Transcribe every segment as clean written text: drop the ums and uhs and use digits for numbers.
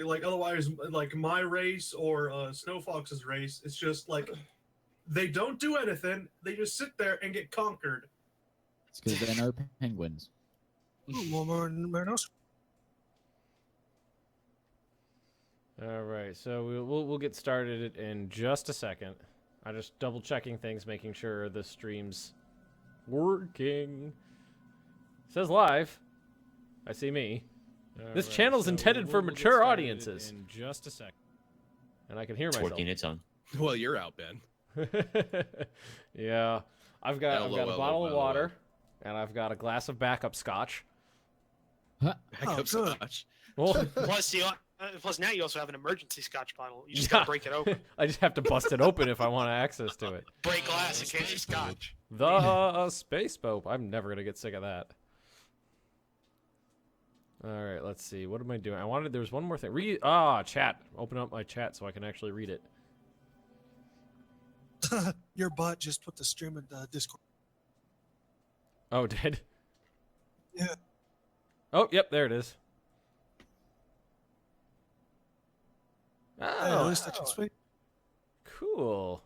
Like otherwise, like my race or Snow Fox's race, it's just like they don't do anything. They just sit there and get conquered. It's because there are no penguins. All right, so we'll get started in just a second. I'm just double checking things, making sure the stream's working. It says live. I see me. This channel's intended for mature audiences. In just a second. And I can hear myself. It's working its own. Well, you're out, Ben. Yeah. I've got a bottle of water, and I've got a glass of backup scotch. Backup scotch. Well, plus now you also have an emergency scotch bottle. You just gotta break it open. I just have to bust it open if I want access to it. Break glass in case of scotch. The Space Pope. I'm never gonna get sick of that. All right, let's see. What am I doing? There's one more thing. Chat. Open up my chat so I can actually read it. Your bot just put the stream in Discord. Oh, did? Yeah. Oh, yep, there it is. At least I can speak. Cool.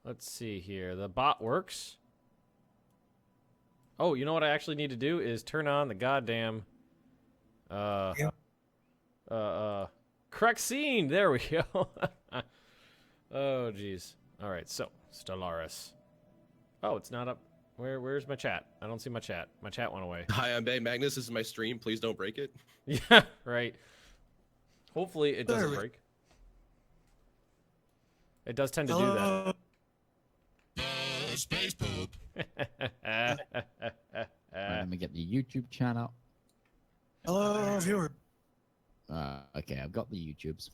Let's see here. The bot works. Oh, you know what I actually need to do is turn on the goddamn correct scene. There we go. Oh, jeez. All right, so Stellaris. Oh, it's not up. Where's my chat? I don't see my chat. My chat went away. Hi, I'm Bay Magnus. This is my stream. Please don't break it. Yeah, right. Hopefully it doesn't break. It does tend to do that. Space poop. Let me get the YouTube channel. Hello, viewer. Okay, I've got the YouTubes.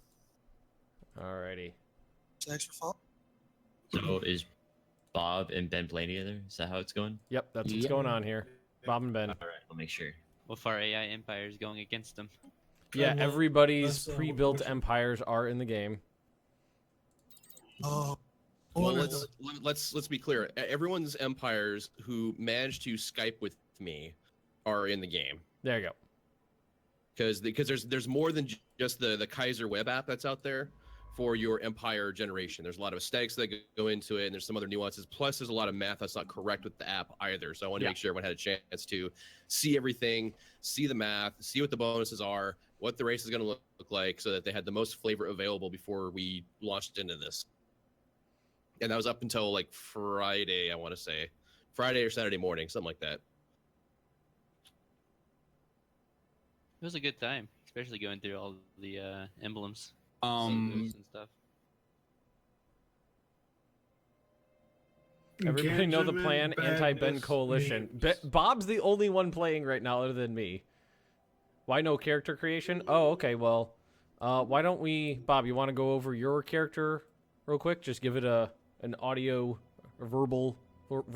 Alrighty. Thanks for following. So is Bob and Ben playing together? Is that how it's going? Yep, that's what's going on here. Bob and Ben. All right, I'll make sure. Well, if our AI empire is going against them. Yeah, everybody's pre-built empires are in the game. Oh. Well, let's be clear. Everyone's empires who managed to Skype with me are in the game. There you go. Because there's more than just the Kaiser web app that's out there for your empire generation. There's a lot of aesthetics that go into it, and there's some other nuances. Plus, there's a lot of math that's not correct with the app either. So I want to make sure everyone had a chance to see everything, see the math, see what the bonuses are, what the race is going to look like, so that they had the most flavor available before we launched into this. And that was up until like Friday, I want to say. Friday or Saturday morning, something like that. It was a good time, especially going through all the emblems. And stuff. Everybody know the plan, anti-Ben coalition. Bob's the only one playing right now other than me. Why no character creation? Oh, okay, well, why don't we... Bob, you want to go over your character real quick? Just give it an audio, a verbal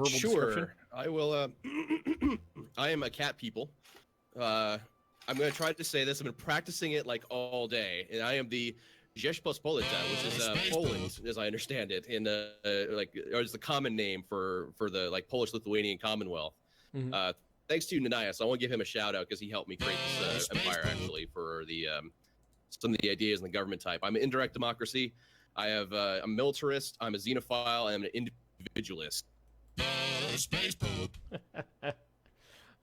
description. I will. I am a cat people. I'm going to try to say this. I've been practicing it like all day, and I am the Rzeczpospolita, which is Poland, as I understand it, in or is the common name for the like Polish-Lithuanian Commonwealth. Mm-hmm. Thanks to Nanias, I want to give him a shout out because he helped me create this empire actually for the some of the ideas in the government type. I'm an indirect democracy. I'm a militarist. I'm a xenophile. I'm an individualist. Space poop.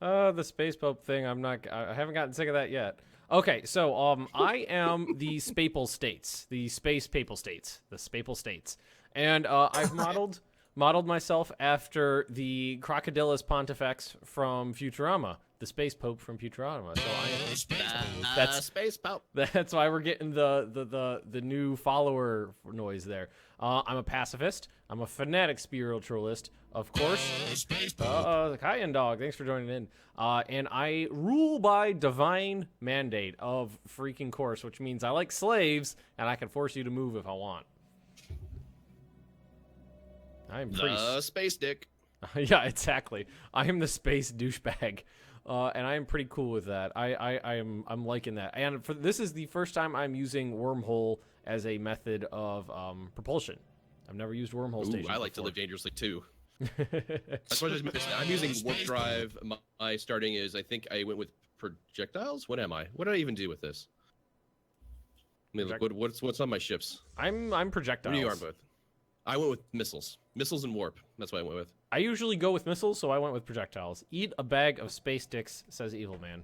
The Space Pope thing, I haven't gotten sick of that yet. Okay, so I am the Spapal States, the Space Papal States, the Spapal States. And I've modeled myself after the Crocodylus Pontifex from Futurama, the Space Pope from Futurama. So I am that's Space Pope. That's why we're getting the new follower noise there. I'm a pacifist. I'm a fanatic spiritualist, of course. The Cayenne Dog, thanks for joining in. And I rule by divine mandate of freaking course, which means I like slaves, and I can force you to move if I want. I'm the space dick. Yeah, exactly. I am the space douchebag. And I am pretty cool with that. I'm liking that. And this is the first time I'm using wormhole as a method of propulsion. I've never used wormhole station. I like to live dangerously too. That's what I'm using warp drive. My starting is I think I went with projectiles. What am I? What did I even do with this? I mean, look, what's on my ships? I'm What projectiles. are you armed with? I went with missiles. Missiles and warp. That's what I went with. I usually go with missiles, so I went with projectiles. Eat a bag of space sticks, says Evil Man.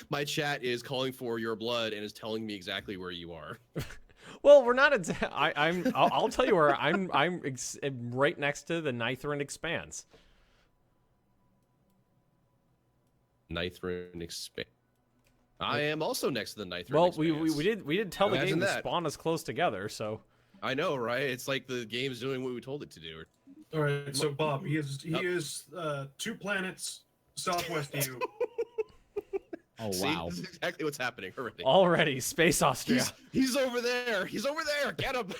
My chat is calling for your blood and is telling me exactly where you are. Well, we're not. I'll tell you where I'm right next to the Nithrin Expanse. Nithrin expand. I am also next to the Nithrin. Well, Expanse. we did tell the Imagine game to that. spawn us close together, so I know, right? It's like the game's doing what we told it to do. All right, so Bob, he is 2 planets southwest of you. Oh See, wow. this is exactly what's happening already. already Space Austria. He's over there. He's over there. Get him.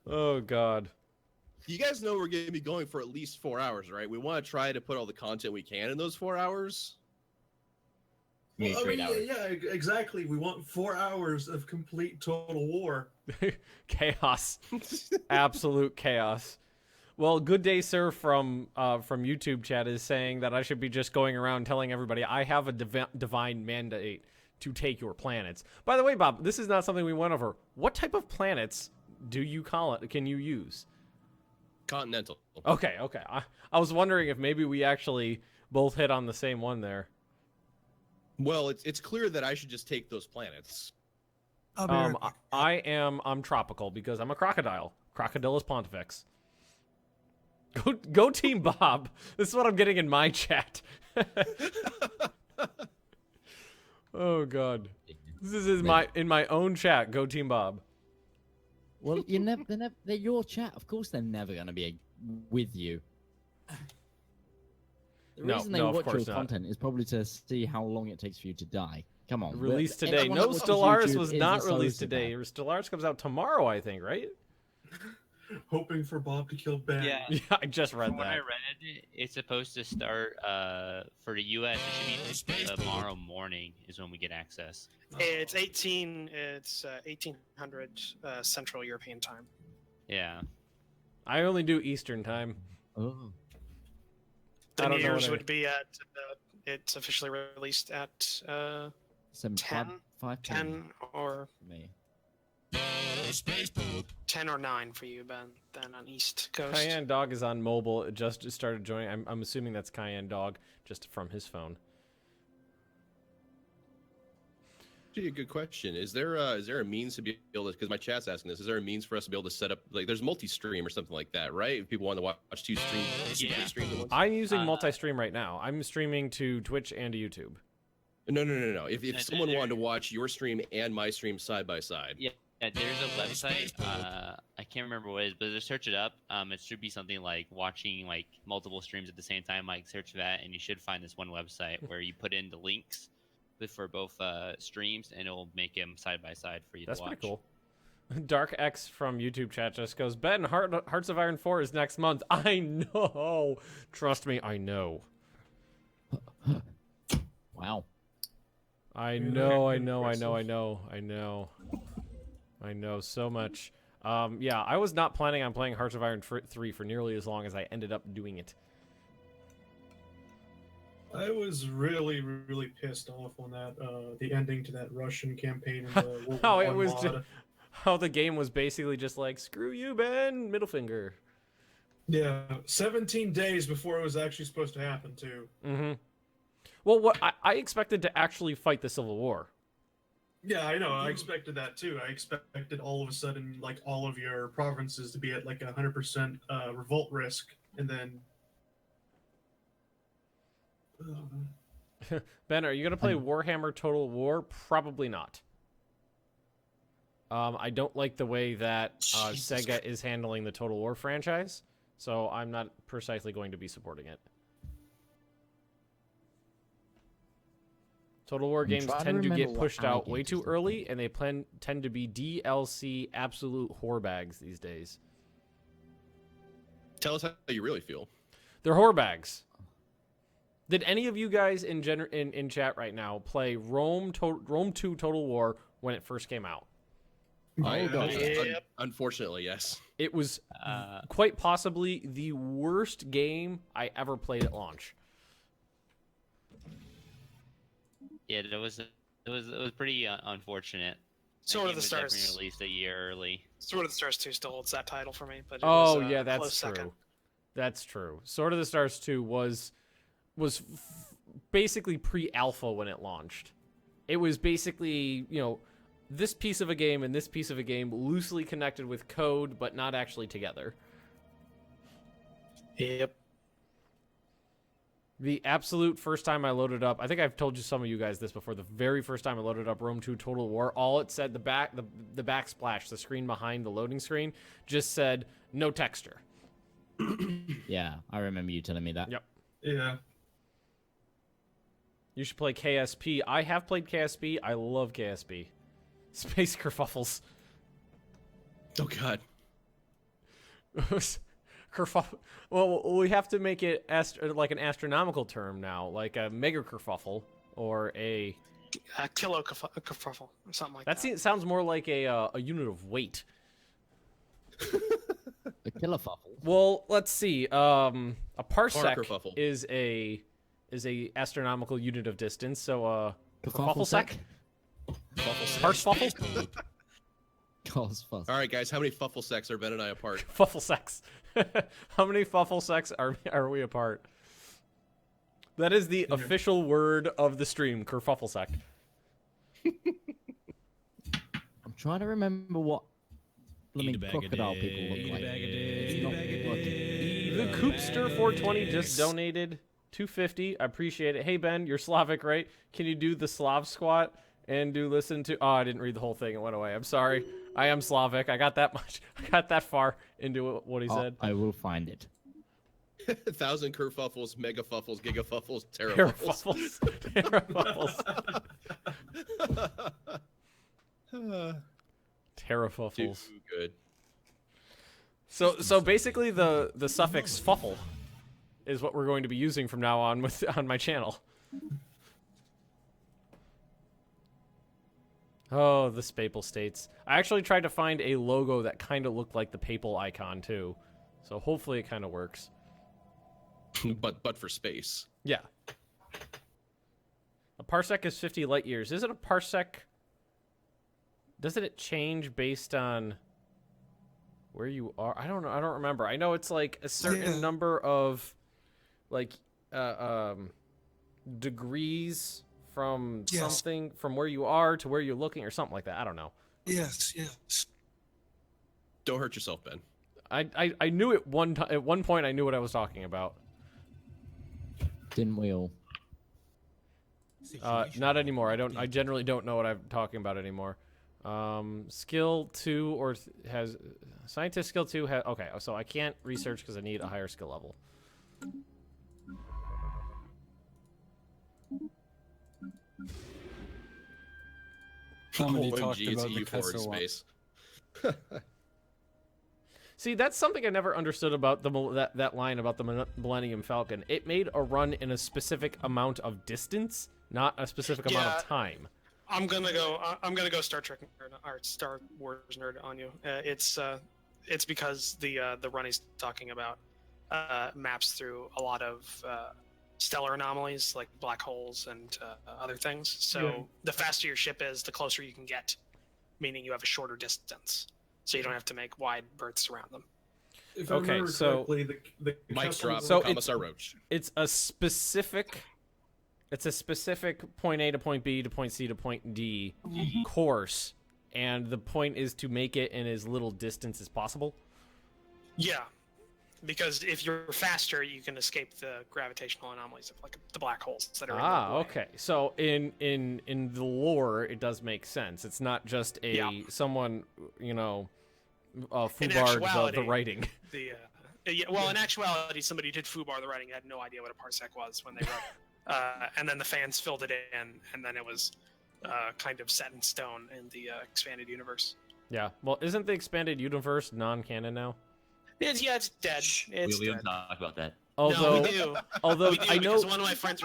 Oh God. You guys know we're going to be going for at least 4 hours, right? We want to try to put all the content we can in those 4 hours. Well, I mean, yeah, exactly. We want 4 hours of complete total war. Chaos. Absolute chaos. Well, good day, sir, from YouTube chat is saying that I should be just going around telling everybody I have a divine mandate to take your planets. By the way, Bob, this is not something we went over. What type of planets do you call it? Can you use? Continental. Okay. I was wondering if maybe we actually both hit on the same one there. Well, it's clear that I should just take those planets. I'll be right back. I'm tropical because I'm a crocodile. Crocodylus Pontifex. Go Team Bob. This is what I'm getting in my chat. Oh God. This is in my own chat. Go Team Bob. Well, they're your chat. Of course, they're never going to be with you. The No, reason they no, of watch your course not. content is probably to see how long it takes for you to die. Come on. Released today. Everyone that No, watches Stellaris YouTube was is not a released sociopath. today. Stellaris comes out tomorrow, I think, right? Hoping for Bob to kill Ben. Yeah. Yeah, I just read From what I that. read, it's supposed to start for the U.S. It should be tomorrow morning is when we get access. It's 1800 Central European time. Yeah. I only do Eastern time. Oh. The I don't New know Year's what would be at. It's officially released at 7, 10, 5 10 or for me. Space poop. 10 or 9 for you, Ben. Then on East Coast. Cayenne Dog is on mobile. It just started joining. I'm assuming that's Cayenne Dog just from his phone. Actually, a good question. Is there a means to be able to? Because my chat's asking this. Is there a means for us to be able to set up like there's multi-stream or something like that, right? If people want to watch 2 streams, Yeah. streams at once. I'm using multi-stream right now. I'm streaming to Twitch and to YouTube. No. If No, someone there- wanted to watch your stream and my stream side by side, Yeah, there's a website. I can't remember what it is, but just search it up. It should be something like watching like multiple streams at the same time. Like search that, and you should find this one website where you put in the links for both streams, and it'll make them side by side for you That's to watch. pretty cool. Dark X from YouTube chat just goes, Ben, Hearts of Iron 4 is next month. I know. Trust me, I know. Wow. I know so much. Yeah, I was not planning on playing Hearts of Iron 3 for nearly as long as I ended up doing it. I was really, really pissed off on that the ending to that Russian campaign in the World How War it I was mod. how the game was basically just like, screw you, Ben, middle finger. Yeah, 17 days before it was actually supposed to happen too. Mm-hmm. Well, what I expected to actually fight the Civil War. Yeah, I know. I expected that too. I expected all of a sudden, like all of your provinces to be at like 100% revolt risk, and then. Ben, are you gonna play Warhammer Total War? Probably not. I don't like the way that Jesus Sega is handling the Total War franchise, so I'm not precisely going to be supporting it. Total War games trying to tend to get remember what pushed out way alligators too look early, and they tend to be DLC absolute whore bags these days. tell us how you really feel. They're whore bags. Did any of you guys in chat right now play Rome 2 Total War when it first came out? Oh, gosh. Yep. Unfortunately, yes. It was quite possibly the worst game I ever played at launch. Yeah, it was pretty unfortunate. That Sword game of the was definitely Stars. released a year early. Sword of the Stars 2 still holds that title for me, but it Oh was, yeah, a that's close true. second. That's true. Sword of the Stars 2 was basically pre-alpha when it launched. It was basically, this piece of a game and this piece of a game loosely connected with code, but not actually together. Yep. The absolute first time I loaded up, I think I've told some of you guys this before. The very first time I loaded up Rome 2 Total War, all it said, the backsplash, the screen behind the loading screen, just said no texture. Yeah, I remember you telling me that. Yep. Yeah. You should play KSP. I have played KSP. I love KSP. Space kerfuffles. Oh God. Kerfuffle. Well, we have to make it like an astronomical term now, like a mega kerfuffle or a. Kerfuffle or something like that. That sounds more like a unit of weight. A killer fuffle. Well, let's see. A parsec kerfuffle. is a astronomical unit of distance. So kerfuffle sec? Parsefuffle? Cause fuss. All right, guys, how many fuffle secs are Ben and I apart? Fuffle sex. How many fuffle secs are we apart? That is the official word of the stream, kerfuffle sec. I'm trying to remember what blooming crocodile people look like. It's not working. The Coopster420 just donated $2.50. I appreciate it. Hey Ben, you're Slavic, right? Can you do the Slav squat and listen to? Oh, I didn't read the whole thing. It went away. I'm sorry. I am Slavic. I got that much. I got that far into what he said. I will find it. 1,000 kerfuffles, megafuffles, gigafuffles, terafuffles. Terrafuffles. Terrafuffles. Too good. So basically the suffix fuffle is what we're going to be using from now on on my channel. Oh, the Spapal States. I actually tried to find a logo that kind of looked like the papal icon too. So hopefully it kind of works. but for space. Yeah. A parsec is 50 light years. Is it a parsec? Doesn't it change based on where you are? I don't know. I don't remember. I know it's like a certain number of like degrees from something from where you are to where you're looking or something like that. I don't know. Yes. Don't hurt yourself, Ben. I knew it at one point. I knew what I was talking about. Didn't we all? Not anymore. I generally don't know what I'm talking about anymore. Skill 2 or has scientist skill 2 has okay. So I can't research because I need a higher skill level. Somebody talked OMG, it's about the EU4 in Kessel space. See, that's something I never understood about that line about the Millennium Falcon. It made a run in a specific amount of distance, not a specific amount of time. I'm gonna go Star Trek nerd, or Star Wars nerd on you. It's because the run he's talking about maps through a lot of stellar anomalies like black holes and other things. So the faster your ship is, the closer you can get, meaning you have a shorter distance. So you don't have to make wide berths around them. If I remember correctly, the Mic drop. So Commissar Roach. It's a specific point A to point B to point C to point D course, and the point is to make it in as little distance as possible. Yeah, because if you're faster, you can escape the gravitational anomalies of like the black holes that are. in the way. Okay. So in the lore, it does make sense. It's not just someone foobarred the writing. Well, in actuality, somebody did foobar the writing. Had no idea what a parsec was when they wrote it. And then the fans filled it in, and then it was kind of set in stone in the expanded universe. Yeah. Well, isn't the expanded universe non-canon now? It's dead. It's We dead. don't talk about that. Although, no, we do. although We do, I know because one of my friends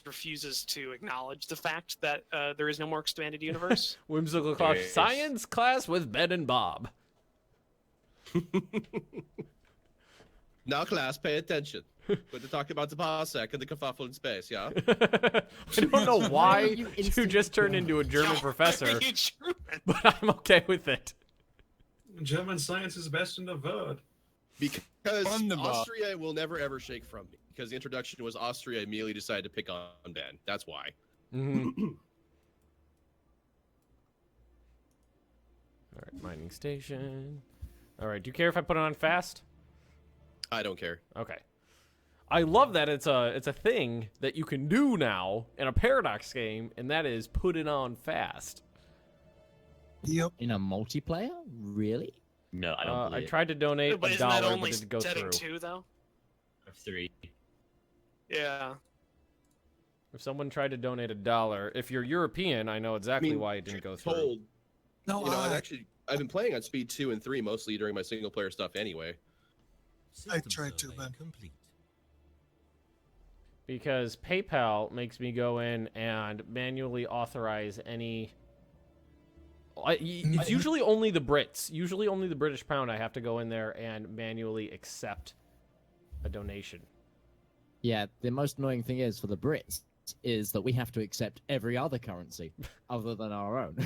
refuses to acknowledge the fact that there is no more expanded universe. whimsical class Yes. science class with Ben and Bob. Now, class, pay attention. But to talk about the Bossack and the kerfuffle in space, yeah. I don't know why you you just turned into a German professor, Are you German? but I'm okay with it. German science is best in the world. Because Wunderbar. Austria will never ever shake from me. Because the introduction was Austria immediately decided to pick on Ben. That's why. Mm-hmm. All right, mining station. All right, do you care if I put it on fast? I don't care. Okay. I love that it's a thing that you can do now in a Paradox game, and that is put it on fast. Yep. In a multiplayer? Really? No, I don't I believe tried to donate But $1, isn't that but only it didn't go setting through. 2 though? it. 3. Yeah. If someone tried to donate $1, if you're European, I know exactly why it didn't go through. Told, No, you know, I've been playing on speed 2 and 3 mostly during my single player stuff anyway. I tried to, Ben. Because PayPal makes me go in and manually authorize any... It's usually only the Brits. Usually only the British pound I have to go in there and manually accept a donation. Yeah, the most annoying thing is for the Brits is that we have to accept every other currency other than our own.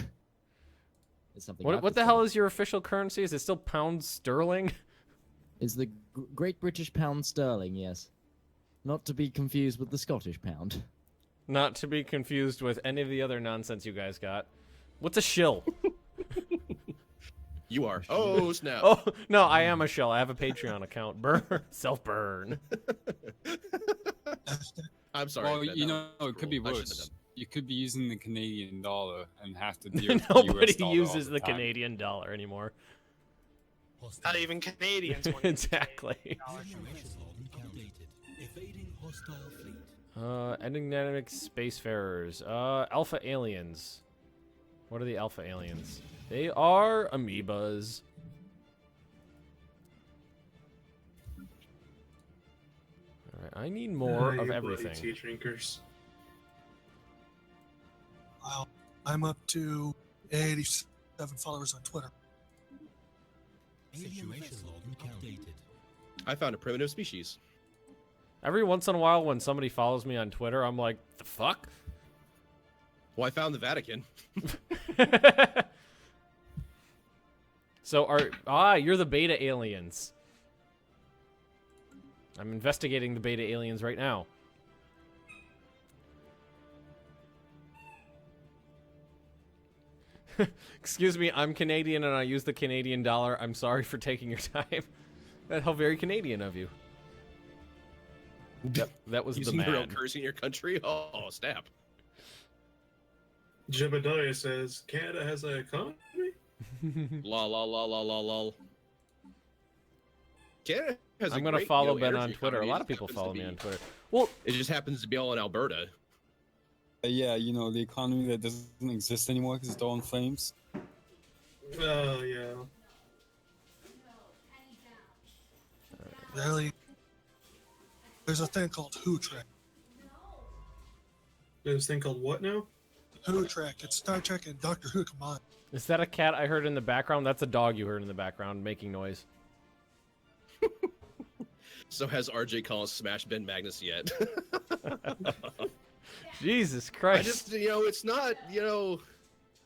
It's something. What the hell is your official currency? Is it still pound sterling? Is the Great British Pound Sterling? Yes, not to be confused with the Scottish pound. Not to be confused with any of the other nonsense you guys got. What's a shill? You are. Oh, snap. Oh, no, I am a shill. I have a Patreon account. Burn. Self-burn. I'm sorry. Well, Ben, you that know, was it could be cruel. I shouldn't worse. have done You could be using the Canadian dollar and have to deal with the Nobody US dollar uses all the time. Canadian dollar anymore. Not even Canadians want to use Exactly. Enigmatic spacefarers. Alpha aliens. What are the alpha aliens? They are amoebas. Alright, I need more You of bloody everything. Tea drinkers. Wow. I'm up to 87 followers on Twitter. I found a primitive species. Every once in a while when somebody follows me on Twitter, I'm like, the fuck? Well, I found the Vatican. So you're the beta aliens. I'm investigating the beta aliens right now. Excuse me, I'm Canadian and I use the Canadian dollar. I'm sorry for taking your time. How very Canadian of you. That was Using the the real man. currency in your country? Oh, snap. Jebediah says Canada has an economy. Lol, lol, lol, lol, lol, lol. Canada has a I'm gonna great, follow you know, Ben on energy Twitter. A economy. lot It of people just follow happens me to on be- Twitter. Well, It just happens to be all in Alberta. Yeah, you know, the economy that doesn't exist anymore because it's all in flames. Oh yeah. Really? There's a thing called Who Trek. There's this thing called what now? Who Trek. It's Star Trek and Doctor Who combined. is that a cat I heard in the background? That's a dog you heard in the background making noise. So has RJ Collins smashed Ben Magnus yet? Jesus I Christ. just, you know, it's not, you know,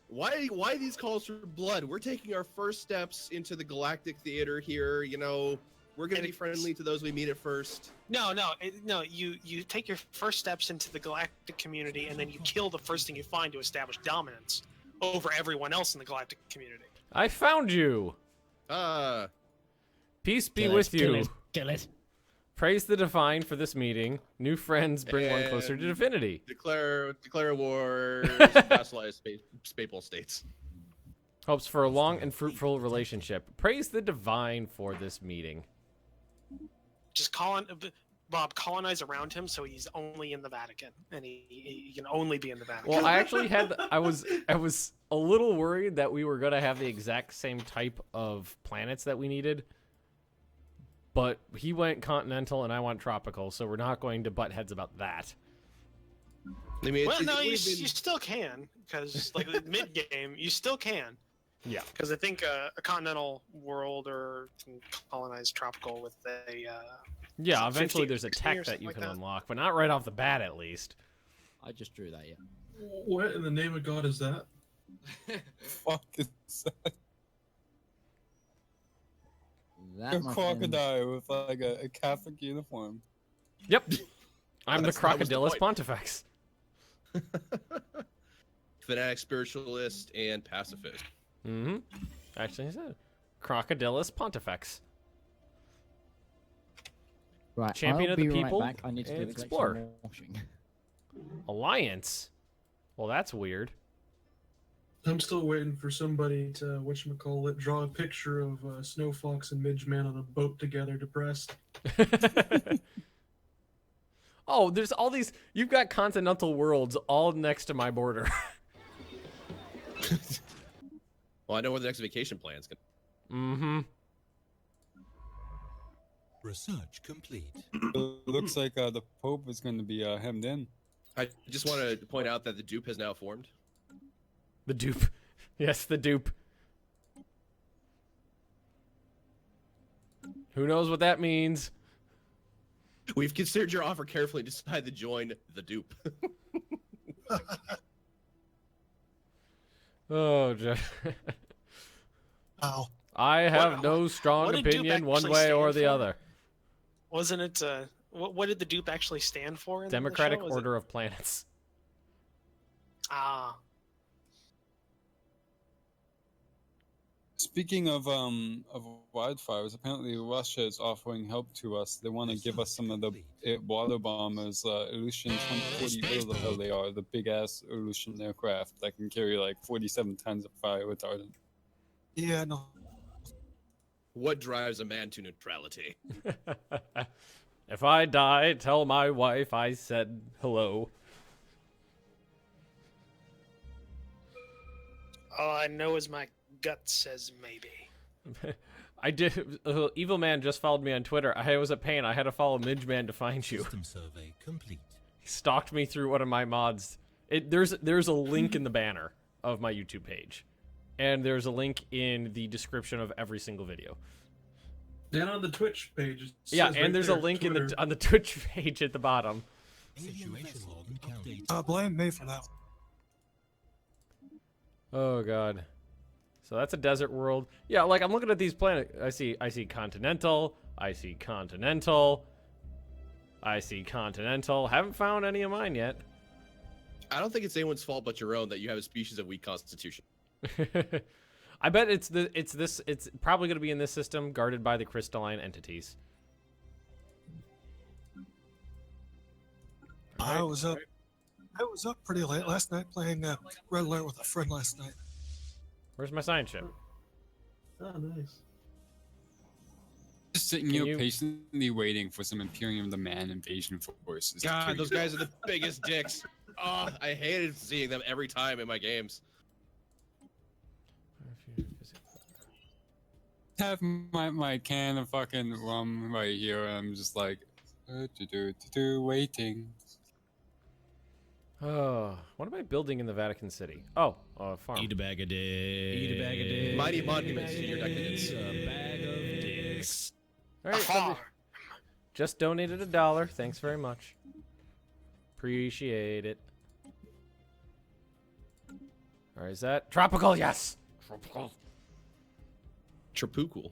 why these calls for blood? We're taking our first steps into the galactic theater here, you know. We're going to be friendly to those we meet at first. No. You take your first steps into the galactic community, and then you kill the first thing you find to establish dominance over everyone else in the galactic community. I found you. Peace be with you. Kill it. Praise the divine for this meeting. New friends bring one closer to And divinity. Declare war, vassalize Spapal states. Hopes for a long and fruitful relationship. Praise the divine for this meeting. Just Bob, colonize around him so he's only in the Vatican, and he can only be in the Vatican. Well, I actually had I was a little worried that we were gonna have the exact same type of planets that we needed, but he went continental and I went tropical, so we're not going to butt heads about that. I mean, well, no, you would've been- still can, because like mid game, you still can. Yeah. Because I think a continental world or colonized tropical with a Yeah, eventually 50, there's a 60 tech or that something you like can that. unlock, but not right off the bat, at least. I just drew that, yeah. What in the name of God is that? Fuck is that? That, A my friend, crocodile with like a Catholic uniform. Yep. I'm the That was the Crocodylus point. Pontifex. Fanatic, spiritualist, and pacifist. Mm-hmm. Actually, he said Crocodylus Pontifex. right, Champion I'll of the be right people back. I need to and do explorer. some washing. Alliance? Well, that's weird. I'm still waiting for somebody to, whatchamacallit, draw a picture of Snow Fox and Midgeman on a boat together, depressed. Oh, there's all these. You've got continental worlds all next to my border. Well, I know where the next vacation plan's going. Mm-hmm. Research complete. It looks like the Pope is going to be hemmed in. I just want to point out that the dupe has now formed. The dupe. Yes, the dupe. Who knows what that means? We've considered your offer carefully and decided to join the dupe. Oh, Jeff. Wow. I have no strong what did dupe opinion one actually way or stand the for? other. Wasn't it? What did the dupe actually stand for? In Democratic the show? Was Order of Planets. It... Ah, Speaking of wildfires, apparently Russia is offering help to us. They want to give us some of the water bombers, Illusion 2040, whatever the hell they are, the big ass Illusion aircraft that can carry like 47 tons of fire retardant. Yeah, no. What drives a man to neutrality? If I die, tell my wife I said hello. all I know is my gut says maybe. I did. Evil Man just followed me on Twitter. I was a pain. I had to follow Midgeman to find you. System survey complete. He stalked me through one of my mods. There's a link in the banner of my YouTube page, and there's a link in the description of every single video. And on the Twitch page. it Yeah, says and right there's there, a link Twitter. on the Twitch page at the bottom. Situation log update. Blame me for that. Oh god. So that's a desert world. Yeah, like I'm looking at these planets. I see continental. I see continental. I see continental. Haven't found any of mine yet. I don't think it's anyone's fault but your own that you have a species of weak constitution. I bet it's probably going to be in this system guarded by the crystalline entities. I was up pretty late last night playing Red Alert with a friend last night. Where's my science ship? Oh, nice. Just sitting Can here you- patiently waiting for some Imperium of the Man invasion forces. to God, kill those you. guys are the biggest dicks. Oh, I hated seeing them every time in my games. Have my can of fucking rum right here, and I'm just like, waiting. Oh, what am I building in the Vatican City? Oh, a farm. Eat a bag of dicks. Eat a bag of dicks. Mighty monuments to your decadence. A bag of dicks. All right, somebody just donated $1. Thanks very much. Appreciate it. All right, is that tropical? Yes. Tropical. Trapukul.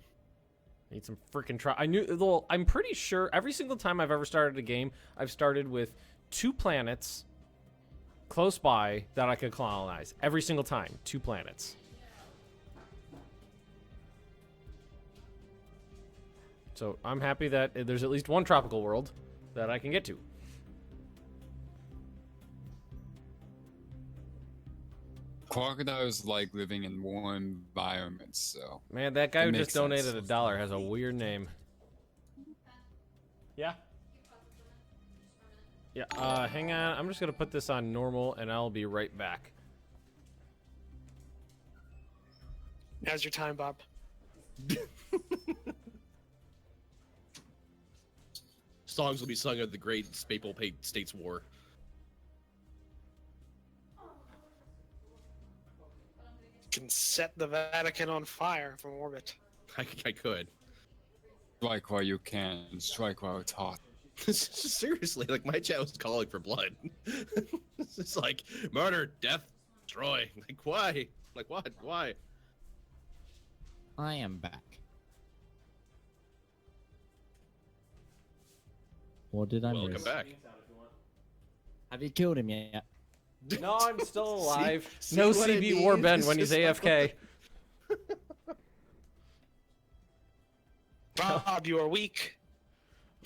Need some freaking well, I'm pretty sure every single time I've ever started a game, I've started with 2 planets close by that I could colonize. Every single time, 2 planets. So I'm happy that there's at least one tropical world that I can get to. Crocodiles like living in warm environments, so. Man, that guy It who makes just donated sense. $1 has a weird name. Yeah? Yeah, hang on. I'm just going to put this on normal, and I'll be right back. Now's your time, Bob. Songs will be sung of the Great Spapal States War. Can set the Vatican on fire from orbit. I could. Strike while you can. Strike while it's hot. Seriously, like my chat was calling for blood. It's just like murder, death, destroy. Like why? Like what? Why? I am back. Or did I Welcome miss? back. Have you killed him yet? No, I'm still alive. See No what it CB Warband means? when he's It's just AFK. Bob, you are weak.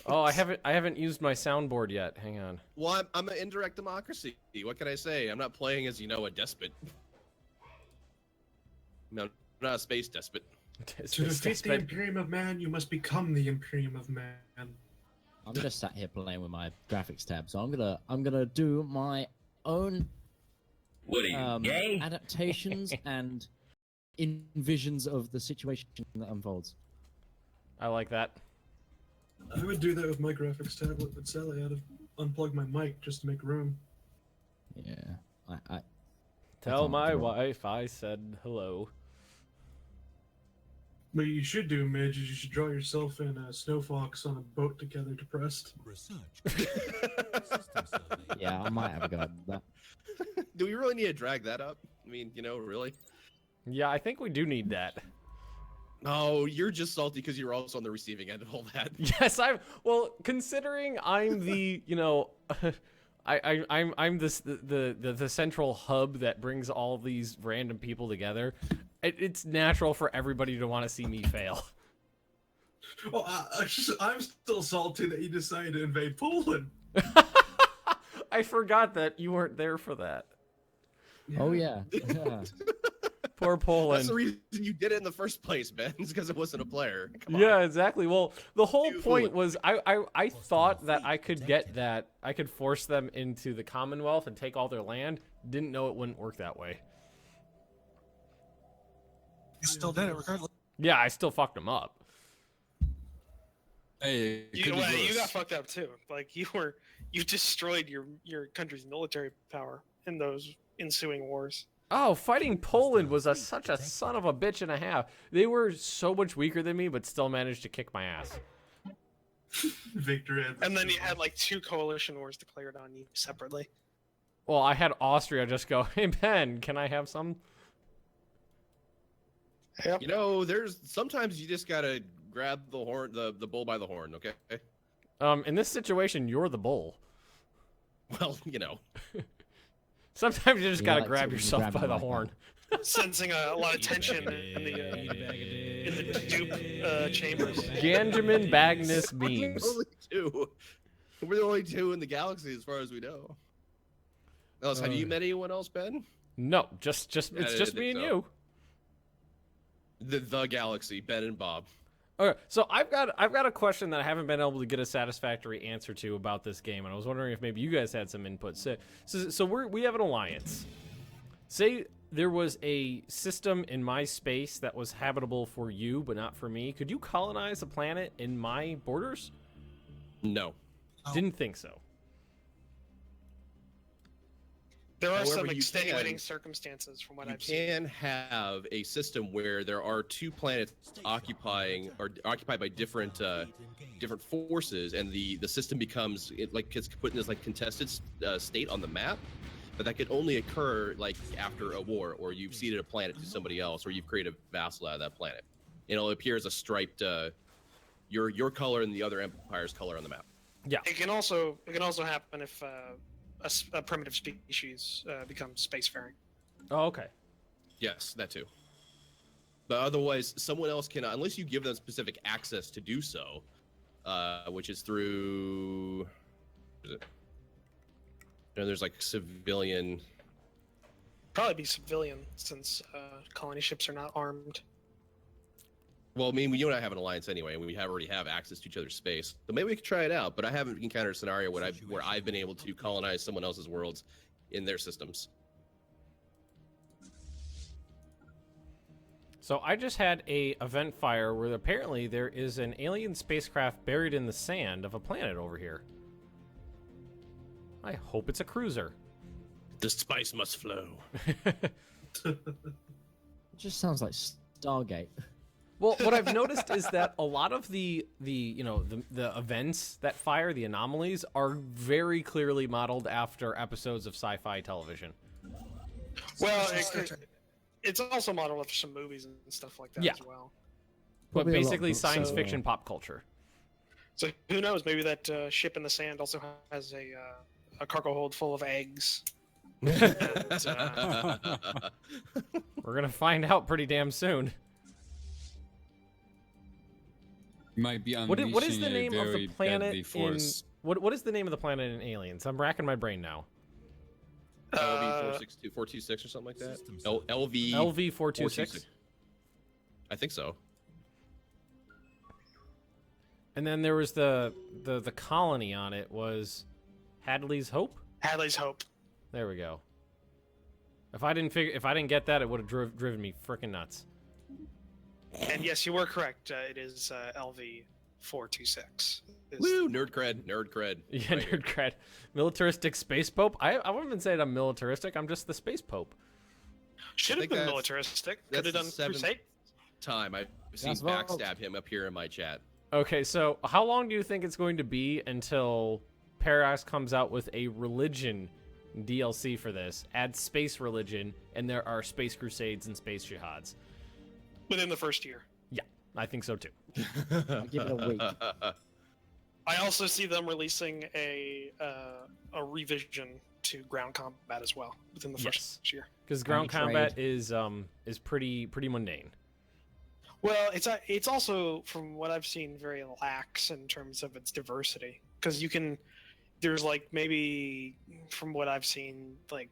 Oh, I haven't used my soundboard yet. Hang on. Well, I'm an indirect democracy. What can I say? I'm not playing as, a despot. No, I'm not a space despot. To defeat the Imperium of Man, you must become the Imperium of Man. I'm just sat here playing with my graphics tab, so I'm gonna do my own What are you, gay? adaptations and envisions of the situation that unfolds. I like that. I would do that with my graphics tablet, but sadly I had to unplug my mic just to make room. Yeah, I Tell can't my do it. wife I said hello. What you should do, Midge, is you should draw yourself and Snow Fox on a boat together depressed. Research. System survey. Yeah, I might have a go at that. Do we really need to drag that up? I mean, really? Yeah, I think we do need that. No, you're just salty because you're also on the receiving end of all that. Yes, well, considering I'm the, I'm the central hub that brings all these random people together. It's natural for everybody to want to see me fail. Oh, I'm still salty that you decided to invade Poland. I forgot that you weren't there for that. Oh yeah. Poor That's Poland. the reason you did it in the first place, Ben. It's because it wasn't a player. Come on. Yeah, exactly. Well, the whole You point fool. was I thought that I could get that. I could force them into the Commonwealth and take all their land. Didn't know it wouldn't work that way. You still did it regardless. Yeah, I still fucked them up. Hey, it could be You worse. got fucked up too. Like you destroyed your country's military power in those ensuing wars. Oh, fighting Poland was such a son of a bitch and a half. They were so much weaker than me, but still managed to kick my ass. Victory. And then you had like 2 coalition wars declared on you separately. Well, I had Austria just go, hey, Ben, can I have some? Yep. There's sometimes you just gotta grab the horn, the bull by the horn. Okay. In this situation, you're the bull. Well, Sometimes you just gotta like grab to yourself grab by them the like horn. Sensing a lot of tension in the dupe chambers. Ganjamin Bagnus We're the memes. only two. We're the only two in the galaxy, as far as we know. Else, have you met anyone else, Ben? No, just I it's didn't just me think and so. you. The galaxy, Ben and Bob. Okay, so I've got a question that I haven't been able to get a satisfactory answer to about this game, and I was wondering if maybe you guys had some input. So we have an alliance. Say there was a system in my space that was habitable for you, but not for me. Could you colonize a planet in my borders? No. Oh. Didn't think so. There are However, some you extenuating can- circumstances from what You I've seen. can have a system where there are 2 planets occupied by different forces, and the system becomes it's put in this contested state on the map, but that could only occur after a war, or you've ceded a planet to somebody else, or you've created a vassal out of that planet. It'll appear as a striped your color and the other empire's color on the map. Yeah. It can also happen if a primitive species becomes spacefaring. Oh, okay. Yes, that too. But otherwise, someone else cannot, unless you give them specific access to do so, which is through. What is it? There's civilian. Probably be civilian since colony ships are not armed. Well, I mean, you and I have an alliance anyway, and we already have access to each other's space. So maybe we could try it out. But I haven't encountered a scenario where I've been able to colonize someone else's worlds in their systems. So I just had a event fire where apparently there is an alien spacecraft buried in the sand of a planet over here. I hope it's a cruiser. The spice must flow. It just sounds like Stargate. Well, what I've noticed is that a lot of the events that fire, the anomalies, are very clearly modeled after episodes of sci-fi television. Well, it's also modeled after some movies and stuff like that as well. But Probably a lot of basically books, science so- fiction pop culture. So who knows? Maybe that ship in the sand also has a cargo hold full of eggs. And, We're gonna find out pretty damn soon. Might be What is the unleashing a name of the very planet deadly in force. what is the name of the planet in Aliens? I'm racking my brain now. LV 426 or something like that. Systems. LV LV 426. I think so. And then there was the colony on it was Hadley's Hope. Hadley's Hope. There we go. If I didn't get that, it would have driven me freaking nuts. And yes, you were correct. It is LV 426. Woo! Nerd cred. Yeah, Right here. nerd cred. Militaristic space pope. I wouldn't even say I'm militaristic. I'm just the space pope. Should I have think been that's- militaristic. that's Could have the done seventh- Crusade. Time I've seen That's vote. backstab him up here in my chat. Okay, so how long do you think it's going to be until Paradox comes out with a religion DLC for this? Add space religion, and there are space crusades and space jihads. Within the first year. Yeah, I think so too. I'll give it a week. I also see them releasing a revision to ground combat as well within the first year. Because ground Trade. combat is pretty mundane. Well, it's also, from what I've seen, very lax in terms of its diversity. Because there's like maybe, from what I've seen, like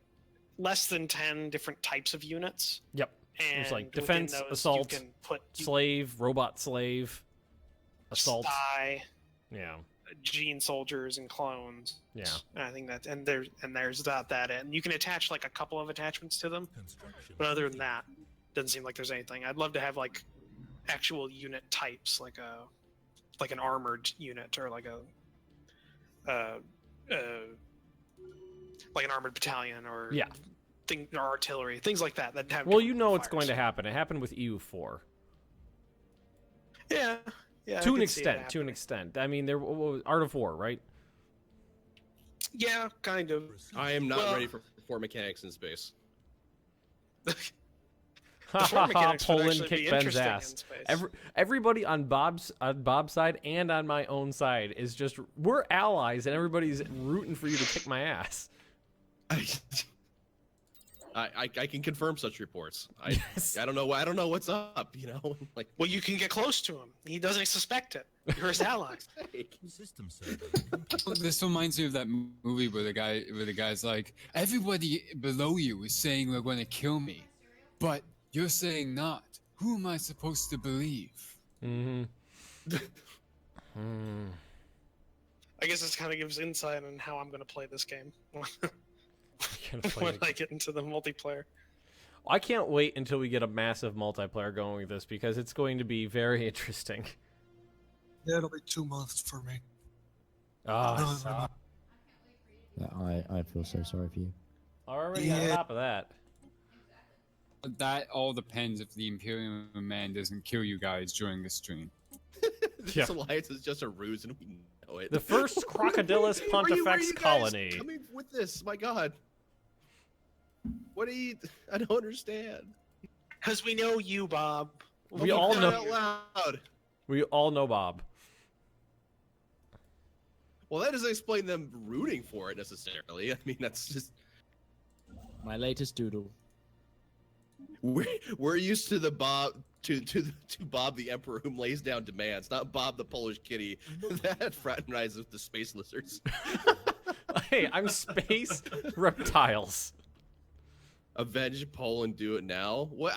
less than 10 different types of units. Yep. And There's like within defense, those, assault, you can put slave, robot slave, assault. spy, Yeah. gene soldiers, and clones. Yeah. And I think that, and there's that, and you can attach like a couple of attachments to them. Construction. But other than that, doesn't seem like there's anything. I'd love to have like actual unit types, like an armored unit, or like an armored battalion, or Yeah. or artillery, things like that. That have Well, different you know it's fires. going to happen. It happened with EU4. Yeah. Yeah. I To an could see it extent. To an happening. extent. I mean, there was Art of War, right? Yeah, kind of. I am not Well- ready for mechanics in space. The floor mechanics would Poland actually be kicked Ben's interesting in ass. space. Everybody on Bob's side and on my own side is just, we're allies, and everybody's rooting for you to kick my ass. I can confirm such reports. Yes. I don't know what's up. Like Well, you can get close to him. He doesn't suspect it. You're his ally. System survey. This reminds me of that movie where the guy's like, everybody below you is saying they're going to kill me, but you're saying not. Who am I supposed to believe? Mm-hmm. I guess this kind of gives insight on how I'm going to play this game when I get into the multiplayer. I can't wait until we get a massive multiplayer going with this, because it's going to be very interesting. Yeah, it'll be 2 months for me. Ah, I feel so sorry for you. already on Yeah. top of that. That all depends if the Imperial Man doesn't kill you guys during the stream. this Yeah. alliance is just a ruse, and we know it. The first Crocodylus Where are you Pontifex guys colony. coming with this? My God. What do you? I don't understand. Because we know you, Bob. We Oh my all God, know- out loud. We all know Bob. Well, that doesn't explain them rooting for it necessarily. I mean, that's just My latest doodle. we're used to the Bob to Bob the Emperor, whom lays down demands, not Bob the Polish kitty that fraternizes with the space lizards. Hey, I'm space reptiles. Avenge Poland, do it now. What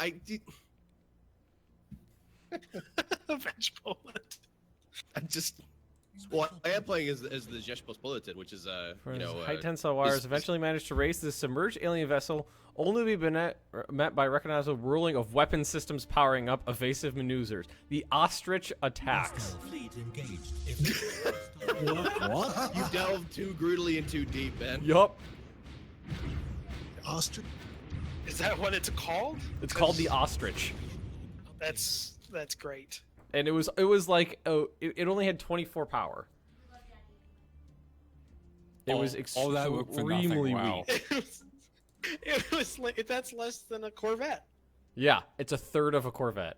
Avenge Poland. I just. Well, I am playing as the Rzeczpospolityn, which is High tensile wires is- eventually managed to race the submerged alien vessel, only to be met by recognizable ruling of weapon systems powering up evasive maneuvers. The ostrich attacks. Hostile fleet engaged. If What? You delved too greedily and too deep, Ben. Yup. Ostrich? Is that what it's called? It's called the ostrich. That's That's great. And it was like it only had 24 power. It was all that work for nothing, extremely wow. weak. It was like that's less than a Corvette. Yeah, it's a third of a Corvette.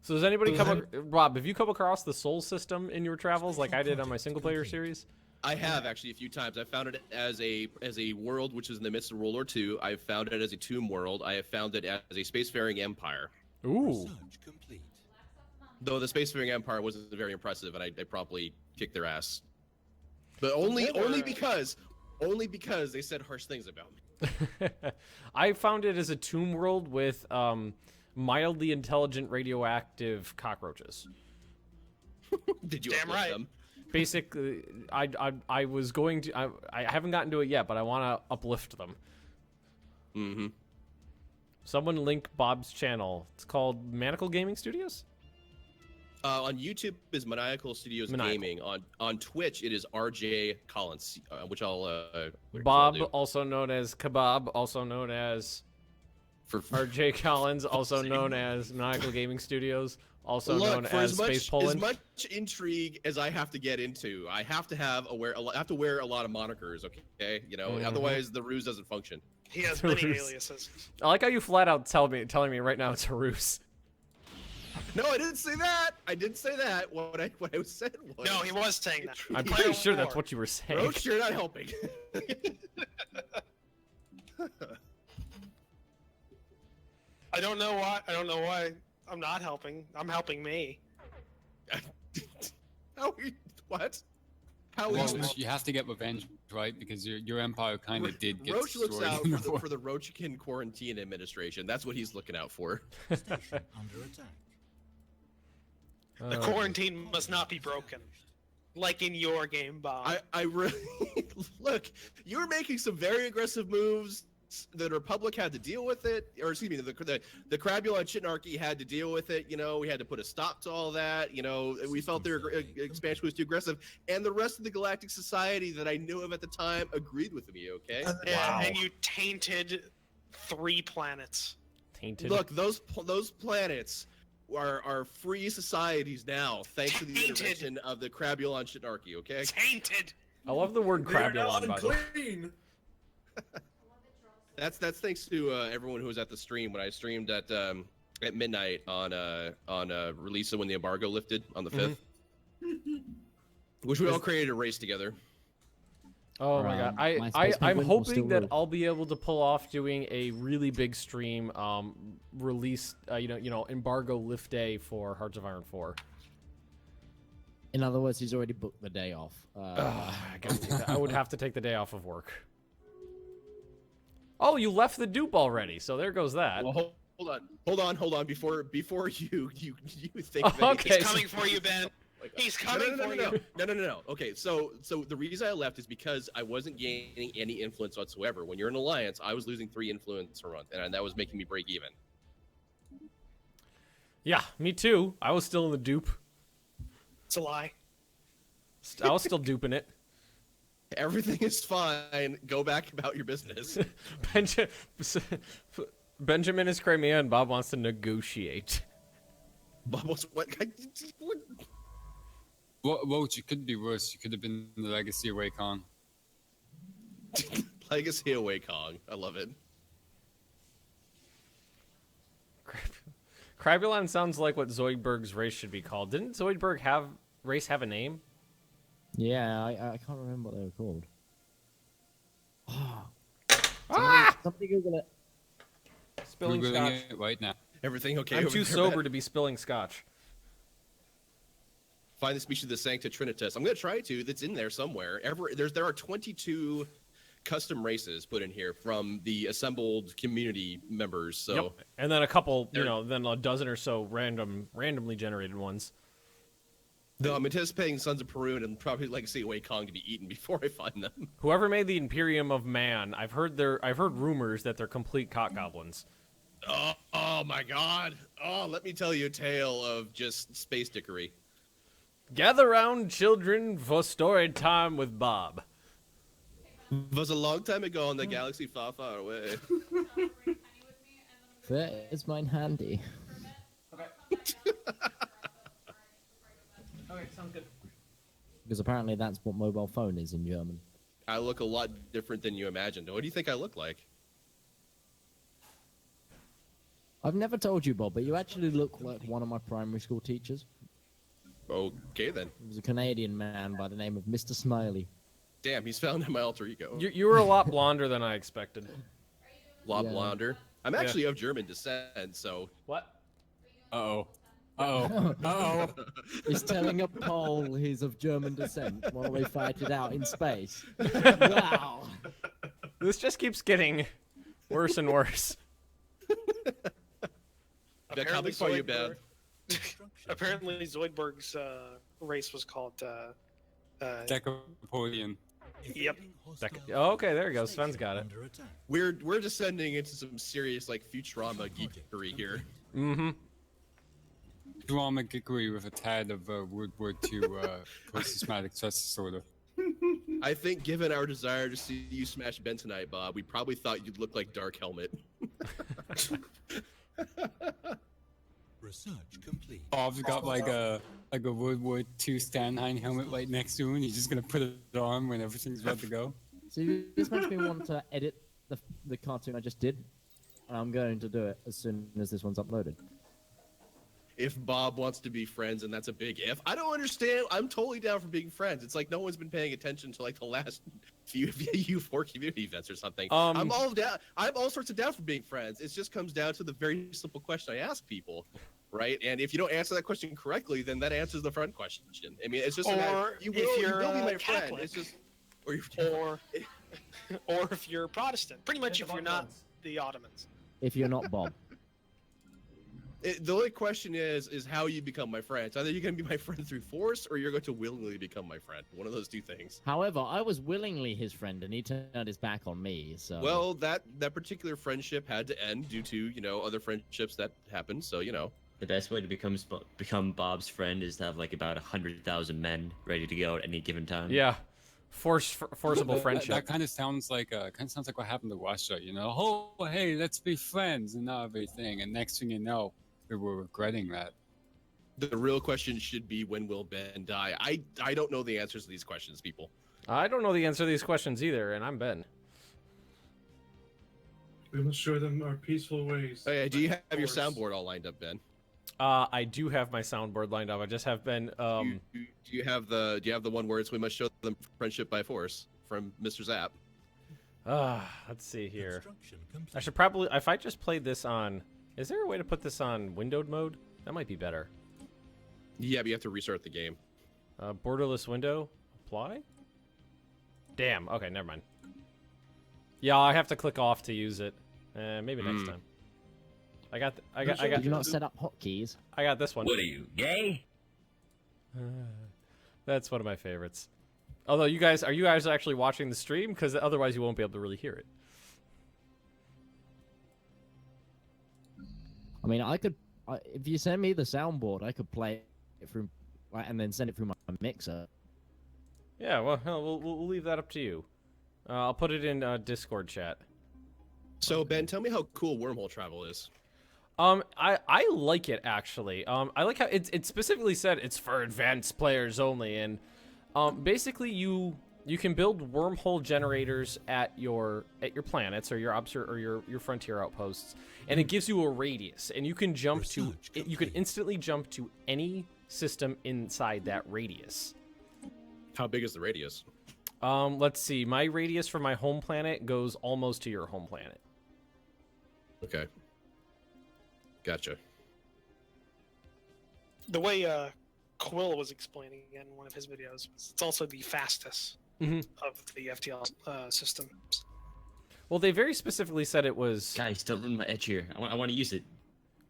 So does anybody Rob, have you come across the Soul system in your travels like I did on my single player series? I have actually a few times. I found it as a world which is in the midst of World War II. I've found it as a tomb world. I have found it as a spacefaring empire. Ooh. Research complete. Though the spacefaring empire wasn't very impressive, and I probably kicked their ass. But only because they said harsh things about me. I found it as a tomb world with mildly intelligent radioactive cockroaches. Did you Damn uplift right. them? Basically, I was going to. I haven't gotten to it yet, but I want to uplift them. Mm-hmm. Someone link Bob's channel. It's called Manacle Gaming Studios. On YouTube is Maniacal Studios Gaming. On Twitch it is RJ Collins, which I'll Bob, do. also known as Kebab, also known as RJ Collins, also known as Maniacal Gaming Studios, also known for as as much, Space Poland. As much intrigue as I have to get into, I have to wear a lot of monikers. Okay, otherwise the ruse doesn't function. He has many aliases. I like how you flat out telling me right now it's a ruse. No, I didn't say that. I didn't say that. What I said was. No, he was saying that. I'm pretty sure that's what you were saying. Roach, you're not helping. I don't know why I'm not helping. I'm helping me. What? Well, you have to get revenge, right? Because your empire kind of did get Roach destroyed. Oh, looks out in the for war. the Roachkin Quarantine Administration. That's what he's looking out for. Station under attack. The quarantine must not be broken. Like in your game, Bob. I really look. You're making some very aggressive moves. The Republic had to deal with it, or excuse me, the Crabulon Chitnarchy had to deal with it. We had to put a stop to all that. We felt their expansion was too aggressive, and the rest of the Galactic Society that I knew of at the time agreed with me. Okay, And you tainted 3 planets. Tainted. look, those planets are free societies now, thanks to the Tainted. intervention of the Crabulon Chitnarchy. Okay, Tainted. I love the word They are now crabulon, by the way. unclean. That's thanks to everyone who was at the stream when I streamed at midnight on release of when the embargo lifted on the 5th, which we all created a race together. Oh my god! my space I'm movement will hoping still that work. I'll be able to pull off doing a really big stream, release, embargo lift day for Hearts of Iron 4. In other words, he's already booked the day off. I would have to take the day off of work. Oh, you left the dupe already, so there goes that. Well, hold on. Before you think that Okay, He's coming for you, Ben. He's coming for you. No. Okay, so the reason I left is because I wasn't gaining any influence whatsoever. When you're in Alliance, I was losing 3 influence a month, and that was making me break even. Yeah, me too. I was still in the dupe. It's a lie. I was still duping it. Everything is fine. Go back about your business. Benjamin is Crimea, and Bob wants to negotiate. Bubbles, what? Roach, it could be worse. You could have been the Legacy of Wei Kong. Legacy of Wei Kong. I love it. Crabulon sounds like what Zoidberg's race should be called. Didn't Zoidberg race have a name? Yeah, I can't remember what they were called. Somebody Google it. Spilling Googling scotch. it right now. Everything okay? I'm over too there, sober Matt? to be spilling scotch. Find the species of the Sancta Trinitas. I'm going to try to. That's in there somewhere. There are 22 custom races put in here from the assembled community members. So, Yep. And then a couple, then a dozen or so randomly generated ones. though I'm anticipating Sons of Perun and probably Legacy of Wei Kong to be eaten before I find them. Whoever made the Imperium of Man, I've heard rumors that they're complete cock goblins. Oh my God! Oh, let me tell you a tale of just space dickery. Gather round, children, for story time with Bob. It was a long time ago in the galaxy far, far away. There is mine handy. Okay. Okay, sounds good. Because apparently that's what mobile phone is in German. I look a lot different than you imagined. What do you think I look like? I've never told you, Bob, but you actually look like one of my primary school teachers. Okay, then. He was a Canadian man by the name of Mr. Smiley. Damn, he's found my alter ego. You were a lot blonder than I expected. Lot Yeah. blonder. I'm actually of German descent, so... What? Uh-oh. Uh-oh. Uh-oh. He's telling a Pole he's of German descent while we fight it out in space. Wow. This just keeps getting worse and worse. They're coming for you, Ben. Apparently, Zoidberg's race was called. Decapolian. Yep. Oh, okay, there you go. Sven's got it. Under attack. We're descending into some serious, like, Futurama geekery here. Mm-hmm. Drama geekery with a tad of World War II post-traumatic stress disorder. I think, given our desire to see you smash Ben tonight, Bob, we probably thought you'd look like Dark Helmet. Research complete. Bob's got like a World War II Steinheim helmet right next to him. He's just gonna put it on when everything's about to go. So this makes me want to edit the cartoon I just did. I'm going to do it as soon as this one's uploaded. If Bob wants to be friends, and that's a big if. I don't understand. I'm totally down for being friends. It's like no one's been paying attention to like the last few U4 community events or something. I'm all down. I'm all sorts of down for being friends. It just comes down to the very simple question I ask people, right? And if you don't answer that question correctly, then that answers the front question. I mean, it's just Or you if will you're be my Catholic. friend. It's just or or if you're Protestant. Pretty much if you're not the Ottomans. If you're not Bob. The only question is how you become my friend. Either you're going to be my friend through force, or you're going to willingly become my friend. One of those two things. However, I was willingly his friend, and he turned his back on me. So Well, that particular friendship had to end due to other friendships that happened. So The best way to become Bob's friend is to have like about 100,000 men ready to go at any given time. Yeah. Forcible friendship. That kind of sounds like what happened to Russia. Oh, hey, let's be friends and everything. And next thing you know, we were regretting that. The real question should be, when will Ben die? I don't know the answers to these questions, people. I don't know the answer to these questions either, and I'm Ben. We must show them our peaceful ways. Oh, yeah, do you By have your force. soundboard all lined up, Ben? I do have my soundboard lined up. I just have been. Do you have the one where it's "We must show them friendship by force" from Mr. Zapp? Let's see here. Construction complete. I should probably, if I just played this on. Is there a way to put this on windowed mode? That might be better. Yeah, but you have to restart the game. Borderless window. Apply? Damn. Okay, never mind. Yeah, I have to click off to use it. Maybe next time. I got Did you not set up hotkeys? I got this one. What are you, gay? That's one of my favorites. Although are you guys actually watching the stream? Because otherwise you won't be able to really hear it. I mean, if you send me the soundboard, I could play it through, and then send it through my mixer. Yeah, well, we'll leave that up to you. I'll put it in Discord chat. So Ben, tell me how cool wormhole travel is. I like it actually. I like how it specifically said it's for advanced players only, and basically you can build wormhole generators at your planets or your frontier outposts, and it gives you a radius, and you can you can instantly jump to any system inside that radius. How big is the radius? Let's see. My radius for my home planet goes almost to your home planet. Okay. Gotcha. The way Quill was explaining in one of his videos, it's also the fastest of the FTL systems. Well, they very specifically said it was... Guys, don't ruin my edge here. I want to use it.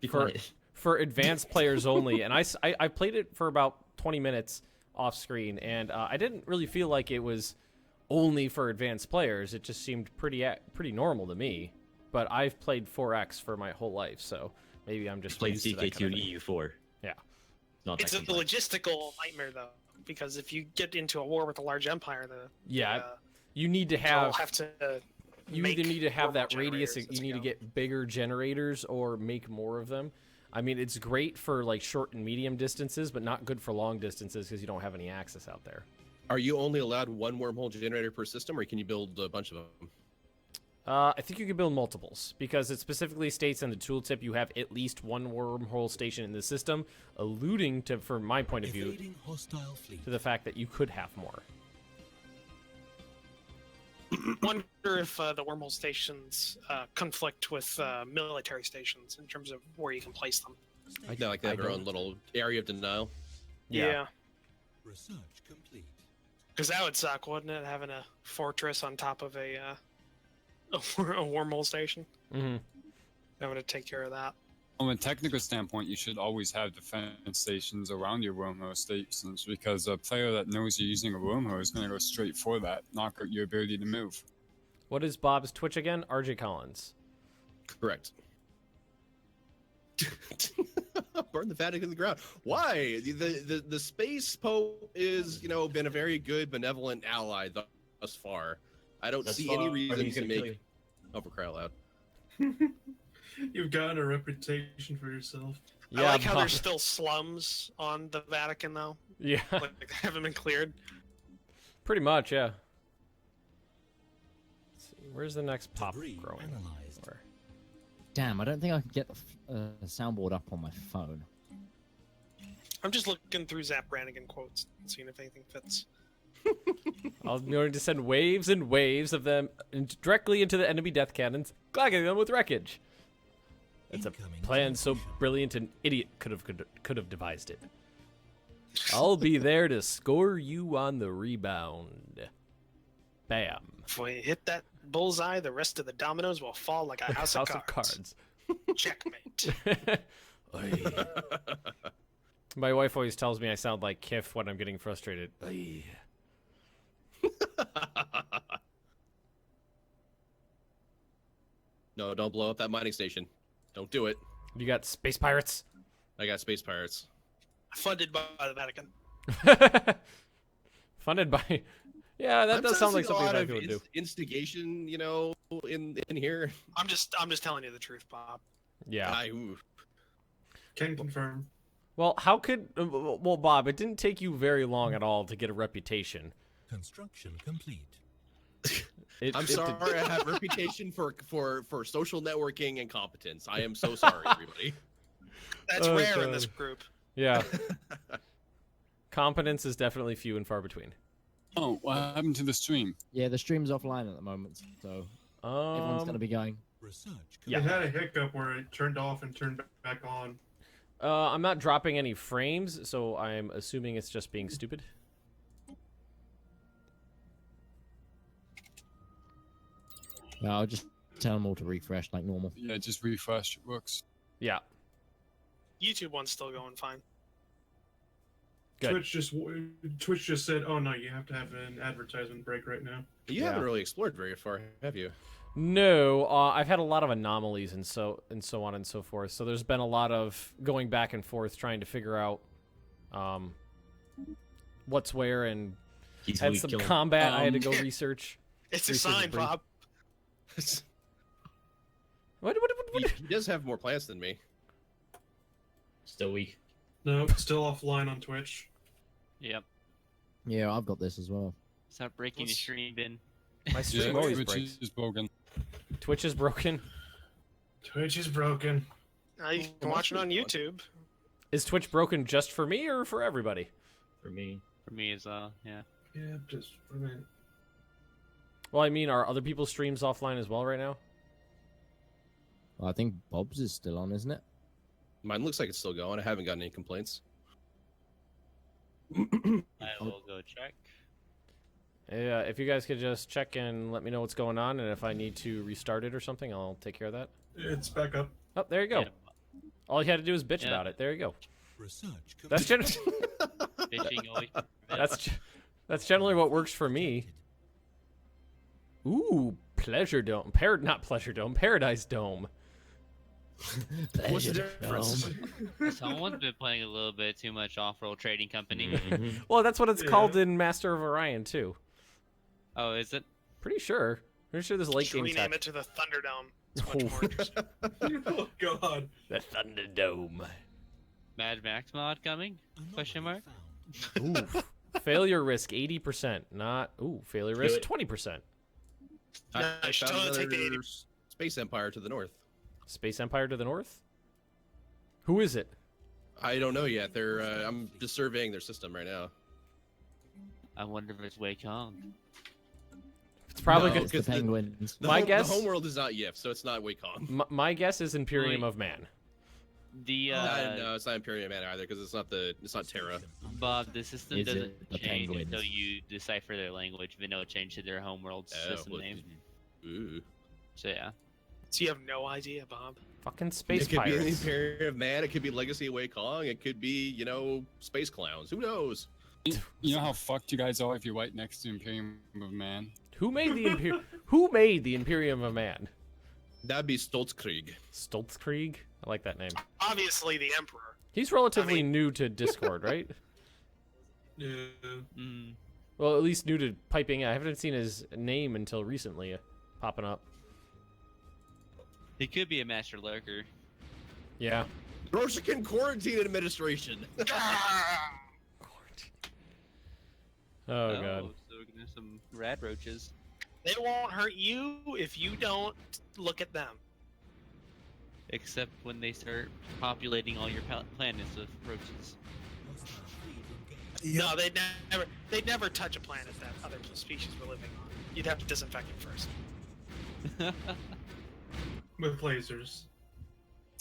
Be quiet. For advanced players only, and I played it for about 20 minutes off screen, and I didn't really feel like it was only for advanced players. It just seemed pretty normal to me. But I've played 4X for my whole life, so maybe I'm just played used to that CK2 kind and of thing. EU4. Yeah. It's a logistical nightmare, though, because if you get into a war with a large empire, you need to you'll have have to you make either need to have normal that radius, generators you as need to go. get bigger generators or make more of them. I mean, it's great for like short and medium distances, but not good for long distances because you don't have any access out there. Are you only allowed one wormhole generator per system, or can you build a bunch of them? I think you can build multiples because it specifically states in the tooltip you have at least one wormhole station in the system, alluding to, from my point of view, Evading hostile fleet. to the fact that you could have more. Wonder if the wormhole stations conflict with military stations in terms of where you can place them. I know, like they have their own little area of denial. Yeah. Research complete. Because that would suck, wouldn't it? Having a fortress on top of a wormhole station. Mm-hmm. Having to take care of that. From a technical standpoint, you should always have defense stations around your wormhole stations because a player that knows you're using a wormhole is going to go straight for that, knock out your ability to move. What is Bob's Twitch again? RJ Collins. Correct. Burn the Vatican to the ground. Why? The space pope is, been a very good, benevolent ally thus far. I don't see any reason to make. Oh, for crying out loud! You've gotten a reputation for yourself. Yeah, I like how Bob. there's still slums on the Vatican, though. Yeah, Like they haven't been cleared. pretty much. Yeah. Let's see, where's the next pop Debris growing? analyzed. Where? Damn, I don't think I can get the soundboard up on my phone. I'm just looking through Zap Brannigan quotes and seeing if anything fits. I'll be going to send waves and waves of them directly into the enemy death cannons, clagging them with wreckage. It's a Incoming plan so transmission. brilliant an idiot could have devised it. I'll be there to score you on the rebound. Bam. If we hit that bullseye, the rest of the dominoes will fall like a house of cards. Checkmate. Oy. My wife always tells me I sound like Kif when I'm getting frustrated. Oy. No, don't blow up that mining station. Don't do it. You got space pirates? I got space pirates. Funded by the Vatican. Funded by... Yeah, that I'm does sound like sensing a something lot that of would do. instigation, in here. I'm just telling you the truth, Bob. Yeah. Ooh. Can confirm. Well, how could... Well, Bob, it didn't take you very long at all to get a reputation. Construction complete. I'm sorry, I have reputation for social networking and competence. I am so sorry, everybody. That's Oh, rare in God. this group. Yeah. Competence is definitely few and far between. Oh, what happened to the stream? Yeah, the stream's offline at the moment, so everyone's going to be going. Research Yeah. It had a hiccup where it turned off and turned back on. I'm not dropping any frames, so I'm assuming it's just being stupid. No, I'll just tell them all to refresh like normal. Yeah, just refresh. It works. Yeah. YouTube one's still going fine. Good. Twitch just said, "Oh no, you have to have an advertisement break right now." You haven't really explored very far, have you? No, I've had a lot of anomalies and so on and so forth. So there's been a lot of going back and forth trying to figure out what's where, and had Easily some killed. combat I had to go research. It's a Research sign, brief. Bob. What? He does have more plants than me. Still weak. No, still offline on Twitch. Yep. Yeah, I've got this as well. Stop breaking the stream bin. My stream always Twitch breaks. is broken. Twitch is broken. Twitch is broken. Now you can watch it on YouTube. Is Twitch broken just for me or for everybody? For me. For me as well, yeah. Yeah, just a minute. Well, I mean, are other people's streams offline as well right now? Well, I think Bob's is still on, isn't it? Mine looks like it's still going. I haven't gotten any complaints. I will go check. Yeah, if you guys could just check and let me know what's going on, and if I need to restart it or something, I'll take care of that. It's back up. Oh, there you go. Yeah. All you had to do is bitch Yeah. about it. There you go. Research That's complete. Bitching always. that's generally what works for me. Ooh, Pleasure Dome. Not Pleasure Dome. Paradise Dome. What's the difference? Someone's been playing a little bit too much off-roll trading company. Well, that's what it's Yeah. called in Master of Orion too. Oh, is it? Pretty sure. Pretty sure this late Should game's rename it to the Thunderdome. It's much more interesting. Oh God. The Thunderdome. Mad Max mod coming? Question mark. Ooh. Failure risk 80%. Not failure risk 20%. No, I you should found totally take the another space empire to the north. Space Empire to the north? Who is it? I don't know yet. I'm just surveying their system right now. I wonder if it's Wei Kong. It's probably No, good. It's the 'cause penguins. My guess- the homeworld is not Yif, so it's not Wacom. My guess is Imperium Wait. of Man. The No, it's not Imperium Man either because it's not Terra. Bob, the system Is it doesn't the change penguins? until you decipher their language, but no change to their homeworld system well, name. Ooh. So yeah. So you have no idea, Bob. Fucking space It could be the pirates. Imperium Man. It could be Legacy of Wacom. It could be space clowns. Who knows? You know how fucked you guys are if you're right next to Imperium of Man? Who made the Imperium of Man? That'd be Stoltzkrieg. Stoltzkrieg? I like that name. Obviously, the Emperor. He's relatively I mean- new to Discord, right? Yeah. Mm. Well, at least new to piping. I haven't seen his name until recently popping up. He could be a master lurker. Yeah. Roshikan Quarantine Administration. Oh god. So there's some rad roaches. They won't hurt you if you don't look at them. Except when they start populating all your planets with roaches. No, they'd never touch a planet that other species were living on. You'd have to disinfect it first. With lasers.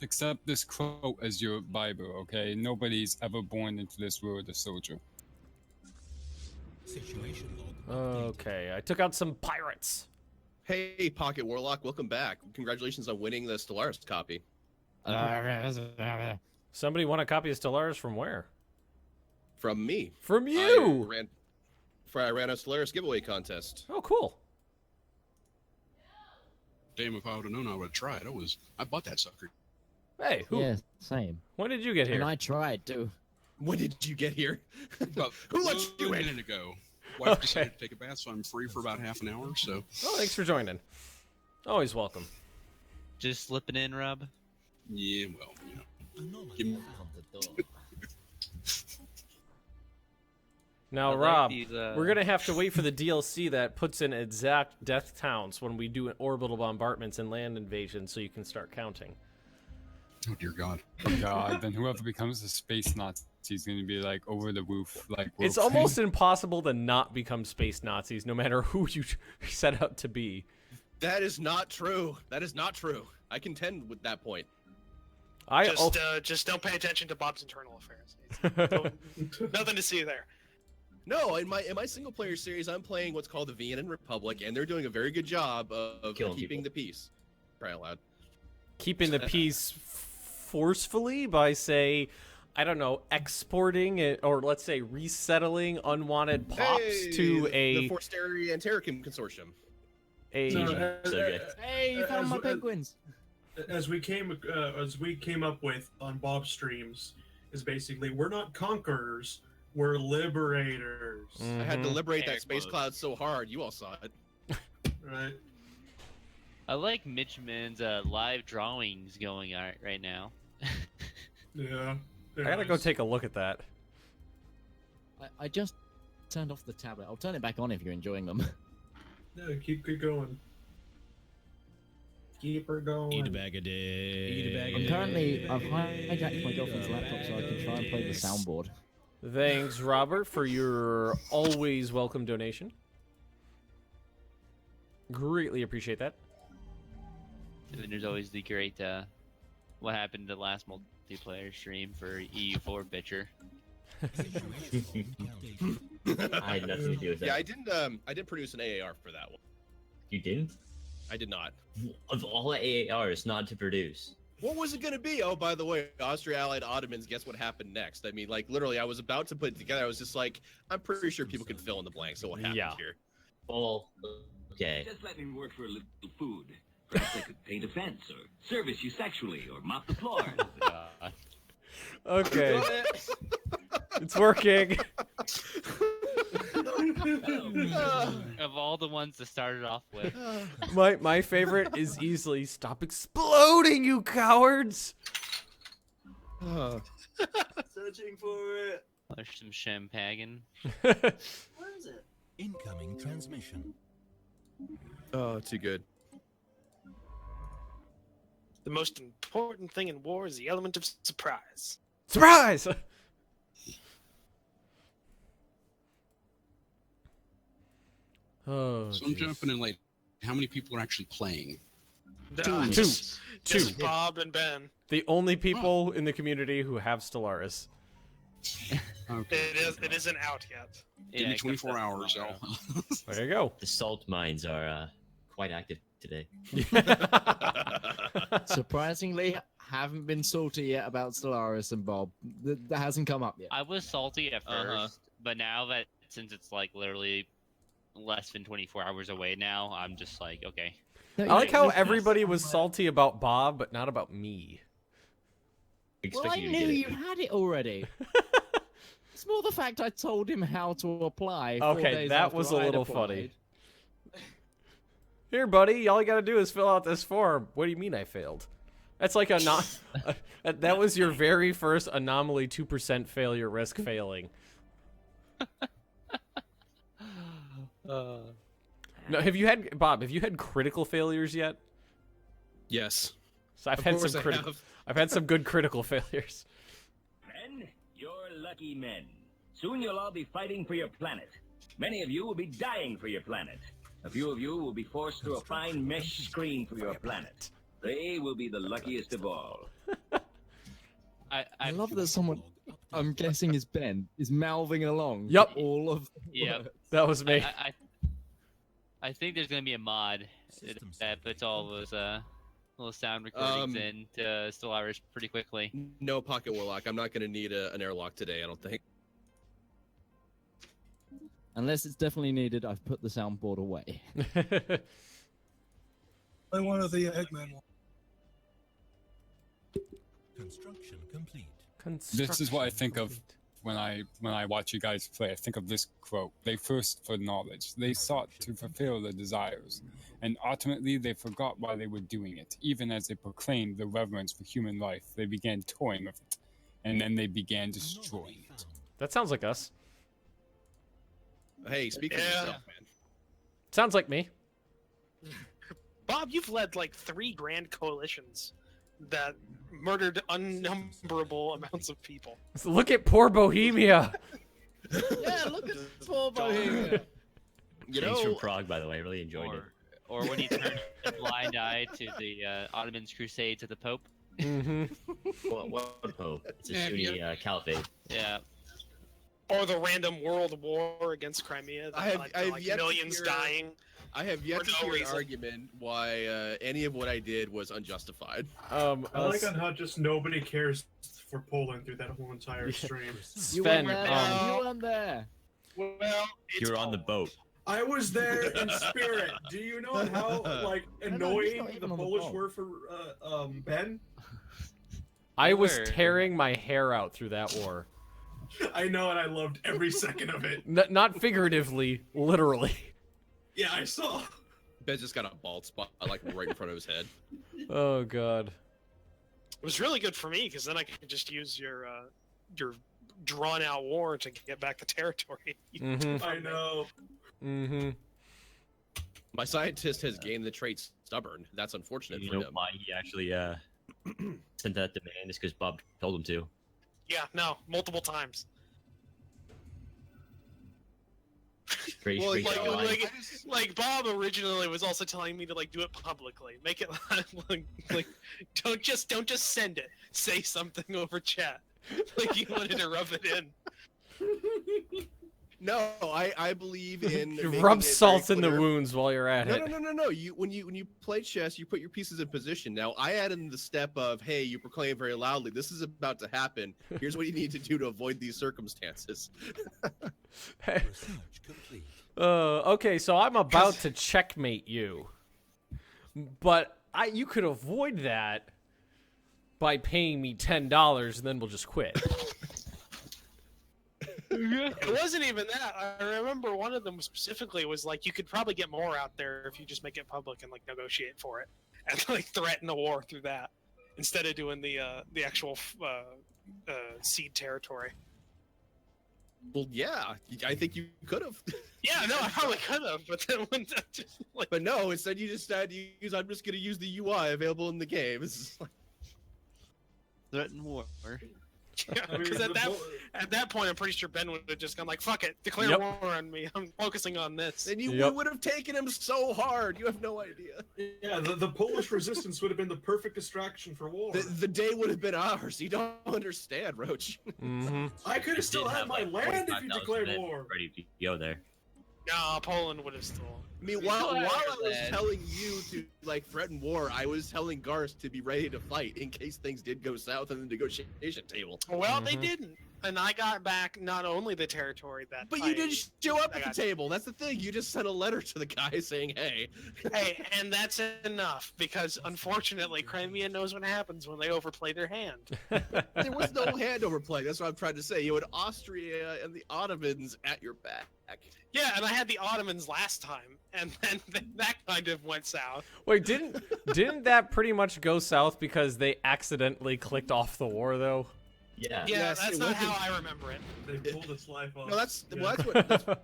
Accept this quote as your Bible, okay? Nobody's ever born into this world a soldier. Situation log. Okay, I took out some pirates. Hey, Pocket Warlock, welcome back. Congratulations on winning the Stellaris copy. Somebody won a copy of Stellaris from where? From me. From you! I ran a Stellaris giveaway contest. Oh, cool. Damn, if I would have known, I would have tried. I bought that sucker. Hey, who? Yeah, same. When did you get here? And I tried too. When did you get here? About Who let you a in? minute ago. Wife decided to take a bath, so I'm free for about half an hour. So Oh, thanks for joining. Always welcome. Just slipping in, Rob. yeah, well, Anomaly Give me- found the door. Now, I like Rob, these, we're gonna have to wait for the DLC that puts in exact death counts when we do orbital bombardments and land invasions, so you can start counting. oh dear God. God, then whoever becomes a space Nazi is going to be like over the roof. Like It's Wolfgang. almost impossible to not become space Nazis, no matter who you set out to be. That is not true. That is not true. I contend with that point. Just don't pay attention to Bob's internal affairs. Nothing to see there. No, in my single player series, I'm playing what's called the Vienna Republic, and they're doing a very good job of Killing keeping people. the peace. Cry out loud. Keeping the peace forcefully by, say, I don't know, exporting it, or let's say resettling unwanted pops to the Forsteri and Terracum Consortium. So, So good. Hey, you found my penguins. As we came up with on Bob's streams, is basically we're not conquerors, we're liberators. I had to liberate Air that space quotes. cloud so hard, you all saw it. Right? I like Mitchman's live drawings going on right now. Yeah. I gotta go take a look at that. I just turned off the tablet. I'll turn it back on if you're enjoying them. Yeah, keep going. Keep her going. Eat a bag of dicks. I'm currently, I've hijacked my girlfriend's laptop so I can try and play the soundboard. Thanks, Robert, for your always welcome donation. Greatly appreciate that. And then there's always the great what happened to the last multiplayer stream for EU4 bitcher. I had nothing to do with that. Yeah, I didn't produce an AAR for that one. You didn't? I did not. Of all the AARs not to produce. What was it going to be? Oh, by the way, Austria-Allied Ottomans, guess what happened next? I mean, like, literally, I was about to put it together. I was just like, I'm pretty sure people can fill in the blanks. So what happened Yeah. here? Well, okay. Just let me work for a little food. Perhaps I could paint a fence, or service you sexually, or mop the floor. Okay. It's working. Of all the ones to start it off with. My favorite is easily stop exploding, you cowards. Searching for it. There's some champagne. Where is it? Incoming transmission. Oh, too good. The most important thing in war is the element of surprise. Surprise! Oh, So I'm jeez. jumping in late. How many people are actually playing? Just Bob and Ben. The only people in the community who have Stellaris. Okay. It isn't out yet. Give me 24 hours. There you go. The salt mines are quite active today. Surprisingly, haven't been salty yet about Stellaris and Bob. That hasn't come up yet. I was salty at first, but now that since it's like literally less than 24 hours away now, I'm just like, okay. I like how everybody was salty about Bob, but not about me. Well, I knew you had it already. It's more the fact I told him how to apply. 4 Okay, days that after was a I'd little applied. funny. Here, buddy, all you gotta do is fill out this form. What do you mean I failed? That's like that was your very first anomaly 2% failure risk failing. No, have you had critical failures yet? Yes. So I've Of had course some I critical. have. I've had some good critical failures. Men, you're lucky men. Soon you'll all be fighting for your planet. Many of you will be dying for your planet. A few of you will be forced through a fine mesh screen for your planet. They will be the luckiest of all. I love that someone, I'm guessing is Ben, is mouthing along. Yep. All of. Yep. That was me. I think there's gonna be a mod that puts all those little sound recordings into Stellaris pretty quickly. No pocket warlock. I'm not going to need an airlock today, I don't think. Unless it's definitely needed, I've put the soundboard away. Play one of the Eggman ones. Construction complete. This is what I think of when I watch you guys play. I think of this quote: "They thirst for knowledge. They sought to fulfill their desires, and ultimately they forgot why they were doing it. Even as they proclaimed the reverence for human life, they began toying with it, and then they began destroying it." That sounds like us. Hey, speak for yourself, man. Sounds like me. Bob, you've led like 3 grand coalitions that murdered unnumberable amounts of people. Look at poor Bohemia. Yeah, look at poor Bohemia. Thanks from Prague, by the way. I really enjoyed it. Or when he turned a blind eye to the Ottoman's crusade to the Pope. Mm-hmm. What Pope? It's a Sunni caliphate. Yeah. Or the random world war against Crimea. That I have led to, yet to millions hear- dying. I have yet For to no hear an reason. argument why any of what I did was unjustified. I like on how just nobody cares for Poland through that whole entire stream. You Sven, weren't there. You weren't there. Well, You were on the boat. I was there in spirit. Do you know how like he's not annoying even the on the Polish boat. were for Ben? I was Where? tearing my hair out through that war. I know, and I loved every second of it. Not figuratively, literally. Yeah, I saw. Ben's just got a bald spot like right in front of his head. Oh god. It was really good for me because then I could just use your drawn out war to get back the territory. Mm-hmm. I know. Mm-hmm. My scientist has gained the trait stubborn. That's unfortunate You for know him. why he actually sent that demand? Is because Bob told him to. Yeah, no, multiple times. Great, Well, great like- job. Like Bob originally was also telling me to like do it publicly, make it like don't just send it, say something over chat, like he wanted to rub it in. No, I believe in You making rub it very salt in the clear. wounds while you're at No, it. no. When you play chess, you put your pieces in position. Now, I add in the step of, hey, you proclaim very loudly, this is about to happen. Here's what you need to do to avoid these circumstances. Research complete. Okay, so I'm about to checkmate you, but you could avoid that by paying me $10, and then we'll just quit. It wasn't even that. I remember one of them specifically was like, you could probably get more out there if you just make it public and like negotiate for it and like threaten a war through that instead of doing the actual seed territory. Well, yeah, I think you could have. Yeah, no, I probably could have, but then when that just like, But no, instead you just said, I'm just going to use the UI available in the game. It's just like... Threaten war. yeah, I mean, because at that point, I'm pretty sure Ben would have just gone like, "Fuck it, declare Yep. war on me. I'm focusing on this." And you Yep. would have taken him so hard. You have no idea. Yeah, the Polish resistance would have been the perfect distraction for war. The day would have been ours. You don't understand, Roach. Mm-hmm. I could have still had my land if you declared war. Ready to go there. No, Poland would have still. I mean, while I was telling you to like threaten war, I was telling Garth to be ready to fight in case things did go south on the negotiation table. Well, they didn't, and I got back not only the territory that. But you didn't show up I at got- the table. That's the thing. You just sent a letter to the guy saying, "Hey." Hey, and that's enough because unfortunately, Crimea knows what happens when they overplay their hand. There was no hand overplay. That's what I'm trying to say. You had Austria and the Ottomans at your back. Yeah, and I had the Ottomans last time, and then that kind of went south. Wait, didn't that pretty much go south because they accidentally clicked off the war though? Yeah. Yeah, Yes, that's it not wasn't- how I remember it. They pulled its life off. No, that's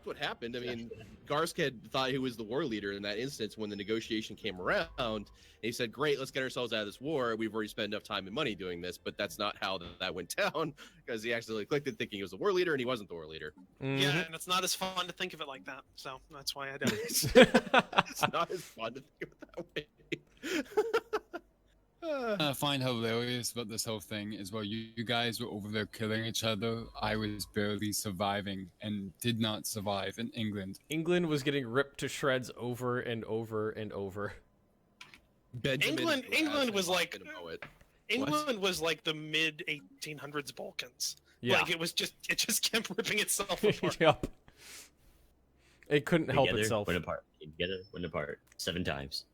what happened. I mean, Garsked thought he was the war leader in that instance when the negotiation came around. And he said, "Great, let's get ourselves out of this war. We've already spent enough time and money doing this." But that's not how that went down because he accidentally clicked it thinking he was the war leader, and he wasn't the war leader. Yeah, and it's not as fun to think of it like that. So that's why I don't. It's not as fun to think of it that way. I find hilarious about this whole thing is while you guys were over there killing each other, I was barely surviving and did not survive in England. England was getting ripped to shreds over and over and over. England was like poet. England was like the mid 1800s Balkans. Yeah. Like it just kept ripping itself apart. Yep. It couldn't help Together, itself. Went apart. Together, went apart. 7 times.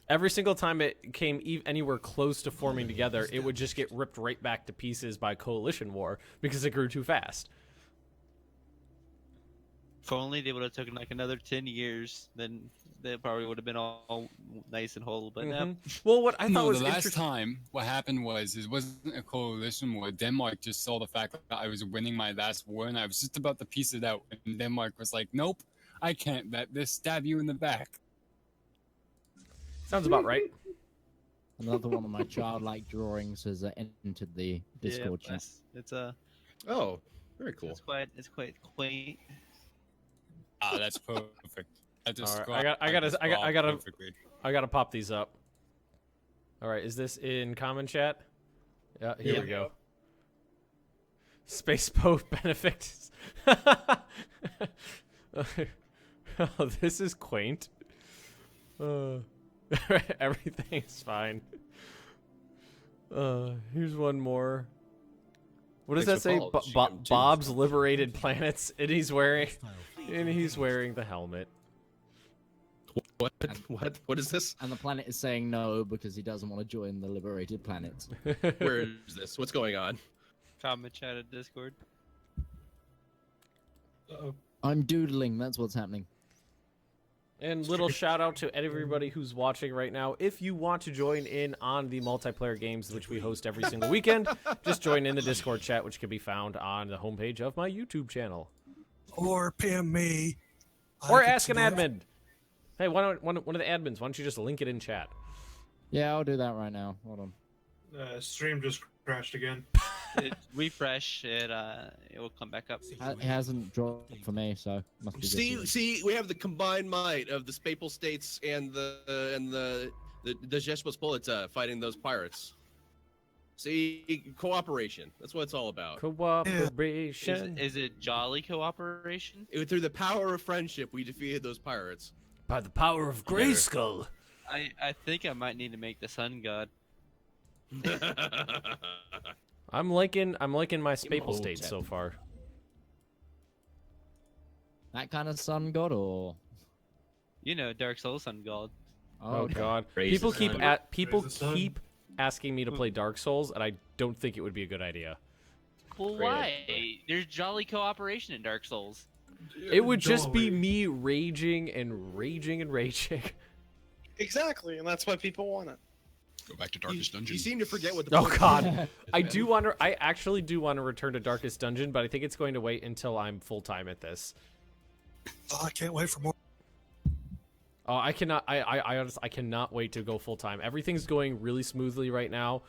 Every single time it came anywhere close to forming together, it would just get ripped right back to pieces by coalition war because it grew too fast. If only they would have taken like another 10 years, then they probably would have been all nice and whole. But no. Well, what I thought No, was the last interesting. time what happened was it wasn't a coalition war. Denmark just saw the fact that I was winning my last war and I was just about to piece it out. And Denmark was like, "Nope, I can't let this stab you in the back." Sounds about right. Another one of my childlike drawings has entered the Discord chat. It's Oh, very cool. It's quite quaint. Ah, that's perfect. All right, I gotta pop these up. All right, is this in common chat? Yeah, here we go. Space boat benefits. Oh, this is quaint. Everything's fine. Here's one more. What does that say? Bob's liberated planets, and he's wearing the helmet. What is this? And the planet is saying no because he doesn't want to join the liberated planets. Where is this? What's going on? Comment chat at Discord. I'm doodling. That's what's happening. And little shout out to everybody who's watching right now. If you want to join in on the multiplayer games, which we host every single weekend, just join in the Discord chat, which can be found on the homepage of my YouTube channel. Or PM me. Or ask an admin. Hey, one of the admins, why don't you just link it in chat? Yeah, I'll do that right now. Hold on. Stream just crashed again. Refresh it. It will come back up. It hasn't dropped for me, so must be good. See, we have the combined might of the Spapal States and the Rzeczpospolita fighting those pirates. See, cooperation. That's what it's all about. Cooperation. Is it jolly cooperation? Through the power of friendship, we defeated those pirates. By the power of Grayskull. I think I might need to make the sun god. I'm liking my Spapal State so far. That kind of sun god, or You know, Dark Souls sun god. Oh okay. God! Praise People the keep sun. keep asking me to play Dark Souls, and I don't think it would be a good idea. Well, why? There's jolly cooperation in Dark Souls. It would just be me raging and raging and raging. Exactly, and that's why people want it. Go back to Darkest Dungeon. You seem to forget what the. Oh God, I actually do want to return to Darkest Dungeon, but I think it's going to wait until I'm full time at this. Oh, I can't wait for more. Oh, I cannot. I honestly, I cannot wait to go full time. Everything's going really smoothly right now.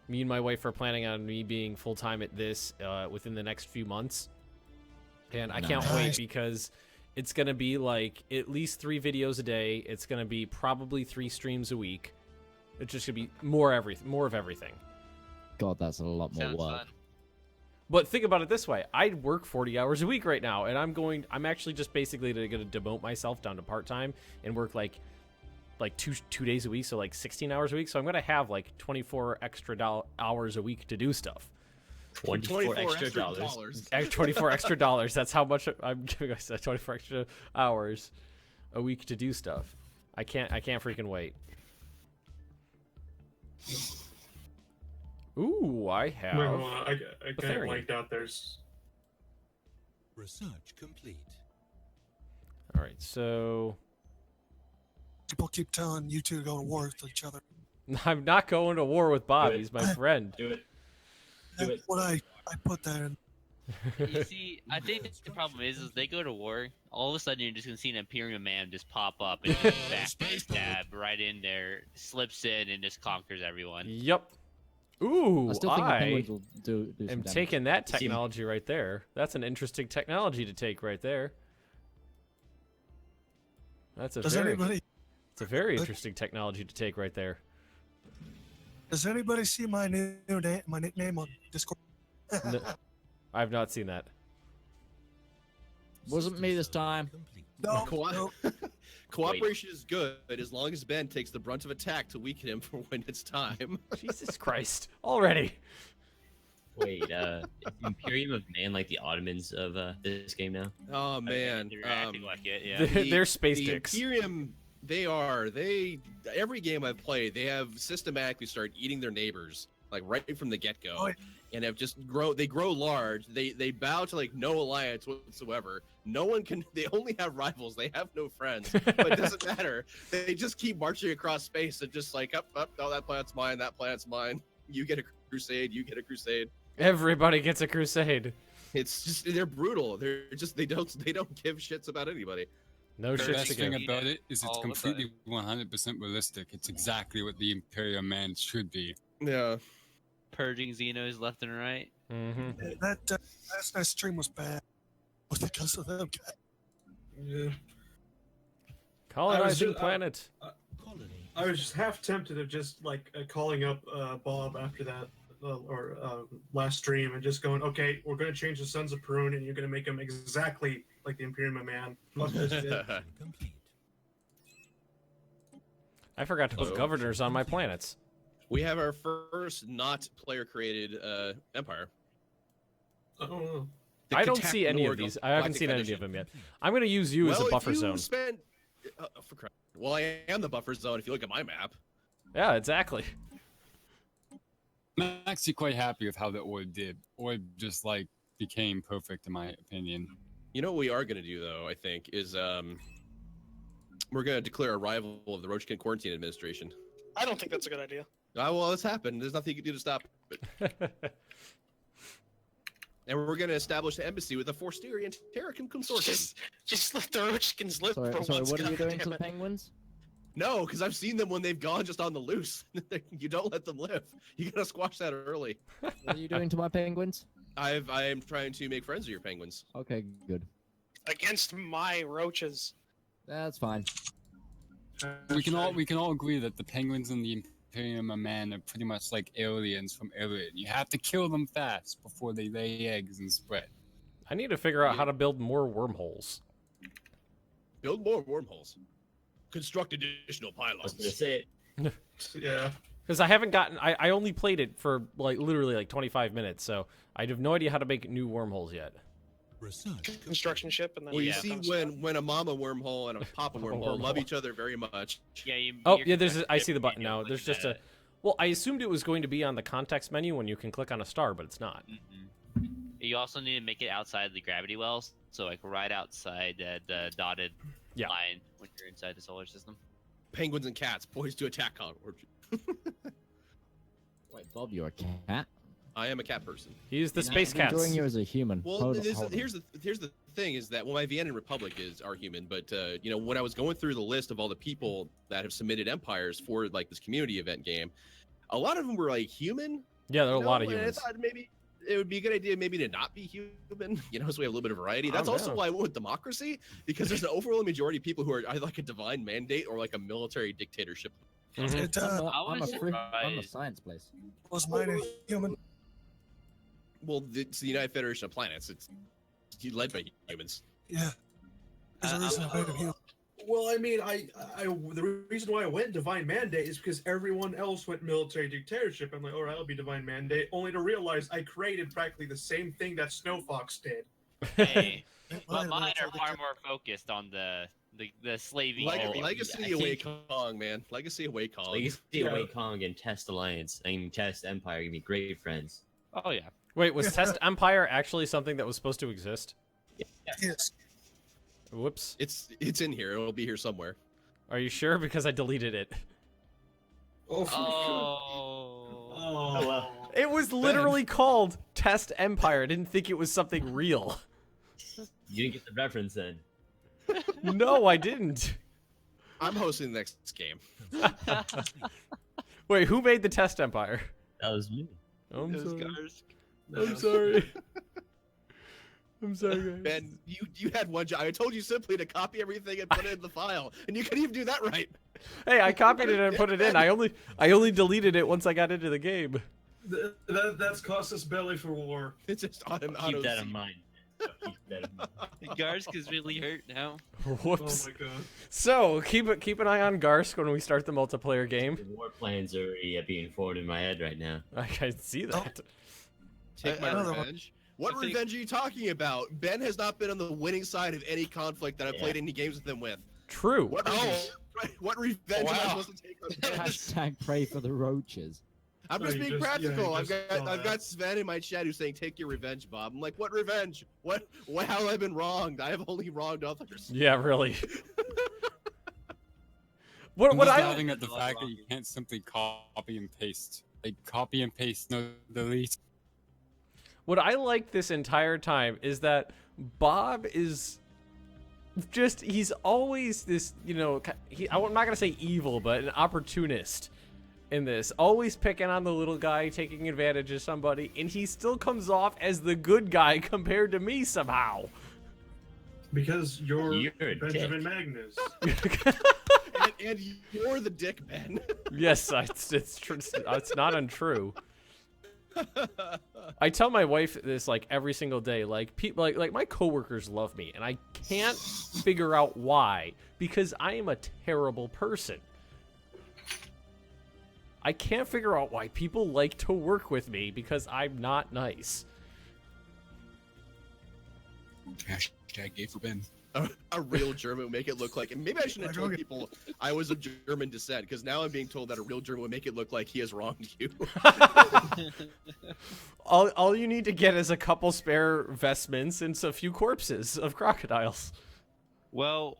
Me and my wife are planning on me being full time at this within the next few months, and I can't wait because it's gonna be like at least 3 videos a day. It's gonna be probably 3 streams a week. It's just gonna be more of everything. God, that's a lot more work. Fun. But think about it this way: I work 40 hours a week right now, and I'm actually just basically going to demote myself down to part time and work like two days a week, so like 16 hours a week. So I'm going to have like 24 extra hours a week to do stuff. 24 extra dollars. 24 extra dollars. That's how much I'm giving myself. 24 extra hours a week to do stuff. I can't freaking wait. Ooh, I have. No, I kind of blanked out. There's Research complete. All right, so People keep telling you two to go to war with each other. I'm not going to war with Bob. He's my friend. Do it. That's what I put that in. You see, I think the problem is they go to war. All of a sudden, you're just gonna see an Imperium man just pop up and just stab right in there, slips in, and just conquers everyone. Yep. Ooh, I still think the penguins will do some am damage. taking that technology right there. That's an interesting technology to take right there. That's a Does very, anybody it's a very interesting technology to take right there. does anybody see my new name, my nickname on Discord? No, I've not seen that. Wasn't me this time. No, Co- no. Cooperation is good as long as Ben takes the brunt of attack to weaken him for when it's time. Jesus Christ! Already. Wait, Imperium of Man like the Ottomans of this game now? Oh man, They're acting like it, yeah. They're space the dicks. Imperium, every game I've played, they have systematically started eating their neighbors like right from the get-go, Oh, yeah. and have just they grow large. They bow to like no alliance whatsoever. No one can. They only have rivals. They have no friends. But it doesn't matter. They just keep marching across space and just like up. Oh, that planet's mine. That planet's mine. You get a crusade. You get a crusade. Everybody gets a crusade. It's just they're brutal. They don't give shits about anybody. No The shit best to thing give. about it is it's All the completely 100% realistic. It's exactly what the Imperial Man should be. Yeah. Purging Xenos left and right. Mm-hmm. That last night's stream was bad because of them guys. yeah. Colonizing planet. I was just half tempted of just like calling up Bob after that last stream and just going, okay, we're going to change the Sons of Perun and you're going to make them exactly like the Imperium Man. Fuck this shit. Complete. I forgot to put governors on my planets. We have our first not player-created empire. I don't know. The I don't Katak see any of Norg these. I haven't Galactic seen any Federation. of them yet. I'm going to use you as a buffer zone. Well, I am the buffer zone if you look at my map. Yeah, exactly. I'm actually quite happy with how the Orb did. Orb just like became perfect in my opinion. You know what we are going to do, though, I think, is we're going to declare a rival of the Roachkin Quarantine Administration. I don't think that's a good idea. Well, it's happened. There's nothing you can do to stop it. And we're going to establish an embassy with a Forsteri Terracan consortium. Just let the Roachkins live Sorry, for sorry, once. what are you doing to goddammit. the penguins? No, because I've seen them when they've gone just on the loose. You don't let them live. You got to squash that early. What are you doing to my penguins? I am trying to make friends with your penguins. Okay, good. Against my roaches. That's fine. We can all agree that the penguins and the Imperium of Man are pretty much like aliens from Alien. You have to kill them fast before they lay eggs and spread. I need to figure out how to build more wormholes. Build more wormholes. Construct additional I was pylons. gonna say it. Yeah. Because I haven't gotten... I only played it for literally 25 minutes, so I have no idea how to make new wormholes yet. Research. Construction ship and then Well, you Yeah. see when a mama wormhole and a papa wormhole love each other very much. Yeah, Oh, yeah, I see the button now. There's just a... Well, I assumed it was going to be on the context menu when you can click on a star, but it's not. You also need to make it outside the gravity wells, so like right outside the dotted line when you're inside the solar system. Penguins and cats poised to attack Concord. Wait, Bob, you're a cat? I am a cat person. He's the space cat. Enjoying you as a human. Well, here's the thing is that my Vienna Republic are human, but you know, when I was going through the list of all the people that have submitted empires for like this community event game, a lot of them were like human. Yeah, there are a lot of and humans. I thought maybe it would be a good idea maybe to not be human, you know, so we have a little bit of variety. That's also why I went with democracy, because there's an overwhelming majority of people who are either like a divine mandate or like a military dictatorship. I'm a science place. Was mine a human? Well, it's the United Federation of Planets. It's led by humans. Yeah. There's a reason I made him human. Well, I mean, the reason why I went Divine Mandate is because everyone else went military dictatorship. I'm like, all right, I'll be Divine Mandate, only to realize I created practically the same thing that Snow Fox did. Hey, but mine are far more focused on the slaving. Legacy of Wei Kong, man. Legacy of Wei Kong. Legacy of Wei Kong and Test Alliance and Test Empire give me great friends. Oh yeah. Wait, was Test Empire actually something that was supposed to exist? Yes. Whoops. It's in here. It'll be here somewhere. Are you sure? Because I deleted it. Oh. It was literally called Test Empire. I didn't think it was something real. You didn't get the reference then. No, I didn't. I'm hosting the next game. Wait, who made the Test Empire? That was me. I'm It was sorry. Garsk. I'm sorry. I'm sorry, guys. Ben, you had one job. I told you simply to copy everything and put it in the file, and you couldn't even do that right. Hey, I copied it and put it in. I only deleted it once I got into the game. That's cost us belly for war. It's just auto. Keep that in mind. Keep that in mind. Garsk is really hurt now. Whoops. Oh my god. So keep an eye on Garsk when we start the multiplayer game. The war plans are already being formed in my head right now. I can see that. Take my revenge. What revenge are you talking about? Ben has not been on the winning side of any conflict that I've played any games with him with. True. What revenge am I supposed to take on Ben? Hashtag pray for the roaches. I'm just being practical. I've got Sven in my chat who's saying, "Take your revenge, Bob." I'm like, "What revenge? What? How have I been wronged? I have only wronged others." Yeah, really. I'm just laughing at the fact that you can't simply copy and paste. Like copy and paste, no delete. What I like this entire time is that Bob is just, he's always this, you know, I'm not going to say evil, but an opportunist in this. Always picking on the little guy, taking advantage of somebody, and he still comes off as the good guy compared to me somehow. Because you're Benjamin dick. Magnus. and you're the dick, Ben. Yes, it's true. It's not untrue. I tell my wife this like every single day. Like people, like my coworkers love me, and I can't figure out why. Because I am a terrible person. I can't figure out why people like to work with me because I'm not nice. Hashtag gay for Ben. A real German would make it look like, and maybe I shouldn't have told people I was of German descent, because now I'm being told that a real German would make it look like he has wronged you. All you need to get is a couple spare vestments and a few corpses of crocodiles. Well,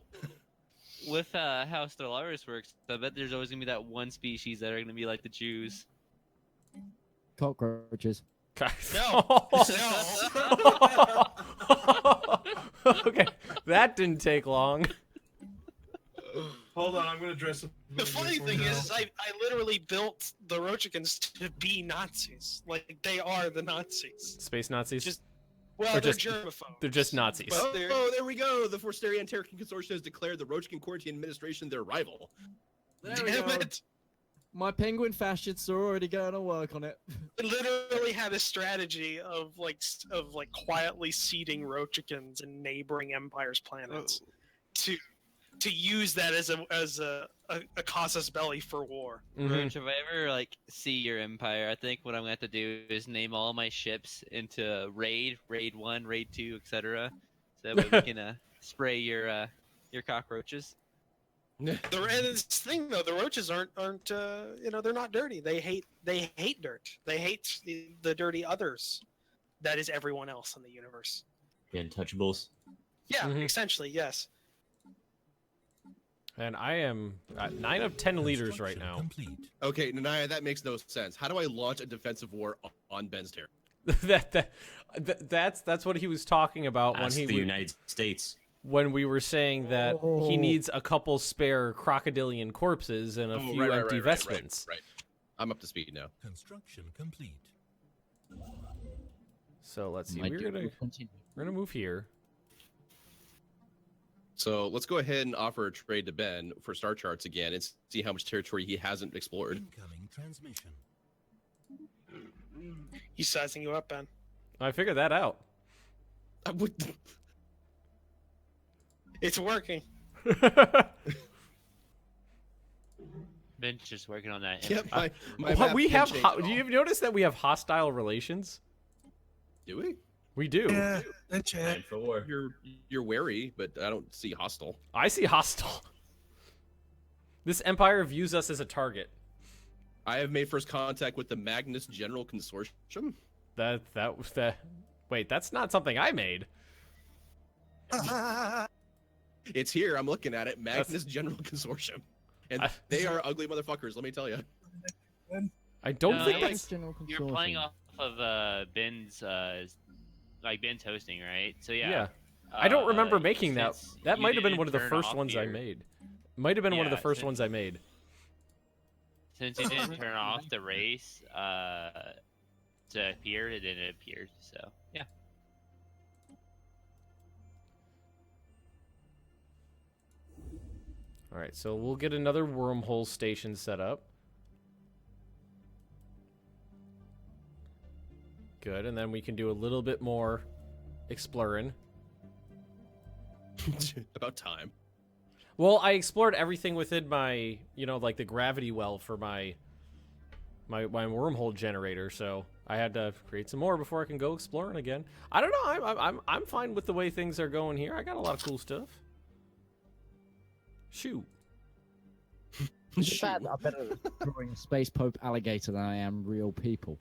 with how Stellaris works, I bet there's always gonna be that one species that are gonna be like the Jews. Cockroaches. No. Okay, that didn't take long. Hold on, I'm gonna dress up. The funny thing is, I literally built the Rochikins to be Nazis. Like, they are the Nazis. Space Nazis? Well, Or they're just- germaphobes. They're just Nazis. Oh, there we go. The Forstarian Terran Consortium has declared the Roachkin Quarantine Administration their rival. There we Damn go. it! My penguin fascists are already going to work on it. They literally had a strategy of quietly seeding Rochikins in neighboring empires' planets to use that as a casus belli for war. Roach, if I ever see your empire, I think what I'm gonna have to do is name all my ships into raid 1, raid 2, etc. So that way we can spray your cockroaches. And this thing though, the roaches aren't they're not dirty. They hate dirt. They hate the dirty others. That is everyone else in the universe. The Untouchables. Yeah, essentially, yes. And I am at 9 of 10 liters right now. Complete. Okay, Nanaya, that makes no sense. How do I launch a defensive war on Ben's territory? That's what he was talking about Ask the United States. When we were saying that he needs a couple spare crocodilian corpses and a few empty vestments. Right. I'm up to speed now. Construction complete. So let's see. We're gonna move here. So let's go ahead and offer a trade to Ben for star charts again and see how much territory he hasn't explored. Incoming transmission. He's sizing you up, Ben. I figured that out. It's working. Ben's just working on that. Yep, we have. Do you notice that we have hostile relations? Do we? We do. Yeah, and chat. For war. You're wary, but I don't see hostile. I see hostile. This empire views us as a target. I have made first contact with the Magnus General Consortium. Wait, that's not something I made. It's here. I'm looking at it. Magnus General Consortium, and they are ugly motherfuckers. Let me tell you. I don't think that's. You're playing off of Ben's Ben's hosting, right? So yeah. Yeah. I don't remember making that. That might have been one of the first ones I made. Might have been one of the first ones I made. Since you didn't turn off the race to appear, it didn't appear. So yeah. All right, so we'll get another wormhole station set up. Good, and then we can do a little bit more exploring. About time. Well, I explored everything within my, like the gravity well for my wormhole generator, so I had to create some more before I can go exploring again. I don't know. I'm fine with the way things are going here. I got a lot of cool stuff. Shoot. I'm better at drawing Space Pope alligator than I am real people.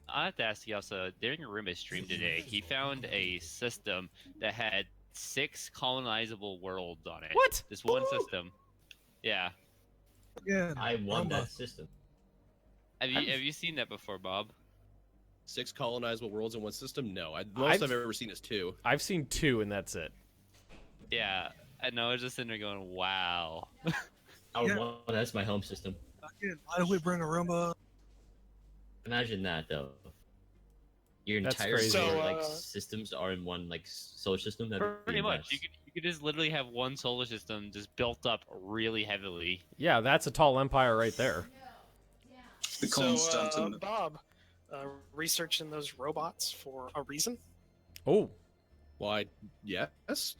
I have to ask you also, during a Roomba stream today, he found a system that had 6 colonizable worlds on it. What? This one system. Yeah. Yeah. I won that system. Have you seen that before, Bob? 6 colonizable worlds in one system? No. Most I've ever seen is 2. I've seen 2, and that's it. Yeah. I know. I was just sitting there going, wow. That's my home system. Again, why don't we bring a Roomba? Imagine that, though. Your That's entire crazy. systems are in one solar system. Pretty much. You could just literally have one solar system just built up really heavily. Yeah, that's a tall empire right there. So, Bob, researching those robots for a reason? Oh. Why? Yes,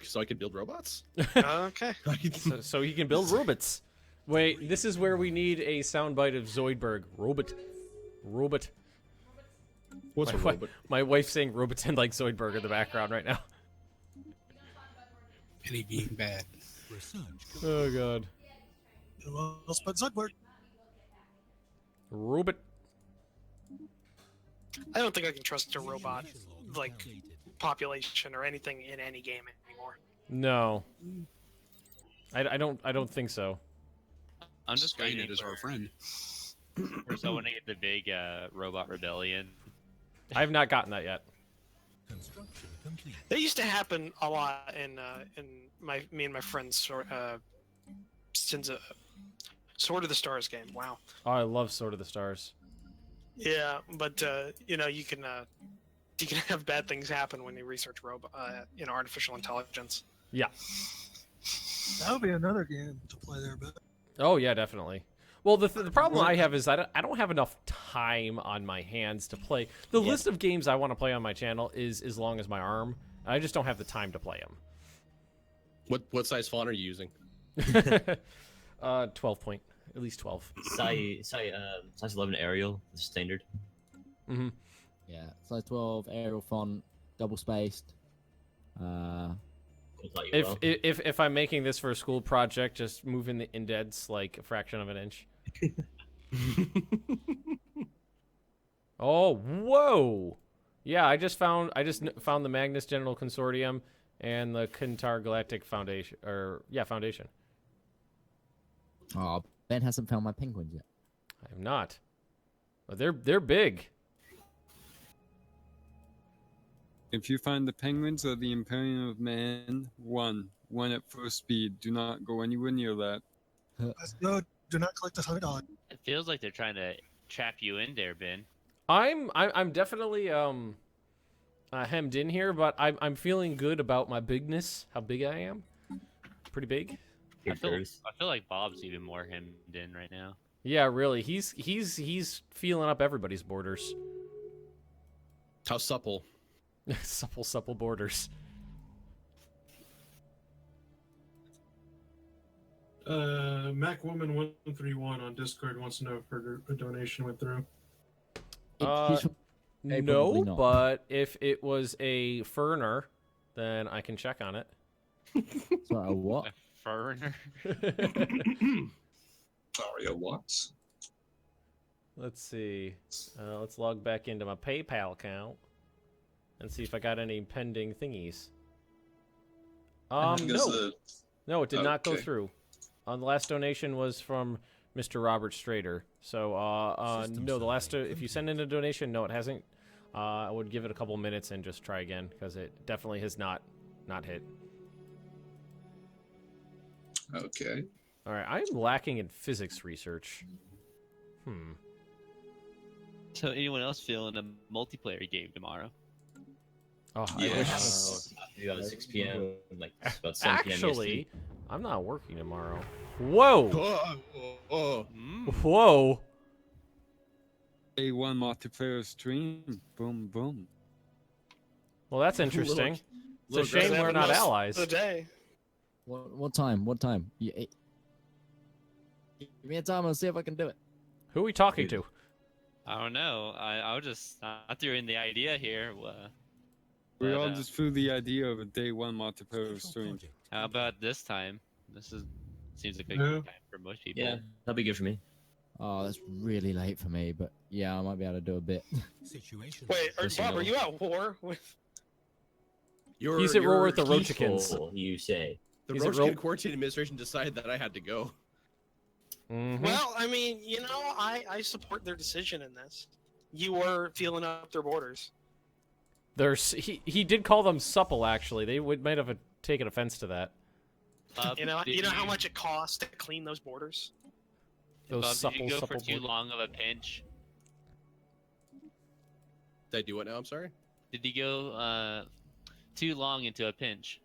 so I could build robots. Okay. So he can build robots. Wait, this is where we need a soundbite of Zoidberg. Robot. What's a robot? My wife's saying robots and like Zoidberg in the background right now. Penny being bad. Oh god. Who else but Zudberg? Robot. I don't think I can trust a robot population or anything in any game anymore. No. I don't think so. I'm just waiting Skynet is our friend. for someone to get the big robot rebellion. I have not gotten that yet. Construction complete. That used to happen a lot in me and my friends Sword of the Stars game. Wow. Oh, I love Sword of the Stars. Yeah, but you can have bad things happen when you research artificial intelligence. Yeah. That would be another game to play there, but Oh yeah, definitely. Well, the problem I have is I don't have enough time on my hands to play. The list of games I want to play on my channel is as long as my arm. I just don't have the time to play them. What size font are you using? 12 point, at least 12. Size 11 Arial is standard. Mm-hmm. Yeah, size 12 Arial font, double spaced. We'll tell you well. If I'm making this for a school project, just moving the indents like a fraction of an inch. Oh, whoa! Yeah, I just found the Magnus General Consortium and the Kintar Galactic Foundation, Foundation. Oh, Ben hasn't found my penguins yet. I have not. But they're big. If you find the penguins or the Imperium of Man, one at first speed. Do not go anywhere near that. No, do not collect the $100. It feels like they're trying to trap you in there, Ben. I'm definitely hemmed in here, but I'm feeling good about my bigness. How big I am? Pretty big. I feel like Bob's even more hemmed in right now. Yeah, really. He's feeling up everybody's borders. How supple? supple borders. MacWoman131 on Discord wants to know if her donation went through. No, but if it was a Ferner, then I can check on it. Sorry, a what? A Ferner? Sorry, a what? Let's see. Let's log back into my PayPal account and see if I got any pending thingies. No, it did not go through. The last donation was from Mr. Robert Strader. So, no, the last if you send in a donation, no, it hasn't. I would give it a couple minutes and just try again because it definitely has not hit. Okay. All right, I'm lacking in physics research. So, anyone else feeling a multiplayer game tomorrow? Oh, Yes. You got 6 p.m. Like about 7 p.m. Actually, EST. I'm not working tomorrow. Whoa! Whoa! A1 multiplayer stream. Boom, boom. Well, that's interesting. It's a shame we're not allies. What time? What time? Give me a time. I'll see if I can do it. Who are we talking to? I don't know. I threw in the idea here. We all just threw the idea of a day one multiplayer stream. How about this time? Seems like a good time for most people. Yeah, that'd be good for me. Oh, that's really late for me, but yeah, I might be able to do a bit. Wait, Bob, are you at war with? He's at war with the Roachikins. You say. The Roachikin Quarantine Administration decided that I had to go. Mm-hmm. Well, I mean, I support their decision in this. You were feeling up their borders. He did call them supple. Actually, they might have taken offense to that. You know how much it costs to clean those borders. Those Bob, supple, did you go supple for too borders. long of a pinch? Did I do what now? I'm sorry. Did he go too long into a pinch?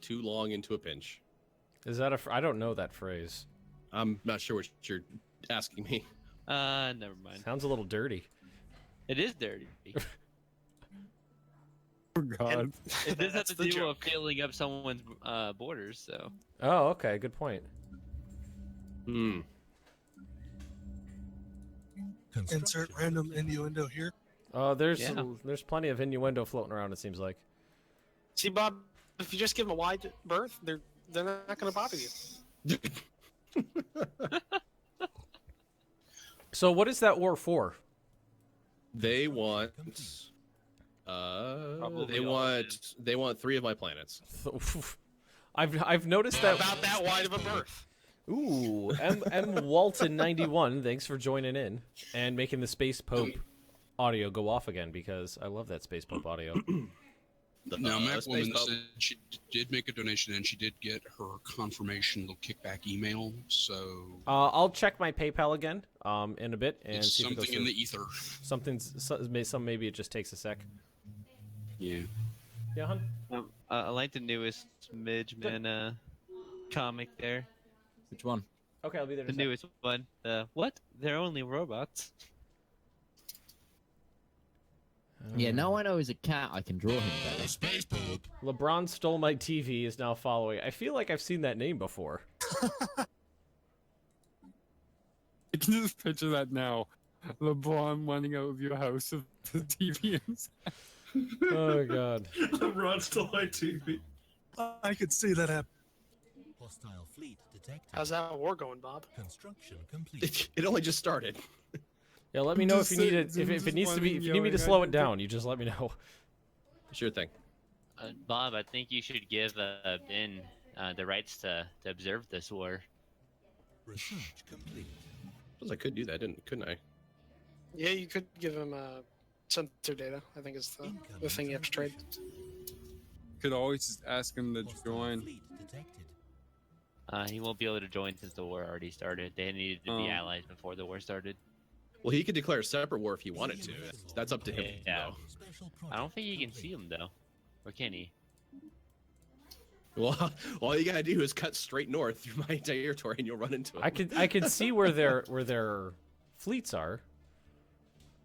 Too long into a pinch. Is that I don't know that phrase. I'm not sure what you're asking me. Never mind. Sounds a little dirty. It is dirty. Oh God. It does have to do with filling up someone's borders, so. Oh, okay. Good point. Insert random innuendo here. There's plenty of innuendo floating around. It seems like. See, Bob, if you just give them a wide berth, they're not going to bother you. So, what is that war for? They want. They want 3 of my planets. I've noticed that. About that wide of a berth. Ooh, M Walton 91. Thanks for joining in and making the Space Pope audio go off again because I love that Space Pope audio. Now, MacWoman said she did make a donation and she did get her confirmation little kickback email. So I'll check my PayPal again in a bit and it's see if it goes something in through. the ether. Maybe it just takes a sec. Yeah. Yeah, hun. I like the newest Midgeman comic there. Which one? Okay, I'll be there. The newest one. What? They're only robots. Yeah, now I know he's a cat. I can draw him better. LeBron stole my TV is now following. I feel like I've seen that name before. I can just picture that now. LeBron running out of your house with the TV inside. Oh God. LeBron stole my TV. I could see that happen. Hostile fleet detected. How's that war going, Bob? Construction complete. It only just started. Yeah, let me know if Just you need say- it. If it just needs to be, one if you need me to yelling, slow I it down, you just let me know. Sure thing. Bob, I think you should give Ben the rights to observe this war. Research complete. Suppose I could do that, couldn't I? Yeah, you could give him sensor data. I think is the thing you have to trade. Could always just ask him to join. Fleet detected. He won't be able to join since the war already started. They needed to be Oh. allies before the war started. Well, he could declare a separate war if he wanted to. That's up to him. Yeah. though. Special I don't think you can project see him though, or can he? Well, all you gotta do is cut straight north through my territory, and you'll run into him. I could see where their fleets are.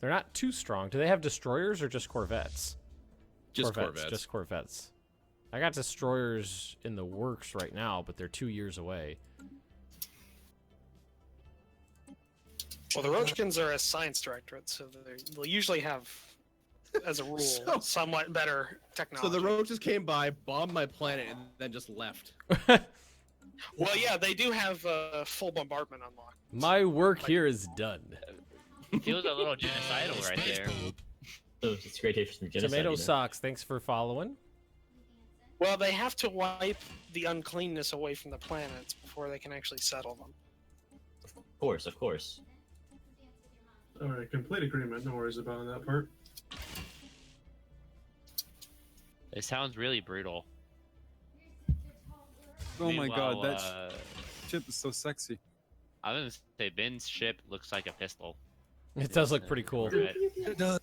They're not too strong. Do they have destroyers or just corvettes? Just Corvettes. Just corvettes. I got destroyers in the works right now, but they're 2 years away. Well, the Roachkins are a science directorate, so they'll usually have, as a rule, So- somewhat better So technology. the roaches came by, bombed my planet, and then just left. Well, yeah, they do have full bombardment unlocked. My work here is done. Feels a little genocidal right there. So it's a great day for some genocide. Tomato you know? socks. Thanks for following. Well, they have to wipe the uncleanness away from the planets before they can actually settle them. Of course, of course. All right, complete agreement. No worries about that part. It sounds really brutal. Oh my god, Meanwhile, that ship is so sexy. I was gonna say Ben's ship looks like a pistol. It does look pretty cool. Corvette. It does.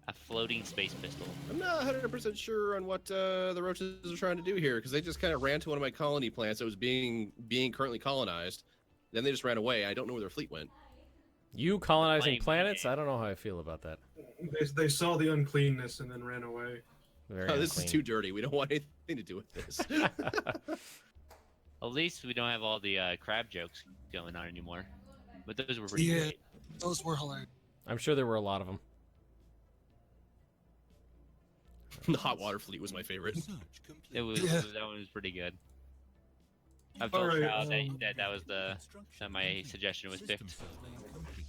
A floating space pistol. I'm not 100% sure on what the roaches are trying to do here, because they just kind of ran to one of my colony plants that was being currently colonized. Then they just ran away. I don't know where their fleet went. You colonizing Playing planets? game. I don't know how I feel about that. They saw the uncleanness and then ran away. Very Oh, this is unclean. too dirty. We don't want anything to do with this. At least we don't have all the crab jokes going on anymore. But those were pretty Yeah, great. those were hilarious. I'm sure there were a lot of them. The hot water fleet was my favorite. Research complete. It was Yeah. that one was pretty good. I felt Alright, proud that was the Construction that my complete. suggestion was System picked. survey complete.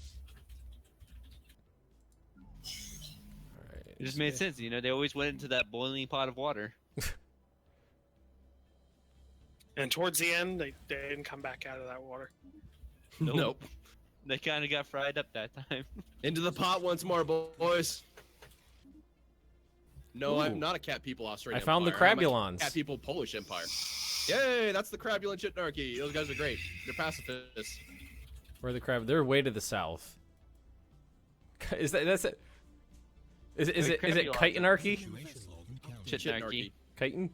Alright. It just made sense, you know. They always went into that boiling pot of water. And towards the end, they didn't come back out of that water. Nope. They kind of got fried up that time. Into the pot once more, boys. No, Ooh. I'm not a cat people Australian I found the Empire. I'm a Crabulons. Cat people Polish Empire. Yay, that's the Crabulant Chitnarchy. Those guys are great. They're pacifists. Where are the crab? They're way to the south. Is that's it? Is it Crabulons. Chitinarchy? Situation log encountered. Chitnarchy. Chitin?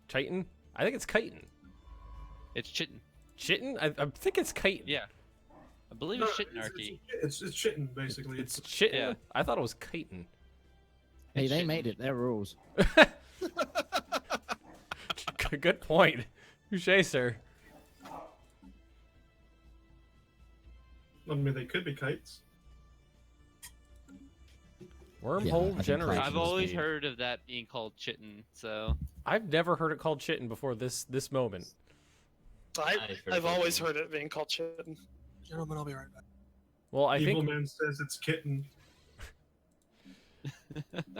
Chitin? I think it's chitin. It's chitin. Chitin? I think it's chitin. Yeah. I believe it's chitnarchy. It's shitting basically. It's chitin. Yeah. I thought it was chitin. Hey, It's they shit. made it. Their rules. Good point. Touche, sir. I mean, they could be kites. Wormhole I think generation. I've always heard of that being called chitin, so I've never heard it called chitin before this moment. I've always heard it being called chitin. Gentlemen, I'll be right back. Well, I Evil think man says it's kitten.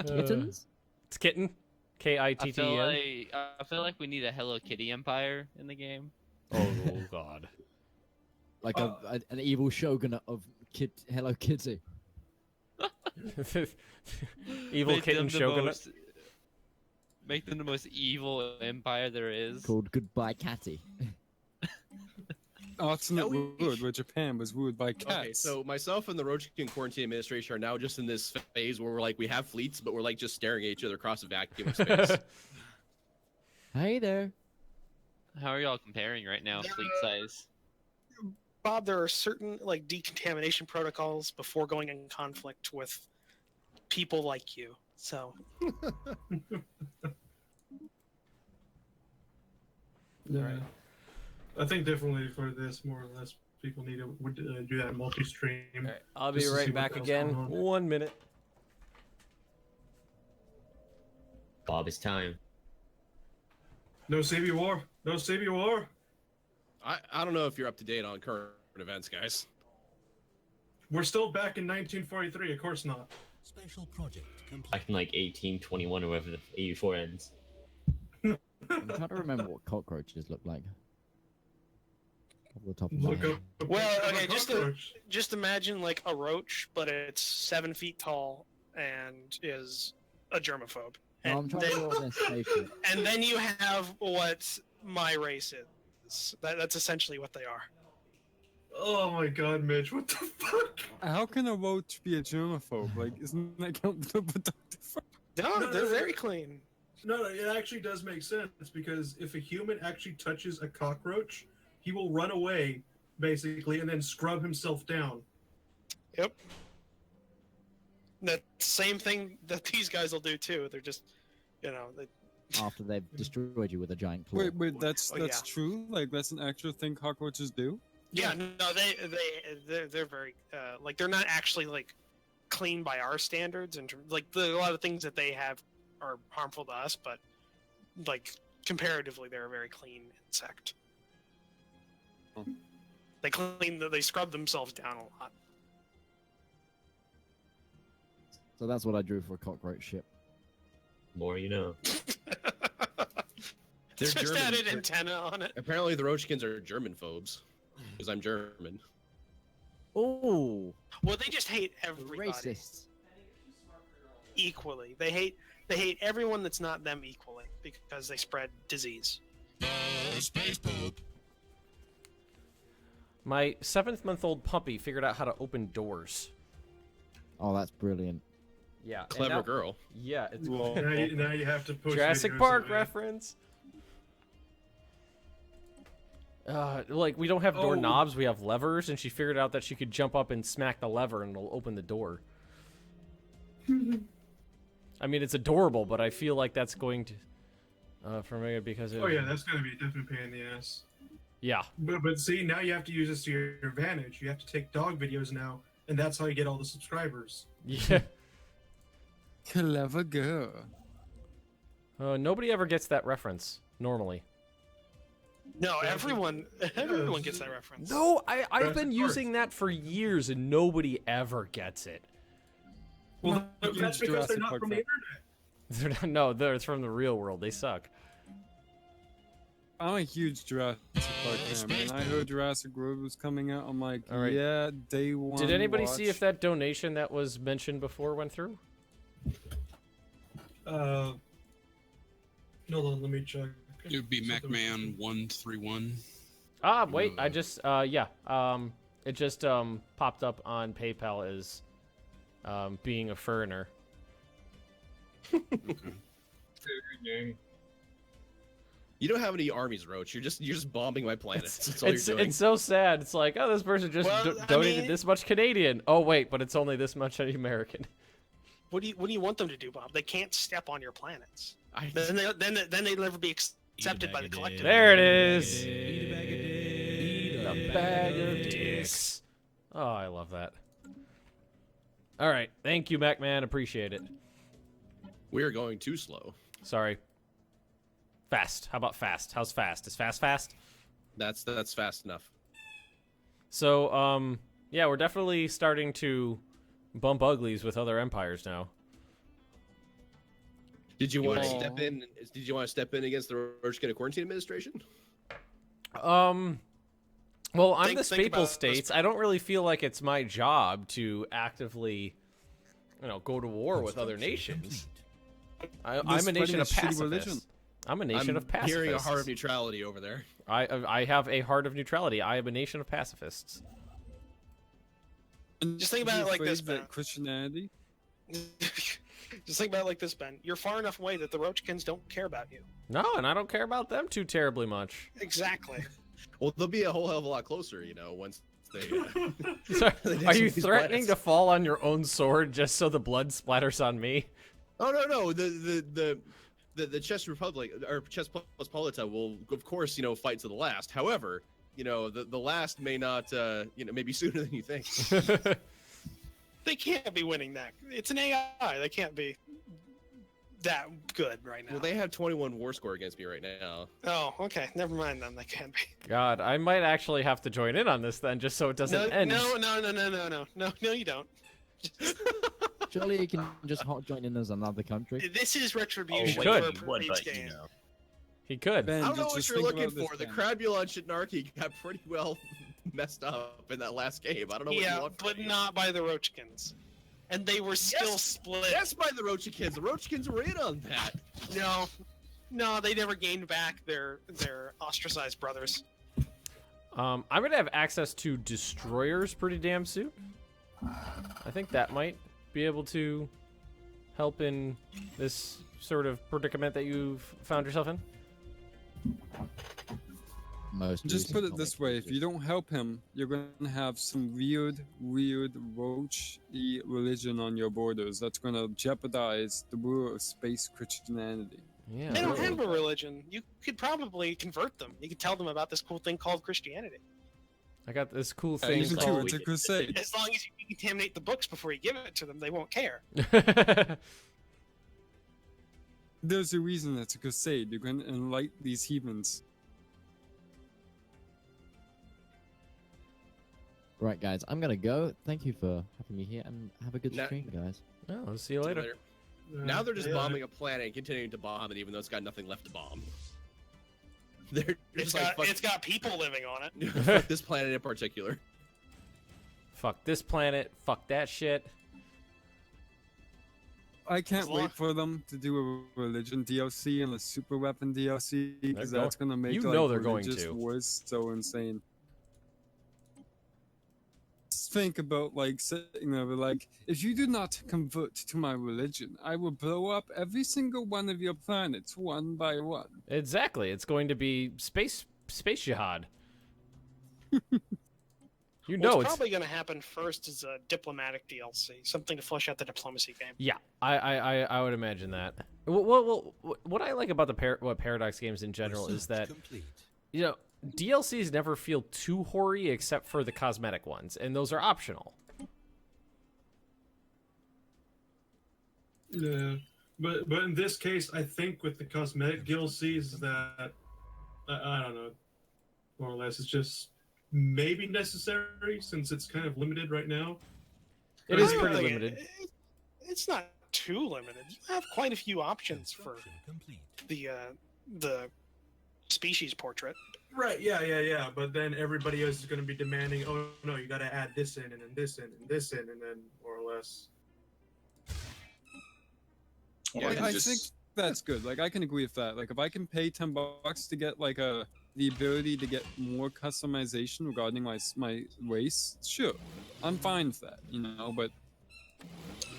Kittens? it's kitten. I K-I-T-T-E-N. feel like we need a Hello Kitty empire in the game. Oh God. Like an evil shogun of Hello Kitty. Evil Make kitten them the shogunate. most- Make them the most evil empire there is. Called Goodbye Catty. Alternate ruled where Japan was ruled by cats. Okay, so myself and the Roachkin Quarantine Administration are now just in this phase where we're like, we have fleets, but we're like just staring at each other across a vacuum of space. Hey there. How are y'all comparing right now, fleet size? Bob, there are certain like decontamination protocols before going in conflict with people like you. So Yeah. I think definitely for this, more or less, people need to do that multi-stream. Alright, I'll be just to see right what back else again. going on. 1 minute. Bob, it's time. No CB war. No CB war. I don't know if you're up to date on current events, guys. We're still back in 1943. Of course not. Special project complete. Back in like 1821 or whatever the 84 ends. I'm trying to remember what cockroaches look like. Off the top of my Look head. up. Well, a okay, cockroach. just imagine like a roach, but it's 7 feet tall and is a germaphobe. No, I'm trying to go on this station. And then you have what my race is. That's essentially what they are. Oh my God, Mitch! What the fuck? How can a roach be a germaphobe? Like, isn't that counterproductive? No, they're very clean. No, it actually does make sense because if a human actually touches a cockroach, he will run away, basically, and then scrub himself down. Yep. That same thing that these guys will do too. They're just, they, After they've destroyed you with a giant claw. Wait, that's yeah. true? Like, that's an actual thing cockroaches do? yeah, no, they're very like they're not actually like clean by our standards, and like a lot of things that they have are harmful to us, but like comparatively, they're a very clean insect. They scrub themselves down a lot. So that's what I drew for a cockroach ship. More you know. They're Just German. added antenna on it. Apparently, the Roachkins are German phobes, because I'm German. Oh, Well, they just hate everybody racists. equally. They hate everyone that's not them equally because they spread disease. My 7-month-old puppy figured out how to open doors. Oh, that's brilliant. Yeah, and Clever now- girl. Yeah, it's Now you have to push Jurassic videos Park away. reference. Like we don't have Oh. doorknobs, we have levers, and she figured out that she could jump up and smack the lever and it'll open the door. I mean, it's adorable, but I feel like that's going to, for me, because it, Oh yeah, that's gonna be a definite pain in the ass. yeah. But see, now you have to use this to your advantage. You have to take dog videos now, and that's how you get all the subscribers. Yeah. Clever girl. Nobody ever gets that reference normally. No, everyone gets that reference. No, I've Jurassic been Park. using that for years and nobody ever gets it. Well, that's because they're Jurassic not Park from the fan. internet. They're from the real world. They suck. I'm a huge Jurassic Park fan, man. I heard Jurassic World was coming out. I'm like, All right. yeah, day one. Did anybody see watch. if that donation that was mentioned before went through? Hold on, let me check. It would be MacMan131. Ah, wait, I just it just popped up on PayPal as being a foreigner. You don't have any armies, Roach. You're just bombing my planets. That's all It's you're doing. so sad. It's like, oh, this person just Well, I donated mean- this much Canadian. Oh wait, but it's only this much American. What do you want them to do, Bob? They can't step on your planets. I- Then they'll never be accepted by the collective. There it is. The bag of dicks. Oh, I love that. All right, thank you, MacMan. Appreciate it. We're going too slow. Sorry. Fast. How about fast? How's fast? Is fast? That's fast enough. So, yeah, we're definitely starting to bump uglies with other empires now. Did you want to Aw. step in? Did you want to step in against the Roachkin Quarantine Administration? Well, I'm Think the Staple about those- States. I don't really feel like it's my job to actively, go to war with other nations. I'm a spreading nation a of shitty religion. pacifists. I'm a nation of pacifists. Hearing a heart of neutrality over there. I have a heart of neutrality. I am a nation of pacifists. Just think about it like this, Ben. Christianity. Just think about it like this, Ben. You're far enough away that the Roachkins don't care about you. No, and I don't care about them too terribly much. Exactly. Well, they'll be a whole hell of a lot closer, once they. So, They are you take these threatening planets. to fall on your own sword just so the blood splatters on me? Oh no! The Chess Republic or Chess Pospolita will, of course, fight to the last. However, the last may not, maybe sooner than you think. They can't be winning that. It's an AI. They can't be. that good right now. Well, they have 21 war score against me right now. Oh, okay. Never mind then. They can't be. God, I might actually have to join in on this then, just so it doesn't end. No, you don't. Surely you can just hot join in as another country. This is retribution could. for a previous game. He could. Ben, I don't know what just you're think looking about this, for. The Ben. Crabulon Shinarchy got pretty well messed up in that last game. I don't know what you Yeah, want from but me. not by the Roachkins. And they were still split. Yes, by the Roachkins. The Roachkins were in on that. No, they never gained back their ostracized brothers. I'm gonna have access to destroyers pretty damn soon. I think that might be able to help in this sort of predicament that you've found yourself in. Just put it this way: if you don't help him, you're gonna have some weird roach-y religion on your borders that's gonna jeopardize the rule of space Christianity. Yeah. They don't have a religion. You could probably convert them. You could tell them about this cool thing called Christianity. I got this cool thing Even too, called... it's a crusade. As long as you contaminate the books before you give it to them, they won't care. There's a reason it's a crusade. You're gonna enlighten these heathens. Right, guys, I'm gonna go. Thank you for having me here, and have a good Nah. stream, guys. Oh, I'll see you later. Now they're just bombing a planet and continuing to bomb it, even though it's got nothing left to bomb. They're It's just like, got, got people living on it. fuck this planet in particular. Fuck this planet. Fuck that shit. I can't As long- wait for them to do a religion DLC and a super weapon DLC because They're that's gonna make you like, know they're going religious to. wars so insane. Just think about like sitting there like, if you do not convert to my religion, I will blow up every single one of your planets one by one. Exactly. It's going to be space jihad. You know What's it's probably going to happen first is a diplomatic DLC, something to flesh out the diplomacy game. Yeah, I would imagine that. What I like about the what Paradox games in general is that you know DLCs never feel too hoary except for the cosmetic ones, and those are optional. Yeah, but in this case, I think with the cosmetic DLCs that I don't know, more or less, it's just maybe necessary since it's kind of limited right now. It I is think, pretty like, limited. It's not too limited. You have quite a few options for the species portrait. Right, yeah. But then everybody else is going to be demanding, oh no, you got to add this in, and then this in, and this in, and then more or less. Yeah, I think that's good. Like, I can agree with that. Like, if I can pay $10 to get like the ability to get more customization regarding my race, sure, I'm fine with that. You know, but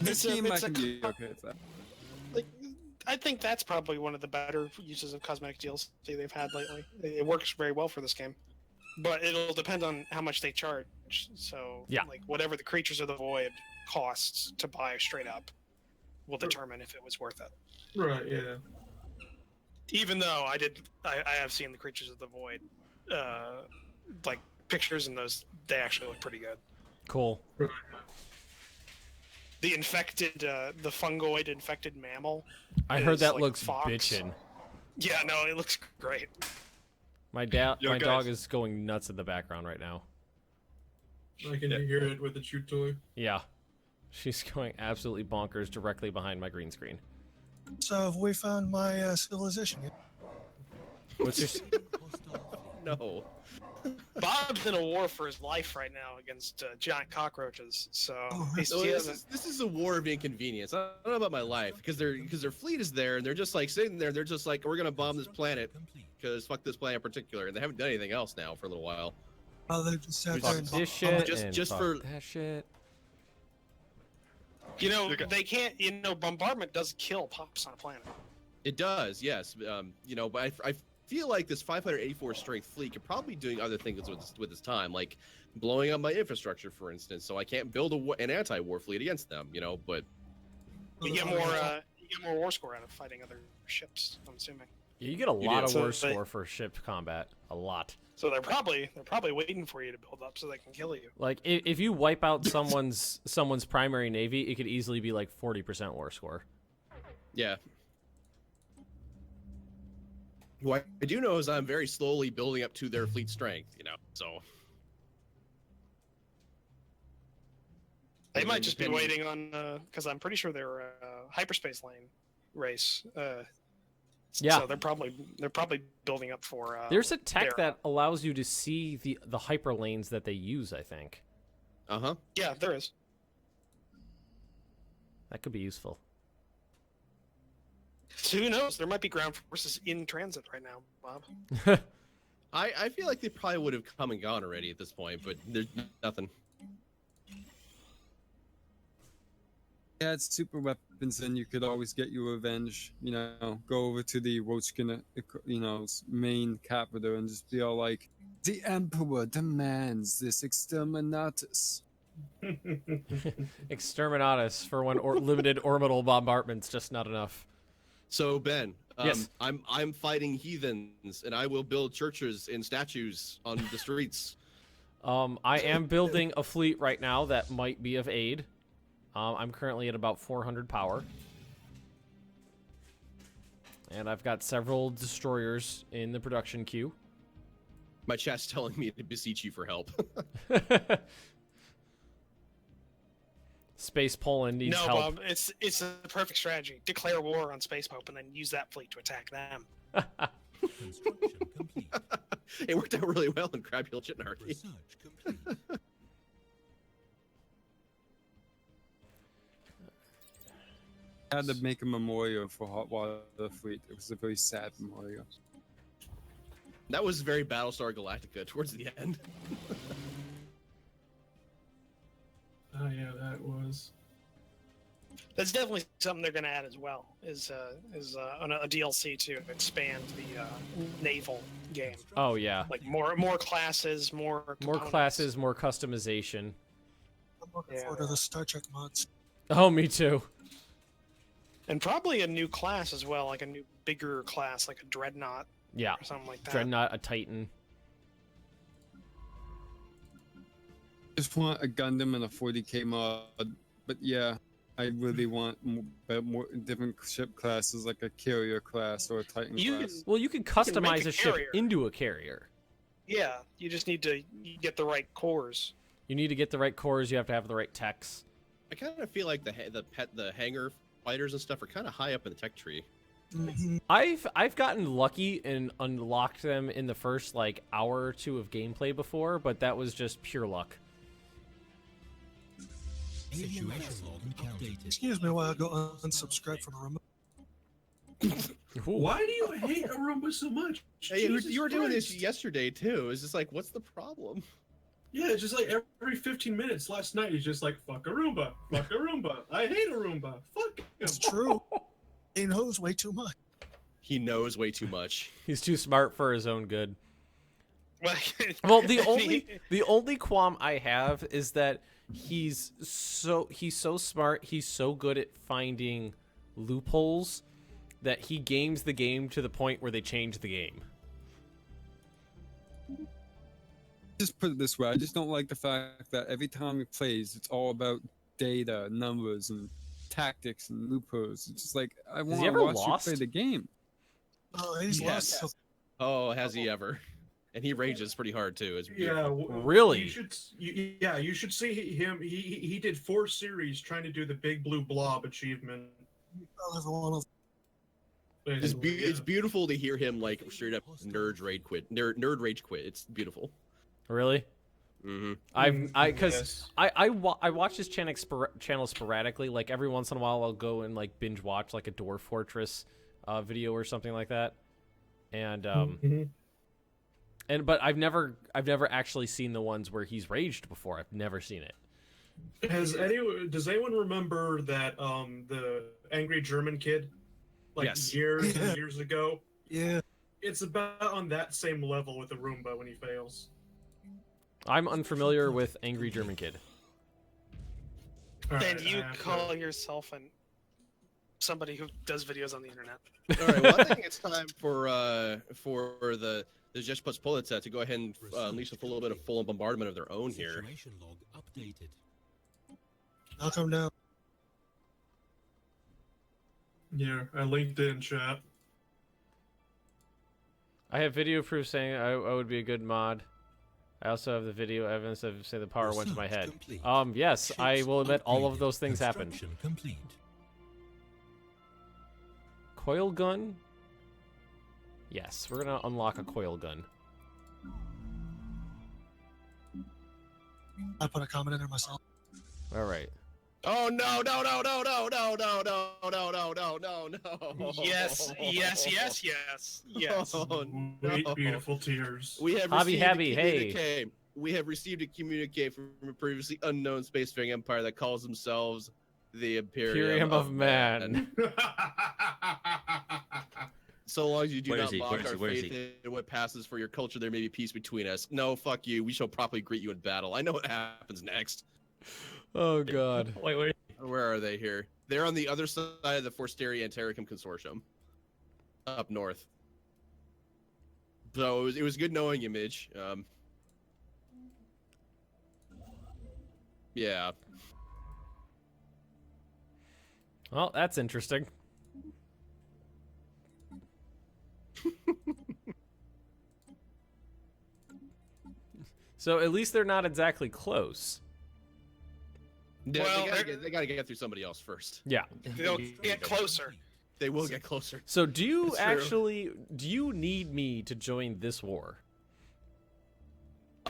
this game I can be okay with that. Like, I think that's probably one of the better uses of cosmetic DLC they've had lately. It works very well for this game, but it'll depend on how much they charge. So, yeah, like whatever the Creatures of the Void costs to buy straight up will determine if it was worth it. Right. Yeah. Even though I have seen the Creatures of the Void, like pictures in those, they actually look pretty good. Cool. The infected, the fungoid infected mammal. I heard that like looks fox. bitchin'. Yeah, no, it looks great. My Yo, my guys. dog is going nuts in the background right now. I can hear it with the chew toy. Yeah, she's going absolutely bonkers directly behind my green screen. So have we found my civilization yet? What's your? No. Bob's in a war for his life right now against giant cockroaches. So So this is a war of inconvenience. I don't know about my life because their fleet is there and they're just like sitting there. They're just like, we're gonna bomb this planet because fuck this planet in particular, and they haven't done anything else now for a little while. Oh, they just sat there Fuck and this shit. Just and for fuck that shit. You know, they can't. You know, bombardment does kill pops on a planet. It does, yes. You know, but I feel like this 584 strength fleet could probably be doing other things with its time, like blowing up my infrastructure, for instance, so I can't build an anti-war fleet against them. You know, but You get more war score out of fighting other ships. I'm assuming. Yeah, you get a lot of So war they- score for ship combat. A lot. So they're probably waiting for you to build up so they can kill you. Like if you wipe out someone's primary navy, it could easily be like 40% war score. yeah. What I do know is I'm very slowly building up to their fleet strength, you know, so. They might just be waiting on, because I'm pretty sure they're a hyperspace lane race. Yeah. So they're probably building up for. There's a tech that allows you to see the hyper lanes that they use, I think. Uh-huh. Yeah, there is. That could be useful. So who knows? There might be ground forces in transit right now, Bob. I feel like they probably would have come and gone already at this point, but there's nothing. Yeah, it's super weapons, and you could always get your revenge. You know, go over to the Roachkin, you know, main capital, and just be all like, "The Emperor demands this exterminatus." Exterminatus for when limited orbital bombardment's just not enough. So Ben, yes, I'm fighting heathens, and I will build churches and statues on the streets. I am building a fleet right now that might be of aid. I'm currently at about 400 power. And I've got several destroyers in the production queue. My chat's telling me to beseech you for help. Space Poland needs help. No, Bob, it's a perfect strategy. Declare war on Space Pope and then use that fleet to attack them. Construction complete. It worked out really well in Crabhill Jitnarchy. Research complete. I had to make a memorial for Hot Water Fleet. It was a very sad memorial. That was very Battlestar Galactica towards the end. Oh yeah, that was. That's definitely something they're going to add as well. Is a DLC to expand the naval game. Oh yeah, like more classes, more classes, more customization. I'm looking forward to the Star Trek mods. Oh, me too. And probably a new class as well, like a new bigger class, like a Dreadnought. Yeah, or something like that. Dreadnought, a Titan. Just want a Gundam and a 40k mod, but yeah, I really want more different ship classes, like a carrier class or a Titan class. Well, you can customize a ship into a carrier. Yeah, you just need to get the right cores. You need to get the right cores. You have to have the right techs. I kind of feel like the hangar fighters and stuff are kind of high up in the tech tree. Mm-hmm. I've gotten lucky and unlocked them in the first like hour or two of gameplay before, but that was just pure luck. Situation log updated. Excuse me while I go unsubscribe from Arumba. Why do you hate Arumba so much? Hey, you were doing this yesterday too. It's just like, what's the problem? Yeah, it's just like every 15 minutes. Last night, he's just like, fuck Arumba. Fuck Arumba. I hate Arumba. Fuck him. It's true. He knows way too much. He knows way too much. He's too smart for his own good. Well, the only qualm I have is that he's so smart. He's so good at finding loopholes that he games the game to the point where they change the game. Just put it this way, I just don't like the fact that every time he plays, it's all about data, numbers, and tactics and loopholes. It's just like, I want to watch you play the game. Oh, he's lost. Oh, has he ever? And he rages pretty hard too. It's really. You should see him. He did 4 series trying to do the Big Blue Blob achievement. It's beautiful to hear him like straight up nerd rage quit. It's beautiful. Really? Mm-hmm. I watch his channel sporadically. Like every once in a while, I'll go and like binge watch like a Dwarf Fortress video or something like that. And but I've never actually seen the ones where he's raged before. I've never seen it. Does anyone remember that the angry German kid, like years and years ago? Yeah, it's about on that same level with the Roomba when he fails. I'm unfamiliar with Angry German Kid. And you call yourself somebody who does videos on the internet. All right, well, I think it's time for the Rzeczpospolita to go ahead and unleash a little bit of full bombardment of their own here. Situation log updated. I'll come down. Yeah, I linked in chat. I have video proof saying I would be a good mod. I also have the video evidence of say the power went to my head. Complete. Yes, I Ships will admit all of upgraded. those things happened. Construction complete. Coil gun? Yes, we're gonna unlock a coil gun. I put a comment in there myself. All right. Oh no no no no no no no no no no no no no. Yes, yes, yes, yes, yes. Oh, Sweet, no. beautiful tears. We have Hobby received Habby, a hey. communique. We have received a communique from a previously unknown spacefaring empire that calls themselves the Imperium of Man. So long as you do Where is not he? mock Where is our he? Where is faith in what passes for your culture, there may be peace between us. No, fuck you. We shall properly greet you in battle. I know what happens next. Oh god. Wait. Where are they here? They're on the other side of the Forsteria and Terracum Consortium. Up north. So it was good knowing you, Midge. Yeah. Well, that's interesting. So at least they're not exactly close. Yeah, Well, they gotta get through somebody else first. Yeah. They'll get closer. They will get closer. So do you It's true. actually do you need me to join this war?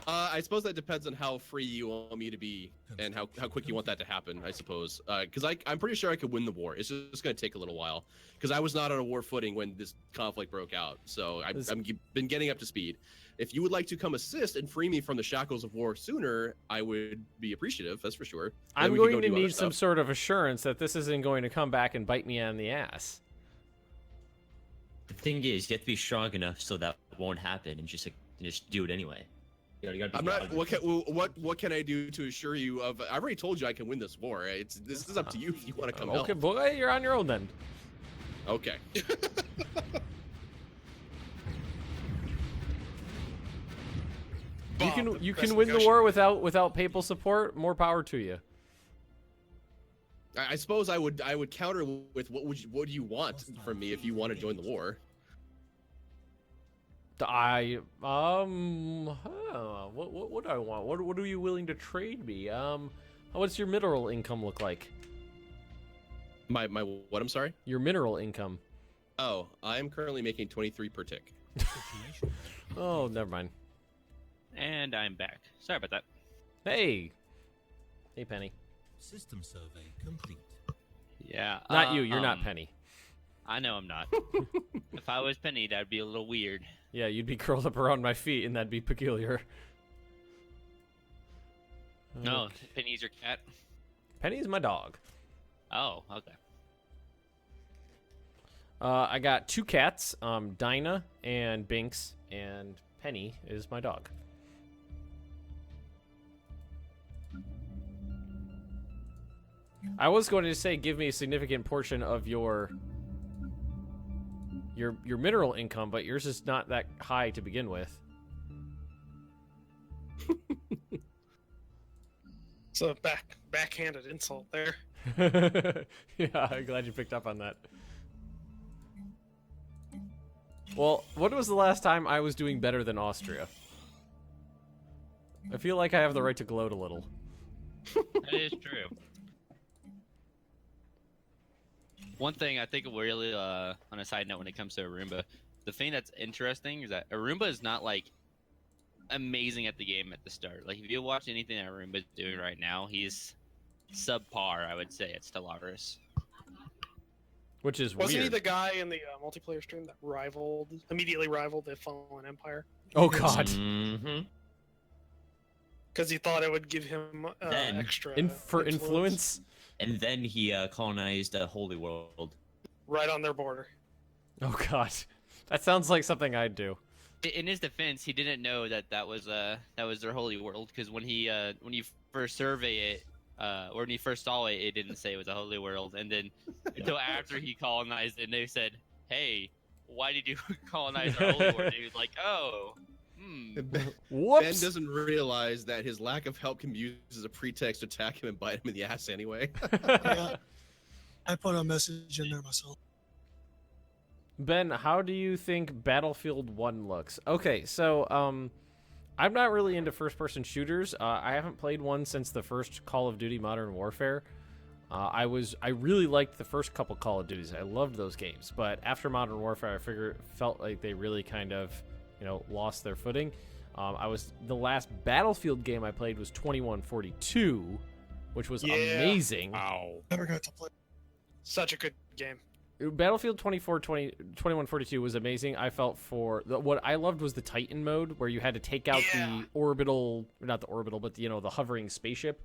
I suppose that depends on how free you want me to be and how quick you want that to happen, I suppose. Because I'm pretty sure I could win the war. It's just going to take a little while. Because I was not on a war footing when this conflict broke out. So I've been getting up to speed. If you would like to come assist and free me from the shackles of war sooner, I would be appreciative, that's for sure. Then I'm we could going go to do other need some stuff. sort of assurance that this isn't going to come back and bite me on the ass. The thing is, you have to be strong enough so that won't happen, and just do it anyway. You gotta be I'm not. grounded. What can I do to assure you of? I already told you I can win this war. This is up to you if you want to come Okay, help. boy, you're on your own then. Okay. You can win the war without papal support. More power to you. I suppose I would counter with what do you want from me if you want to join the war? What do I want? What are you willing to trade me? What's your mineral income look like? My what? I'm sorry. Your mineral income. Oh, I'm currently making 23 per tick. Oh, never mind. And I'm back. Sorry about that. Hey, Penny. System survey complete. Yeah. Not you. You're not Penny. I know I'm not. If I was Penny, that'd be a little weird. Yeah, you'd be curled up around my feet, and that'd be peculiar. No, Penny's your cat. Penny's my dog. Oh, okay. I got two cats, Dinah and Binks, and Penny is my dog. I was going to say give me a significant portion of your mineral income, but yours is not that high to begin with. So backhanded insult there. Yeah, I'm glad you picked up on that. Well, when was the last time I was doing better than Austria? I feel like I have the right to gloat a little. That is true. One thing I think really, on a side note when it comes to Arumba, the thing that's interesting is that Arumba is not, like, amazing at the game at the start. Like, if you watch anything that Arumba's doing right now, he's subpar, I would say, at Stellaris. Which is Wasn't weird. he the guy in the multiplayer stream that immediately rivaled the Fallen Empire? Oh, God. Mm-hmm. Because he thought it would give him Then- extra For influence? And then he colonized the Holy World. right on their border. Oh, God. That sounds like something I'd do. In his defense, he didn't know that was their holy world, because when you first survey it, or when you first saw it, it didn't say it was a holy world, and then until after he colonized it, and they said, "Hey, why did you colonize our holy world?" And he was like, "Oh, Whoops. Ben doesn't realize that his lack of help can be used as a pretext to attack him and bite him in the ass anyway. Yeah, I put a message in there myself. Ben, how do you think Battlefield 1 looks? Okay, so I'm not really into first-person shooters. I haven't played one since the first Call of Duty Modern Warfare. I really liked the first couple Call of Duties. I loved those games, but after Modern Warfare, felt like they really kind of, lost their footing. The last Battlefield game I played was 2142, which was amazing. Wow. Never got to play. Such a good game. Battlefield 2142 was amazing. I felt what I loved was the Titan mode, where you had to take out the orbital, not the orbital, but the hovering spaceship.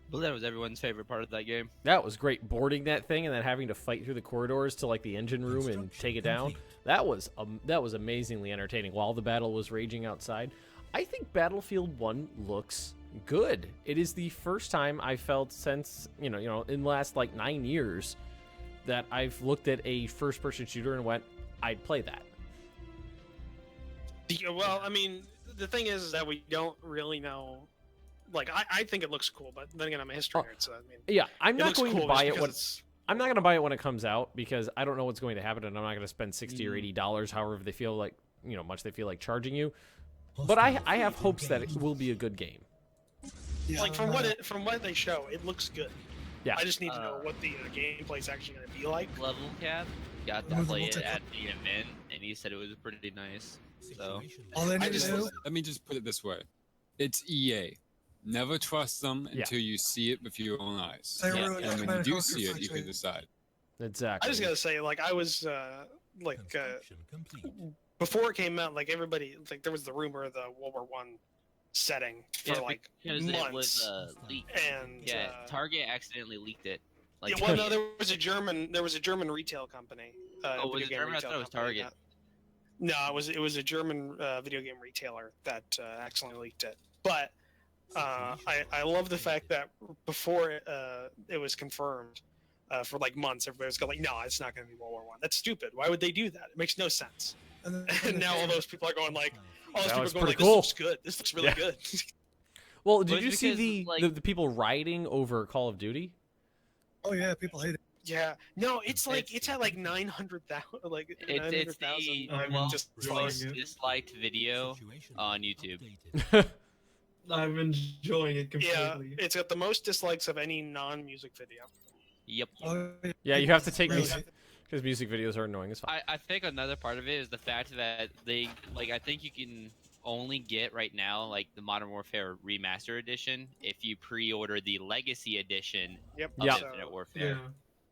I believe that was everyone's favorite part of that game. That was great, boarding that thing and then having to fight through the corridors to like the engine room and take it down. That was amazingly entertaining while the battle was raging outside. I think Battlefield 1 looks good. It is the first time I felt since in the last like 9 years that I've looked at a first-person shooter and went, I'd play that. Well, I mean, the thing is that we don't really know. Like, I think it looks cool, but then again, I'm a history nerd, so I mean. Yeah, I'm not going to buy it I'm not going to buy it when it comes out because I don't know what's going to happen, and I'm not going to spend $60 or $80, however they feel like, much they feel like charging you. But I have hopes that it will be a good game. Yeah, like from what they show, it looks good. Yeah. I just need to know what the gameplay is actually going to be like. Level Cap got to play it at the event, and he said it was pretty nice. So let me just put it this way: it's EA. Never trust them until you see it with your own eyes. And when you do see it, you can decide. Exactly. I just gotta say, like, I was before it came out, like everybody, like there was the rumor of the World War I setting for months. It was leaked. And Target accidentally leaked it. Like, well, no, there was a German retail company. Was it German? I thought it was Target. No, it was a German video game retailer that accidentally leaked it. But I love the fact that before it was confirmed for like months, everybody was going like, no, it's not going to be World War I. That's stupid. Why would they do that? It makes no sense. And now all those people are going like, this looks good. This looks really good. Well, did you see the people rioting over Call of Duty? Oh yeah, people hate it. Yeah, no, it's at like 900,000. Like it's the most disliked video on YouTube. I'm enjoying it completely. Yeah, it's got the most dislikes of any non-music video. Yep. Yeah, you have to take because music videos are annoying as fuck. I think another part of it is the fact that they I think you can only get right now like the Modern Warfare Remastered Edition if you pre-order the Legacy Edition of Infinite Warfare. Yeah.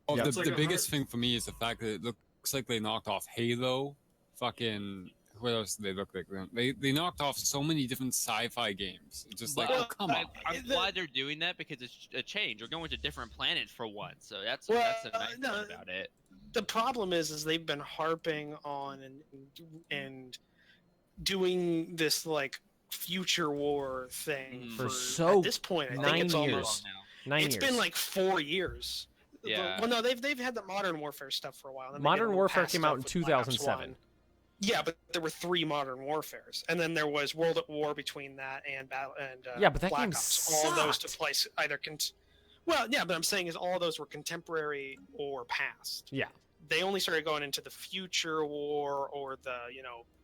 Oh, the biggest thing for me is the fact that it looks like they knocked off Halo, fucking. What else did they look like? They knocked off so many different sci-fi games. It's just come on. I'm glad they're doing that because it's a change. We're going to different planets for once, so that's a nice part about it. The problem is they've been harping on and doing this like future war thing for at this point. I think it's 9 years. Almost, 9 years. It's been like 4 years. Yeah. Well, no, they've had the Modern Warfare stuff for a while. Modern Warfare came out in 2007. Yeah, but there were 3 Modern Warfares, and then there was World at War between that and but that Black game Ops. sucked. All those took place either but I'm saying is all those were contemporary or past. Yeah. They only started going into the future war or the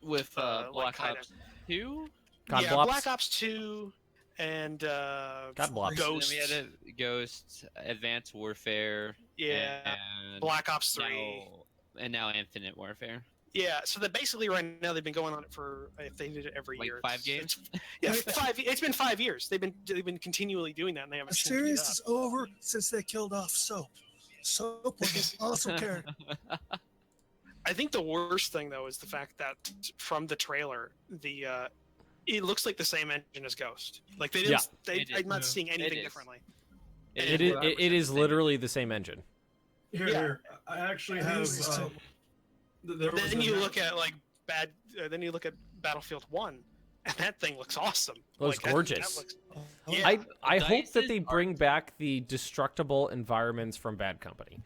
with Black Ops 2. Black Ops 2 and God Ghost. And then we had Ghost, Advanced Warfare. Yeah. And Black Ops 3. And now Infinite Warfare. Yeah, so that basically right now they've been going on it for if they did it every year. 5 games. It's been 5 years. They've been continually doing that, and they haven't. The series is over since they killed off Soap. Soap was an awesome character. I think the worst thing though is the fact that from the trailer, it looks like the same engine as Ghost. Like they didn't. I'm not seeing anything differently. It is literally the same engine. Here, I actually have. Then you look at then you look at Battlefield 1, and that thing looks awesome. It looks gorgeous. I hope that they bring back the destructible environments from Bad Company.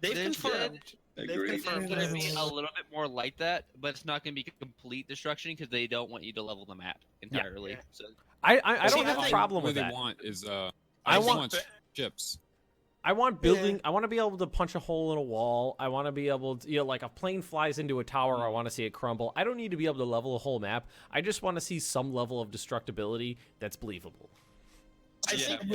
They've confirmed. It's going to be a little bit more like that, but it's not going to be complete destruction because they don't want you to level the map entirely. Yeah. So I don't have a problem with that. What they want is I want ships. I want building. I want to be able to punch a hole in a wall. I want to be able to, like a plane flies into a tower. I want to see it crumble. I don't need to be able to level a whole map. I just want to see some level of destructibility that's believable. I think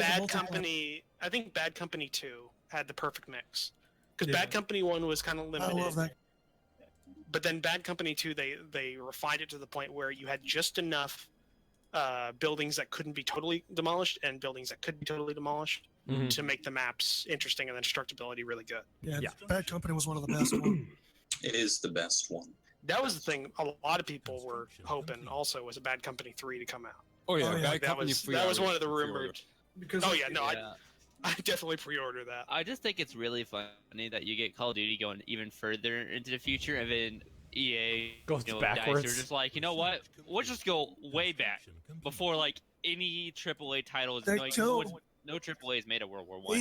Bad Company 2 had the perfect mix. Because Bad Company 1 was kind of limited. I love that. But then Bad Company 2, they refined it to the point where you had just enough buildings that couldn't be totally demolished and buildings that could be totally demolished to make the maps interesting and the destructibility really good. Yeah, Bad Company was one of the best ones. It is the best one. That was the thing a lot of people were hoping also was a Bad Company 3 to come out. Oh yeah, Bad that Company was 3. that was one of the rumored. Because I definitely pre-order that. I just think it's really funny that you get Call of Duty going even further into the future, and then EA goes backwards. They're just like, you know what? We'll just go way back before like any AAA title is. No AAA has made a World War One.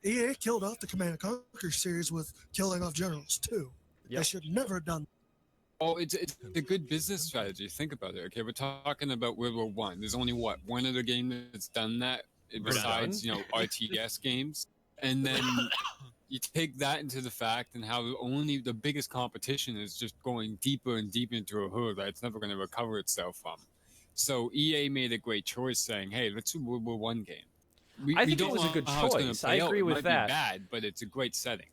EA killed off the Command and Conquer series with killing off generals too. They should never have done. Oh, it's a good business strategy. Think about it. Okay, we're talking about World War One. There's only one other game that's done that besides RTS games, and then you take that into the fact and how only the biggest competition is just going deeper and deeper into a hood that it's never going to recover itself from. So EA made a great choice saying, "Hey, let's do World War One game." I think it was a good choice. I agree with that. It might be bad, but it's a great setting.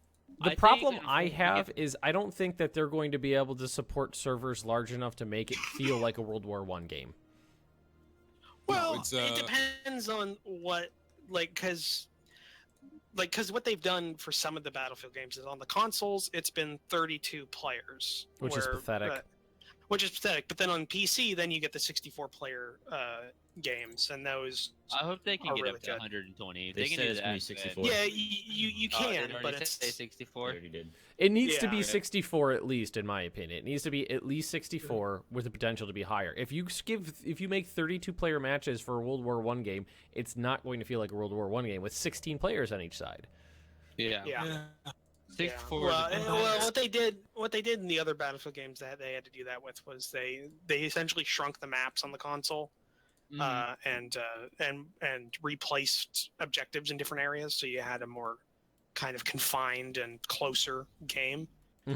The problem I have is I don't think that they're going to be able to support servers large enough to make it feel like a World War One game. Well, it depends on what, because what they've done for some of the Battlefield games is on the consoles, it's been 32 players. Which is pathetic. But then on PC, then you get the 64-player games, and those I hope they can get really up to 120. They can said do it's gonna be that, 64. Yeah, you can, but it's 64. It needs to be 64 at least, in my opinion. It needs to be at least 64 with the potential to be higher. If you make 32-player matches for a World War One game, it's not going to feel like a World War One game with 16 players on each side. Yeah. Well, what they did in the other Battlefield games that they had to do that with was they essentially shrunk the maps on the console, and replaced objectives in different areas, so you had a more kind of confined and closer game.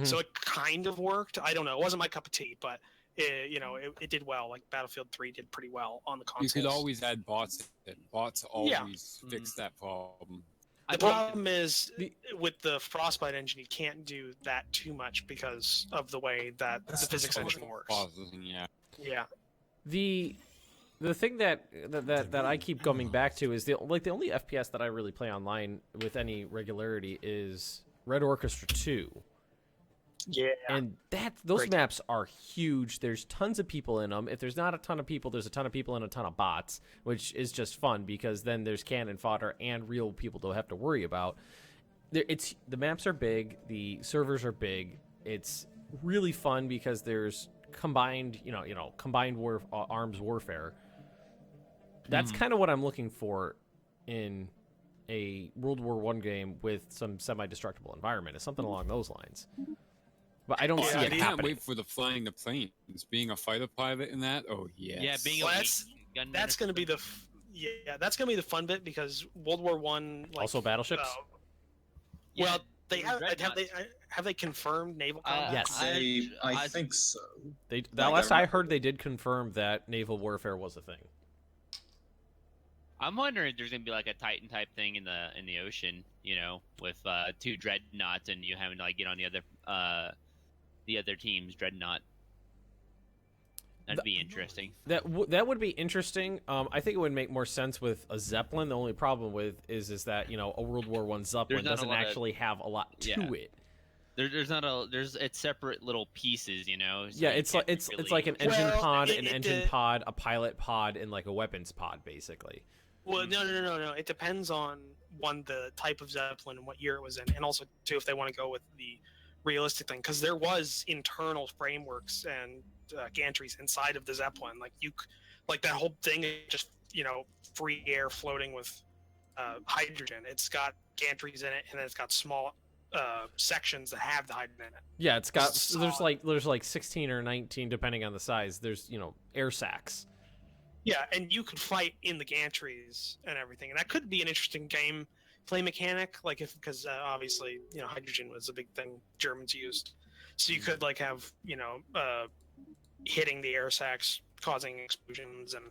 So it kind of worked. I don't know. It wasn't my cup of tea, but it did well. Like Battlefield 3 did pretty well on the consoles. You could always add bots in. Bots always fix that problem. The problem is with the Frostbite engine, you can't do that too much because of the way that the physics engine works. Yeah. The thing that I keep coming back to is the only FPS that I really play online with any regularity is Red Orchestra 2. Yeah. And those maps are huge. There's tons of people in them. If there's not a ton of people, there's a ton of people and a ton of bots, which is just fun because then there's cannon fodder and real people to have to worry about. The maps are big, the servers are big. It's really fun because there's combined arms warfare. That's kind of what I'm looking for in a World War One game with some semi-destructible environment. It's something along those lines. But I don't see it I can't happening. wait for the flying the planes. Being a fighter pilot in that, oh yes. Yeah, being that's going to be the that's going to be the fun bit because World War One also battleships. Well, they have they confirmed naval combat? Yes, I think so. Last I heard, they did confirm that naval warfare was a thing. I'm wondering if there's gonna be like a Titan type thing in the ocean, with 2 dreadnoughts and you having to get on the other team's dreadnought. That'd be interesting. That would be interesting. I think it would make more sense with a Zeppelin. The only problem is that a World War One Zeppelin doesn't actually have a lot to it. It's separate little pieces, So it's like an engine pod, pod, a pilot pod, and like a weapons pod, basically. Well, no. It depends on the type of Zeppelin and what year it was in, and also too if they want to go with the realistic thing, because there was internal frameworks and gantries inside of the Zeppelin. Like that whole thing is just free air floating with hydrogen. It's got gantries in it, and then it's got small sections that have the hydrogen in it. Yeah, it's got there's like 16 or 19 depending on the size. There's air sacs. Yeah, and you could fight in the gantries and everything, and that could be an interesting game play mechanic, like if because obviously hydrogen was a big thing Germans used, so you could like have hitting the air sacs causing explosions and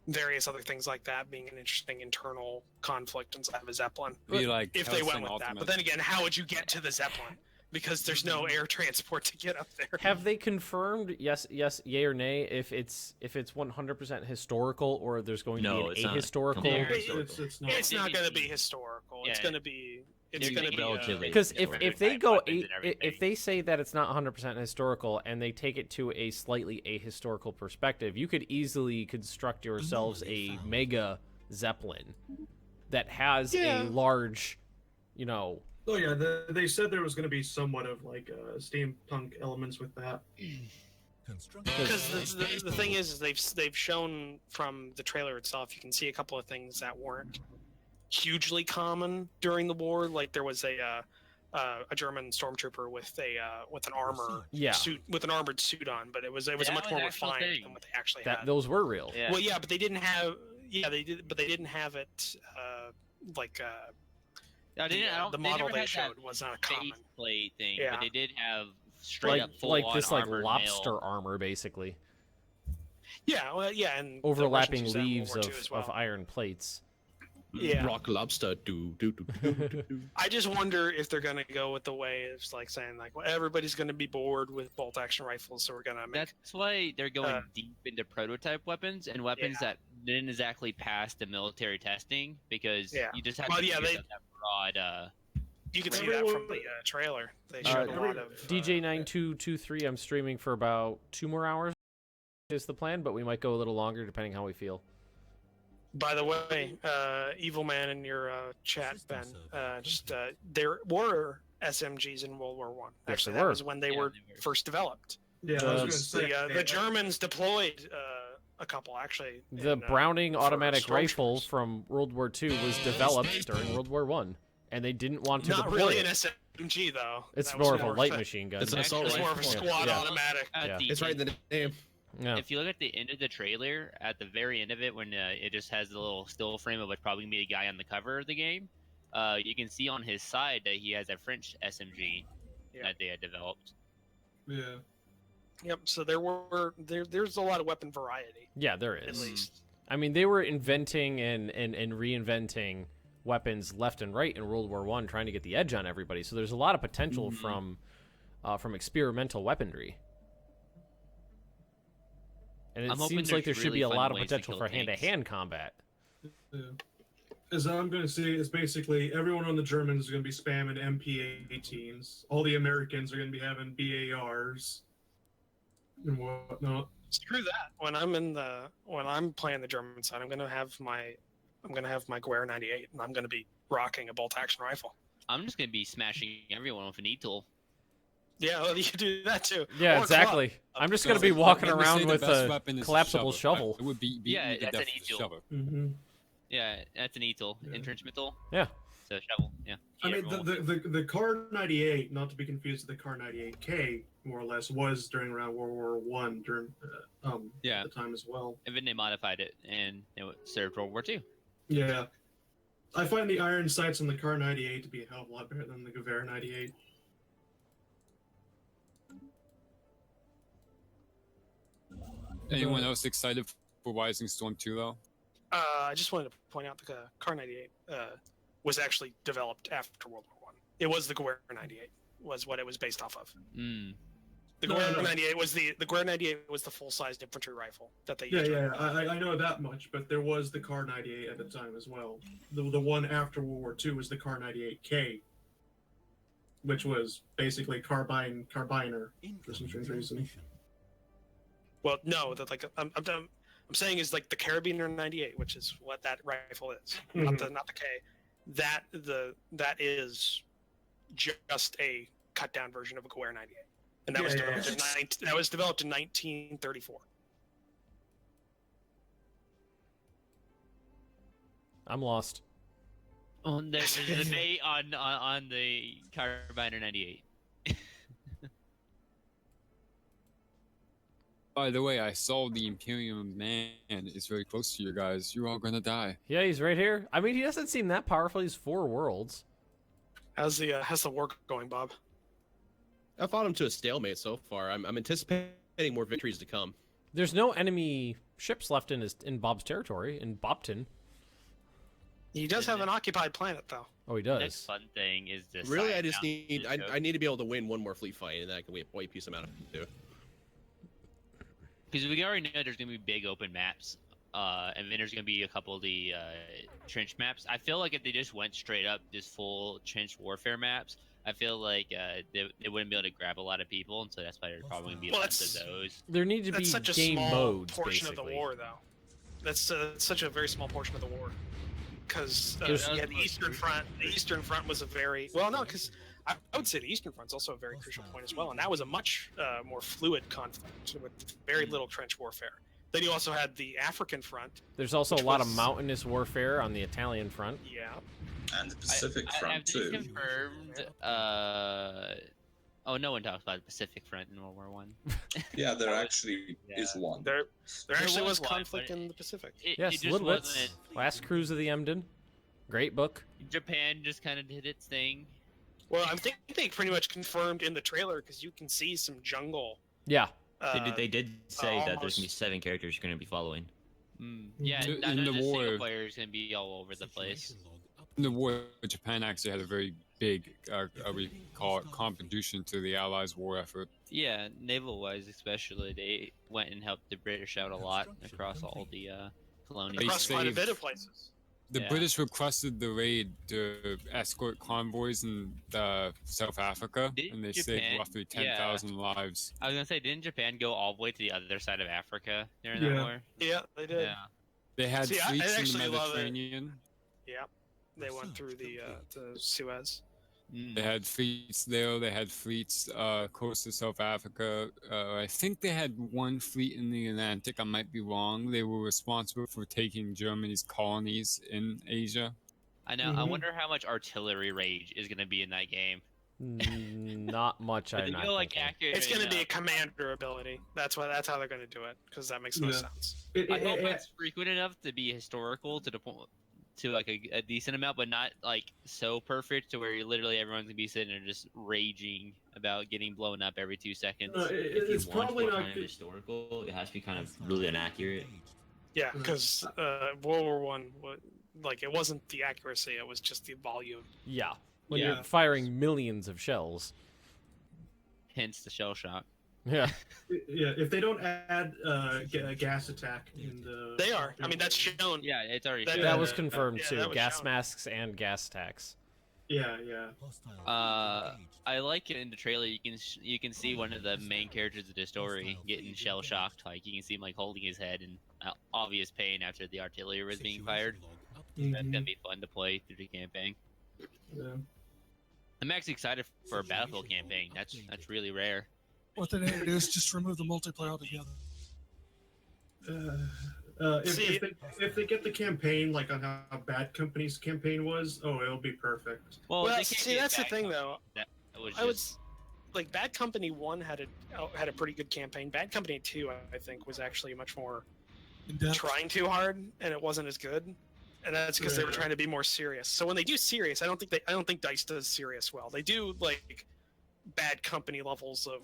various other things like that being an interesting internal conflict inside of a Zeppelin. Be like If they went Helsing with that, Ultimate. but then again, how would you get to the Zeppelin? Because there's no air transport to get up there. Have they confirmed yes, yay or nay if it's 100% historical or there's going to No, be it's an not. ahistorical? Completely It's not going to be historical. It's Yeah. going to be. It's It's going to be relatively Because historical if they type go weapons and if they say that it's not 100% historical and they take it to a slightly ahistorical perspective, you could easily construct yourselves a mega Zeppelin that has a large, Oh yeah, they said there was going to be somewhat of like steampunk elements with that. Because the thing is they've shown from the trailer itself, you can see a couple of things that weren't hugely common during the war. Like there was a German stormtrooper with an armored suit on, but it was That much was more an actual refined thing. than what they actually that had. those were real. Yeah. Well, yeah, but they didn't have. Yeah, they did, but they didn't have it like. No, they didn't, I don't, the they model never they had showed that was not common. plate thing, Yeah. but they did have straight up full like on this like armored lobster mail. armor basically, Yeah, well, yeah, and the overlapping Russians used that in leaves World of, War II as well. of iron plates. Yeah. Rock lobster. Do. I just wonder if they're going to go with the way of like saying like, well, everybody's going to be bored with bolt action rifles, so we're going to make. That's why they're going deep into prototype weapons and weapons that didn't exactly pass the military testing because you just have to give yourself that broad. You can see that from the trailer. They showed a lot of DJ9223. I'm streaming for about 2 more hours. Is the plan, but we might go a little longer depending how we feel. By the way, Evil Man in your chat, Ben, there were SMGs in World War One. Yes, Actually, there that were. was when they were first developed. Yeah, I was gonna say, The Germans deployed a couple actually. The Browning automatic rifle from World War II was developed during World War One, and they didn't want to Not deploy really it. an SMG though. It's That was more of a light machine gun. It's an assault It's more of a rifle. squad Yeah. automatic. Yeah. It's right in the name. Yeah. If you look at the end of the trailer, at the very end of it, when it just has the little still frame of what's probably gonna be a guy on the cover of the game, you can see on his side that he has a French SMG that they had developed. Yeah. Yep. So there's a lot of weapon variety. Yeah, there At is. least. I mean, they were inventing and reinventing weapons left and right in World War One, trying to get the edge on everybody. So there's a lot of potential from experimental weaponry. And I'm it hoping seems like there there's should be a really lot fun of ways to potential kill for tanks. hand-to-hand combat. Yeah. As I'm going to see is basically everyone on the Germans is going to be spamming MP18s. All the Americans are going to be having BARs and whatnot. Screw that. When I'm playing the German side, I'm gonna have my Guerre 98, and I'm gonna be rocking a bolt action rifle. I'm just gonna be smashing everyone with an E-tool. Yeah, well, you can do that too. Yeah, Or exactly. club. I'm just gonna be walking Let me say around the with best a weapon is collapsible shovel. It would be Yeah, me to that's death an with a E-tool. shovel. Mm-hmm. Yeah, that's an E-tool. Entrenchment tool. Yeah. So shovel. Yeah. I mean, the Car 98, not to be confused with the Car 98K, more or less, was during around World War One during Yeah. the time as well. And then they modified it and it served World War II. Yeah. I find the iron sights on the Car 98 to be a hell of a lot better than the Gewehr 98. Anyone else excited for Rising Storm 2 though? I just wanted to point out the Car 98 was actually developed after World War One. It was the Guerre 98 was what it was based off of. Mm. The Guerre 98 was the Guerre 98 was the full-sized infantry rifle that they Yeah, used. yeah, I know that much, but there was the Car 98 at the time as well. The one after World War II was the Car 98K, which was basically carbiner for some strange reason. Well, no, that like I'm saying is like the Carabiner 98, which is what that rifle is, not the K. That is just a cut down version of a Guerre 98, and that was developed in 1934. I'm lost. There's a debate on the Carbiner 98. By the way, I saw the Imperium man is very close to you guys. You're all gonna die. Yeah, he's right here. I mean, he doesn't seem that powerful. He's 4 worlds. How's the war going, Bob? I fought him to a stalemate so far. I'm anticipating more victories to come. There's no enemy ships left in Bob's territory, in Bobton. He does have an occupied planet, though. Oh, he The does. next fun thing is this. Really, I just need I need to be able to win one more fleet fight, and then I can wipe piece them out of two. Because we already know there's going to be big open maps, and then there's going to be a couple of the trench maps. I feel like if they just went straight up this full trench warfare maps, I feel like they wouldn't be able to grab a lot of people, and so that's why there's probably going to be lots of those. There need to be That's such a game small modes, portion basically. of the war, though. That's such a very small portion of the war. Because There's- yeah, the Eastern Front. The Eastern Front was a very well, no, because I would say the Eastern Front's also a very crucial point as well, and that was a much more fluid conflict with very little trench warfare. Then you also had the African Front. There's also a which lot of was- mountainous warfare on the Italian front. Yeah. And the Pacific Have Front they too. confirmed? Oh, no one talks about the Pacific Front in World War One. Yeah, there actually is Yeah. one. There actually was one, conflict but in the Pacific. Yes, it just little bits. wasn't. Last Cruise of the Emden. Great book. Japan just kind of did its thing. Well, I think they pretty much confirmed in the trailer because you can see some jungle. Yeah. They did say that there's almost- gonna be 7 characters you're gonna be following. Yeah, In not the just war- single players can be all over the place. In the war, Japan actually had a very big, we call it, contribution to the Allies' war effort. Yeah, naval-wise especially, they went and helped the British out a lot across all the colonies. Across quite a saved- bit of places. The Yeah. British requested the raid to escort convoys in South Africa, Did and they Japan- saved roughly 10,000 lives. I was gonna say, didn't Japan go all the way to the other side of Africa during that Yeah. war? Yeah, they did. Yeah. They had See, I fleets in the actually love it. Mediterranean. Yeah, they went through the Suez. They had fleets there. They had fleets close to South Africa. I think they had one fleet in the Atlantic. I might be wrong. They were responsible for taking Germany's colonies in Asia. I know. I wonder how much artillery rage is gonna be in that game. Not much, But I'm they not go like thinking. accurate. It's going to be a enough. commander ability. That's how they're going to do it because that makes no Yeah. sense. I hope it's frequent enough to be historical to the point to like a decent amount, but not like so perfect to where you literally everyone's gonna be sitting there just raging about getting blown up every 2 seconds. If It's you want probably more not kind of good. historical, it has to be kind of really inaccurate. Yeah, because World War One, like it wasn't the accuracy; it was just the volume. Yeah. When Yeah. you're firing millions of shells. Hence the shell shock. Yeah. Yeah, if they don't add a gas attack in the. They are. I mean, that's shown. Yeah, it's already. That- shown. That was confirmed yeah, too. that was Gas shown. masks and gas attacks. Yeah, yeah. I like it in the trailer. You can see one of the main characters of the story getting shell shocked. Like you can see him like holding his head in obvious pain after the artillery was being fired. That's gonna be fun to play through the campaign. Yeah. I'm actually excited for a Battlefield campaign. That's really rare. What they need to do is just remove the multiplayer altogether. If they get the campaign like on how Bad Company's campaign was, it'll be perfect. Well, Well, they can't see, get that's the back thing, on though. That was I would just like Bad Company 1 had a pretty good campaign. Bad Company 2, I think, was actually much more In-depth. trying too hard, and it wasn't as good. And that's because they were Yeah. trying to be more serious. So when they do serious, I don't think DICE does serious well. They do like Bad Company levels of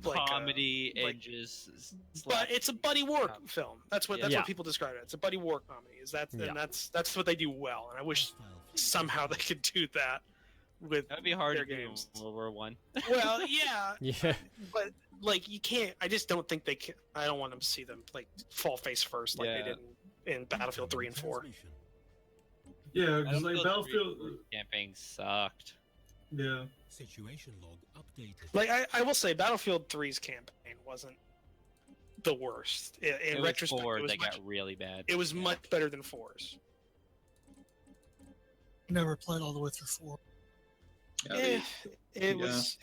like comedy like- and just but it's a buddy war film. That's what Yeah. people describe it. It's a buddy war comedy. Yeah. And that's what they do well. And I wish somehow they could do that with that would be hard their to do games. in World War One. Well, yeah, Yeah. but like you can't. I just don't think they can. I don't want to see them like fall face first like Yeah. they did in Battlefield 3 and 4. Yeah, because like Battlefield. campaign sucked. Yeah. Situation log updated. Like I will say, Battlefield 3's campaign wasn't the worst. In It was retrospect, 4 it was that much, got really bad. it was much better than 4's. Never played all the way through 4. Yeah, it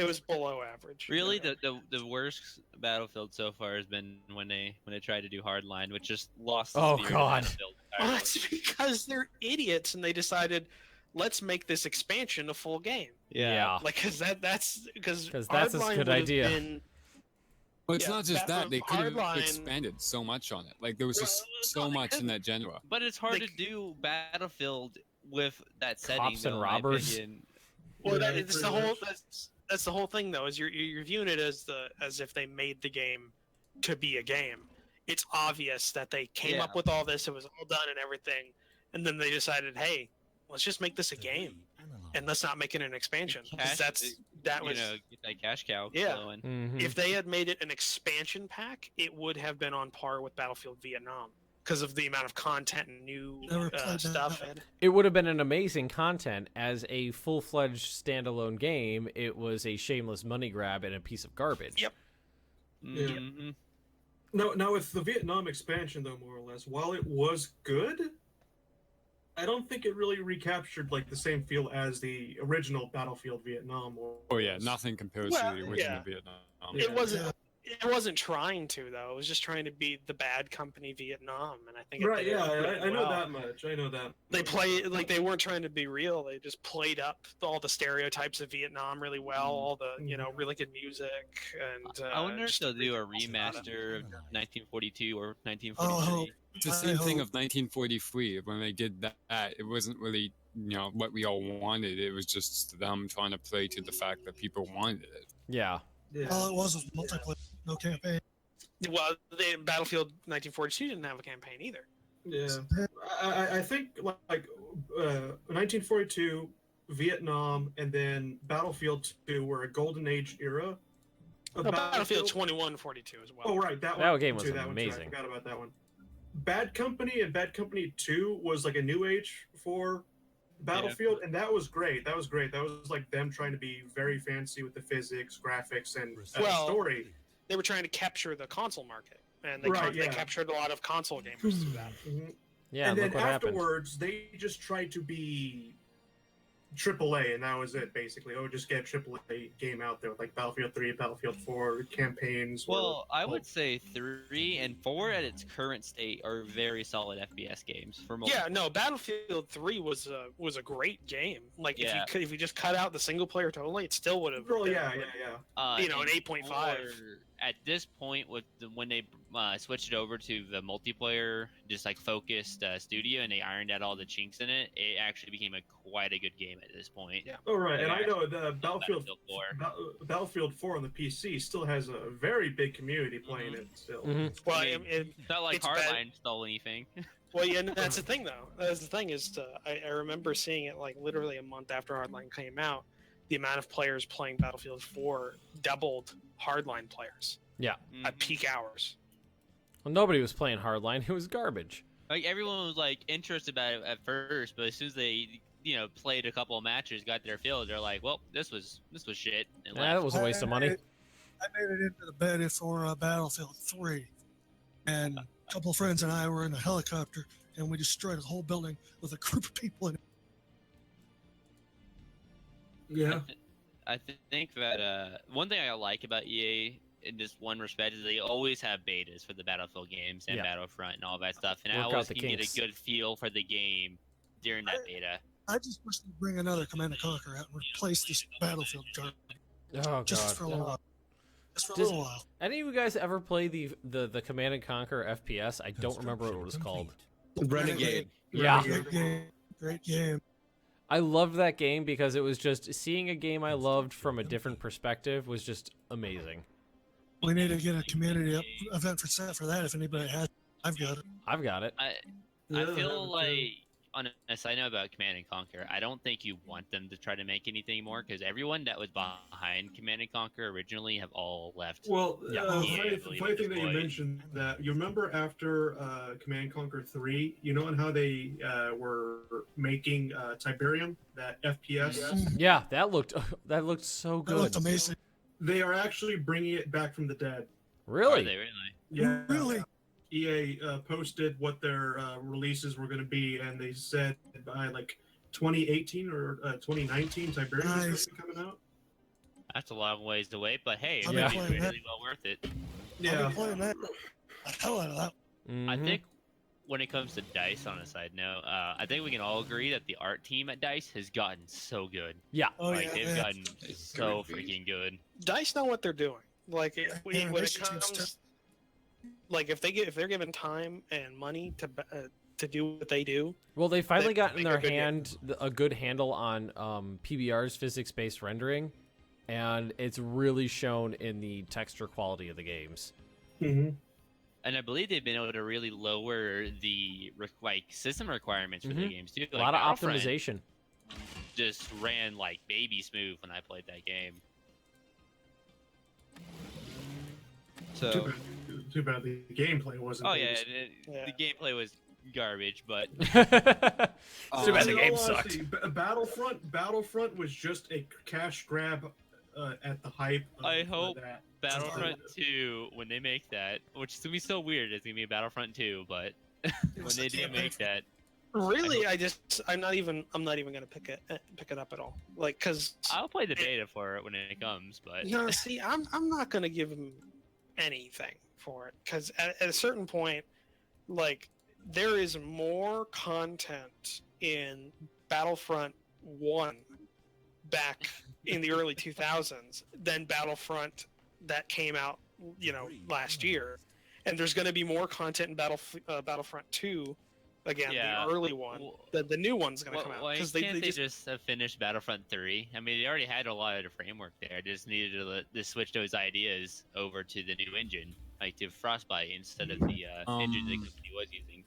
was below average. Really, the worst Battlefield so far has been when they tried to do Hardline, which just lost. The Oh, spirit of God. Battlefield Well, entirely. that's because they're idiots and they decided, let's make this expansion a full game. Yeah. Like, because that's Because that's a good idea. Well, it's Yeah, not just that. They could have Hardline- expanded so much on it. Like, there was just so much in that genre. But it's hard to do Battlefield with that setting. Cops and though, in my robbers. opinion. Well, Yeah, it's the pretty whole. much. That's the whole thing, though. Is you're viewing it as if they made the game to be a game. It's obvious that they came up Yeah. with all this. It was all done and everything, and then they decided, hey, let's just make this a game, and let's not make it an expansion. 'Cause that was get that cash cow Yeah. flowing. Mhm. if they had made it an expansion pack, it would have been on par with Battlefield Vietnam because of the amount of content and new Never played stuff. that. It would have been an amazing content as a full-fledged standalone game. It was a shameless money grab and a piece of garbage. Yep. Mhm. Now with the Vietnam expansion, though, more or less, while it was good, I don't think it really recaptured like the same feel as the original Battlefield Vietnam. Oh yeah, nothing compares Well, to the original yeah. Vietnam. It wasn't. It wasn't trying to though. It was just trying to be the bad company Vietnam, and I think it Right? did it Yeah, really I know well. that much. I know that. They play like they weren't trying to be real. They just played up all the stereotypes of Vietnam really well. All the really good music and. I wonder if just they'll do a everything about it. remaster of 1942 or Oh, 1943. It's the same thing of 1943. When they did that, it wasn't really, what we all wanted. It was just them trying to play to the fact that people wanted it. Yeah. All it was multiplayer, no campaign. Well, Battlefield 1942 didn't have a campaign either. Yeah, I think like 1942, Vietnam, and then Battlefield 2 were a golden age era. of No, Battlefield 2142 as well. Oh right, that game was too, that one too. I amazing. forgot about that one. Bad Company and Bad Company 2 was like a new age for Battlefield, and that was great. That was like them trying to be very fancy with the physics, graphics, and story. They were trying to capture the console market, and they, Right, they yeah. captured a lot of console gamers through that. Yeah, and look then what happened. afterwards, they just tried to be AAA, and that was it basically. Oh, just get a AAA game out there, like Battlefield 3, Battlefield 4 campaigns. Well, I would say 3 and 4 at its current state are very solid FPS games for most. Yeah, no, Battlefield 3 was a great game. Like Yeah. if you just cut out the single player totally, it still would have. Oh yeah. An and 8.5. 4, at this point, when they switched it over to the multiplayer, just like focused studio, and they ironed out all the chinks in it, it actually became quite a good game at this point. Yeah. Oh right, and I know the Battlefield 4. Battlefield 4 on the PC still has a very big community playing it still. Well, It's not like it's Hardline stole anything. Well, yeah, and that's the thing, though. That's the thing is, I remember seeing it like literally a month after Hardline came out. The amount of players playing Battlefield 4 doubled Hardline players Yeah. at peak hours. Well, nobody was playing Hardline. It was garbage. Like everyone was like interested about it at first, but as soon as they played a couple of matches, got their feel, they're like, well, this was shit. And Yeah, that was a waste of money. I made it into the beta for Battlefield 3, and a couple of friends and I were in a helicopter, and we destroyed a whole building with a group of people in it. Yeah. I think that one thing I like about EA in just one respect is they always have betas for the Battlefield games and Yeah. Battlefront and all that stuff, and I Work out always the can get kinks. a good feel for the game during that beta. I just wish they'd bring another Command & Conquer out and replace this Battlefield garbage. Oh, Just God. for a little while. Just for a Does little while. any of you guys ever play the Command and Conquer FPS? I don't remember what it was called. Renegade. Yeah. Great game. Great game. I loved that game because it was just seeing a game I loved from a different perspective was just amazing. We need to get a community event for that if anybody has. I've got it. I've got it. I feel like, on a side note about Command and Conquer, I don't think you want them to try to make anything more because everyone that was behind Command and Conquer originally have all left. Well, immediately funny thing that you deployed. mentioned that you remember after Command & Conquer 3, you know, and how they were making Tiberium, that FPS. Yeah, that looked so good. That looked amazing. They are actually bringing it back from the dead. Really? Are they really? Yeah. Really? EA posted what their releases were going to be, and they said by like 2018 or 2019, Tiberium is going to be coming out. That's a long ways to wait, but hey, it's I've gonna been be playing really that. well worth it. Yeah. I've been playing that. The hell out of that. Mm-hmm. I think when it comes to DICE, on a side note, I think we can all agree that the art team at DICE has gotten so good. Yeah. Oh, Like yeah, they've yeah. gotten so freaking good. DICE know what they're doing. Like when it initiatives comes, like if they're given time and money to do what they do. Well, they finally got in make their a good hand a good handle on PBR's physics-based rendering, and it's really shown in the texture quality of the games. Mm-hmm. And I believe they've been able to really lower the system requirements for the games too. A Like, lot of Battlefront optimization. just ran like baby smooth when I played that game. So Too bad the gameplay wasn't. Oh yeah, good. the gameplay was garbage, but Too bad the In game all sucked. honesty, Battlefront was just a cash grab at the hype. I hope that. Battlefront 2, when they make that, which is gonna be so weird, it's gonna be Battlefront 2, but when they do make that, Really, I'm not even gonna pick it up at all. Like, cause I'll play the beta for it when it comes. But no, see, I'm not gonna give him anything for it, because at a certain point, like, there is more content in Battlefront 1 back in the early 2000s than Battlefront that came out, last year. And there's going to be more content in Battlefront 2, again, Yeah. the early one. The new one's going to come out. Why 'cause can't they just just have finished Battlefront 3? I mean, they already had a lot of the framework there. They just needed to switch those ideas over to the new engine, like to Frostbite instead of the engine the company was using.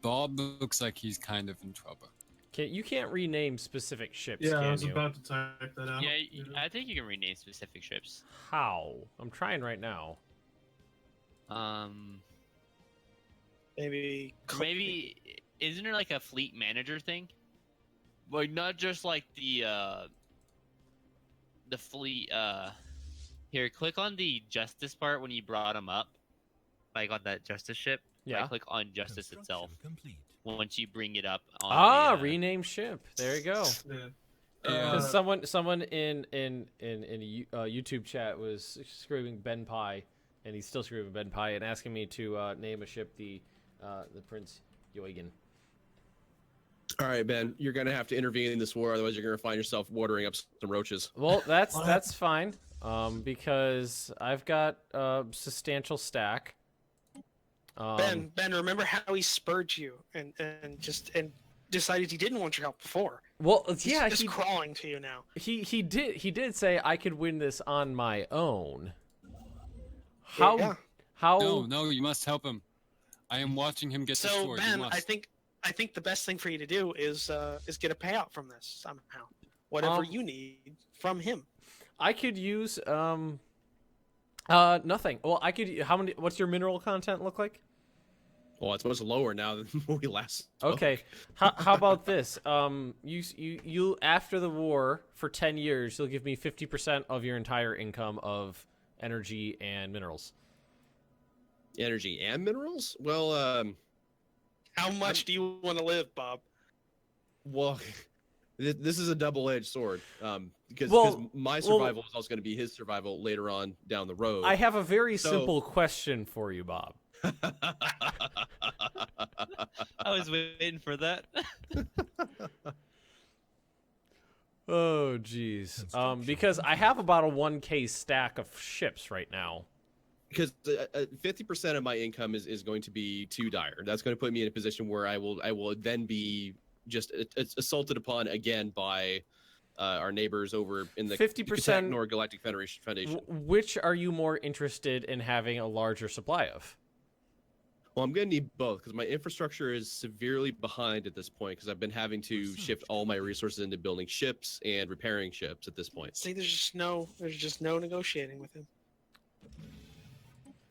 Bob looks like he's kind of in trouble. You can't rename specific ships, Yeah, can I was you? about to type that out. Yeah, I think you can rename specific ships. How? I'm trying right now. maybe Isn't there like a fleet manager thing? Like not just like the fleet. Here, click on the Justice part when you brought them up, like on that Justice ship. Yeah. Click on Justice itself. Once you bring it up on rename ship. There you go. Yeah. Because someone in a YouTube chat was screaming Ben Pie, and he's still screaming Ben Pie, and asking me to name a ship the Prince Eugen. All right, Ben, you're gonna have to intervene in this war, otherwise you're gonna find yourself watering up some roaches. Well, that's fine, because I've got a substantial stack. Ben, remember how he spurred you and decided he didn't want your help before? Well, He's crawling to you now. He did say I could win this on my own. How? Yeah. How? No, you must help him. I am watching him get the So sword. You Ben, must. I think the best thing for you to do is get a payout from this somehow. Whatever you need from him. I could use nothing. Well, I could. What's your mineral content look like? Well, it's much lower now than when we last spoke. Okay. How about this? You after the war for 10 years, you'll give me 50% of your entire income of energy and minerals. Energy and minerals? Well, how much do you want to live, Bob? Well, this is a double-edged sword. Because my survival is also going to be his survival later on down the road. I have a very simple question for you, Bob. I was waiting for that. Oh, jeez. Because I have about a 1K stack of ships right now. Because 50% of my income is going to be too dire. That's going to put me in a position where I will then be just assaulted upon again by our neighbors over in the 50% Nor Galactic Foundation. Which are you more interested in having a larger supply of? Well, I'm going to need both because my infrastructure is severely behind at this point because I've been having to shift all my resources into building ships and repairing ships at this point. See, there's just no negotiating with him.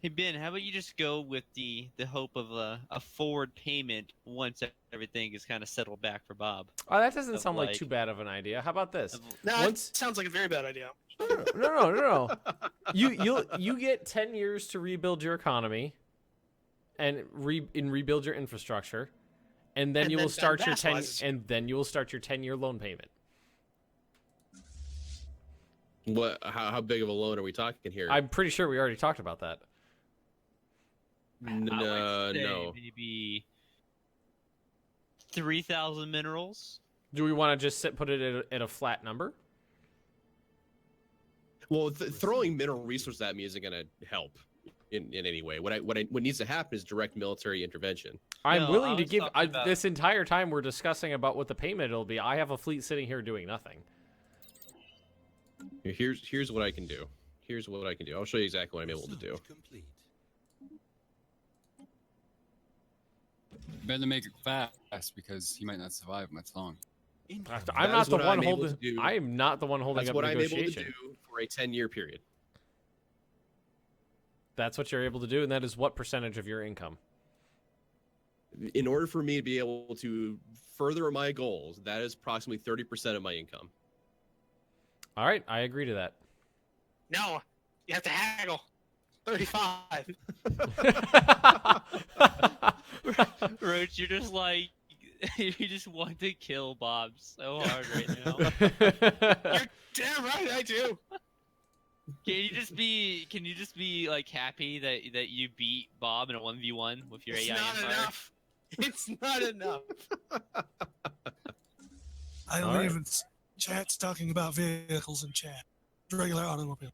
Hey Ben, how about you just go with the hope of a forward payment once everything is kind of settled back for Bob? Oh, that doesn't sound like too bad of an idea. How about this? No, it sounds like a very bad idea. No. You get 10 years to rebuild your economy and rebuild your infrastructure, and then you will start your 10-year loan payment. What? How big of a loan are we talking here? I'm pretty sure we already talked about that. No. Maybe 3,000 minerals. Do we want to just put it at a flat number? Well, throwing mineral resources at me isn't going to help in any way. What needs to happen is direct military intervention. I'm willing to give. This entire time we're discussing about what the payment will be. I have a fleet sitting here doing nothing. Here's what I can do. Here's what I can do. I'll show you exactly what I'm able to do. Better make it fast because he might not survive much long. I'm not the one holding. I am not the one holding That's up what I'm able negotiation. to do for a 10-year period. That's what you're able to do, and that is what percentage of your income? In order for me to be able to further my goals, that is approximately 30% of my income. All right, I agree to that. No, you have to haggle. 35. Roach, you're just like, you just want to kill Bob so hard right now. You're damn right, I do. Can you just be like happy that you beat Bob in a 1v1 with your It's AI not empire? enough. It's not enough. I don't even chat's talking about vehicles in chat. Regular automobile.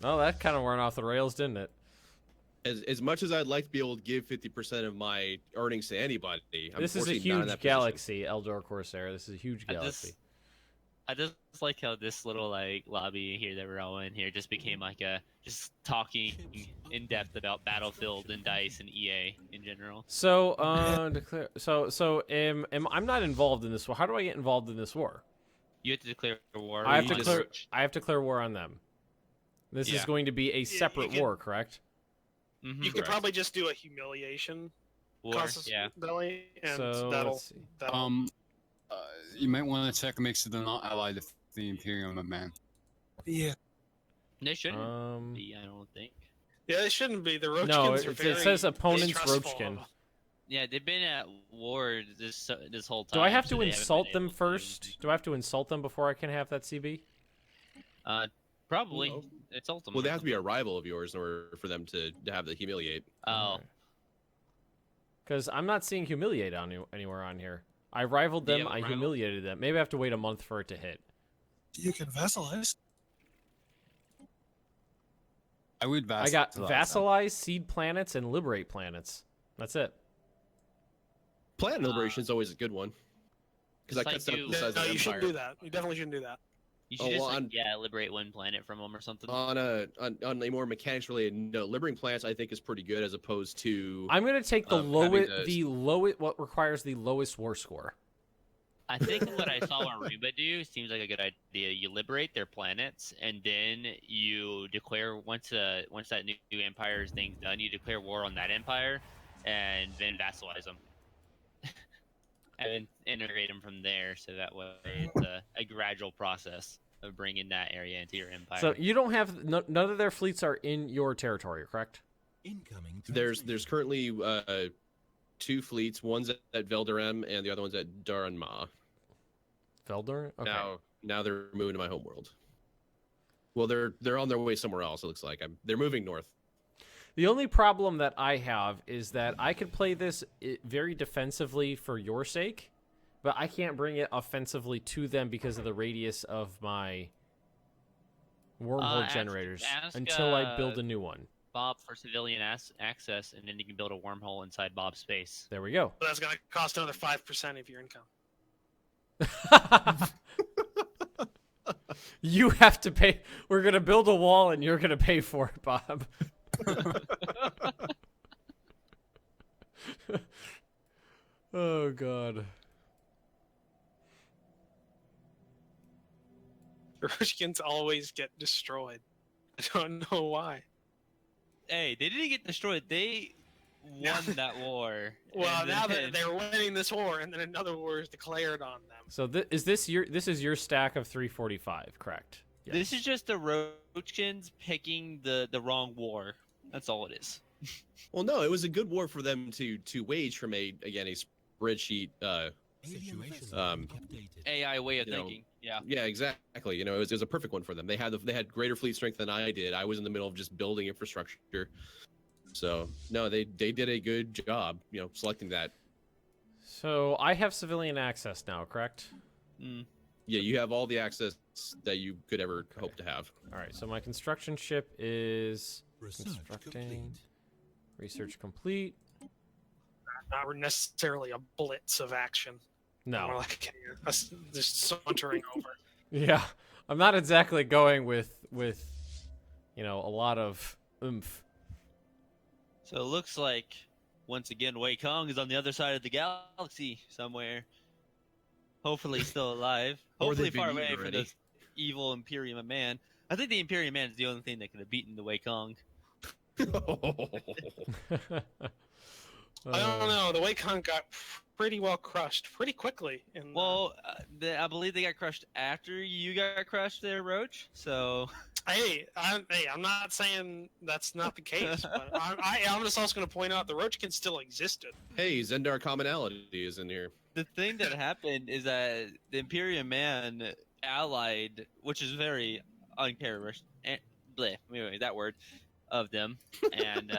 Oh, that kind of went off the rails, didn't it? As much as I'd like to be able to give 50% of my earnings to anybody, this is a huge galaxy, Eldor Corsair. This is a huge galaxy. I just like how this little like lobby here that we're all in here just became like a just talking in depth about Battlefield and DICE and EA in general. So, I'm not involved in this war. How do I get involved in this war? You have to declare war. I have to declare war on them. This is going to be a separate war, correct? Mm-hmm. You could probably just do a humiliation war, belly, and so, that'll. You might want to check and make sure they're not allied with the Imperium, man. Yeah. They shouldn't be, I don't think. Yeah, they shouldn't be. The Roachkins no, are very it says opponent's distrustful. Roachkin. Yeah, they've been at war this whole time. Do I have so to they haven't insult been them able to first? Do I have to insult them before I can have that CB? Probably. No. Insult them. Well, they have to be a rival of yours in order for them to have the humiliate. Oh. Because I'm not seeing humiliate anywhere on here. I rivaled them. I humiliated them. Maybe I have to wait a month for it to hit. You can vassalize. I would vassalize. I got vassalize, seed planets, and liberate planets. That's it. Planet liberation is always a good one. Because that cuts down the size of the empire. You shouldn't do that. You definitely shouldn't do that. You should liberate one planet from them or something. On a more mechanics related note, liberating planets I think is pretty good as opposed to. I'm gonna take the lowest, what requires the lowest war score. I think what I saw Aruba do seems like a good idea. You liberate their planets, and then you declare once that new empire's thing's done, you declare war on that empire, and then vassalize them, and then integrate them from there. So that way, it's a gradual process of bringing that area into your empire. So you don't have none of their fleets are in your territory, correct? Incoming. There's currently 2 fleets. One's at Veldorem, and the other one's at Daranma. Veldor? Okay. Now they're moving to my homeworld. Well, they're on their way somewhere else. It looks like they're moving north. The only problem that I have is that I could play this very defensively for your sake, but I can't bring it offensively to them because of the radius of my wormhole generators until I build a new one. Bob for civilian access, and then you can build a wormhole inside Bob's space. There we go. But that's going to cost another 5% of your income. You have to pay. We're going to build a wall, and you're going to pay for it, Bob. Oh, God. Roachkins always get destroyed. I don't know why. Hey, they didn't get destroyed. They won that war. Well, now that they're winning this war, and then another war is declared on them. So this is your stack of 345, correct? Yes. This is just the Roachkins picking the wrong war. That's all it is. Well, no, it was a good war for them to wage from a spreadsheet AI way of thinking. Yeah, exactly. It was a perfect one for them. They had greater fleet strength than I did. I was in the middle of just building infrastructure. So no, they did a good job, selecting that. So I have civilian access now, correct? Yeah, you have all the access assets that you could ever hope to have. All right, so my construction ship is Research constructing. complete. Research complete. Not necessarily a blitz of action. More No. like just sauntering over. Yeah, I'm not exactly going with a lot of oomph. So it looks like, once again, Wei Kong is on the other side of the galaxy somewhere. Hopefully still alive. Or Hopefully they've been far away eaten from already. this evil Imperium man. I think the Imperium man is the only thing that could have beaten the Wei Kong. I don't know. The Wacom got pretty well crushed pretty quickly. Well, I believe they got crushed after you got crushed there, Roach. So, I'm not saying that's not the case, but I'm just also going to point out the Roachkin still existed. Hey, Zendar commonality is in here. the thing that happened is that the Imperium man allied, which is very uncharacteristic, anyway, that word, of them, and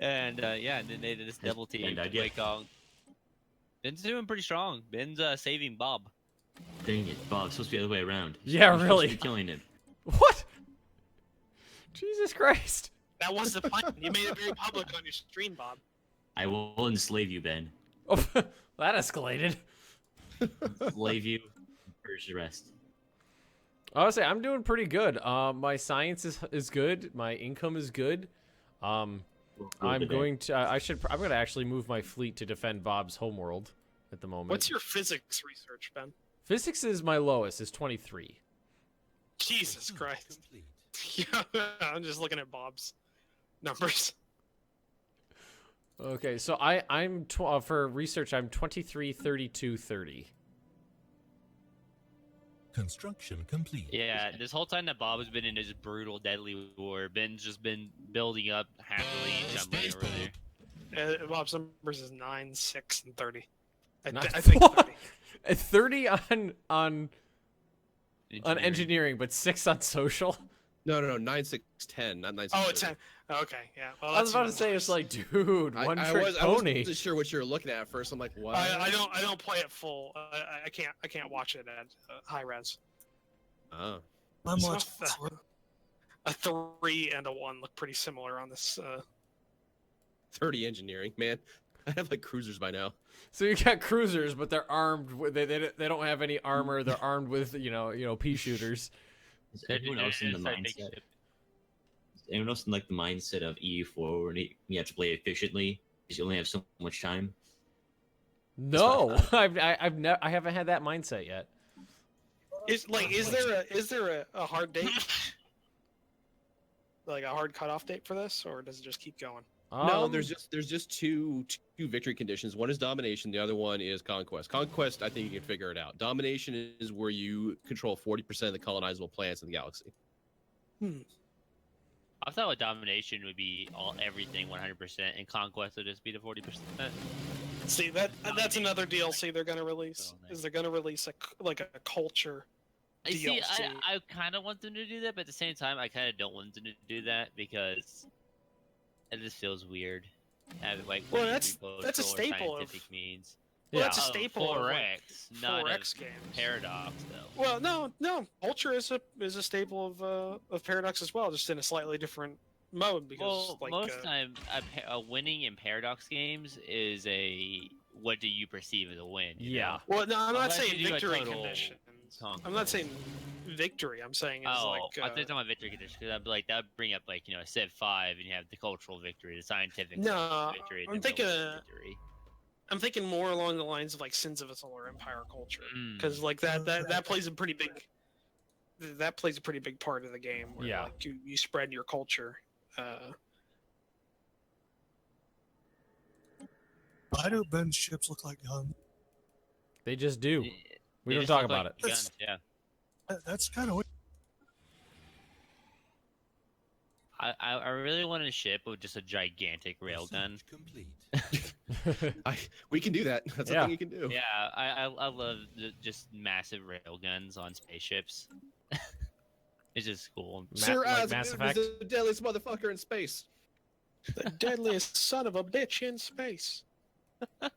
and then they did this double team. Wei Kong. Ben's doing pretty strong. Ben's saving Bob. Dang it, Bob. It's supposed to be the other way around. Yeah, You're supposed really. to be killing him. What? Jesus Christ. That was the plan. You made it very public on your stream, Bob. I will enslave you, Ben. Oh, that escalated. Enslave you, purge the rest. Honestly, I'm doing pretty good. My science is good. My income is good. I'm going to actually move my fleet to defend Bob's homeworld at the moment. What's your physics research, Ben? Physics is my lowest, is 23. Jesus Christ. Yeah, I'm just looking at Bob's numbers. Okay, so I'm for research I'm 23, 32, 30. Construction complete. Yeah, this whole time that Bob has been in this brutal, deadly war, Ben's just been building up happily each time over there. Bob's numbers is 9, 6, and 30. Not- I think 30. 30 on engineering, but 6 on social. No, 9, 6, 10, not 9, 6, Oh, 30. it's 10. Okay, yeah. Well, I was that's about to even say, worse. it's like, dude, one trick I pony. wasn't sure what you were looking at first. I'm like, what? I don't play it full. I can't watch it at high res. Oh. I'm So watching this one. a 3 and a 1 look pretty similar on this. 30 engineering, man. I have like cruisers by now. So you got cruisers, but they're armed. They don't have any armor. They're armed with pea shooters. Is anyone else in the mindset? Is anyone else in like the mindset of EU4 where you have to play efficiently because you only have so much time? No, I haven't had that mindset yet. Is there a hard date? Like a hard cutoff date for this, or does it just keep going? No, there's just two victory conditions. One is domination. The other one is conquest. Conquest, I think you can figure it out. Domination is where you control 40% of the colonizable planets in the galaxy. I thought with domination would be everything 100%, and conquest would just be the 40%. See that's another DLC they're gonna release. Is they're gonna release a culture I see. DLC. I kind of want them to do that, but at the same time, I kind of don't want them to do that because it just feels weird. Having like Well, what that's a cultural or staple of- scientific means. Well, that's a staple of, like, 4X, not 4X of games. Paradox though. Well, no, culture is a staple of Paradox as well, just in a slightly different mode. Because Most of the time, a winning in Paradox games is what do you perceive as a win? you know? Well, no, I'm not Unless saying you do a victory total conditions. conquest. I'm not saying victory. I'm saying is Oh, like. I thought you were talking about victory conditions because I'd be like that would bring up like a Civ 5 and you have the cultural victory, the scientific No, victory. and I'm the thinking. military victory. I'm thinking more along the lines of like Sins of a Solar Empire culture, Mm. because like that plays a pretty big. That plays a pretty big part of the game. Where, Yeah. like, you spread your culture. Why do Ben's ships look like guns? They just do. We They don't just talk look about like it. guns, yeah. That's kind of weird. I really want a ship with just a gigantic railgun. We can do that. That's Yeah. a thing you can do. Yeah, I love just massive railguns on spaceships. It's just cool. Sir like As Mass is Effect? the deadliest motherfucker in space. The deadliest son of a bitch in space. I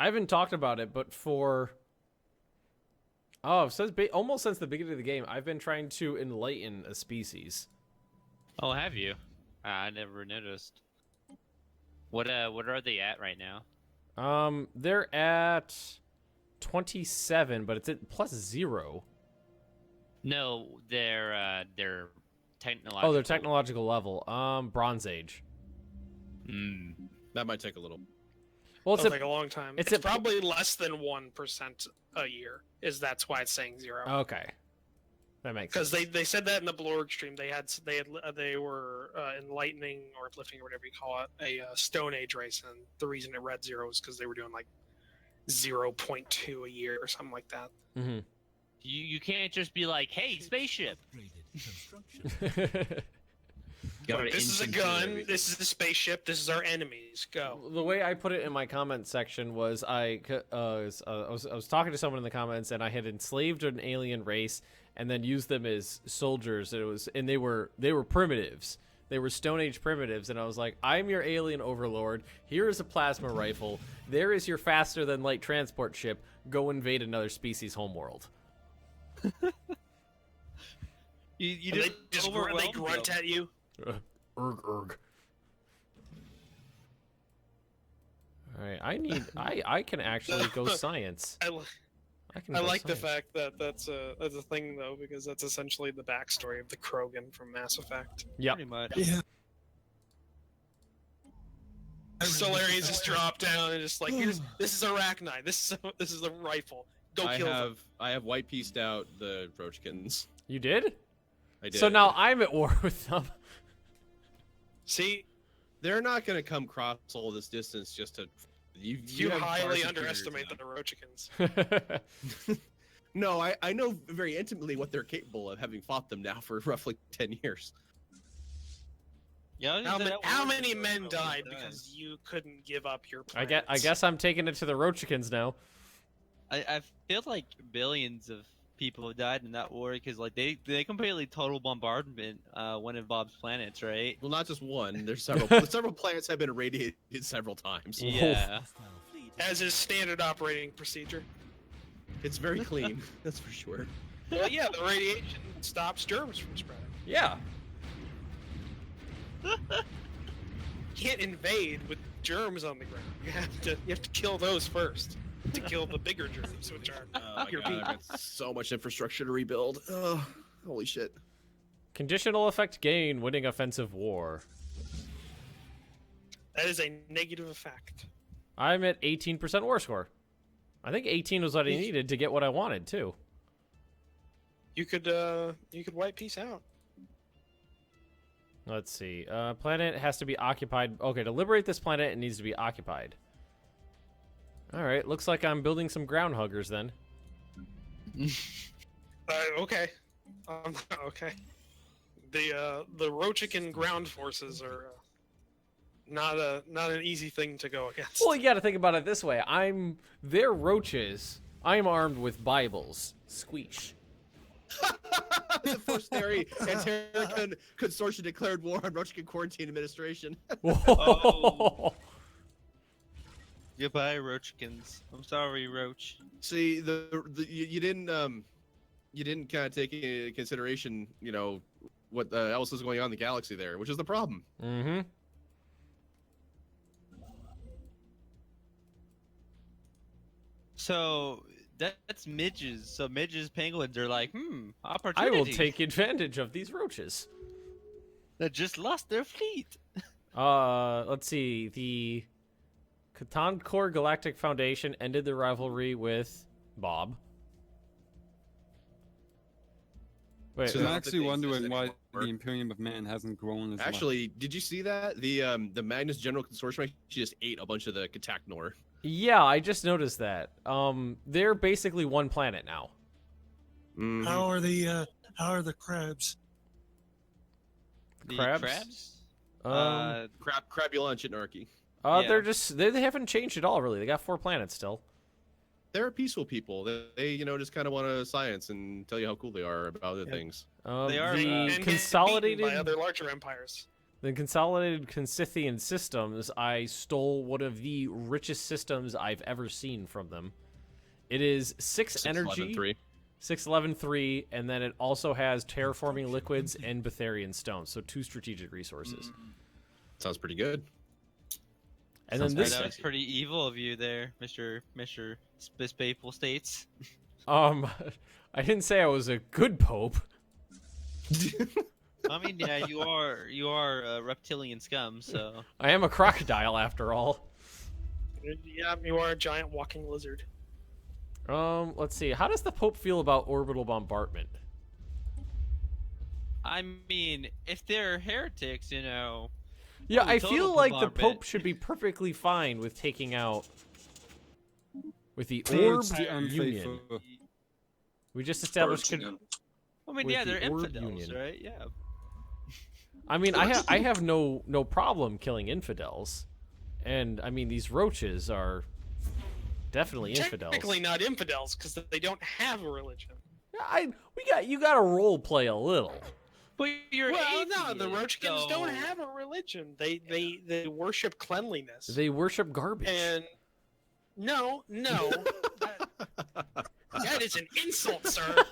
haven't talked about it, but for Oh, so almost since the beginning of the game, I've been trying to enlighten a species. Oh, have you? I never noticed. What are they at right now? They're at 27, but it's at +0. No, they're technological. Oh, their technological level. Bronze Age. That might take a little. Well, It'll take a long time. It's a, probably less than 1% a year. That's why it's saying 0. Okay, that makes sense. Because they said that in the Blorg stream. They were enlightening or uplifting or whatever you call it a Stone Age race, and the reason it read 0 is because they were doing like 0.2 a year or something like that. Mm-hmm. You can't just be like, hey, spaceship. This is a gun. This is the spaceship. This is our enemies. Go. The way I put it in my comment section was I was talking to someone in the comments, and I had enslaved an alien race and then used them as soldiers. And they were primitives. They were Stone Age primitives, and I was like, I'm your alien overlord. Here is a plasma rifle. There is your faster than light transport ship. Go invade another species' homeworld. You they just grunt at you. Erg. All right, I can actually go science. I like the fact that that's a thing though, because that's essentially the backstory of the Krogan from Mass Effect. Yeah, pretty much. Yeah. Stellaris just drop down and just like, this is Arachnite. This is a rifle. Go kill them. I have white pieced out the Roachkins. You did? I did. So now I'm at war with them. See, they're not going to come cross all this distance just to. You have highly far underestimate superiors the Roachkins. now. No, I know very intimately what they're capable of, having fought them now for roughly 10 years. Yeah, How many men died because you couldn't give up your plans? I guess I'm taking it to the Roachkins now. I feel like billions of people have died in that war because like they completely total bombardment one of Bob's planets, right? Well, not just one. There's several. Several planets have been irradiated several times. Yeah. As is standard operating procedure. It's very clean. That's for sure. Well, yeah, the radiation stops germs from spreading. Yeah. You can't invade with germs on the ground. You have to kill those first to kill the bigger germs, which are your people. I've got so much infrastructure to rebuild. Oh, holy shit. Conditional effect gain, winning offensive war. That is a negative effect. I'm at 18% war score. I think 18 was what I needed to get what I wanted too. You could wipe peace out. Let's see. Planet has to be occupied. Okay, to liberate this planet, it needs to be occupied. All right, looks like I'm building some ground huggers then. Okay. Okay. The Rochikin ground forces are not an easy thing to go against. Well, you got to think about it this way. They're roaches. I'm armed with Bibles. Squeesh. The first Terran Consortium declared war on Roachkin Quarantine Administration. Oh. Goodbye, Roachkins. I'm sorry, Roach. See, you didn't kind of take into consideration, what else is going on in the galaxy there, which is the problem. Mm-hmm. So that's midges. So midges, penguins are like, opportunity. I will take advantage of these roaches. That just lost their fleet. Let's see. The Catan Galactic Foundation ended the rivalry with Bob. Wait, so I'm actually wondering why the Imperium of Man hasn't grown as much. Actually, did you see that? The Magnus General Consortium just ate a bunch of the Catachnor. Yeah, I just noticed that. They're basically one planet now. Mm-hmm. How are the crabs? The crabs? Crabulon Chitnarchy. They haven't changed at all, really. They got 4 planets still. They're peaceful people. They just kind of want to science and tell you how cool they are about other things. They are the consolidated by other larger empires. The consolidated Consithian systems. I stole one of the richest systems I've ever seen from them. It is 6 energy. 611.3, and then it also has terraforming liquids and Betharian stones, so 2 strategic resources. Sounds pretty good. And Sounds then this that was pretty evil of you there, Mr. Spapeful States. I didn't say I was a good pope. I mean, yeah, you are a reptilian scum, so I am a crocodile after all. Yeah, you are a giant walking lizard. Let's see. How does the Pope feel about orbital bombardment? I mean, if they're heretics, you know. Yeah, I total feel like the bombardment. Pope should be perfectly fine with taking out with the Towards Orbed the unfaithful. Union. We just established. I mean, with yeah, the they're Orb infidels, Union. right? Yeah. I mean, I have no problem killing infidels, and I mean these roaches are definitely infidels. Technically not infidels because they don't have a religion. You got to role play a little. But you're no, the Roachkins don't have a religion. They worship cleanliness. They worship garbage. And no, that is an insult, sir.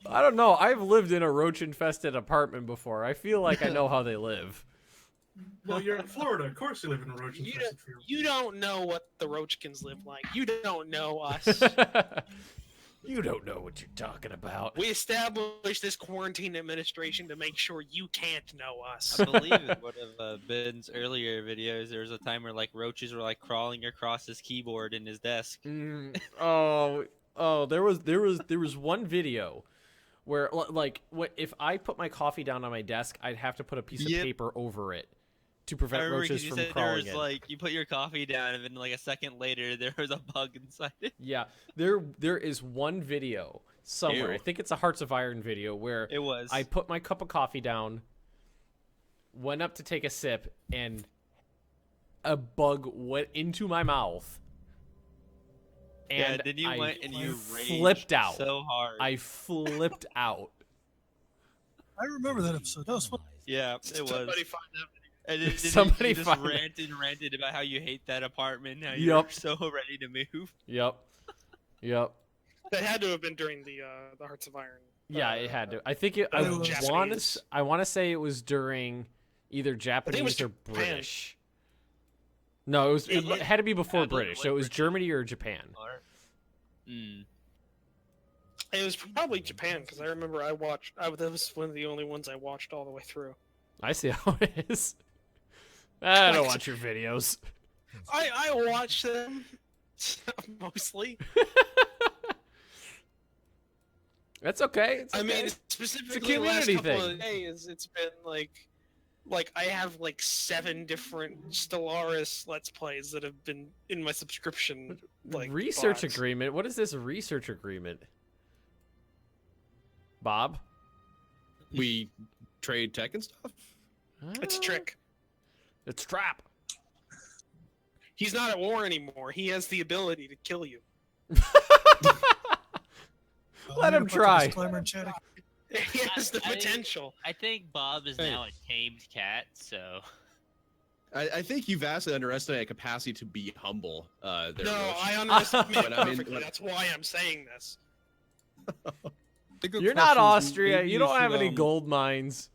I don't know. I've lived in a roach-infested apartment before. I feel like I know how they live. Well, you're in Florida. Of course you live in a roach-infested field. You don't know what the Roachkins live like. You don't know us. You don't know what you're talking about. We established this quarantine administration to make sure you can't know us. I believe in one of Ben's earlier videos, there was a time where like roaches were like crawling across his keyboard in his desk. Oh, there was one video where like if I put my coffee down on my desk, I'd have to put a piece of paper over it to prevent roaches from crawling in. Like you put your coffee down, and then like a second later, there was a bug inside it. Yeah, there is one video somewhere. Ew. I think it's a Hearts of Iron video where It was. I put my cup of coffee down, went up to take a sip, and a bug went into my mouth. And yeah, then you went and you flipped raged out so hard. I flipped out. I remember that episode. That was fun. Yeah, it was. Somebody find that video. And then Somebody you just find ranted about how you hate that apartment, how you're so ready to move. Yep. That had to have been during the Hearts of Iron. Yeah, it had to. I think I want to say it was during either Japanese or British. No, it had to be before British. So it was Germany or Japan. It was probably Japan because I remember that was one of the only ones I watched all the way through. I see how it is. I don't watch your videos. I watch them mostly. That's okay. I mean, specifically it's a community the last couple thing. of days, it's been like I have like 7 different Stellaris Let's Plays that have been in my subscription. Like Research box. agreement. What is this research agreement? Bob? We trade tech and stuff? It's a trick. It's a trap. He's not at war anymore. He has the ability to kill you. Let him try. He has the potential. I think Bob is now a tamed cat, so. I think you vastly underestimate a capacity to be humble. There, No, Roach. I underestimate it But I mean, perfectly. That's why I'm saying this. You're not Austria. Maybe You don't should, have any gold mines.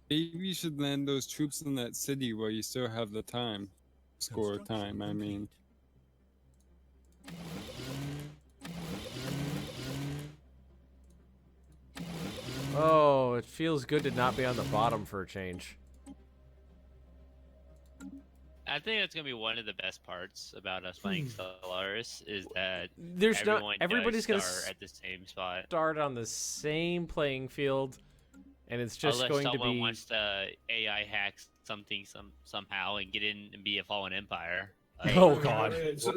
Maybe you should land those troops in that city where you still have the time. Score time, I mean. Oh, it feels good to not be on the bottom for a change. I think that's gonna be one of the best parts about us playing Stellaris is that everybody's gonna start at the same spot. Start on the same playing field, and it's just Unless going to someone be. wants to AI hack something somehow and get in and be a fallen empire. Oh God! It's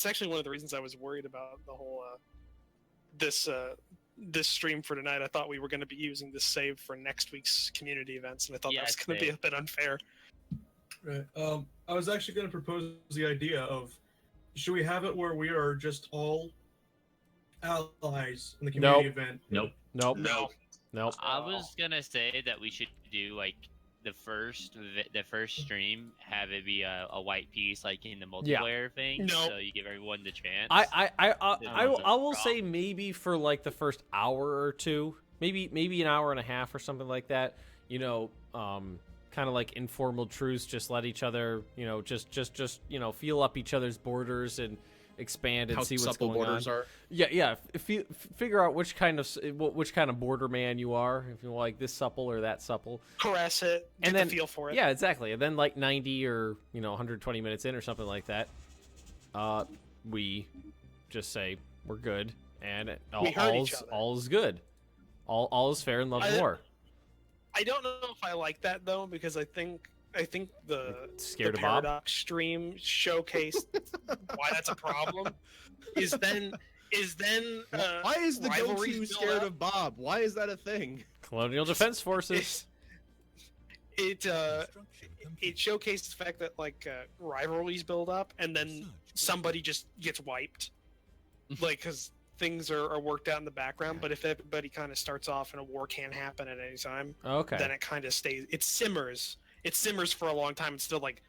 actually one of the reasons I was worried about the whole this stream for tonight. I thought we were going to be using this save for next week's community events, and I thought that was going to be a bit unfair. Right. I was actually going to propose the idea of, should we have it where we are just all allies in the community event? Nope. I was gonna say that we should do like the first stream have it be a white piece like in the multiplayer thing, so you give everyone the chance. I will say maybe for like the first hour or two, maybe an hour and a half or something like that. You know, kind of like informal truce. Just let each other, you know, just feel up each other's borders and expand and How see what's supple going borders on. are. Yeah. Figure out which kind of border man you are. If you like this supple or that supple. Caress it, get the feel for it. Yeah, exactly. And then like 90 or 120 minutes in or something like that, we just say we're good and all is good. All is fair and love war. I don't know if I like that though, because I think the Paradox stream showcased why that's a problem. Is then why is the rivalries go-to build scared up? of Bob? Why is that a thing? Colonial Defense Forces. It showcased the fact that like rivalries build up and then somebody just gets wiped, like because things are worked out in the background. But if everybody kind of starts off and a war can happen at any time, then it kind of stays. It simmers for a long time. It's still like,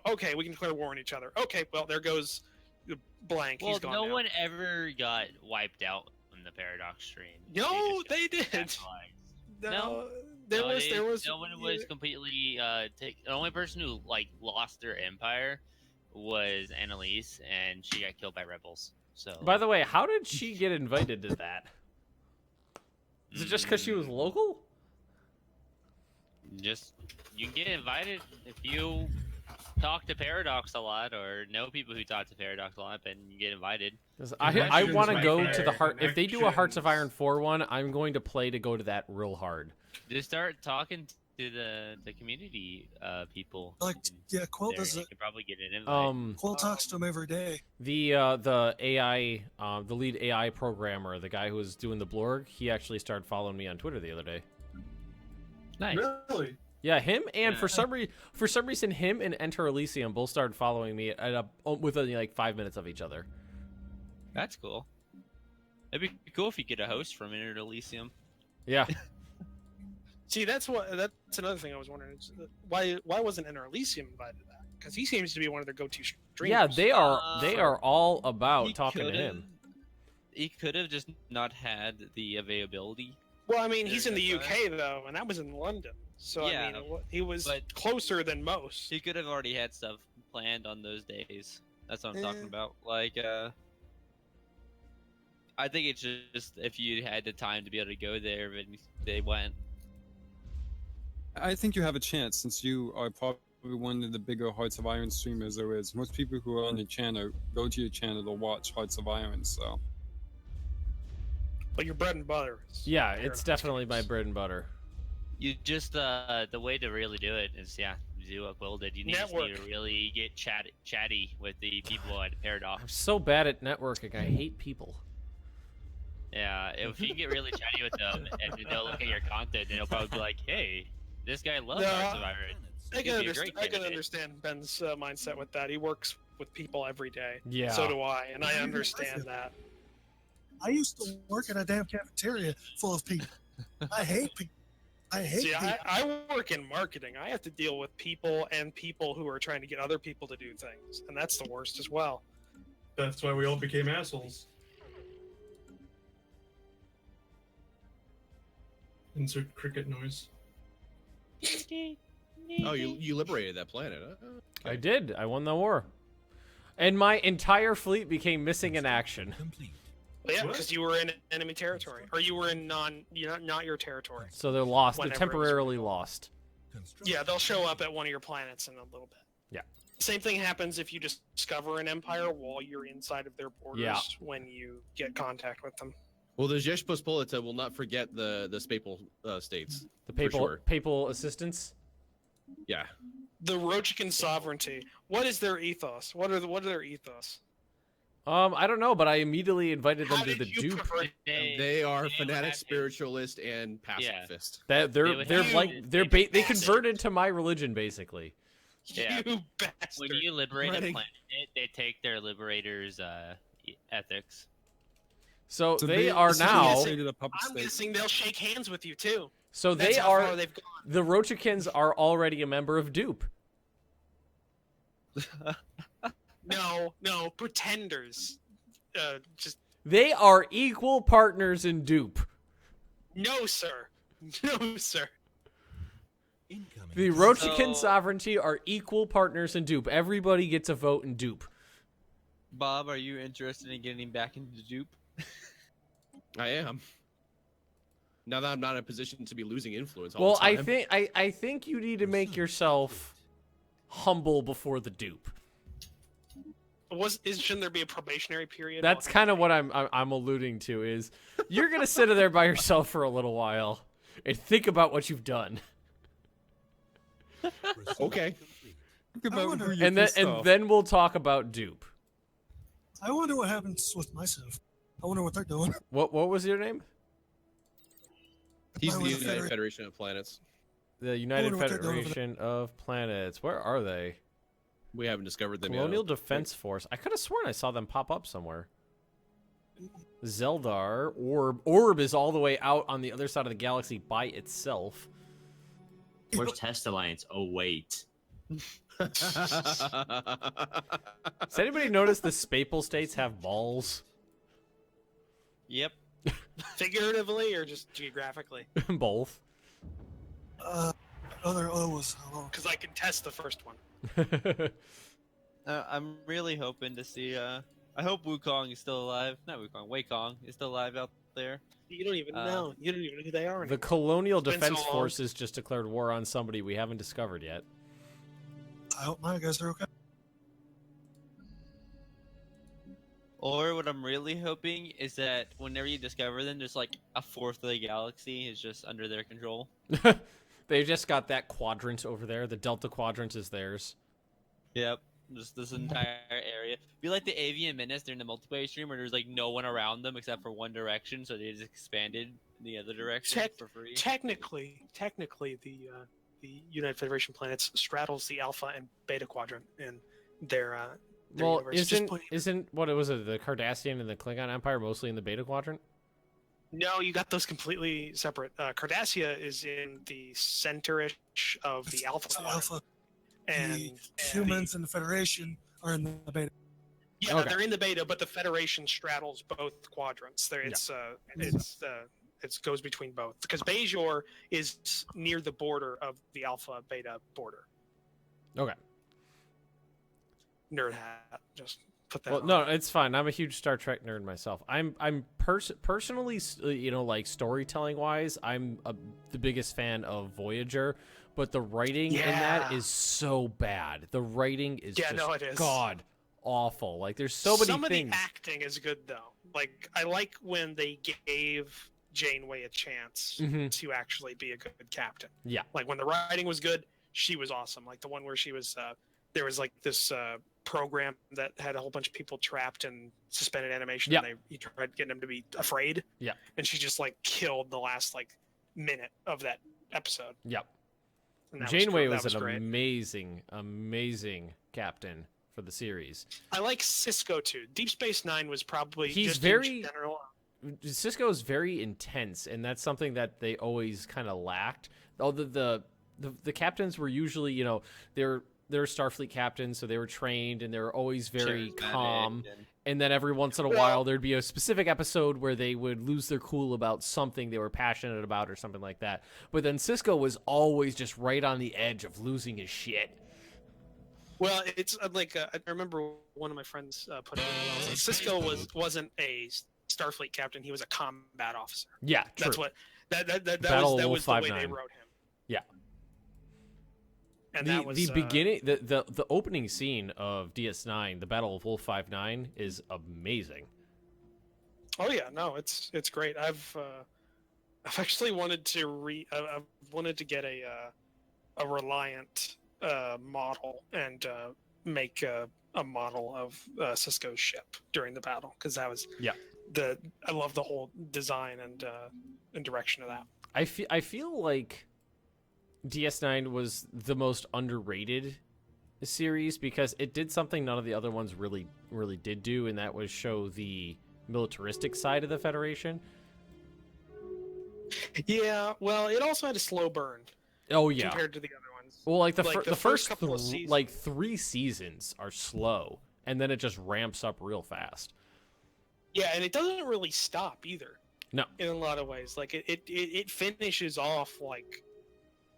okay, we can declare war on each other. Okay, well there goes blank. Well, he's gone no now. one ever got wiped out on the Paradox stream. No, they did. No, there was no one was completely the only person who like lost their empire was Annalise, and she got killed by rebels. So By the way, how did she get invited to that? Is it just because she was local? Just you get invited if you talk to Paradox a lot or know people who talk to Paradox a lot, then you get invited. I want to go to the heart. If they do a Hearts of Iron 4 one, I'm going to play to go to that real hard. Just start talking to the community people. Like, yeah, Quill does You it. could probably get an invite. Quill talks to him every day. The AI, the lead AI programmer, the guy who was doing the blorg, he actually started following me on Twitter the other day. Nice. Really? Yeah, him and for some reason, him and Enter Elysium both started following me at within like 5 minutes of each other. That's cool. It'd be cool if you get a host from Enter Elysium. Yeah. See, that's another thing I was wondering. Is why wasn't Enter Elysium invited to that? Because he seems to be one of their go-to streamers. Yeah, they are all about talking to him. He could have just not had the availability. Well, I mean, he's in the UK though, and that was in London. So Yeah, I mean, he was closer than most. He could have already had stuff planned on those days. That's what I'm talking about. Like, I think it's just if you had the time to be able to go there, but they went. I think you have a chance since you are probably one of the bigger Hearts of Iron streamers there is. Most people who are on the channel go to your channel to watch Hearts of Iron, so. But your bread and butter. Yeah, it's definitely my bread and butter. You just the way to really do it is do what Will did. You need to really get chatty with the people at Paradox. I'm so bad at networking. I hate people. Yeah, if you get really chatty with them and they'll look at your content and they'll probably be like, "Hey, this guy loves Hearts of Iron." I can understand Ben's mindset with that. He works with people every day. Yeah. So do I, and I understand that. I used to work in a damn cafeteria full of people. I hate people. See, I work in marketing. I have to deal with people and people who are trying to get other people to do things, and that's the worst as well. That's why we all became assholes. Insert cricket noise. Oh, you liberated that planet. Huh? Okay. I did. I won the war, and my entire fleet became missing in action. Well, yeah, because you were in enemy territory, or you were in not your territory. So they're lost. Whenever They're temporarily lost. Yeah, they'll show up at one of your planets in a little bit. Yeah. Same thing happens if you discover an empire while you're inside of their borders when you get contact with them. Well, the Rzeczpospolita will not forget the Spapal states. The papal assistance. Yeah. The Rochican sovereignty. What is their ethos? What are their ethos? I don't know, but I immediately invited them to the dupe. They are fanatic, spiritualist, and pacifist. They converted to my religion basically. Yeah. You bastard. When you liberate a planet, they take their liberators' ethics. So they are now. I'm guessing they'll shake hands with you too. So That's they how are far they've gone. the Roachikins are already a member of Dupe. No, pretenders. Just They are equal partners in Dupe. no, sir. No, sir. The Roachikin sovereignty are equal partners in Dupe. Everybody gets a vote in Dupe. Bob, are you interested in getting back into Dupe? I am. Now that I'm not in a position to be losing influence all Well, the time. I think you need to make yourself humble before the Dupe. Shouldn't there be a probationary period? That's kind of what I'm alluding to. Is you're gonna sit there by yourself for a little while and think about what you've done. Okay. Think about who you And pissed off. then we'll talk about Dupe. I wonder what happens with myself. I wonder what they're doing. What was your name? He's I the was United Federation of Planets. The United wonder what they're doing over Federation of Planets. Where are they? We haven't discovered them Colonial yet. Defense Force. I could have sworn I saw them pop up somewhere. Zeldar. Orb is all the way out on the other side of the galaxy by itself. Where's Test Alliance? Oh, wait. Has anybody noticed the Spapal states have balls? Yep. Figuratively or just geographically? Both. Other was because I can test the first one. I'm really hoping to see. I hope Wukong is still alive. Not Wukong. Wei-Kong is still alive out there. You don't even know. You don't even know who they are. The anymore. Colonial It's been Defense so long. Forces just declared war on somebody we haven't discovered yet. I hope my guys are okay. Or what I'm really hoping is that whenever you discover them, there's like a fourth of the galaxy is just under their control. They've just got that quadrant over there. The Delta Quadrant is theirs. Yep. Just this entire area. Be like the Avian Menace during the multiplayer stream where there's like no one around them except for one direction, so they just expanded the other direction for free. Technically, the United Federation of Planets straddles the Alpha and Beta Quadrant in their Well, universe. Just isn't what was it? The Cardassian and the Klingon Empire mostly in the Beta Quadrant? No, you got those completely separate. Cardassia is in the center-ish of the Alpha It's the Quadrant. Alpha. And The humans and the Federation are in the Beta. Yeah, Okay. they're in the Beta, but the Federation straddles both quadrants. There, it goes between both because Bajor is near the border of the Alpha Beta border. Okay. Nerd hat, just put that. Well, on. no, it's fine. I'm a huge Star Trek nerd myself. I'm personally, like storytelling wise, I'm the biggest fan of Voyager, but the writing in that Yeah. is so bad. The writing is Yeah, just no, it is. god awful. Like there's so many Some things. of the acting is good though. Like I like when they gave Janeway a chance Mhm. to actually be a good captain. Yeah. Like when the writing was good, she was awesome. Like the one where she was, there was like this program that had a whole bunch of people trapped in suspended animation. Yeah. And he tried getting them to be afraid. Yeah. And she just like killed the last like minute of that episode. Yep. And that Janeway that was an great. amazing captain for the series. I like Cisco too. Deep Space Nine was probably He's just very- in general. Cisco is very intense, and that's something that they always kind of lacked. Although the captains were usually, they're Starfleet captains, so they were trained and they were always very Charismatic calm. and- And then every once in a while, there'd be a specific episode where they would lose their cool about something they were passionate about or something like that. But then Cisco was always just right on the edge of losing his shit. Well, it's like I remember one of my friends put it in. Cisco wasn't a Starfleet captain; he was a combat officer. Yeah, true. That's what that Battle of was the way they 59. wrote him. Yeah. And the that was beginning, the opening scene of DS9, the Battle of Wolf 59, is amazing. Oh yeah, no, it's great. I've actually wanted to I've wanted to get a Reliant model and make a model of Cisco's ship during the battle because that was I love the whole design and direction of that. I feel like DS9 was the most underrated series because it did something none of the other ones really did do, and that was show the militaristic side of the Federation. Yeah, well, it also had a slow burn. Oh yeah. Compared to the other ones. Well, like the first couple of seasons. like 3 seasons are slow, and then it just ramps up real fast. Yeah, and it doesn't really stop either. No. In a lot of ways, like it finishes off like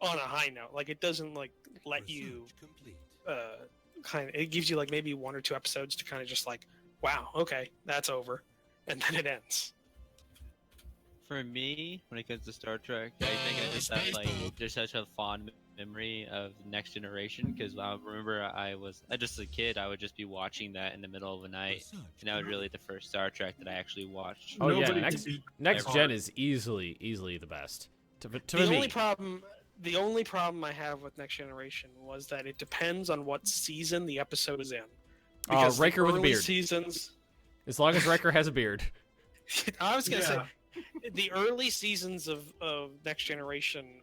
on a high note. Like it doesn't like let you kind of. It gives you like maybe 1 or 2 episodes to kind of just like, wow, okay, that's over, and then it ends. For me, when it comes to Star Trek, I think I just have like there's such a fond memory of Next Generation because I remember just as a kid I would just be watching that in the middle of the night, and that was really the first Star Trek that I actually watched. Oh yeah, Next Gen is easily the best. The only problem I have with Next Generation was that it depends on what season the episode is in. Because Riker with a beard. Seasons, as long as Riker has a beard. I was gonna say. The early seasons of Next Generation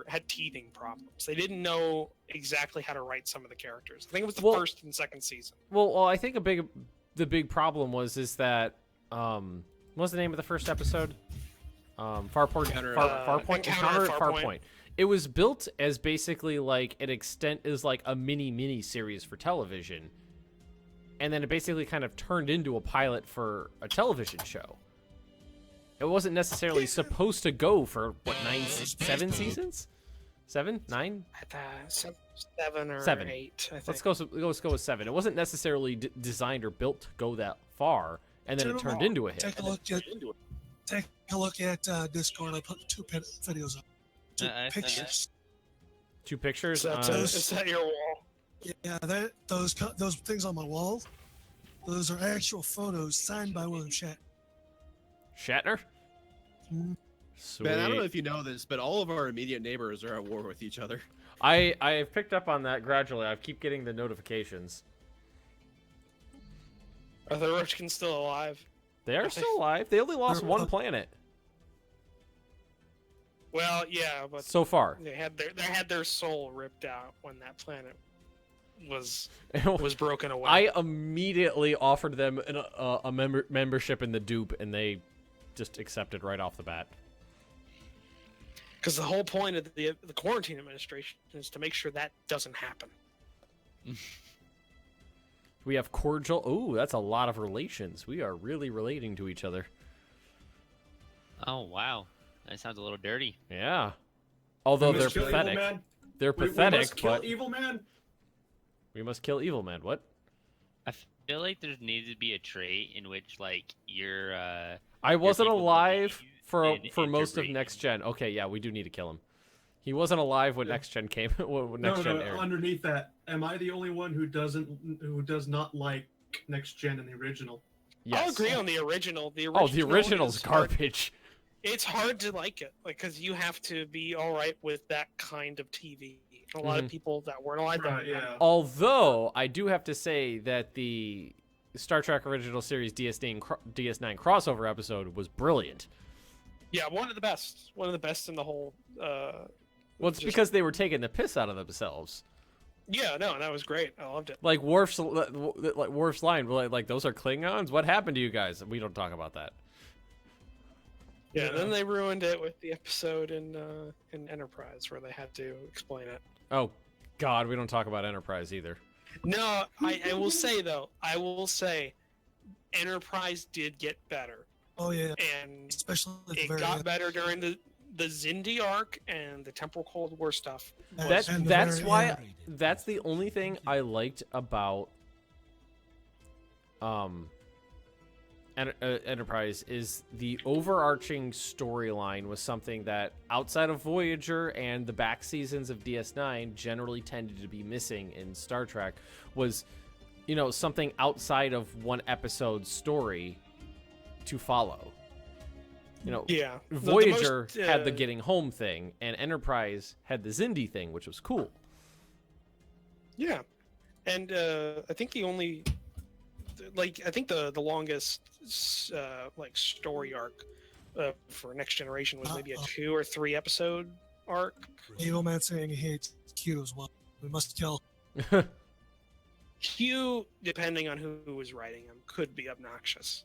had teething problems. They didn't know exactly how to write some of the characters. I think it was the first and second season. Well, I think the big problem was that what was the name of the first episode? Farpoint. It was built as basically like an extent is like a mini series for television, and then it basically kind of turned into a pilot for a television show. It wasn't necessarily supposed to go for what 7 seasons, 7, 9, 7 or 7. 8. I think. Let's go with 7. It wasn't necessarily designed or built to go that far, and then it turned into a hit. Take a look at Discord. I put 2 videos up. 2 pictures. 2 pictures. Is that your wall? Yeah, those things on my wall. Those are actual photos signed by William Shatner? Sweet. Man, I don't know if you know this, but all of our immediate neighbors are at war with each other. I've picked up on that gradually. I keep getting the notifications. Are the Roachkins still alive? They are still alive. They only lost 1 planet. Well, yeah, but so far they had their soul ripped out when that planet was broken away. I immediately offered them a membership in the dupe, and they just accepted right off the bat. Because the whole point of the quarantine administration is to make sure that doesn't happen. We have cordial. Oh, that's a lot of relations. We are really relating to each other. Oh wow, that sounds a little dirty. Yeah, although they're pathetic. They're pathetic. We must kill Evil Man. We must kill Evil Man. What? I feel like there needs to be a trait in which like you're. I wasn't alive for most of Next Gen. Okay, yeah, we do need to kill him. He wasn't alive when Next Gen came. When Next Gen aired. Underneath that, am I the only one who does not like Next Gen in the original? Yes. I'll agree on the original. The original's garbage. It's hard to like it, because you have to be all right with that kind of TV. A lot of people that weren't alive. Although I do have to say that the Star Trek Original Series DS9 crossover episode was brilliant. Yeah, one of the best in the whole. Well, it's because they were taking the piss out of themselves. Yeah, no, that was great. I loved it. Like Worf's line, like those are Klingons. What happened to you guys? We don't talk about that. Yeah, then they ruined it with the episode in Enterprise where they had to explain it. Oh, God, we don't talk about Enterprise either. No, I will say though, Enterprise did get better. Oh yeah, and especially it got better during the Xindi arc and the Temporal Cold War stuff. That's the only thing I liked about Enterprise is the overarching storyline was something that outside of Voyager and the back seasons of DS9 generally tended to be missing in Star Trek was, something outside of one episode story to follow. Yeah. Voyager had the getting home thing, and Enterprise had the Xindi thing, which was cool. Yeah, and I think the only, the longest story arc for Next Generation was maybe a 2 or 3 episode arc. Evil Man saying he hates Q as well. We must kill. Q, depending on who was writing him, could be obnoxious.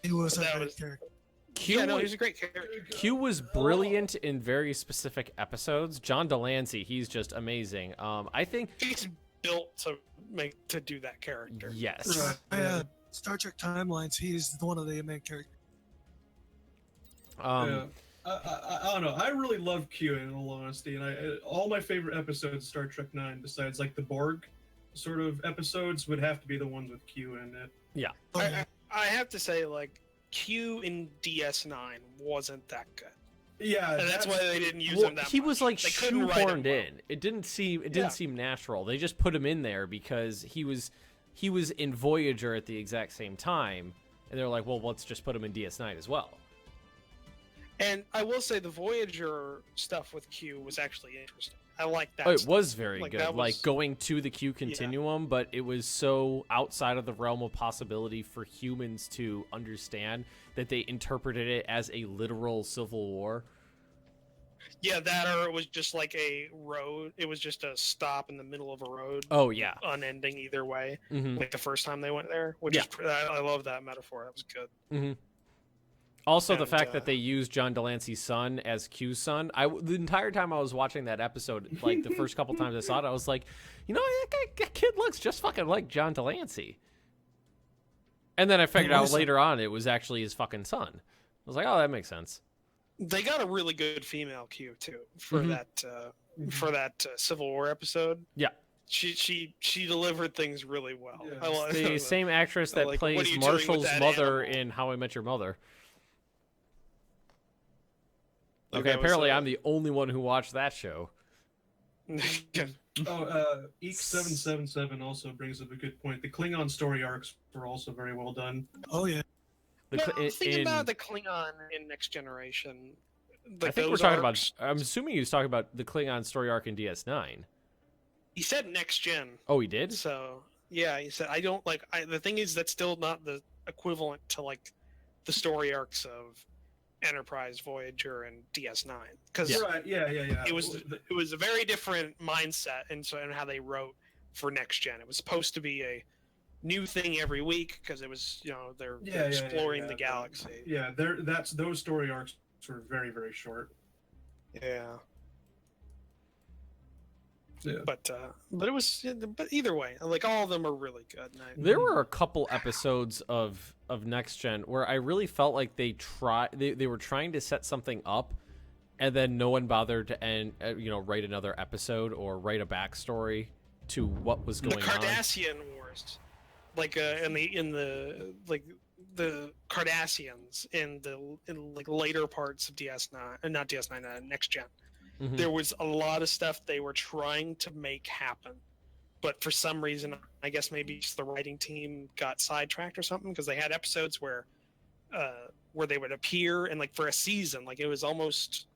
He was a great character. Q, yeah, no, he's a great character. Q was brilliant in very specific episodes. John Delancey, he's just amazing. I think he's built to do that character. Yes. Star Trek Timelines, he's one of the main characters. I don't know. I really love Q in all honesty, and all my favorite episodes of Star Trek 9, besides like the Borg sort of episodes, would have to be the ones with Q in it. Yeah. I have to say, like, Q in DS9 wasn't that good. Yeah, and that's why they didn't use him that he much. was like They couldn't write him shoehorned in. It didn't seem natural. They just put him in there because he was in Voyager at the exact same time, and they're like, well, let's just put him in DS9 as well. And I will say the Voyager stuff with Q was actually interesting. I like that. Oh, it stuff. was very Like, good. that was- Like going to the Q continuum, but it was so outside of the realm of possibility for humans to understand that they interpreted it as a literal civil war. Yeah, that or it was just like a road. It was just a stop in the middle of a road. Oh, yeah. Unending either way. Mhm. Like the first time they went there, which is I love that metaphor. That was good. Mm-hmm. Also, the And, fact that they used John Delancey's son as Q's son. The entire time I was watching that episode, like the first couple times I saw it, I was like, you know, that kid looks just fucking like John Delancey. And then I figured out later on it was actually his fucking son. I was like, oh, that makes sense. They got a really good female Q too for that Civil War episode. Yeah. She delivered things really well. It's the same actress that Like, what are plays you doing with Marshall's that mother in How I Met Your Mother. Like, Okay, that was, apparently I'm the only one who watched that show. Eek777 also brings up a good point. The Klingon story arcs were also very well done. Oh yeah. Think about the Klingon in Next Generation. I think we're talking about. I'm assuming he was talking about the Klingon story arc in DS9. He said Next Gen. Oh, he did. So yeah, he said I don't like. The thing is, that's still not the equivalent to like the story arcs of Enterprise, Voyager, and DS9. Because it was a very different mindset and how they wrote for Next Gen. It was supposed to be a new thing every week because it was they're exploring the galaxy. Yeah, those story arcs were very, very short. Yeah. But it was either way, like all of them are really good. There were a couple episodes of Next Gen where I really felt like they were trying to set something up, and then no one bothered to write another episode or write a backstory to what was going on. The Cardassian Wars, like in the Cardassians in later parts of DS9, not DS9, Next Gen. Mm-hmm. There was a lot of stuff they were trying to make happen, but for some reason, I guess maybe just the writing team got sidetracked or something, because they had episodes where they would appear and like for a season, like it was almost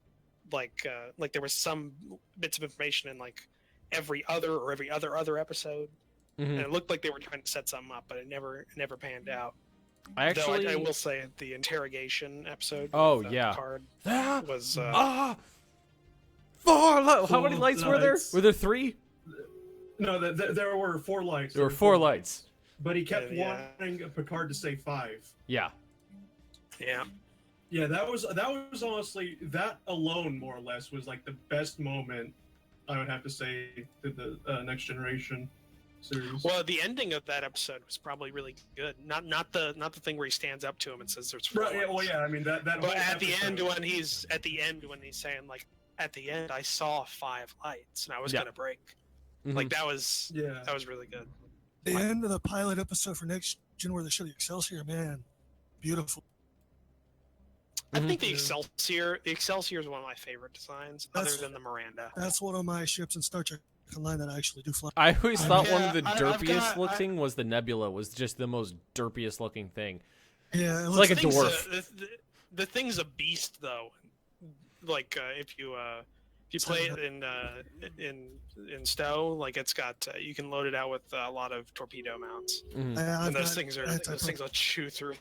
like there was some bits of information in like every other episode, and it looked like they were trying to set something up, but it never panned out. I will say the interrogation episode. Oh with, yeah, Picard was. How many lights were there? Were there 3? No, there were 4 lights. There were 4 lights. But he kept wanting Picard to say 5. Yeah. Yeah. Yeah, that was honestly, that alone more or less was like the best moment, I would have to say, to the Next Generation series. Well, the ending of that episode was probably really good. Not the thing where he stands up to him and says there's 4 lights. Yeah, well, yeah, I mean that. But whole at the episode- end when he's saying like, at the end I saw 5 lights and I was gonna break. Mm-hmm. Like that was really good. The end of the pilot episode for Next Gen where they show the Excelsior, man, beautiful. I think the Excelsior is one of my favorite designs, other than the Miranda. That's one of my ships in Star Trek Online that I actually do fly. I always thought one of the derpiest looking was the Nebula. Was just the most derpiest looking thing. Yeah, it's like a dwarf. The thing's a beast, though. Like if you play it in Stowe, like it's got you can load it out with a lot of torpedo mounts, and those things will chew through.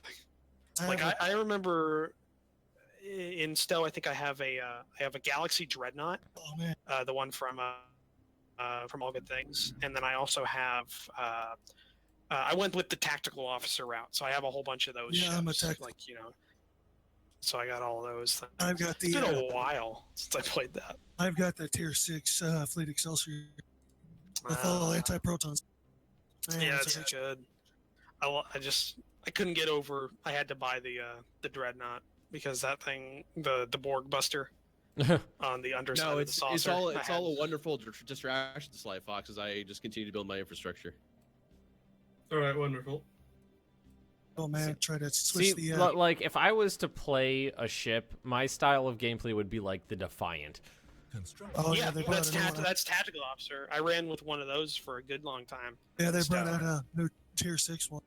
Like I remember in Stowe, I think I have a Galaxy Dreadnought, the one from All Good Things, and then I also have I went with the tactical officer route, so I have a whole bunch of those. Yeah, ships, I'm a tactical. like so I got all those things. I've got the. It's been a while since I played that. I've got the Tier 6 Fleet Excelsior with all anti-protons. Man, Yeah, it's it's a- good. I couldn't get over. I had to buy the Dreadnought because that thing, the Borg Buster on the underside No, of the it's saucer. it's all a wonderful distraction, Sly Fox, as I just continue to build my infrastructure. All right, wonderful. Oh man, try to switch See, the. like if I was to play a ship, my style of gameplay would be like the Defiant. Oh yeah, they brought that's tactical officer. I ran with one of those for a good long time. Yeah, they brought Stellar. out a new Tier 6 one.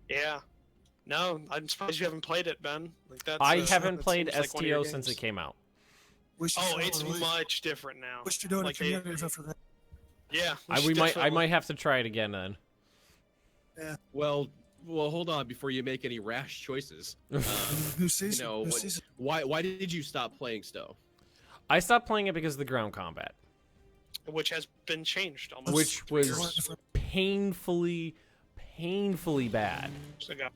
Yeah. No, I'm surprised you haven't played it, Ben. Like that's. I haven't that played seems like one of your STO since it games. came out. Oh, it's much different now. What you doing Like a community event for that? Yeah, I might have to try it again then. Yeah. Well, hold on before you make any rash choices. New season. You know, New season. why did you stop playing Stowe? I stopped playing it because of the ground combat, Which has been changed almost. which 3 years was painfully bad. ago.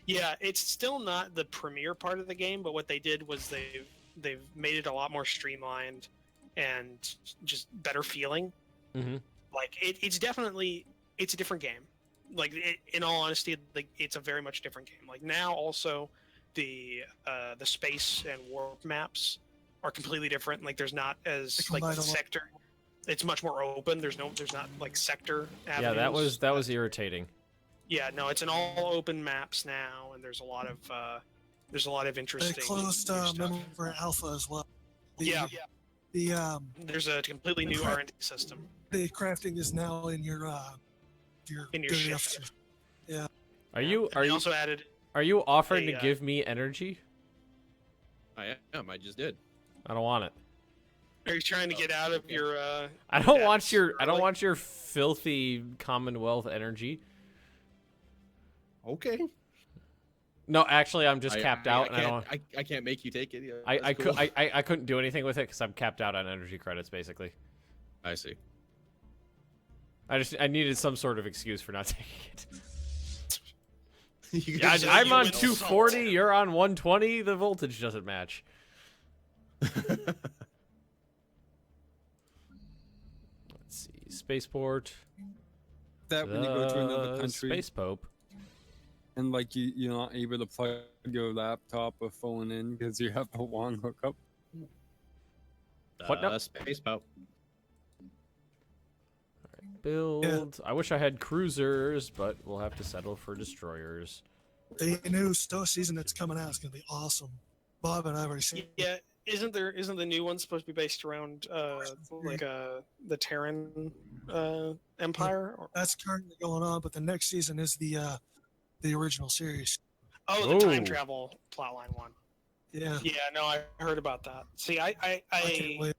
Yeah, it's still not the premier part of the game, but what they did was they've made it a lot more streamlined and just better feeling. Mm-hmm. Like it's definitely a different game. Like in all honesty, like it's a very much different game. Like now, also the space and warp maps are completely different. Like there's not as like combine a lot. sector. It's much more open. There's not like sector. Yeah, avenues. that was irritating. Yeah, no, it's an all open maps now, and there's a lot of They interesting. closed new stuff. Member Alpha as well. Yeah, The there's a completely new R&D system. the crafting is now in your In your good ship. officer. Yeah. Are you And they also added. are you offering a, to give me energy? I am. I just did. I don't want it. Are you trying to get out of your? I don't debts want your early? filthy Commonwealth energy. Okay. No, actually, I'm just capped out, and I don't. I can't make you take it. Yeah, I that's cool. I couldn't do anything with it because I'm capped out on energy credits, basically. I see. I needed some sort of excuse for not taking it. You Yeah, guys- I'm on went 240. You're on 120. The voltage doesn't match. Let's see, spaceport. That when you go to another the country Space Pope. and like you're not able to plug your laptop or phone in because you have the wrong hookup. What now? Space Pope. Build. I wish I had cruisers, but we'll have to settle for destroyers. The new Stowe season that's coming out is going to be awesome. Bob and I have already seen. Yeah, isn't the new one supposed to be based around the Terran Empire? Or... That's currently going on, but the next season is the original series. Oh, the time travel plotline one. Yeah. Yeah, no, I heard about that. See, I can't wait.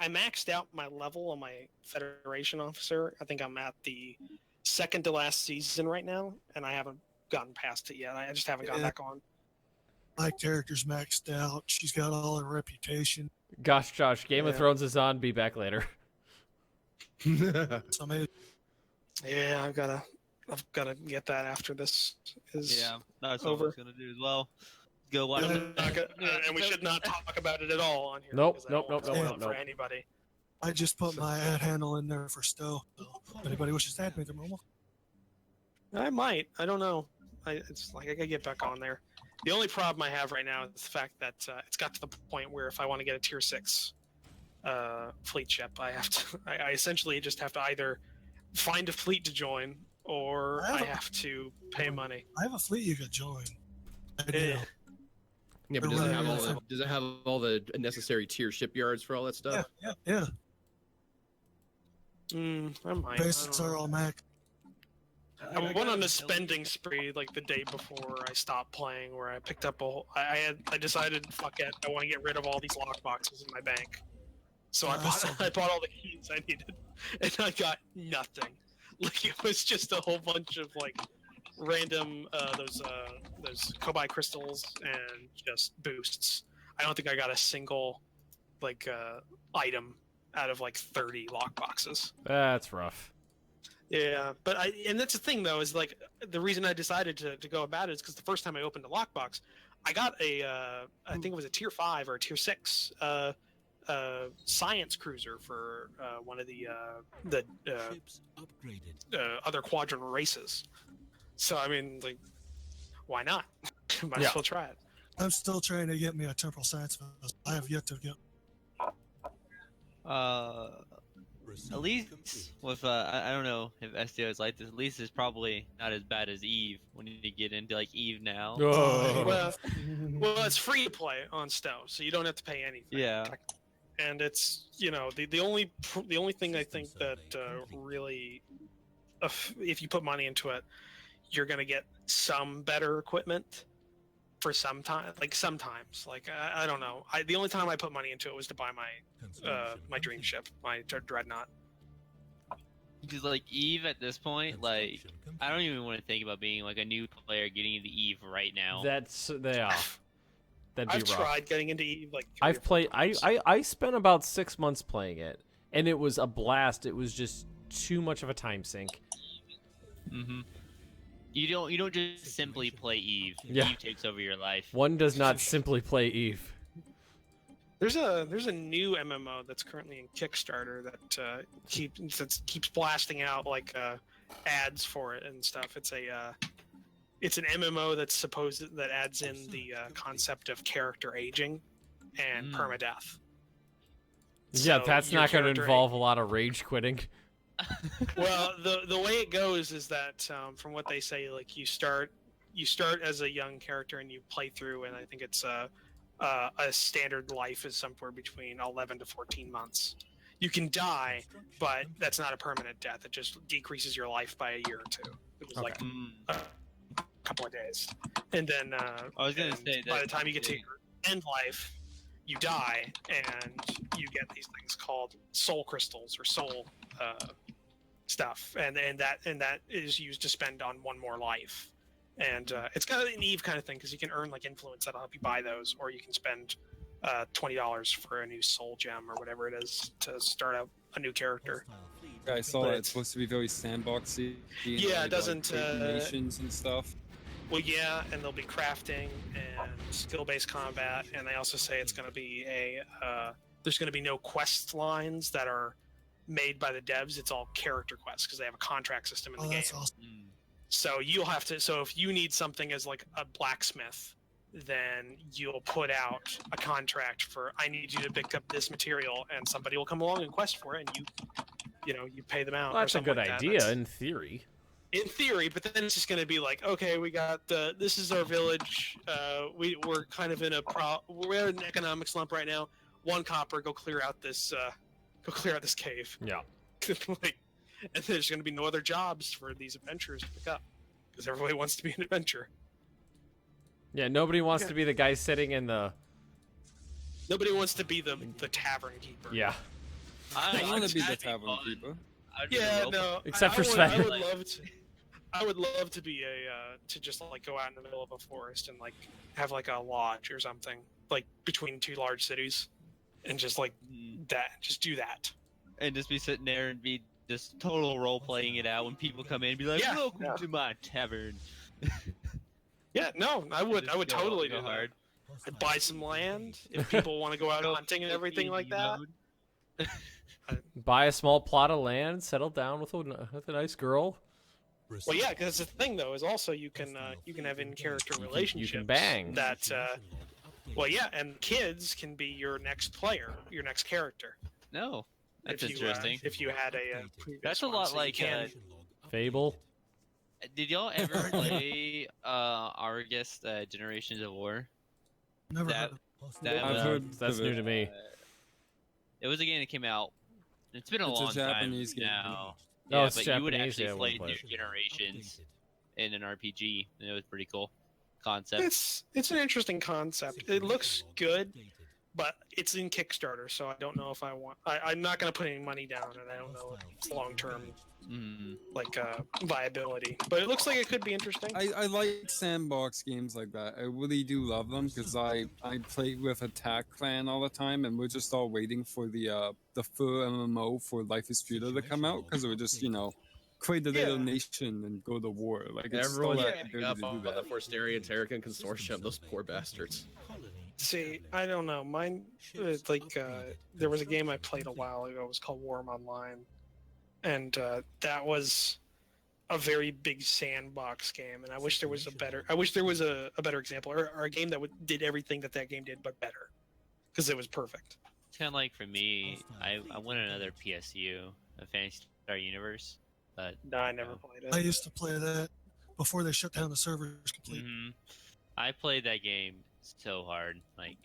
I maxed out my level on my Federation officer. I think I'm at the second to last season right now, and I haven't gotten past it yet. I just haven't gotten Yeah. back on. My character's maxed out. She's got all her reputation. Gosh, Josh, Game of Yeah. Thrones is on. Be back later. So maybe Yeah, I've gotta get that after this is Yeah, that's what I over. was gonna do as well. Go watch And, it. and we should not talk about it at all on here. Nope, because I nope, don't want nope, to nope, spoil it nope, for nope. anybody. I just put my ad handle in there for Stowe. So if anybody wishes to add me, they're normal. I might. I don't know. It's like I gotta get back on there. The only problem I have right now is the fact that it's got to the point where if I want to get a tier 6 fleet ship, I have to. I essentially just have to either find a fleet to join or I have to pay money. I have a fleet you could join. I do. Yeah. Yeah, but They're does it have all the necessary tier shipyards for all that stuff? Yeah. I might. Basics are all max. I went on a spending spree like the day before I stopped playing, where I picked up a whole. I decided, fuck it, I want to get rid of all these lock boxes in my bank. So I bought all the keys I needed, and I got nothing. Like it was just a whole bunch of like random those Kobai crystals and just boosts. I don't think I got a single like item out of like 30 lock boxes. That's rough. Yeah, and that's the thing though, is like the reason I decided to go about it is because the first time I opened a lockbox, I got I think it was a tier 5 or a tier 6 science cruiser for one of the other quadrant races. So I mean, like, why not? Might as well try it. I'm still trying to get me a temporal science vest. I have yet to get. At least with I don't know if STO is like this. At least it's probably not as bad as Eve when you get into like Eve now. Oh. Well, it's free to play on Stow, so you don't have to pay anything. Yeah. And it's, you know, the only thing I think that really, if you put money into it, you're gonna get some better equipment for some time. Like sometimes, like I don't know. The only time I put money into it was to buy my dream ship, my dreadnought. Because like Eve at this point, like I don't even want to think about being like a new player getting into Eve right now. That'd be I've rough. tried getting into Eve like I've played. I spent about 6 months playing it, and it was a blast. It was just too much of a time sink. Mm-hmm. You don't just simply play Eve. Yeah. Eve takes over your life. One does not simply play Eve. There's a new MMO that's currently in Kickstarter that keeps blasting out like ads for it and stuff. It's an MMO that adds in the concept of character aging and permadeath. Yeah, So that's your not going to character involve a lot of rage quitting. Well, the way it goes is that from what they say, like you start as a young character and you play through, and I think it's a standard life is somewhere between 11 to 14 months. You can die, but that's not a permanent death. It just decreases your life by a year or two. It was like a couple of days, and then I was gonna say by the time you get to your end life, you die, and you get these things called soul crystals or soul stuff, and that is used to spend on one more life. And it's kind of an Eve kind of thing because you can earn like influence that'll help you buy those, or you can spend $20 for a new soul gem or whatever it is to start out a new character. Yeah, I saw that it's supposed to be very sandboxy. Yeah, it doesn't nations and stuff. Well, yeah, and there'll be crafting and skill-based combat, and they also say it's going to be there's going to be no quest lines that are made by the devs. It's all character quests because they have a contract system in the game. That's awesome. So you'll have to. So if you need something as like a blacksmith, then you'll put out a contract for I need you to pick up this material, and somebody will come along and quest for it, and you pay them out. Well, that's or a good like that. idea in theory. In theory, but then it's just going to be like, okay, we got this is our village. We're kind of in we're in an economic slump right now. 1 copper, go clear out this cave. Yeah. Like, and there's going to be no other jobs for these adventurers to pick up because everybody wants to be an adventurer. Yeah, nobody wants to be the guy sitting in the. Nobody wants to be the tavern keeper. Yeah. I want to be the tavern keeper. Yeah, no. Except for Sven. Sven. I would love to be to just like go out in the middle of a forest and like have like a lodge or something like between 2 large cities, and just like just do that, and just be sitting there and be just total role playing it out when people come in and be like, "Welcome to my tavern." Yeah, no, I would totally do that. I'd buy some land if people want to go out hunting and everything like that. Buy a small plot of land, settle down with a nice girl. Well, yeah, because the thing though is also you can have in-character relationships. You can bang. That. Well, yeah, and kids can be your next player, your next character. No, that's interesting. If you had a that's a lot like Fable. Did y'all ever play Argus Generations of War? Never heard I've heard that's new to me. It was a game that came out. It's been a long Japanese time game. now. No, Yeah, it's but Japanese. you would actually Yeah, play one through player. generations in an RPG, and it was pretty cool concept. It's an interesting concept. It looks good, but it's in Kickstarter, so I don't know if I want. I'm not going to put any money down, and I don't know its long-term viability. But it looks like it could be interesting. I like sandbox games like that. I really do love them because I play with Attack Clan all the time, and we're just all waiting for the full MMO for Life is Future to come out because we're just create a little nation and go to war. Like it's Everyone's still getting up on the Forstarian Terrican Consortium. Those poor bastards. See, I don't know. Mine, there was a game I played a while ago. It was called Worm Online, and that was a very big sandbox game. And I wish there was a better example, or a game that did everything that game did, but better, because it was perfect. It's kind of like for me, I want another PSU, a Fantasy Star Universe, but no, I never played it. I used to play that before they shut down the servers completely. I played that game so hard. Like,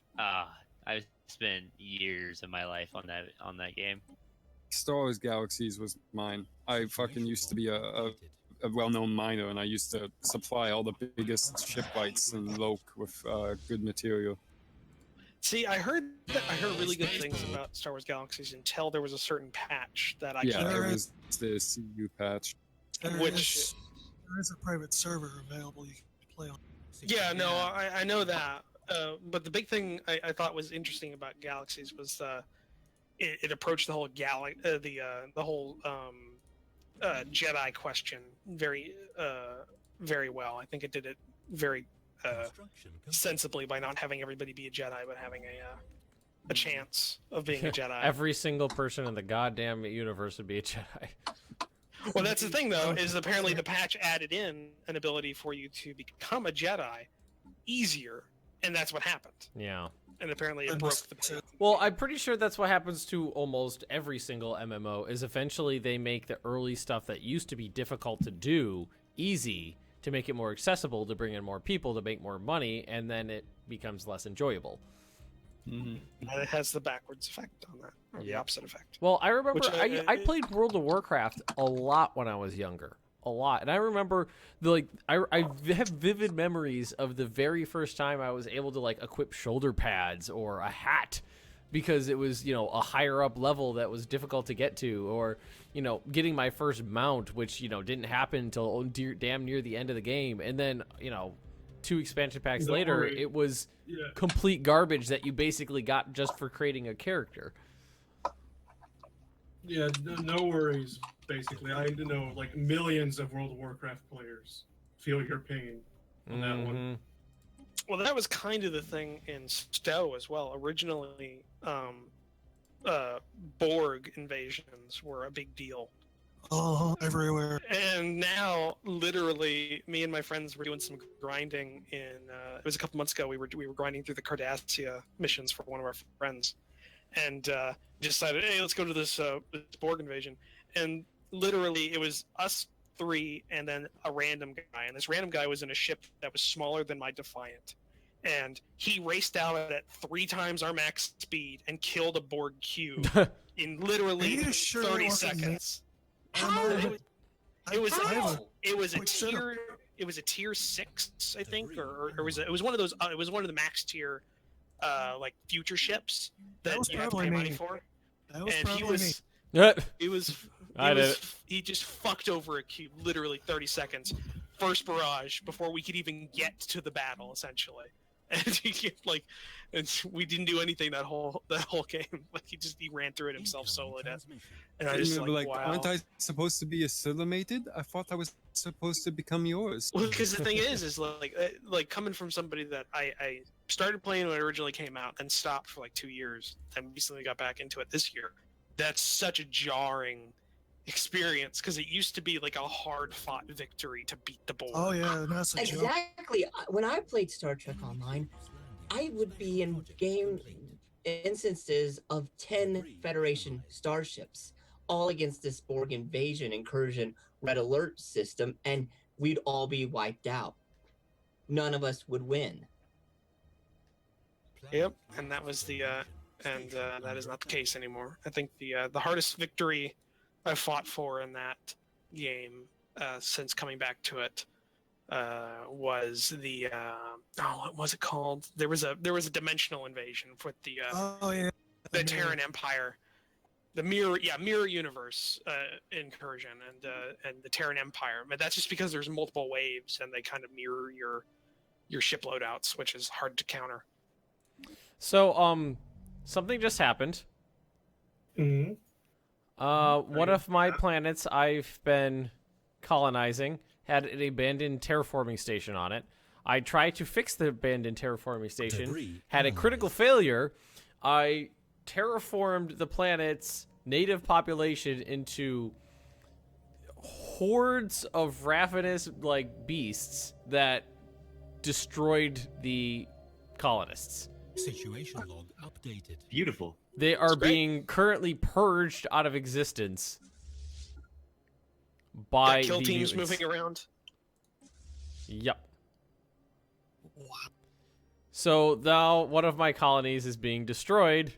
I've spent years of my life on that game. Star Wars Galaxies was mine. I fucking used to be a well-known miner, and I used to supply all the biggest shipwrights in Loke with good material. See, I heard really good things about Star Wars Galaxies until there was a certain patch that I there was the CU patch. There is a private server available you can play on. Yeah, no, I know that. But the big thing I thought was interesting about Galaxies was it approached the whole Jedi question very very well. I think it did it very sensibly by not having everybody be a Jedi, but having a chance of being a Jedi. Every single person in the goddamn universe would be a Jedi. Well, that's the thing, though, is apparently the patch added in an ability for you to become a Jedi easier, and that's what happened. Yeah. And apparently it broke the patch. Well, I'm pretty sure that's what happens to almost every single MMO, is eventually they make the early stuff that used to be difficult to do easy to make it more accessible, to bring in more people, to make more money, and then it becomes less enjoyable. And it has the backwards effect on that, or the opposite effect. Well, I remember I played World of Warcraft a lot when I was younger. A lot. And I remember, I have vivid memories of the very first time I was able to, equip shoulder pads or a hat because it was, a higher up level that was difficult to get to, or, getting my first mount, which, didn't happen until damn near the end of the game. And then, 2 expansion packs later, it was complete garbage that you basically got just for creating a character. Yeah, no worries, basically. I know, millions of World of Warcraft players feel your pain on that one. Well, that was kind of the thing in Stowe as well. Originally, Borg invasions were a big deal. Oh, everywhere. And now, literally, me and my friends were doing some grinding in. It was a couple months ago. We were grinding through the Cardassia missions for one of our friends, and decided, hey, let's go to this Borg invasion. And literally, it was us 3 and then a random guy. And this random guy was in a ship that was smaller than my Defiant. And he raced out at 3 times our max speed and killed a Borg cube in literally 30 seconds. It was a tier 6, I think, or it was one of those. It was one of the max tier, future ships that you have to pay money for. That was and probably me. He just fucked over a cube, literally 30 seconds. First barrage before we could even get to the battle, essentially. And and we didn't do anything that whole game. He ran through it himself solo death. And I just wow. Aren't I supposed to be assimilated? I thought I was supposed to become yours. Well, because the thing is coming from somebody that I started playing when it originally came out and stopped for 2 years and recently got back into it this year. That's such a jarring experience because it used to be a hard-fought victory to beat the Borg. Oh yeah, that's a joke. Exactly. When I played Star Trek Online, I would be in game instances of 10 Federation starships, all against this Borg invasion, incursion, red alert system, and we'd all be wiped out. None of us would win. Yep, and that was that is not the case anymore. I think the hardest victory I fought for in that game since coming back to it was the what was it called? There was a dimensional invasion with the the Terran Empire, the mirror universe incursion and the Terran Empire. But that's just because there's multiple waves and they kind of mirror your ship loadouts, which is hard to counter. So something just happened. Mm-hmm. One of my planets I've been colonizing had an abandoned terraforming station on it. I tried to fix the abandoned terraforming station, had a critical failure. I terraformed the planet's native population into hordes of ravenous beasts that destroyed the colonists. Situation log updated. Beautiful. They are being currently purged out of existence by kill the teams mutants. moving around. Yep. So now one of my colonies is being destroyed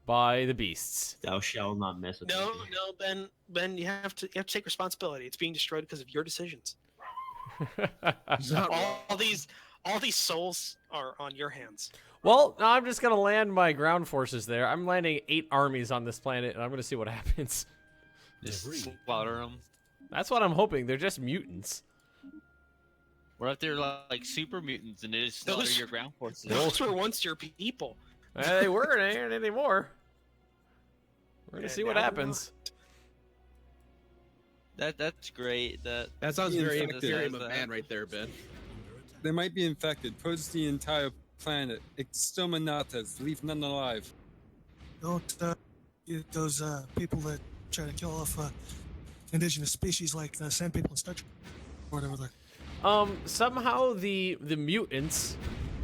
by the beasts. Thou shalt not mess with No, me. no, Ben, you have to take responsibility. It's being destroyed because of your decisions. all these souls are on your hands. Well, now I'm just gonna land my ground forces there. I'm landing 8 armies on this planet, and I'm gonna see what happens. Just slaughter them. That's what I'm hoping. They're just mutants. What if they're like super mutants and they just slaughter your ground forces? Those were once your people. They were, they aren't anymore. We're gonna see what happens. That's great. That sounds very Infected. Imperium of Man right there, Ben. They might be infected. Purge the entire planet. Exterminatus. Leave none alive. Don't get those people that try to kill off indigenous species like the Sand People and Star Trek, or whatever they're. Somehow the mutants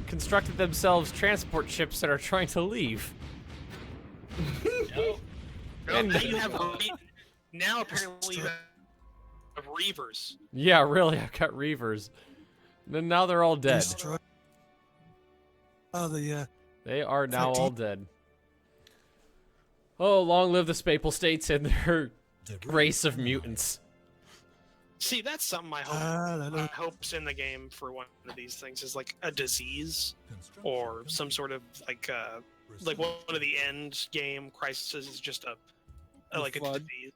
constructed themselves transport ships that are trying to leave. And now you have now apparently you have Reavers. Yeah, really, I've got Reavers. Then now they're all dead. They are now all dead. Oh, long live the Spapal States and their race of mutants. See, that's something I hope's in the game for one of these things is like a disease or some sort of like one of the end game crises is just a disease.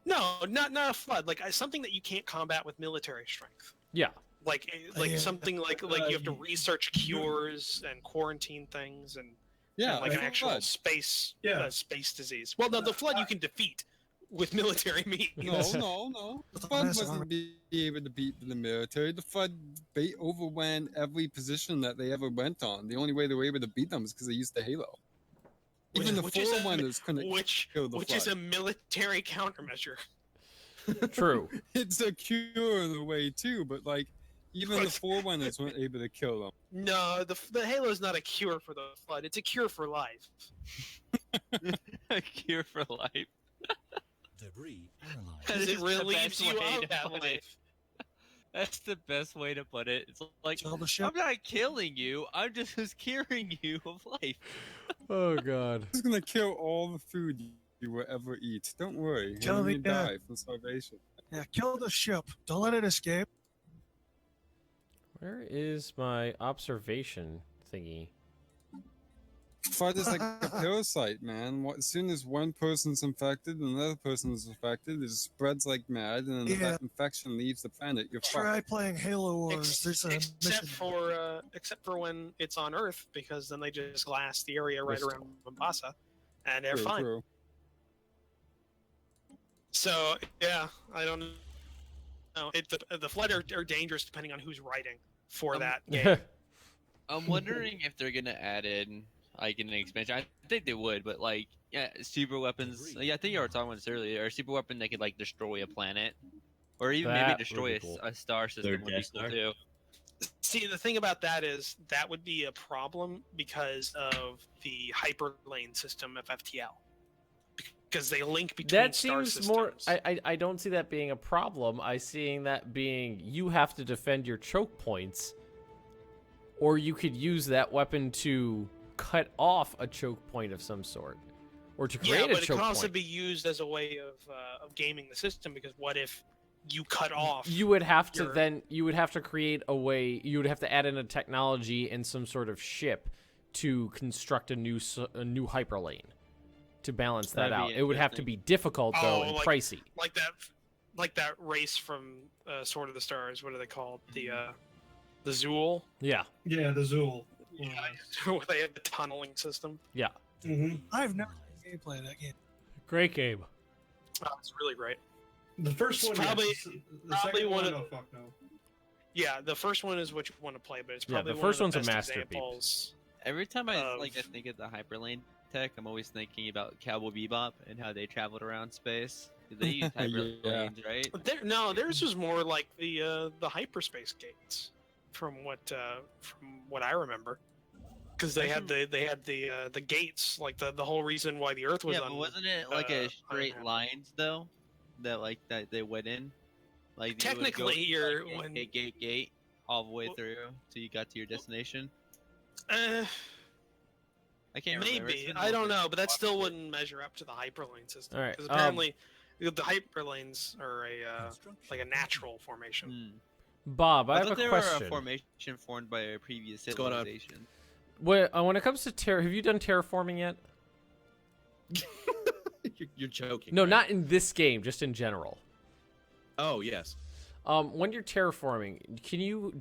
No, not a flood. Like something that you can't combat with military strength. Yeah. Like something like you have to research cures and quarantine things and like an actual flood. space disease. Well, no, the flood you can defeat with military means. No. The Flood wasn't be able to beat the military. The Flood overwhelmed every position that they ever went on. The only way they were able to beat them is because they used the Halo. Even the Forerunners couldn't kill the Flood. Which is a military countermeasure. True. It's a cure in a way too, but even the Forerunners weren't able to kill them. No, the Halo is not a cure for the Flood. It's a cure for life. A cure for life. Debris analyzed. Because it relieves you of that life. That's the best way to put it. It's like, I'm ship. not killing you. I'm just curing you of life. Oh, God. It's gonna kill all the food you will ever eat. Don't worry. Kill You're the gonna die from starvation. Yeah, kill the ship. Don't let it escape. Where is my observation thingy? Flood is like a parasite, man. As soon as one person's infected and another person's infected, it spreads like mad, and then that infection leaves the planet. You're Try fucked. playing Halo Wars. There's a mission. Except for when it's on Earth, because then they just glass the area right around Mombasa, and they're fine. True. So yeah, I don't know. The Flood are dangerous depending on who's writing for that game. I'm wondering if they're gonna add in like in an expansion. I think they would, but super weapons. Yeah, I think you were talking about this earlier. A super weapon that could destroy a planet, or even maybe destroy a star system would be cool too. See, the thing about that is that would be a problem because of the hyperlane system of FTL. Because they link between That star seems systems. more. I don't see that being a problem. I seeing that being you have to defend your choke points, or you could use that weapon to cut off a choke point of some sort, or to create a choke point. Yeah, but it can also be used as a way of gaming the system. Because what if you cut off? You would have to you would have to create a way. You would have to add in a technology and some sort of ship to construct a new hyperlane. To balance that out, it would have to be difficult though and pricey. Like that race from Sword of the Stars. What are they called? The Zool. Yeah. Yeah, the Zool. Yeah. Where they have the tunneling system. Yeah. I've never gameplay that game. Great game. Oh, it's really great. The first one, probably yes. The second one one, of no, fuck no. Yeah, the first one is what you want to play, but it's Yeah, probably the first one of one's the a best masterpiece. examples. Every time I of- I think of the hyperlane tech, I'm always thinking about Cowboy Bebop and how they traveled around space. They used hyperlanes, right? No, theirs was more like the hyperspace gates, from what I remember, because they had the gates, like the whole reason why the Earth was Yeah, but wasn't it like a straight uninhabitable. lines though? That they went in. Like you would Technically, go, you're like, when gate all the way through till you got to your destination. uh, I can't remember. It's maybe been I a don't while know, but that since I still watched it. wouldn't measure up to the hyperlane system. All right, Because apparently, the hyperlanes are like a natural formation. Bob, I have thought a they question. were a formation formed by a previous What's going on? civilization. When it comes to have you done terraforming yet? You're joking. No, right? not in this game, just in general. Oh yes. When you're terraforming, can you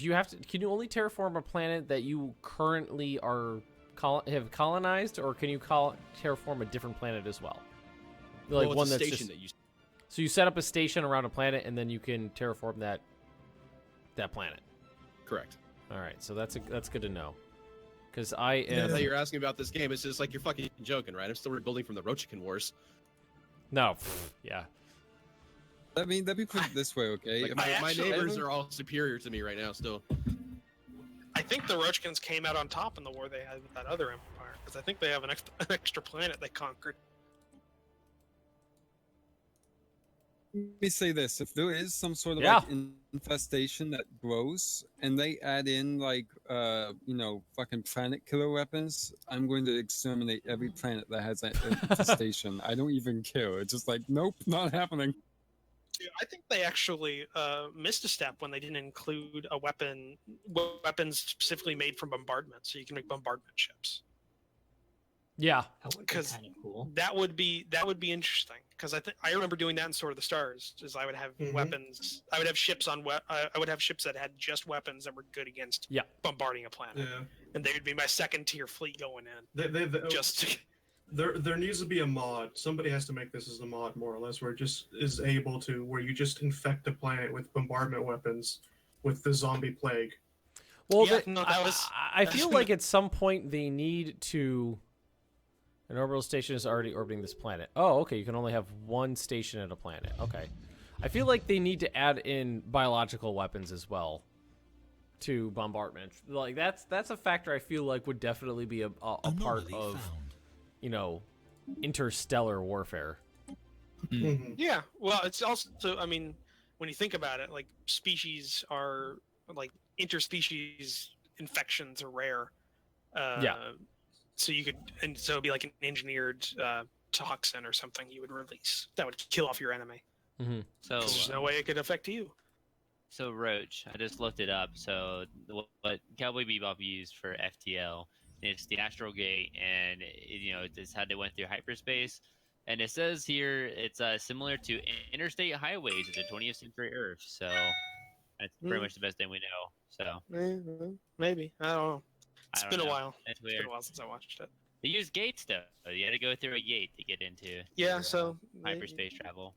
only terraform a planet that you currently have colonized, or can you terraform a different planet as well? Like Well, one it's a that's station just, that you. so you set up a station around a planet, and then you can terraform that planet. Correct. All right, so that's good to know. Because I I am thought you were asking about this game. It's just like you're fucking joking, right? I'm still rebuilding from the Rochikin Wars. no, yeah. Let me put it this way, okay? Like, If my actually- neighbors are all superior to me right now. Still. I think the Rochkins came out on top in the war they had with that other empire, because I think they have an extra planet they conquered. Let me say this: if there is some sort of Yeah. like infestation that grows, and they add in like fucking planet killer weapons, I'm going to exterminate every planet that has that infestation. I don't even care. It's just like, nope, not happening. Yeah, I think they actually missed a step when they didn't include weapons specifically made from bombardment, so you can make bombardment ships. Yeah, because kind of cool. that would be interesting. Because I remember doing that in Sword of the Stars. Is I would have weapons. I would have ships I would have ships that had just weapons that were good against bombarding a planet. Yeah. And they would be my second tier fleet going in. Just there needs to be a mod. Somebody has to make this as a mod, more or less, where it just is able to where you just infect a planet with bombardment weapons with the zombie plague. Well, Yeah, no, that was- I feel like at some point they need to. An orbital station is already orbiting this planet. Oh, okay. You can only have one station at a planet. Okay. I feel like they need to add in biological weapons as well to bombardment. Like that's a factor I feel like would definitely be a part of, interstellar warfare. Yeah, well, it's also, I mean, when you think about it, like species are like interspecies infections are rare. So you could, and so it'd be like an engineered toxin or something you would release that would kill off your enemy. Mm-hmm. So 'Cause there's no way it could affect you. So Roach, I just looked it up. So what Cowboy Bebop used for FTL is the Astral Gate, and it's how they went through hyperspace. And it says here it's similar to interstate highways of the 20th century Earth. So that's pretty much the best thing we know. So Maybe, I don't know. It's I been don't a know. while. It's It's weird. been a while since I watched it. They use gates though. You had to go through a gate to get into Yeah, so hyperspace travel.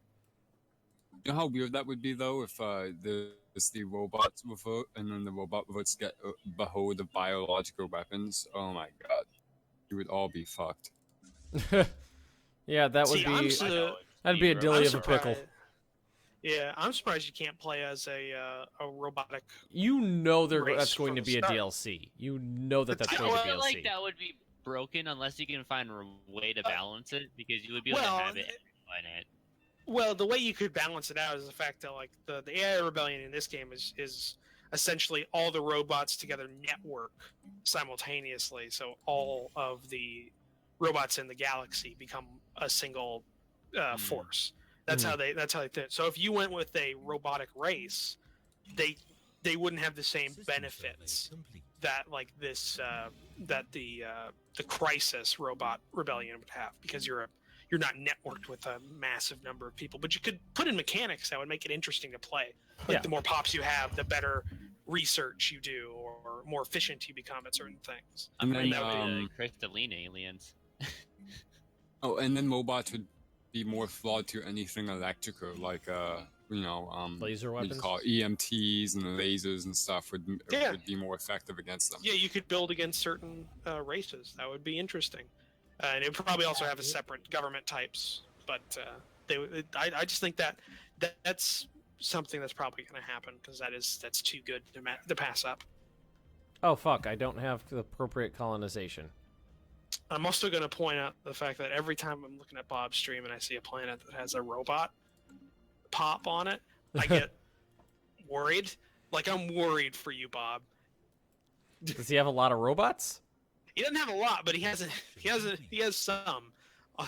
You know how weird that would be, though, if there's the robots revolt, and then the robot revolts get behold the biological weapons. Oh my god, you would all be fucked. Yeah, that would See, be that'd be a dilly of a pickle. Yeah, I'm surprised you can't play as a robotic. You know race that's going from to the be a start. DLC. You know that's I going to be feel DLC. like that would be broken unless you can find a way to balance it, because you would be able well, to have it in it. Well, the way you could balance it out is the fact that like the AI rebellion in this game is essentially all the robots together network simultaneously. So all of the robots in the galaxy become a single force. That's how they think. So if you went with a robotic race, they wouldn't have the same benefits that like this that the Crisis robot rebellion would have, because you're not networked with a massive number of people. But you could put in mechanics that would make it interesting to play. Like the more pops you have, the better research you do, or more efficient you become at certain things. I'm And ready then, for the crystalline aliens. Oh, and then robots would be more flawed to anything electrical, like laser what do weapons, you call it? EMTs and lasers and stuff would be more effective against them. Yeah, you could build against certain races. That would be interesting, and it would probably also have a separate government types. But I just think that's something that's probably going to happen because that's too good to pass up. Oh fuck! I don't have the appropriate colonization. I'm also going to point out the fact that every time I'm looking at Bob's stream and I see a planet that has a robot pop on it, I get worried. Like, I'm worried for you, Bob. Does he have a lot of robots? He doesn't have a lot, but he has some.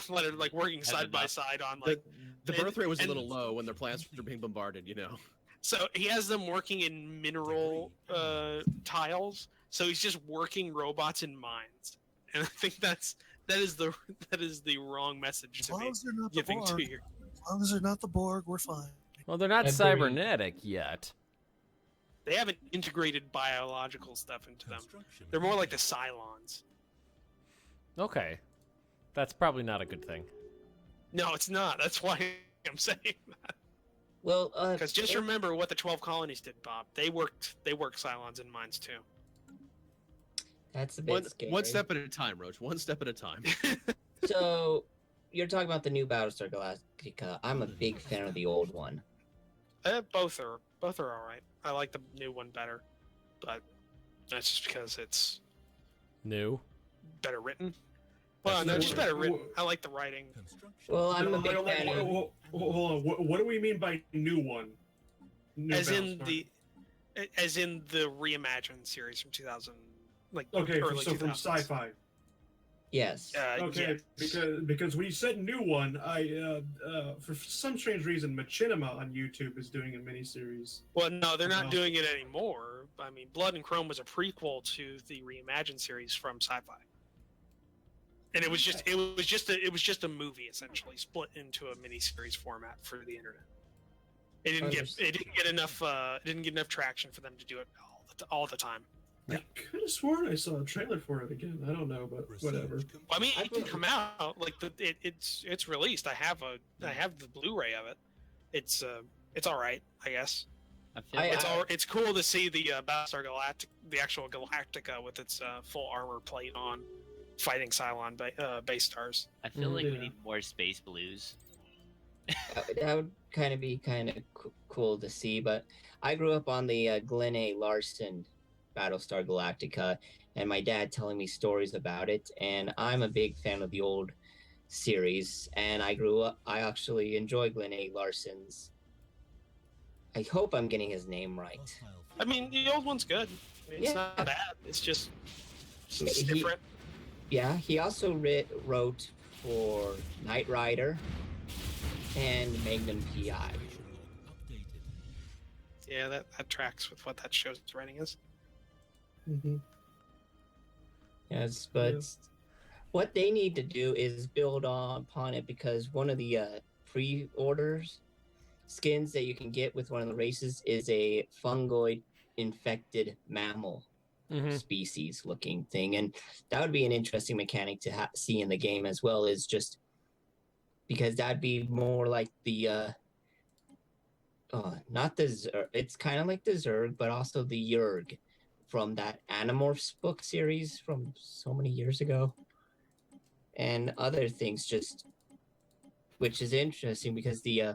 Like working side by side on like the birth rate was a little low when their planets were being bombarded, you know. So he has them working in mineral tiles. So he's just working robots in mines, and I think that is the wrong message to be giving to you. As long as they're not the Borg, we're fine. Well, they're not cybernetic yet. They haven't integrated biological stuff into them. They're more like the Cylons. Okay. That's probably not a good thing. No, it's not. That's why I'm saying that. Well, because just remember what the 12 colonies did, Bob. They worked Cylons in mines too. That's a bit scary. One step at a time, Roach. One step at a time. So, you're talking about the new Battlestar Galactica. I'm a big fan of the old one. Both are all right. I like the new one better, but that's just because it's new, better written. Well, no, just better written. I like the writing. Well, I'm a big fan. Hold on. What do we mean by new one? As in the reimagined series from 2000, like okay, early so 2000s. from sci-fi. Yes. Okay, because when you said new one, I for some strange reason, Machinima on YouTube is doing a miniseries. Well, no, they're not doing it anymore. I mean, Blood and Chrome was a prequel to the reimagined series from Sci-Fi, and it was just a movie essentially split into a miniseries format for the internet. It didn't get enough traction for them to do it all the time. I could have sworn I saw a trailer for it again. I don't know, but whatever. I mean, it can come out like it's released. I have the Blu-ray of it. It's all right, I guess. It's cool to see the Battlestar Galactica, the actual Galactica with its full armor plate on, fighting Cylon base stars. I feel like we need more space blues. That would be cool to see, but I grew up on the Glenn A. Larson Battlestar Galactica, and my dad telling me stories about it, and I'm a big fan of the old series, and I actually enjoy Glenn A. Larson's. I hope I'm getting his name right. I mean, the old one's good. I mean, it's not bad. It's just different. Yeah, he also wrote for Knight Rider and Magnum PI. Yeah, that tracks with what that show's writing is. Mm-hmm. Yes, but what they need to do is build upon it, because one of the pre-orders skins that you can get with one of the races is a fungoid infected mammal species looking thing, and that would be an interesting mechanic to see in the game as well, is just because that'd be more like the not the Zerg, it's kind of like the Zerg, but also the Yurg from that Animorphs book series from so many years ago, and other things, just which is interesting because the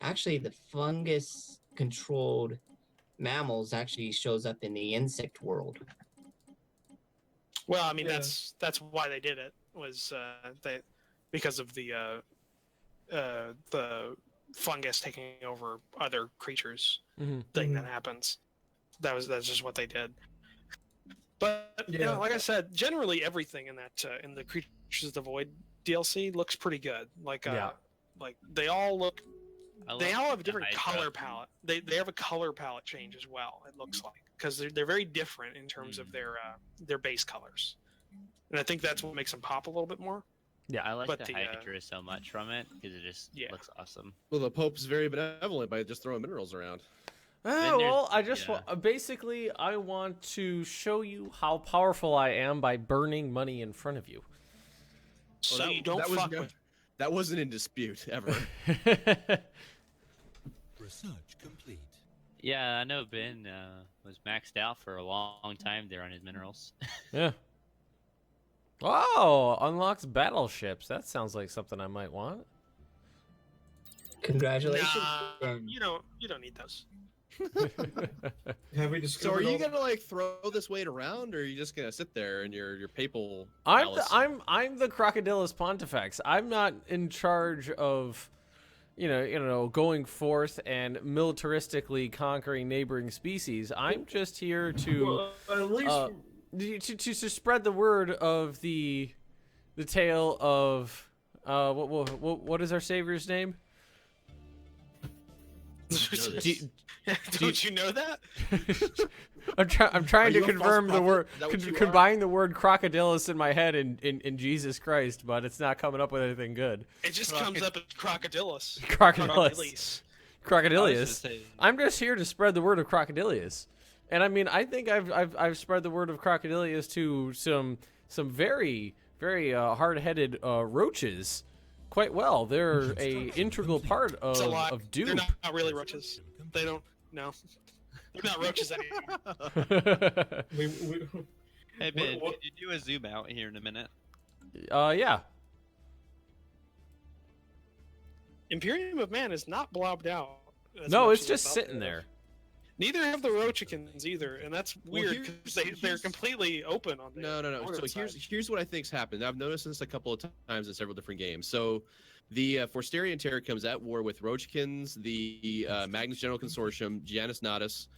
actually the fungus controlled mammals actually shows up in the insect world. Well, I mean, that's why they did it, was because of the fungus taking over other creatures thing that happens. That's just what they did. But you know, like I said, generally everything in that in the Creatures of the Void DLC looks pretty good. Like like they all look. They all have a different color palette. They have a color palette change as well. It looks like, because they're very different in terms of their base colors, and I think that's what makes them pop a little bit more. Yeah, I like the Hydra so much from it because it just looks awesome. Well, the Pope's very benevolent by just throwing minerals around. Well, I just basically I want to show you how powerful I am by burning money in front of you. So you don't fuck with. That wasn't in dispute ever. Research complete. Yeah, I know Ben was maxed out for a long time there on his minerals. Yeah. Oh, unlocks battleships. That sounds like something I might want. Congratulations. Nah, you don't need those. Have we So discovered? are you all- gonna like throw this weight around, or are you just gonna sit there in your papal? I'm palace? the Crocodylus Pontifex. I'm not in charge of, you know, going forth and militaristically conquering neighboring species. I'm just here to Well, at least to spread the word of the tale of what is our savior's name? Don't you know that? I'm trying to you a false confirm the prophet? word, Is that what you are? combine the word crocodilus in my head in Jesus Christ, but it's not coming up with anything good. It just comes up as Crocodylus. Crocodylus. Crocodylus. say- I'm just here to spread the word of Crocodylus, and I mean I think I've spread the word of Crocodylus to some very hard-headed roaches quite well. They're a integral part It's a lie. of Dupe. They're not really roaches. They don't. No, they're not roaches anymore. Hey Ben, can you do a zoom out here in a minute? Yeah. Imperium of Man is not blobbed out. as No, much it's as just I thought sitting they there. were. Neither have the Roachikins either, and that's Well, weird here's- because they're completely open on the No. northern So side. here's what I think's happened. I've noticed this a couple of times in several different games. So the Forstarian Terror comes at war with Roachkins, the Magnus General Consortium, Janus Natus,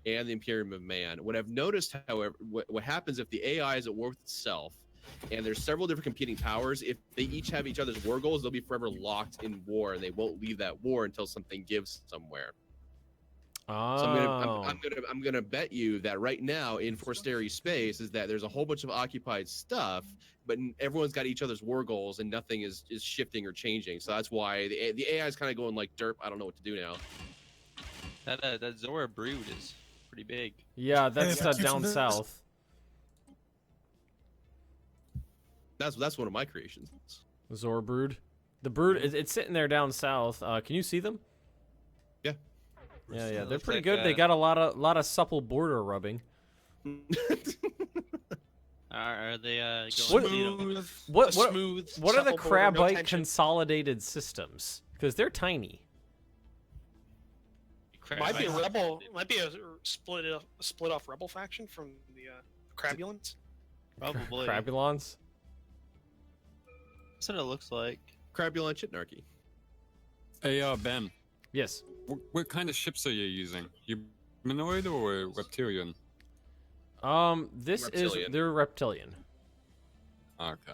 and the Imperium of Man. What I've noticed, however, what happens if the AI is at war with itself, and there's several different competing powers, if they each have each other's war goals, they'll be forever locked in war, and they won't leave that war until something gives somewhere. Oh. So I'm gonna bet you that right now in Forsteri space is that there's a whole bunch of occupied stuff, but everyone's got each other's war goals and nothing is shifting or changing. So that's why the AI is kind of going like derp. I don't know what to do now. That Zora brood is pretty big. Yeah, that's Hey, if I down keep this- south. That's one of my creations. Zor brood. The brood it's sitting there down south. Can you see them? Yeah. Yeah, they're Looks pretty like, good. They got a lot of supple border rubbing. Are they going What- to, you know, What smooth, what are the supple border, no Crabite tension. consolidated systems? Because they're tiny. Might be a rebel. Might be a split off rebel faction from the Crabulans. Probably. Crabulons. That's what it looks like. Crabulon Chitnarchy. Hey, Ben, Yes. what kind of ships are you using? Humanoid or reptilian? They're reptilian. Okay.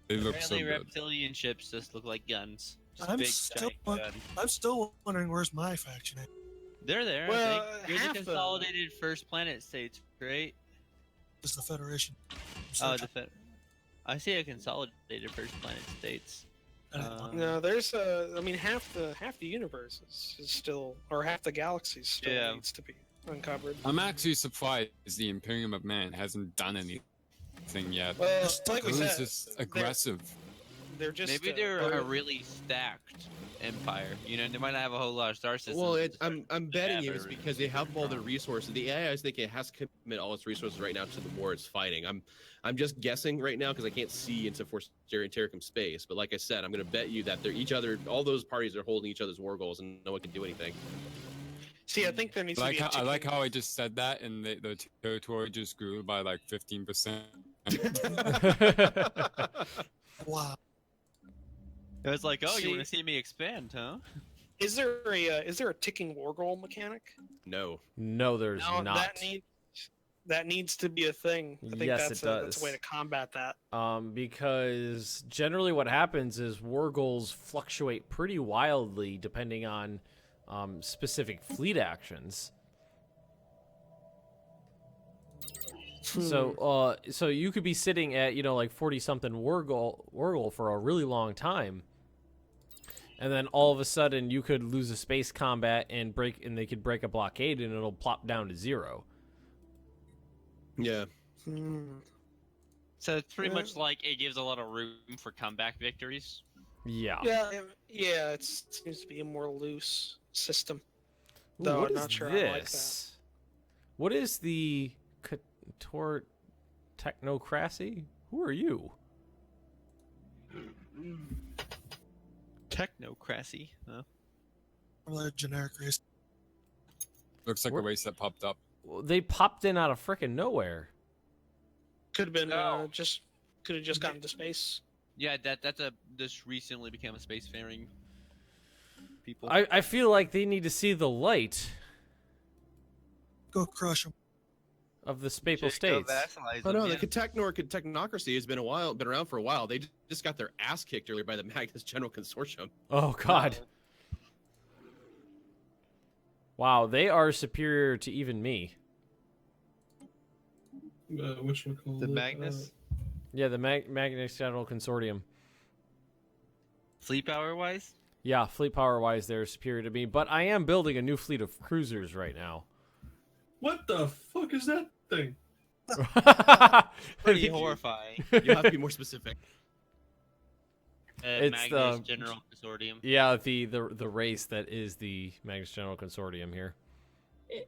They look so Apparently, good. reptilian ships just look like guns. Just I'm big, still, giant gun. I'm still wondering where's my faction at. They're there. Well, I think. You're half the the- consolidated first planet states, right? It's the Federation. Oh, I see a consolidated first planet states. No, there's I mean, half the universe is still, or half the galaxy still Yeah. needs to be uncovered. I'm actually surprised the Imperium of Man hasn't done anything yet. Well, like we Who's said, just aggressive? they're just Maybe they're a really stacked empire. You know, they might not have a whole lot of star systems. Well, but I'm betting you Yeah, it's they're because they have all their strong. resources. The AI, I think it has to commit all its resources right now to the war it's fighting. I'm just guessing right now because I can't see into Forsteri and Terracum space. But like I said, I'm going to bet you that they're each other. All those parties are holding each other's war goals, and no one can do anything. See, I think there needs Like to be. I like how I just said that, and the territory just grew by like 15%. Wow. It was like, oh, See- you want to see me expand, huh? Is there a ticking war goal mechanic? No. No, there's No, not. that needs to be a thing. I think Yes, that's it that's a way does. to combat that. Because generally what happens is war goals fluctuate pretty wildly depending on specific fleet actions. So you could be sitting at, you know, like 40-something war goal for a really long time, and then all of a sudden you could lose a space combat and they could break a blockade and it'll plop down to 0. Yeah. Hmm. So it's pretty Yeah. much like it gives a lot of room for comeback victories. Yeah. Yeah. It seems to be a more loose system. Ooh, Though what I'm is not sure this? I like that. What is the technocracy? Who are you? Technocracy. Huh? Or the generic race. Looks like a race that popped up. Well, they popped in out of frickin' nowhere. Could have been could have just gotten to space. Yeah, this recently became a spacefaring people. I feel like they need to see the light Go crush them. of the Spapal Just go States. vassalize Oh them, no, yeah. the technocracy has been around for a while. They just got their ass kicked earlier by the Magnus General Consortium. Oh god. Wow, they are superior to even me. Which one called The Magnus? Yeah, the Magnus General Consortium. Fleet power wise? Yeah, fleet power wise, they're superior to me. But I am building a new fleet of cruisers right now. What the fuck is that thing? Pretty horrifying. You'll have to be more specific. It's Magnus General Consortium. Yeah, the race that is the Magnus General Consortium here.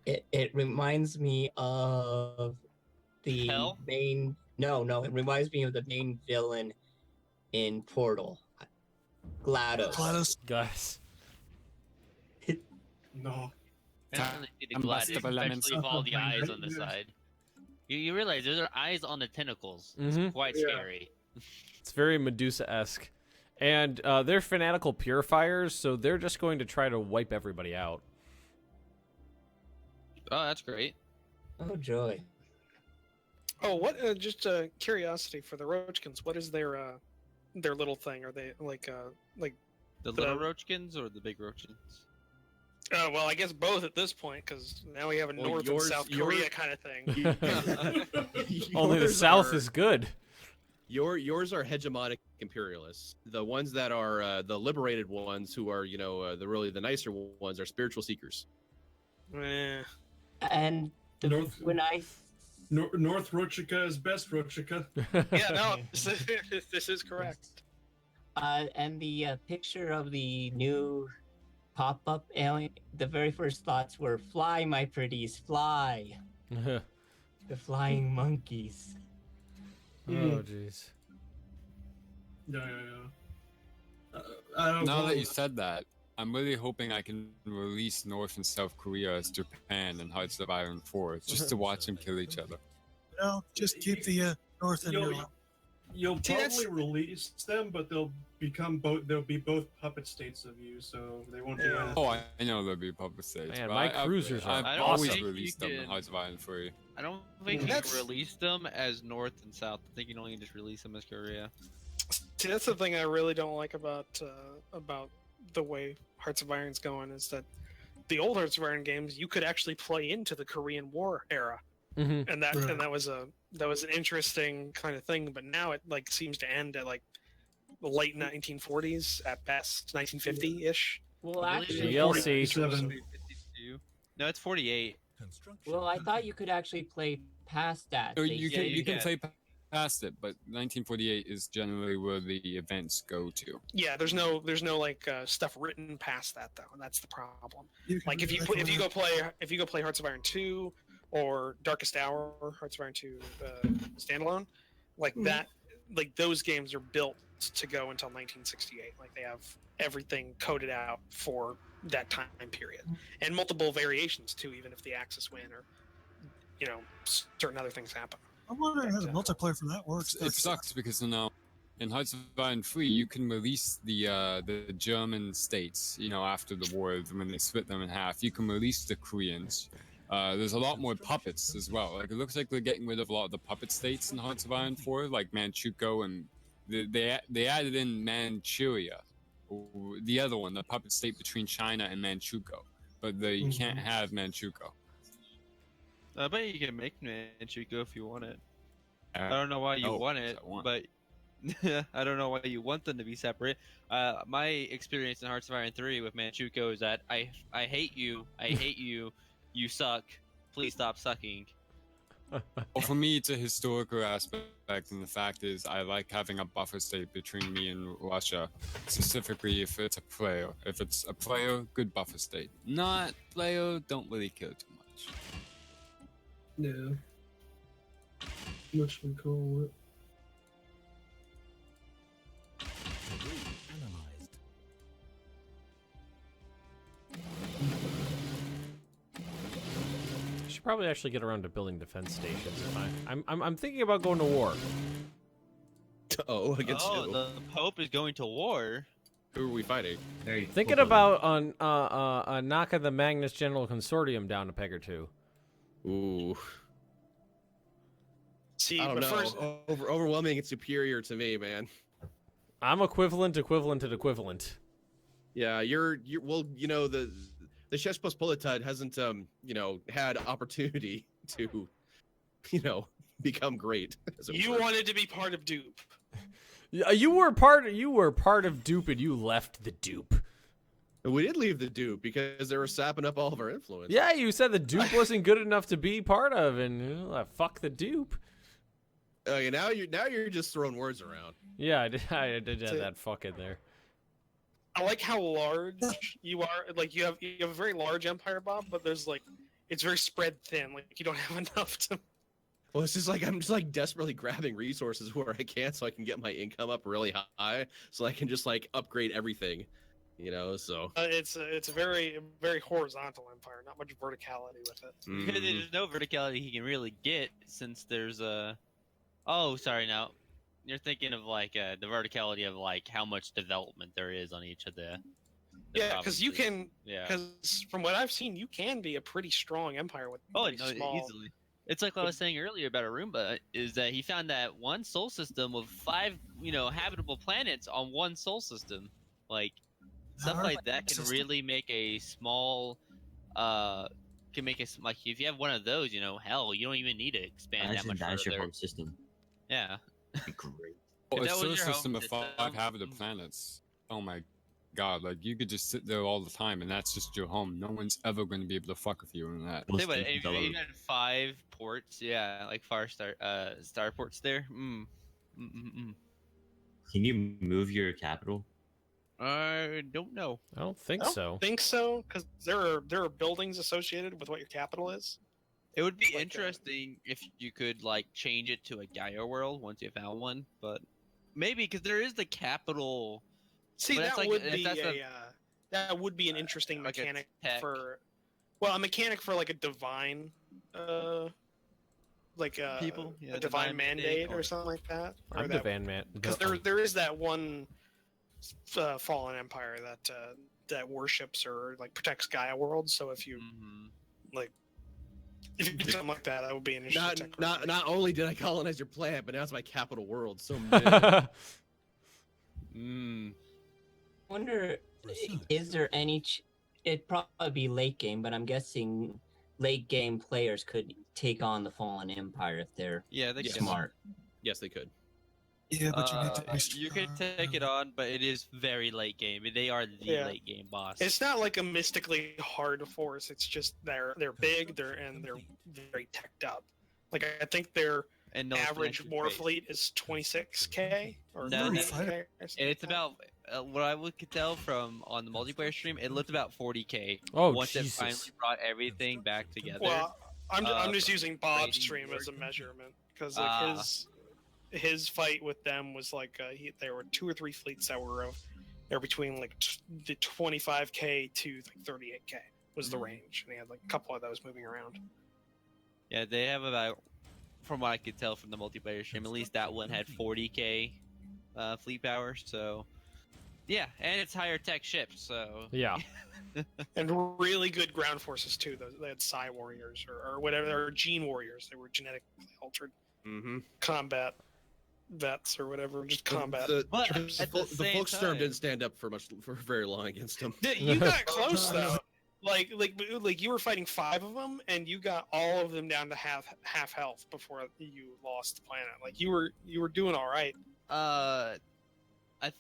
It reminds me of the Hell? main. No, it reminds me of the main villain in Portal, GLaDOS. Guys. No. Definitely see the GLaDOS, especially with all the eyes on the side. You realize those are eyes on the tentacles. It's quite scary. It's very Medusa-esque. And they're fanatical purifiers, so they're just going to try to wipe everybody out. Oh, that's great. Oh, joy. Oh, what? Just curiosity for the Roachkins. What is their little thing? Are they like The little Roachkins or the big Roachkins? Well, I guess both at this point, because now we have a North and South Korea kind of thing. Only the South is good. Yours are hegemonic imperialists. The ones that are the liberated ones, who are the nicer ones, are spiritual seekers. And North Rochika is best Rochika. Yeah, no, this is correct. And the picture of the new pop-up alien, the very first thoughts were, fly, my pretties, fly. The flying monkeys. Oh, jeez. Yeah. I don't Now know. that you said that, I'm really hoping I can release North and South Korea as Japan in Hearts of Iron 4, just to watch them kill each other. No, just keep the North and Europe. You'll probably release them, but they'll be both puppet states of you, so they won't do anything. Oh, I know there'll be public states. Man, but my cruisers I've I don't always think released you them in can- Hearts of Iron 3. I don't think you can release them as North and South. I think you can only just release them as Korea. See, that's the thing I really don't like about the way Hearts of Iron's going, is that the old Hearts of Iron games you could actually play into the Korean War era, and that was an interesting kind of thing. But now it seems to end at the late 1940s at best, 1950-ish. Well, actually, DLC. No, it's 48. Well, I thought you could actually play past that. Or They you said- can play past it, but 1948 is generally where the events go to. Yeah, there's no stuff written past that though, and that's the problem. Like if you go play Hearts of Iron 2 or Darkest Hour, Hearts of Iron 2 standalone, those games are built to go until 1968. Like they have everything coded out for that time period, and multiple variations too, even if the Axis win or certain other things happen. I wonder how the multiplayer for that works. It sucks because in Hearts of Iron 3 you can release the German states. After the war, when they split them in half, you can release the Koreans. There's a lot more puppets as well. Like it looks like they're getting rid of a lot of the puppet states in Hearts of Iron 4, like Manchukuo, and they added in Manchuria, the other one, the puppet state between China and Manchukuo, but you can't have Manchukuo. I bet you can make Manchukuo if you want it. I don't know why you want it, but I don't know why you want them to be separate. My experience in Hearts of Iron 3 with Manchukuo is that I hate you, you suck, please stop sucking. Well, for me, it's a historical aspect, and the fact is, I like having a buffer state between me and Russia, specifically if it's a player. If it's a player, good buffer state. Not player, don't really care too much. Yeah. What should we call it? Should probably actually get around to building defense stations. If I'm thinking about going to war. Oh, against Oh, who? the Pope is going to war. Who are we fighting? Thinking about knocking the Magnus General Consortium down a peg or two. Ooh. See, I don't but know. first, Overwhelming and superior to me, man. I'm equivalent. Yeah, you're well, you know, the Rzeczpospolita hasn't you know, had opportunity to, you know, become great. you wanted to be part of Dupe. You were part of Dupe, and you left the Dupe. We did leave the Dupe because they were sapping up all of our influence. Yeah, you said the Dupe wasn't good enough to be part of, and fuck the Dupe. Yeah, now you're just throwing words around. Yeah, I did have that fuck in there. I like how large you are. Like you have a very large empire, Bob, but there's like it's very spread thin. Like you don't have enough to. Well, it's just like I'm just like desperately grabbing resources where I can, so I can get my income up really high, so I can just like upgrade everything, you know. So It's a very horizontal empire, not much verticality with it. Because there's no verticality he can really get since there's a. Oh, sorry. Now you're thinking of like the verticality of like how much development there is on each of the Yeah, because you provinces. can. Yeah. Because from what I've seen, you can be a pretty strong empire with. Oh, pretty no, small. easily. It's like what I was saying earlier about Arumba, is that he found that one sol system with 5, habitable planets on one sol system. Like, stuff like that can really make a small, like, if you have one of those, hell, you don't even need to expand that much That's your further. home system. Yeah. Great. Well, If a that was solar your home system of system, 5 habitable planets. Oh my god, like you could just sit there all the time and that's just your home. No one's ever going to be able to fuck with you in that. Say what, if you had 5 ports, yeah, like starports there. Can you move your capital? I don't know. I don't think I don't so. think so, because there are buildings associated with what your capital is. It would be interesting if you could like change it to a Gaia world once you found one, but maybe because there is the capital. See, but that like, would if be that's that would be an interesting like a mechanic tech. for, a mechanic for like a divine, like a People? Yeah, a divine mandate or- or something like that. I'm Divine Man. Because there is that one fallen empire that worships or like protects Gaia world. So if you like. If you do something like that, that would be an interesting. Not only did I colonize your planet, but now it's my capital world. So Wonder, is there any? It'd probably be late game, but I'm guessing late game players could take on the Fallen Empire if they're they can. smart. Yes, they could. Yeah, but you need to be You could take it on, but it is very late game. They are the late game boss. It's not like a mystically hard force. It's just they're big, they're very teched up. Like I think their average war fleet is 26k or 30k. It's about what I could tell from on the multiplayer stream. It looked about 40k. Oh, once Jesus. it finally brought everything back together. Well, I'm just using Bob's raiding stream as a wars. measurement because like his fight with them was like there were 2 or 3 fleets that were they're between like the 25k to like 38k was the range, and he had like a couple of those moving around. Yeah, they have about, from what I could tell from the multiplayer stream, at least that one had 40k fleet power. So, yeah, and it's higher tech ships. So yeah, and really good ground forces too. They had Psi warriors or whatever, or gene warriors. They were genetically altered combat vets or whatever, just combat. The Volksturm didn't stand up for very long against him. You got close though. Like you were fighting 5 of them, and you got all of them down to half health before you lost the planet. Like you were doing all right. I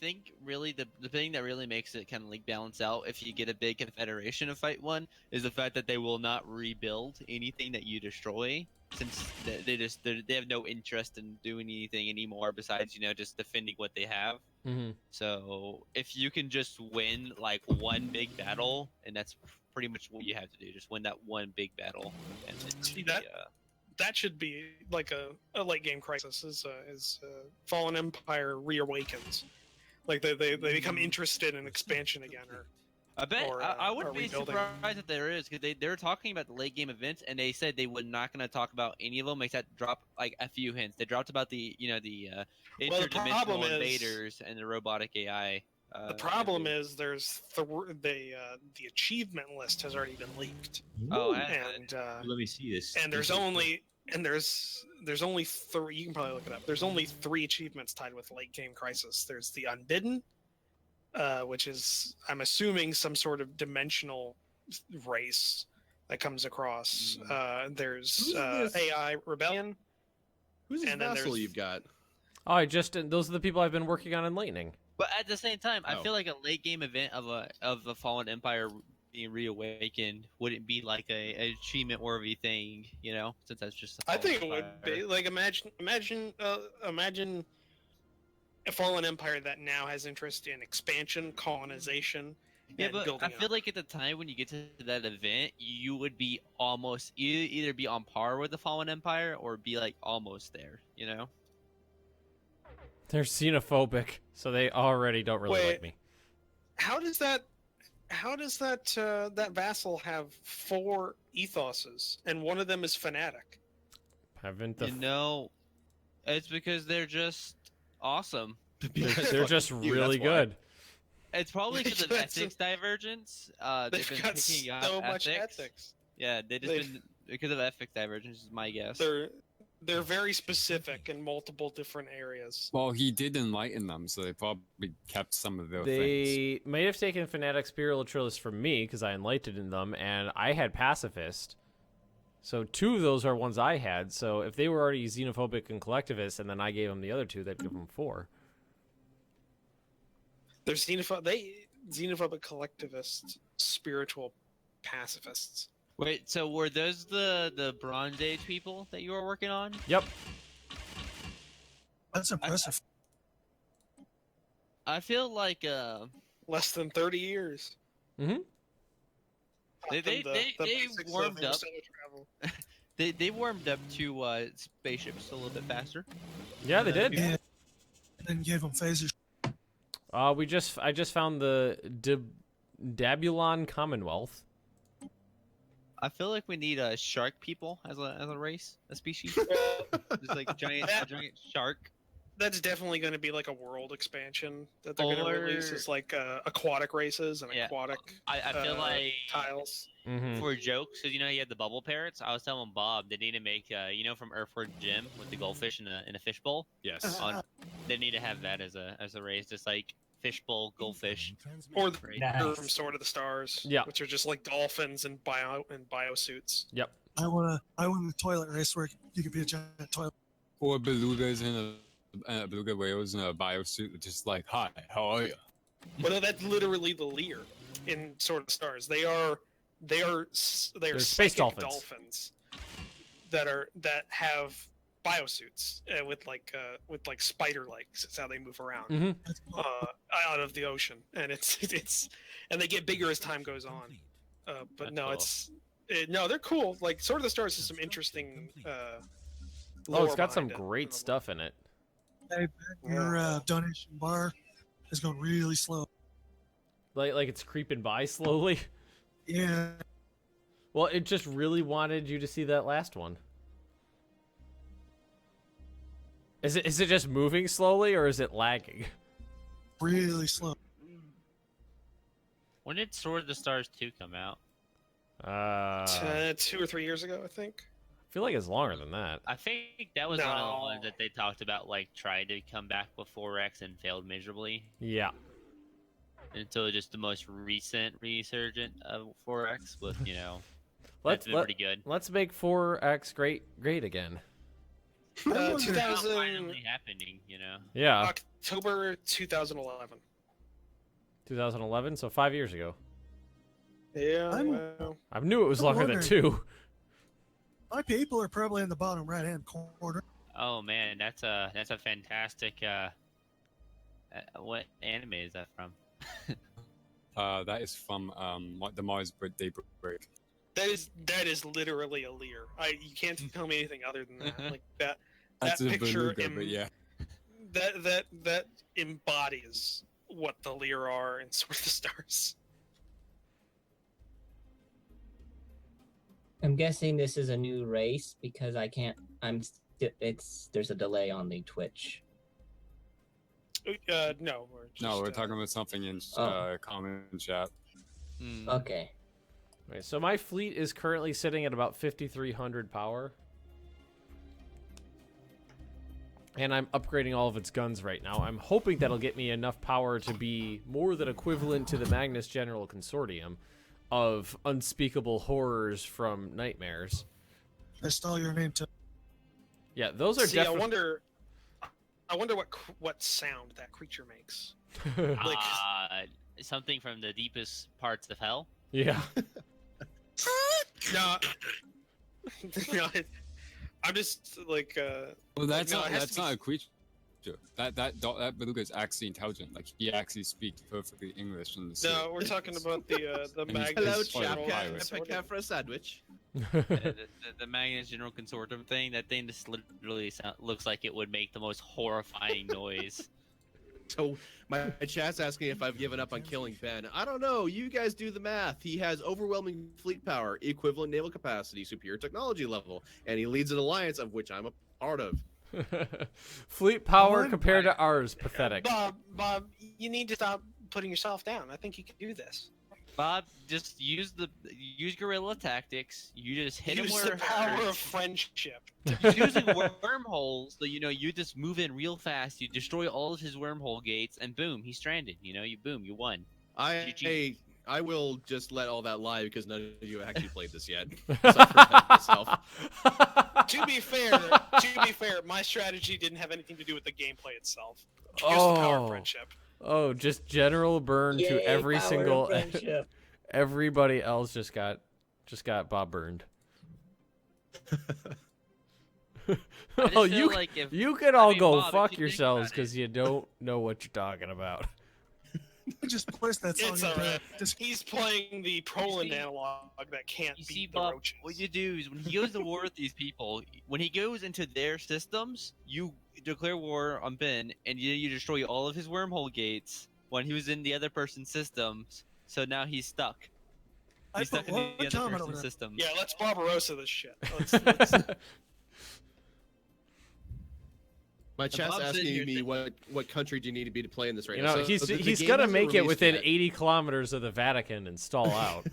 think really the thing that really makes it kind of like balance out if you get a big confederation to fight one is the fact that they will not rebuild anything that you destroy. since they have no interest in doing anything anymore besides just defending what they have. Mm-hmm. So if you can just win like one big battle, and that's pretty much what you have to do, just win that one big battle. And See, that should be like a late game crisis. Is Fallen Empire reawakens, like they become interested in expansion again, or I bet I or wouldn't be rebuilding. surprised if there is, because they're talking about the late game events, and they said they were not going to talk about any of them except drop like a few hints. They dropped about the interdimensional invaders and the robotic AI. The problem is there's the achievement list has already been leaked. Oh, and let me see this. And there's only three. You can probably look it up. There's only 3 achievements tied with late game crisis. There's the Unbidden, which is, I'm assuming, some sort of dimensional race that comes across. There's AI Rebellion. Who's this vassal you've got? Oh, those are the people I've been working on in Lightning. But at the same time, I Oh. feel like a late game event of a Fallen Empire being reawakened wouldn't be like a achievement worthy thing, since that's just. I think it would be like imagine a Fallen Empire that now has interest in expansion, colonization, Yeah, and but building I feel like at the time when you get to that event, you would be almost either be on par with the Fallen Empire or be like almost there, They're xenophobic, so they already don't really like me. How does that vassal have 4 ethoses and one of them is fanatic? Haven't it's because they're just awesome. They're just really good. It's probably because of ethics divergence. They've been got picking up so much ethics. Yeah, they've been because of ethics divergence is my guess. They're very specific in multiple different areas. Well, he did enlighten them, so they probably kept some of their things. They may have taken Fanatic Spiritualist from me because I enlightened them, and I had Pacifist. So 2 of those are ones I had. So if they were already xenophobic and collectivist, and then I gave them the other 2, that'd give them 4. They're xenophobic collectivists, spiritual pacifists. Wait, so were those the Bronze Age people that you were working on? Yep. That's impressive. I feel like less than 30 years. Mm-hmm. They warmed up. They warmed up to spaceships a little bit faster. Yeah, they did. Yeah. And then gave them phasers. I just found the Dabulon Commonwealth. I feel like we need shark people as a race, a species. Just like a giant shark. That's definitely going to be like a world expansion that they're going to release. Is like aquatic races and aquatic. I feel like tiles. Mm-hmm. For jokes, because you had the bubble parrots. I was telling Bob they need to make from Earthward Jim with the goldfish in a fishbowl. Yes. They need to have that as a race, just like fishbowl goldfish. Or from Sword of the Stars. Yeah. Which are just like dolphins and bio suits. Yep. I want a toilet race where you could be a giant toilet. Or belugas in beluga whales in a biosuit, just like, hi, how are you? Well, that's literally the Lear in Sword of the Stars. They are space dolphins that have biosuits with like spider legs. It's how they move around Mm-hmm. out of the ocean, and it's and they get bigger as time goes on. But That's no, cool. they're cool. Like Sword of the Stars has some interesting. It's lore got some behind it. great stuff in it. Hey, your donation bar is going really slow. Like it's creeping by slowly. Yeah. Well, it just really wanted you to see that last one. Is it just moving slowly or is it lagging? Really slow. When did Sword of the Stars 2 come out? 2 or 3 years ago, I think. I feel like it's longer than that. I think that was one of the ones that they talked about, like tried to come back with 4X and failed miserably. Yeah. Until just the most recent resurgent of 4X with Let's pretty good. Let's make 4X great again. 2000 finally happening, Yeah. October 2011. 2011, so 5 years ago. Yeah, I'm- well, I knew it was longer than wondering. 2. My people are probably in the bottom right-hand corner. Oh man, that's a fantastic. What anime is that from? That is from like the Mars birthday break. That is literally a leer. You can't tell me anything other than that. Like that That's a picture, beluga, but yeah. that embodies what the leer are in Sword of the Stars. I'm guessing this is a new race because I can't. There's a delay on the Twitch. No, we're talking about something in common chat. Okay. Okay, so my fleet is currently sitting at about 5,300 power. And I'm upgrading all of its guns right now. I'm hoping that'll get me enough power to be more than equivalent to the Magnus General Consortium of unspeakable horrors from nightmares. I stole your name too. Yeah, those are definitely... I wonder what sound that creature makes. Something from the deepest parts of hell. Yeah. No, I'm just like. Well, that's not a creature. That beluga is actually intelligent. Like he actually speaks perfectly English. No, we're talking about the Magnus. Hello, chap. Can I care for a sandwich? The Magnus General Consortium thing. That thing just literally looks like it would make the most horrifying noise. So my chat's asking if I've given up on killing Ben. I don't know. You guys do the math. He has overwhelming fleet power, equivalent naval capacity, superior technology level, and he leads an alliance of which I'm a part of. Fleet power compared to ours, pathetic. Bob, you need to stop putting yourself down. I think you can do this. Bob, just use guerrilla tactics. You just hit him where the it power hurts. of friendship. Using wormholes, so you just move in real fast. You destroy all of his wormhole gates, and boom, he's stranded. You won. I will just let all that lie because none of you actually played this yet. So I myself. To be fair, my strategy didn't have anything to do with the gameplay itself. Just the power of friendship. Oh, just general burn to every single. Everybody else just got Bob burned. Oh, you can all go Bob, fuck yourselves because you don't know what you're talking about. Just place that song. It's alright. He's playing the Poland analog that can't beat the Bob, roaches. what you do is when he goes to war with these people, when he goes into their systems, you declare war on Ben, and you destroy all of his wormhole gates when he was in the other person's systems. So now he's stuck. He's stuck in the other person's system. Yeah, let's Barbarossa this shit. My chat's asking me what country do you need to be to play in this right now. So he's gonna make it within 80 kilometers of the Vatican and stall out.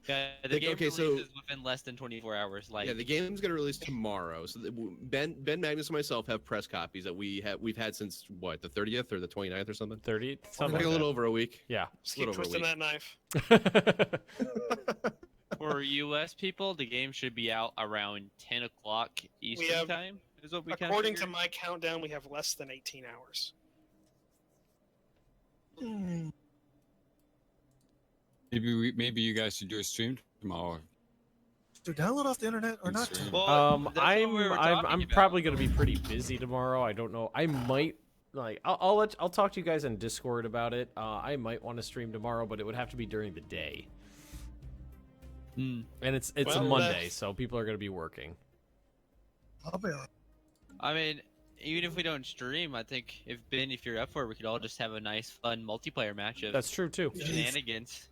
Yeah, the game releases within less than 24 hours. Yeah, the game's gonna release tomorrow. So Ben, Magnus, and myself have press copies that we've had since what, the 30th or the 29th or something. 30th, something like a little over a week. Yeah, just keep twisting that knife. For U.S. people, the game should be out around 10 o'clock Eastern time. Is what we according to my countdown, we have less than 18 hours. Maybe you guys should do a stream tomorrow. To download off the internet or not? Well, I'm probably gonna be pretty busy tomorrow. I don't know. I might I'll talk to you guys on Discord about it. I might want to stream tomorrow, but it would have to be during the day. And it's a Monday, so people are gonna be working. I'll be on. I mean, even if we don't stream, I think if you're up for it, we could all just have a nice, fun multiplayer match of That's true too. Shenanigans.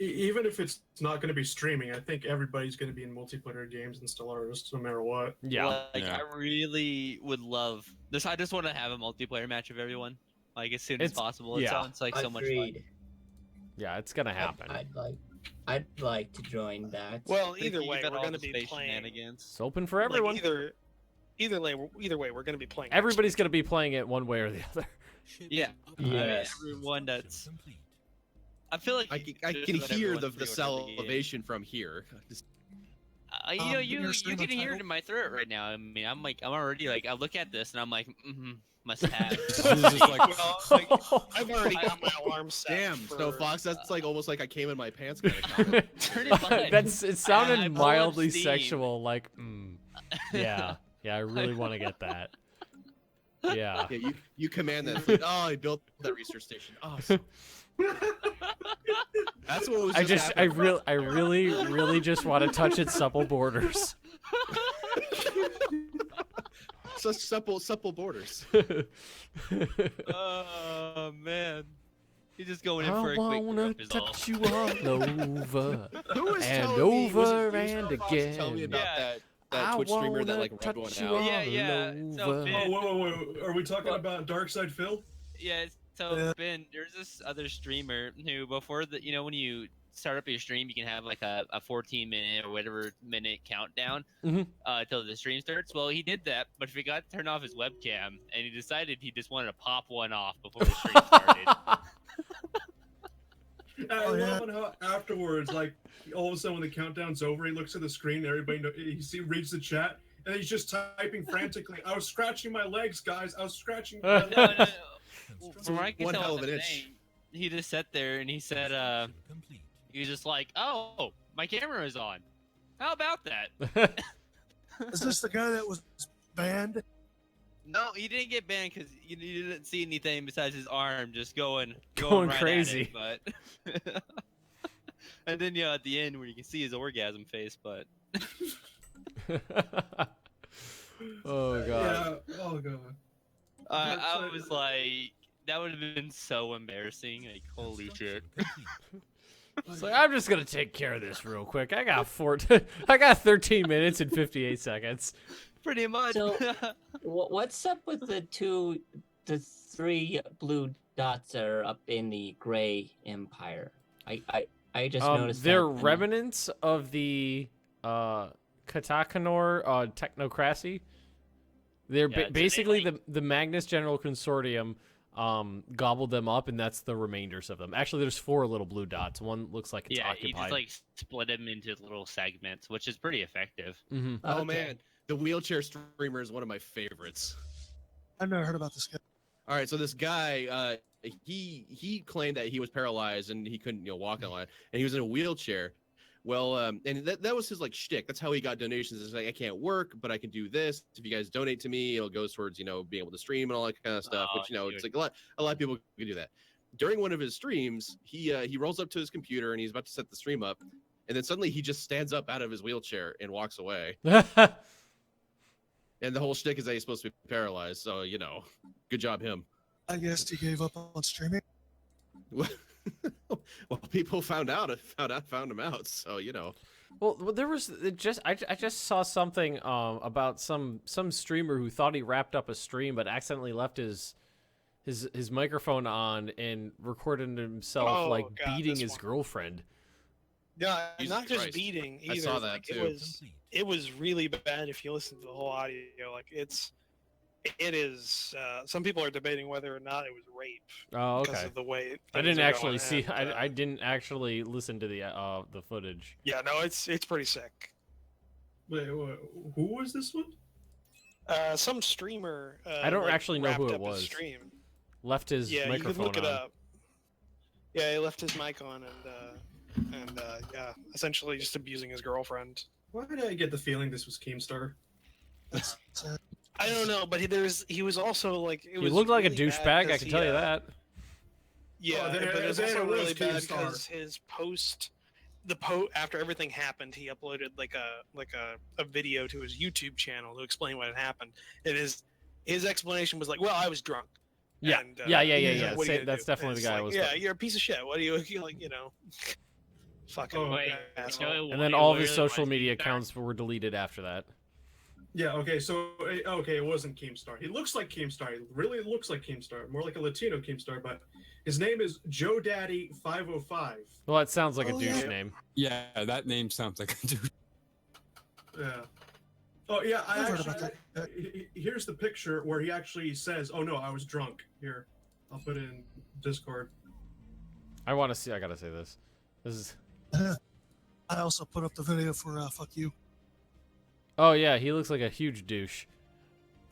Even if it's not going to be streaming, I think everybody's going to be in multiplayer games in Stellaris, no matter what. Yeah. I really would love this. I just want to have a multiplayer match of everyone, as soon as possible. It sounds like so much fun. Yeah, it's gonna happen. I'd like to join that. Well, either way, we're going to be playing. It's open for everyone. Either way, we're going to be playing. Everybody's going to be playing it one way or the other. Yeah. Yes. Everyone that's. I feel like I can hear the salivation from here. You know, you can hear it in my throat right now. I mean, I'm already like, I look at this and I'm like, must have. Well, like, I've already got my alarm set. Damn, for, Snow Fox, that's like almost like I came in my pants kind of comment. It sounded I pull up mildly Steam. sexual. Like, yeah, I really want to get that. Yeah. You command that. Like, oh, I built that research station. Awesome. That's what was. I really just want to touch its supple borders. Such supple borders. Oh man, he's just going in I for a quick wanna grip is all. touch you all over Who was and telling me, was over it you, and Snow Fox, again. Tell me about Yeah. that Twitch streamer that like wanna rubbed one touch you out. all Yeah. So over. Ben, whoa. Are we talking about Darkside Phil? yeah. So Ben, there's this other streamer who before when you start up your stream, you can have like a 14-minute or whatever minute countdown till the stream starts. Well, he did that, but he forgot to turn off his webcam, and he decided he just wanted to pop one off before the stream started. I love how afterwards, like all of a sudden when the countdown's over, he looks at the screen, everybody reads the chat, and he's just typing frantically. I was scratching my legs, guys. I was scratching my legs. No. From what I can One tell hell in of the an itch. thing, he just sat there and he said, he was just like, "Oh, my camera is on. How about that?" Is this the guy that was banned? No, he didn't get banned because you didn't see anything besides his arm just going Going right crazy. At it, but and then at the end where you can see his orgasm face, but Oh god. Yeah. Oh god. I was like, that would have been so embarrassing. Like, holy shit. So I'm just gonna take care of this real quick. I got 13 minutes and 58 seconds. Pretty much. So, what's up with the three blue dots that are up in the gray empire? I just noticed they're that, and- remnants of the Katakanor technocracy. They're basically the Magnus General Consortium gobbled them up, and that's the remainders of them. Actually, there's 4 little blue dots. One looks like it's Yeah, he occupied. just like split them into little segments, which is pretty effective. Mm-hmm. Oh man, the wheelchair streamer is one of my favorites. I've never heard about this guy. All right, so this guy, he claimed that he was paralyzed and he couldn't, walk a lot, and he was in a wheelchair. Well, and that was his like shtick. That's how he got donations. It's like, I can't work, but I can do this. If you guys donate to me, it'll go towards being able to stream and all that kind of stuff. Which it's like a lot of people can do that. During one of his streams, he rolls up to his computer and he's about to set the stream up, and then suddenly he just stands up out of his wheelchair and walks away. And the whole shtick is that he's supposed to be paralyzed. So good job him. I guess he gave up on streaming. Well, people found him out. So Well, there was I just saw something about some streamer who thought he wrapped up a stream but accidentally left his microphone on and recorded himself beating his girlfriend. Yeah, Jesus not just Christ. beating either. I saw that like, too. It was really bad if you listen to the whole audio. Like it is. Some people are debating whether or not it was rape. Oh, okay. Because of the way I didn't things are actually going, see. and, I didn't actually listen to the footage. Yeah, no, it's pretty sick. Wait, who was this one? Some streamer. I don't actually know who wrapped it up his was. Stream. Left his Yeah, you could microphone look it on. up. Yeah, he left his mic on and yeah, essentially just abusing his girlfriend. Why did I get the feeling this was Keemstar? I don't know, but he was also like He looked like a douchebag. I can tell you that. Yeah, Oh, then but it's it also was really bad Keemstar. because his after everything happened, he uploaded like a video to his YouTube channel to explain what had happened. And his explanation was like, "Well, I was drunk." Yeah, And, yeah. what are you gonna That's do? definitely And the it's guy I like, was. Yeah, you're a piece of shit. What do you like? Fucking asshole. And then all of his social media accounts were deleted after that. Yeah, okay, so it wasn't Keemstar. He looks like Keemstar. He really looks like Keemstar, more like a Latino Keemstar, but his name is Joe Daddy 505. Well, that sounds like a douche yeah. name. Yeah, that name sounds like a douche. Yeah. Oh yeah, I I've heard actually about here's the picture where he actually says, "Oh no, I was drunk." Here, I'll put it in Discord. I want to see. I gotta say this. This is. I also put up the video for fuck you. Oh yeah, he looks like a huge douche.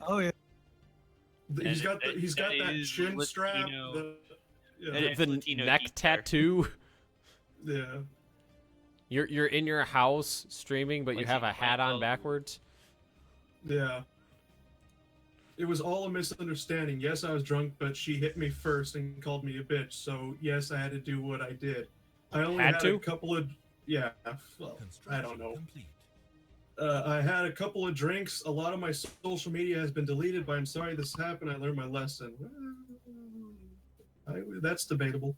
Oh yeah. He's got that chin strap. The neck tattoo. Yeah. You're in your house streaming, but you have a hat on backwards. Yeah. It was all a misunderstanding. Yes, I was drunk, but she hit me first and called me a bitch. So yes, I had to do what I did. I only had a couple of well, I don't know. I had a couple of drinks. A lot of my social media has been deleted, but I'm sorry this happened. I learned my lesson. That's debatable.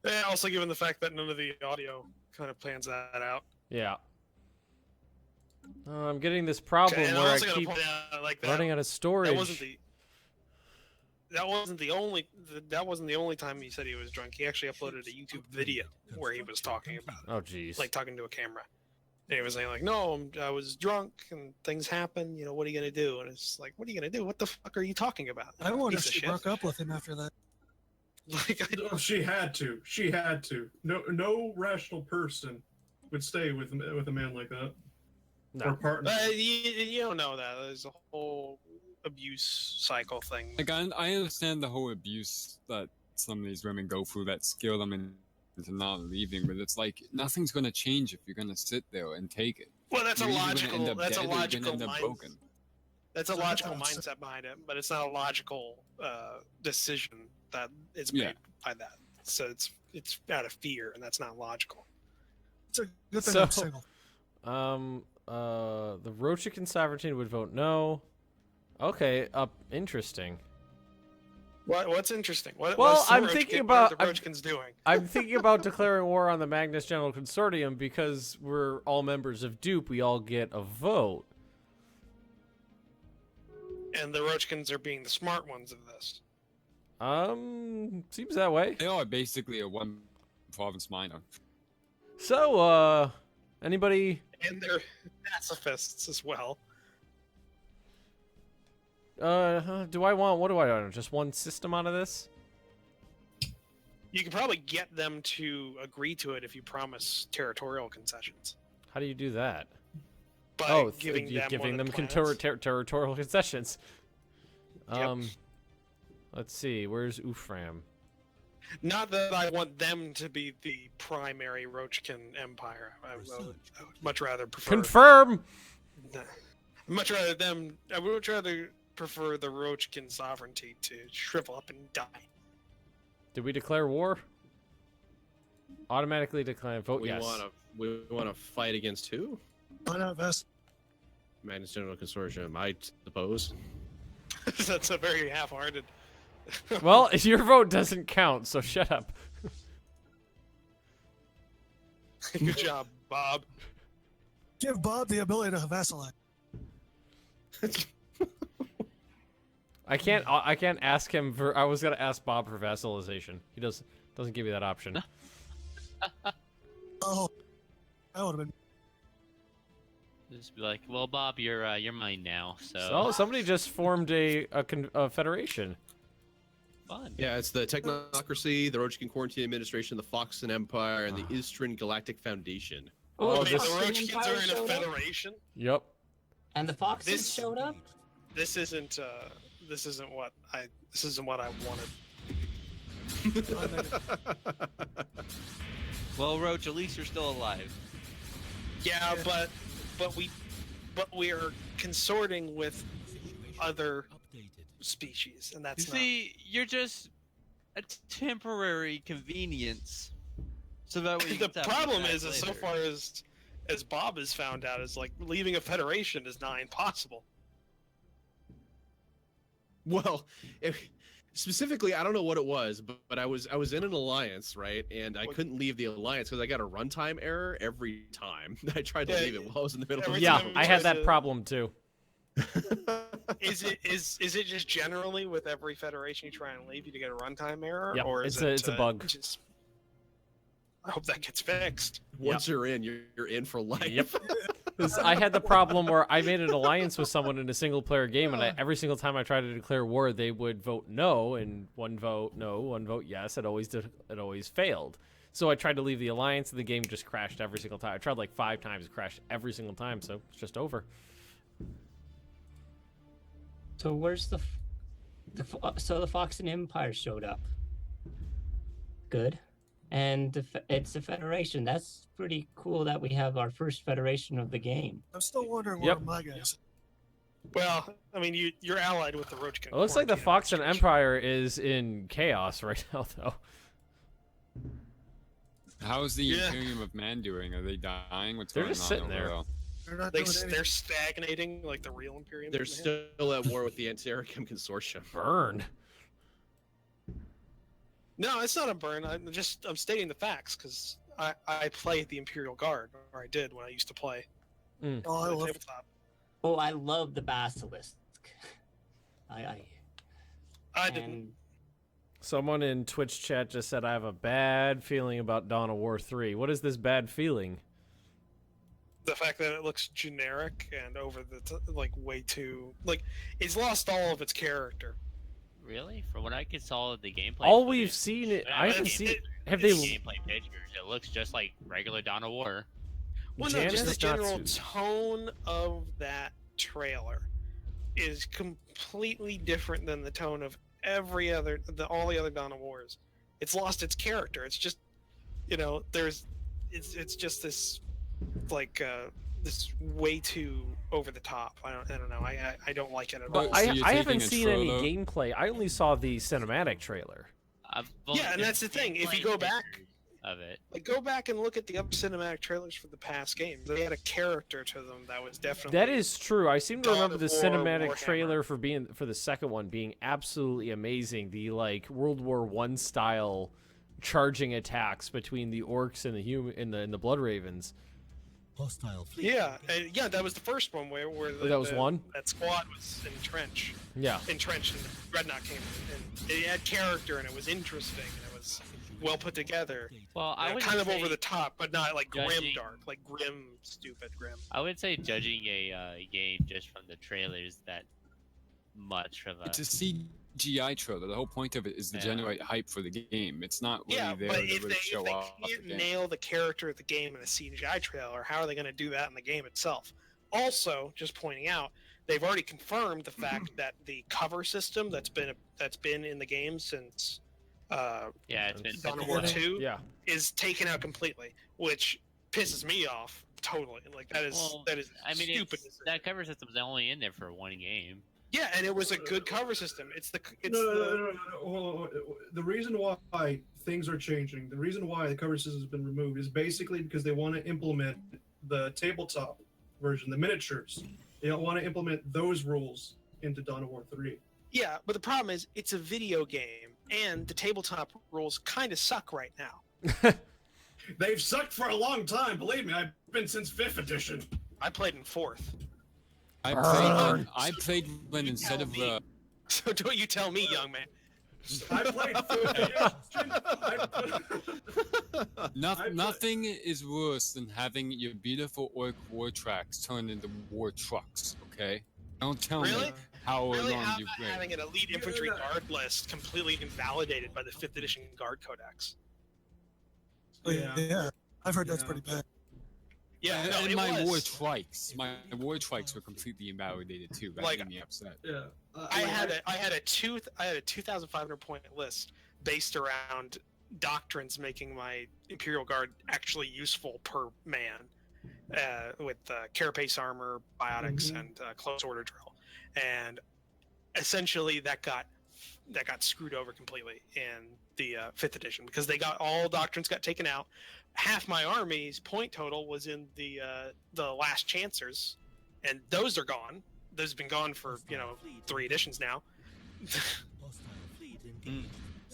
Yeah, also given the fact that none of the audio kind of plans that out. Yeah. I'm getting this problem where I keep running out of storage. That wasn't the only time he said he was drunk. He actually uploaded a YouTube video where he was talking about it. Oh, jeez. Like talking to a camera. And he was saying like, "No, I was drunk and things happen. You know, what are you gonna do?" And it's like, "What are you gonna do? What the fuck are you talking about?" I wonder if she broke up with him after that. She had to. She had to. No rational person would stay with a man like that. No. Or partner. You don't know that. There's a whole abuse cycle thing. Again, I understand the whole abuse that some of these women go through that scare them into not leaving, but it's like nothing's going to change if you're going to sit there and take it. Well, that's You're a either logical. gonna end up That's a dead or you're logical gonna end up broken. That's a logical mindset behind it, but it's not a logical decision that is made by that. So it's out of fear, and that's not logical. It's a good thing I'm single. The Rochikin Sovereignty would vote no. Okay, interesting. What's interesting? I'm thinking about the Rochikins doing. I'm thinking about declaring war on the Magnus General Consortium because we're all members of Dupe. We all get a vote. And the Rochikins are being the smart ones of this. Seems that way. They are basically a one province minor. So, anybody? And they're pacifists as well. What do I want? Just one system out of this? You can probably get them to agree to it if you promise territorial concessions. How do you do that? By giving them planets. territorial concessions. Yep. Let's see. Where's Ufram? Not that I want them to be the primary Rochkin empire. I would much rather prefer. Confirm. I would much rather prefer the Rochkin sovereignty to shrivel up and die. Did we declare war? Automatically declare. Vote yes. We want to fight against who? Why not Vest? Magnus General Consortium, I suppose. That's a very half-hearted. Well, your vote doesn't count, so shut up. Good job, Bob. Give Bob the ability to vassalize. I can't ask him for. I was gonna ask Bob for vassalization. He doesn't give you that option. Oh, that would have been. Just be like, well, Bob, you're mine now. So somebody just formed a federation. Fun. Yeah, it's the Technocracy, the Rochikin Quarantine Administration, the Foxen Empire, and the Istrin Galactic Foundation. Oh, the Rochikins are in a federation? Yep. And the Foxes showed up? This isn't what I wanted. Well, Roach, at least you're still alive. Yeah, but we are consorting with other species, and that's you're just a temporary convenience. So that way the problem is so far as Bob has found out, is like leaving a federation is nigh impossible. Well, specifically, I don't know what it was, but I was in an alliance, right? And I couldn't leave the alliance because I got a runtime error every time I tried to leave it while I was in the middle of the Yeah, I had that problem too. Is it just generally with every federation you try and leave, you get a runtime error? Yep, or it's is a bug. I hope that gets fixed. Once you're in, you're in for life. Yep. I had the problem where I made an alliance with someone in a single-player game, and every single time I tried to declare war, they would vote no, and one vote no, one vote yes. It always failed. So I tried to leave the alliance, and the game just crashed every single time. I tried like 5 times, it crashed every single time, so it's just over. So where's so the Fox and Empire showed up? Good. And it's a federation. That's pretty cool that we have our first federation of the game. I'm still wondering Yep. where my guys. Well, I mean, you're allied with the Roach King. It looks like the Fox and Empire is in chaos right now, though. How's the Imperium of Man doing? Are they dying? What's They're going just on sitting over there. They're stagnating like the real Imperium. They're still at war with the Anti-Arachem Consortium. Burn. No, it's not a burn. I'm stating the facts because I play the Imperial Guard, or I did when I used to play. Oh, I love tabletop. Oh, I love the Basilisk. I didn't. Someone in Twitch chat just said, I have a bad feeling about Dawn of War 3. What is this bad feeling? The fact that it looks generic and over the like way too like it's lost all of its character. Really? From what I saw of the gameplay, All we've seen, I haven't seen. Have they? Gameplay pictures. It looks just like regular Dawn of War. Well, no, just the general tone of that trailer is completely different than the tone of all the other Dawn of Wars. It's lost its character. It's just, it's just this, like, this way too over the top. I don't know. I don't like it at all. I haven't seen any gameplay. I only saw the cinematic trailer. Yeah, and that's the thing. If you go back of it, go back and look at the cinematic trailers for the past games. They had a character to them that was definitely. That is true. I seem to remember the cinematic Warhammer. trailer for the second one being absolutely amazing. The like World War I style charging attacks between the orcs and the the Blood Ravens. Hostile fleet. Yeah, that was the first one where That was one? That squad was entrenched. Yeah. Entrenched, and the Dreadnought came in. And it had character, and it was interesting, and it was well put together. Well, I would kind of say over the top, but not like grim judging- dark, like grim, stupid grim. I would say judging a game just from the trailers that much of a. It's a CGI trailer. The whole point of it is to generate hype for the game. It's not really Yeah, there but to if really they show off the can't game. nail the character of the game in a CGI trailer, how are they going to do that in the game itself? Also, just pointing out, they've already confirmed the fact that the cover system that's been in the game since it's been Dawn of War 2 Yeah. is taken out completely, which pisses me off totally. Like that is I mean, stupid. that cover system's only in there for one game. Yeah, and it was a good cover system. No. The reason why things are changing, the reason why the cover system has been removed is basically because they want to implement the tabletop version, the miniatures. They don't want to implement those rules into Dawn of War 3. Yeah, but the problem is it's a video game, and the tabletop rules kind of suck right now. They've sucked for a long time. Believe me, I've been since 5th edition. I played in 4th. I played when instead of the. So don't you tell me, young man. I played 5th. Nothing is worse than having your beautiful orc war tracks turned into war trucks. Okay, don't tell me how long How you've about played. having an elite infantry guard list completely invalidated by the 5th edition guard codex? Yeah, I've heard that's pretty bad. Yeah, no, and it my was. my war trikes were completely invalidated too. That Like, made me upset. Yeah, I had a 2,500 point list based around doctrines making my Imperial Guard actually useful per man, with carapace armor, biotics, and close order drill, and essentially that got screwed over completely in the 5th edition because all doctrines got taken out. Half my army's point total was in the last chancers, and those are gone. Those have been gone for 3 editions now.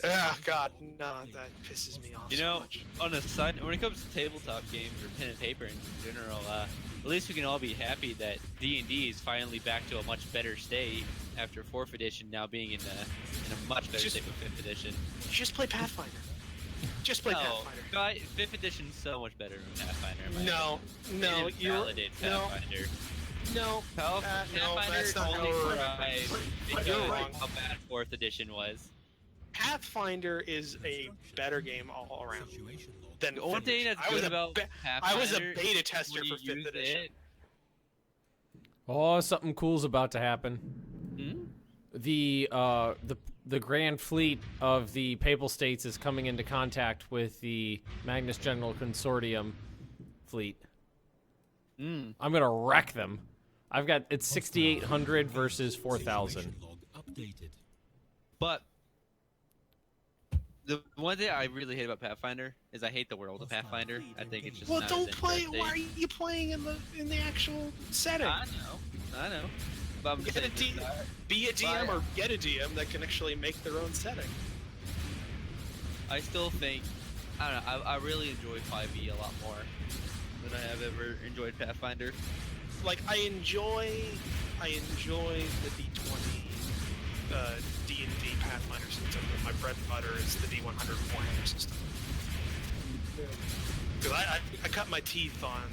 Ah, God, no, that pisses me off. so much. On a side, when it comes to tabletop games or pen and paper in general, at least we can all be happy that D&D is finally back to a much better state after 4th edition now being in a much better state with 5th edition. Just play Pathfinder. Just play Pathfinder. No, 5th edition's so much better than Pathfinder. in my No, opinion. no, It you're invalidates no. Pathfinder. No, No, that's not only how thrives because You're of wrong. how bad 4th edition was. Pathfinder is a better game all around than The only 5th thing edition. that's good about I was a Pathfinder beta tester when for you 5th use edition. it- Oh, something cool's about to happen. Hmm? The Grand Fleet of the Papal States is coming into contact with the Magnus General Consortium fleet. Mm. I'm gonna wreck them. It's 6,800 versus 4,000. But the one thing I really hate about Pathfinder is I hate the world of Pathfinder. I think it's just Well, not don't as play. interesting. Why are you playing in the actual setting? I know. But I'm just Get a saying, be a DM or get a DM that can actually make their own setting. I still think I don't know. I really enjoy 5e a lot more than I have ever enjoyed Pathfinder. Like I enjoy the D20 D&D Pathfinder system, but my bread and butter is the D100 Warhammer system. Because I cut my teeth on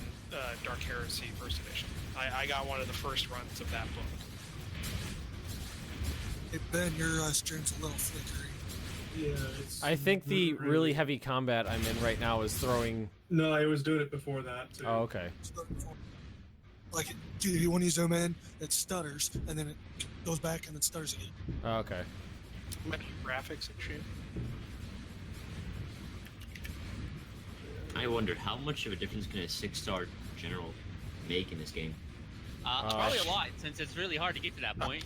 Dark Heresy First Edition. I got one of the first runs of that book. Hey Ben, your stream's a little flickery. Yeah, I think the really heavy combat I'm in right now is throwing. No, I was doing it before that too. Oh, okay. Like, when you zoom in, it stutters, and then it goes back and it stutters again. Oh, okay. Might be graphics and shit. I wonder how much of a difference can a 6-star general make in this game? Probably a lot, since it's really hard to get to that point.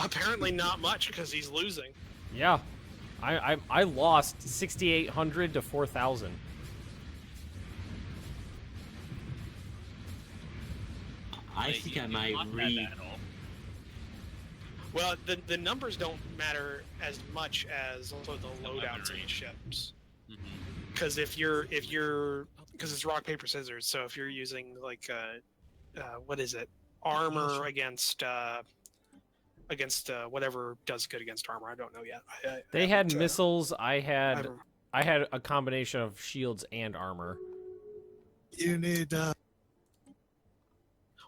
Apparently not much, because he's losing. Yeah, I lost 6,800 to 4,000. I think I might Well, the numbers don't matter as much as also the loadouts of each ships. Because because it's rock paper scissors. So if you're using like what is it, armor against whatever does good against armor, I don't know yet. They had missiles. I had a combination of shields and armor. You need.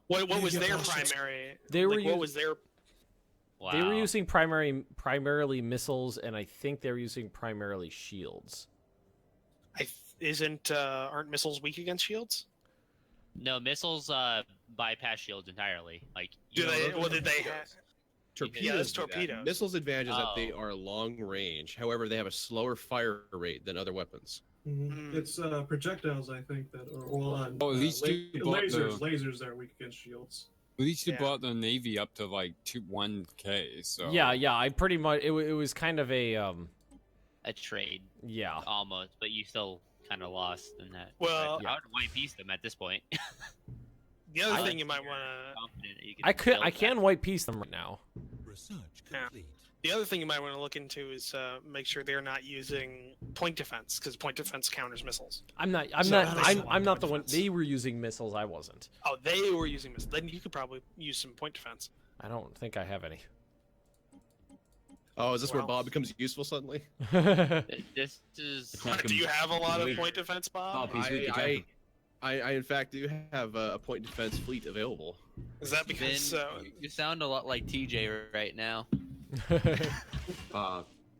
What was their primary? They were. What was their? Wow. They were using primarily missiles, and I think they were using primarily shields. Aren't missiles weak against shields? No, missiles bypass shields entirely. Like, did they have? Torpedoes. Yeah, that's do that. torpedoes. Missiles' advantage is that they are long range. However, they have a slower fire rate than other weapons. Mm-hmm. It's projectiles, I think, that at least you bought lasers that are weak against shields. At least you brought the Navy up to like 1K. So yeah, I pretty much it was kind of a trade. Yeah, almost, but you still kind of lost in that. Well, I would white piece them at this point. The other thing you might want to. I can white piece them right now. Yeah. The other thing you might want to look into is make sure they're not using point defense, because point defense counters missiles. I'm not the one. They were using missiles. I wasn't. Oh, they were using missiles. Then you could probably use some point defense. I don't think I have any. Oh, is this where Bob becomes useful suddenly? This is. Do you have a lot of point defense, Bob? I in fact do have a point defense fleet available. Is that because you sound a lot like TJ right now?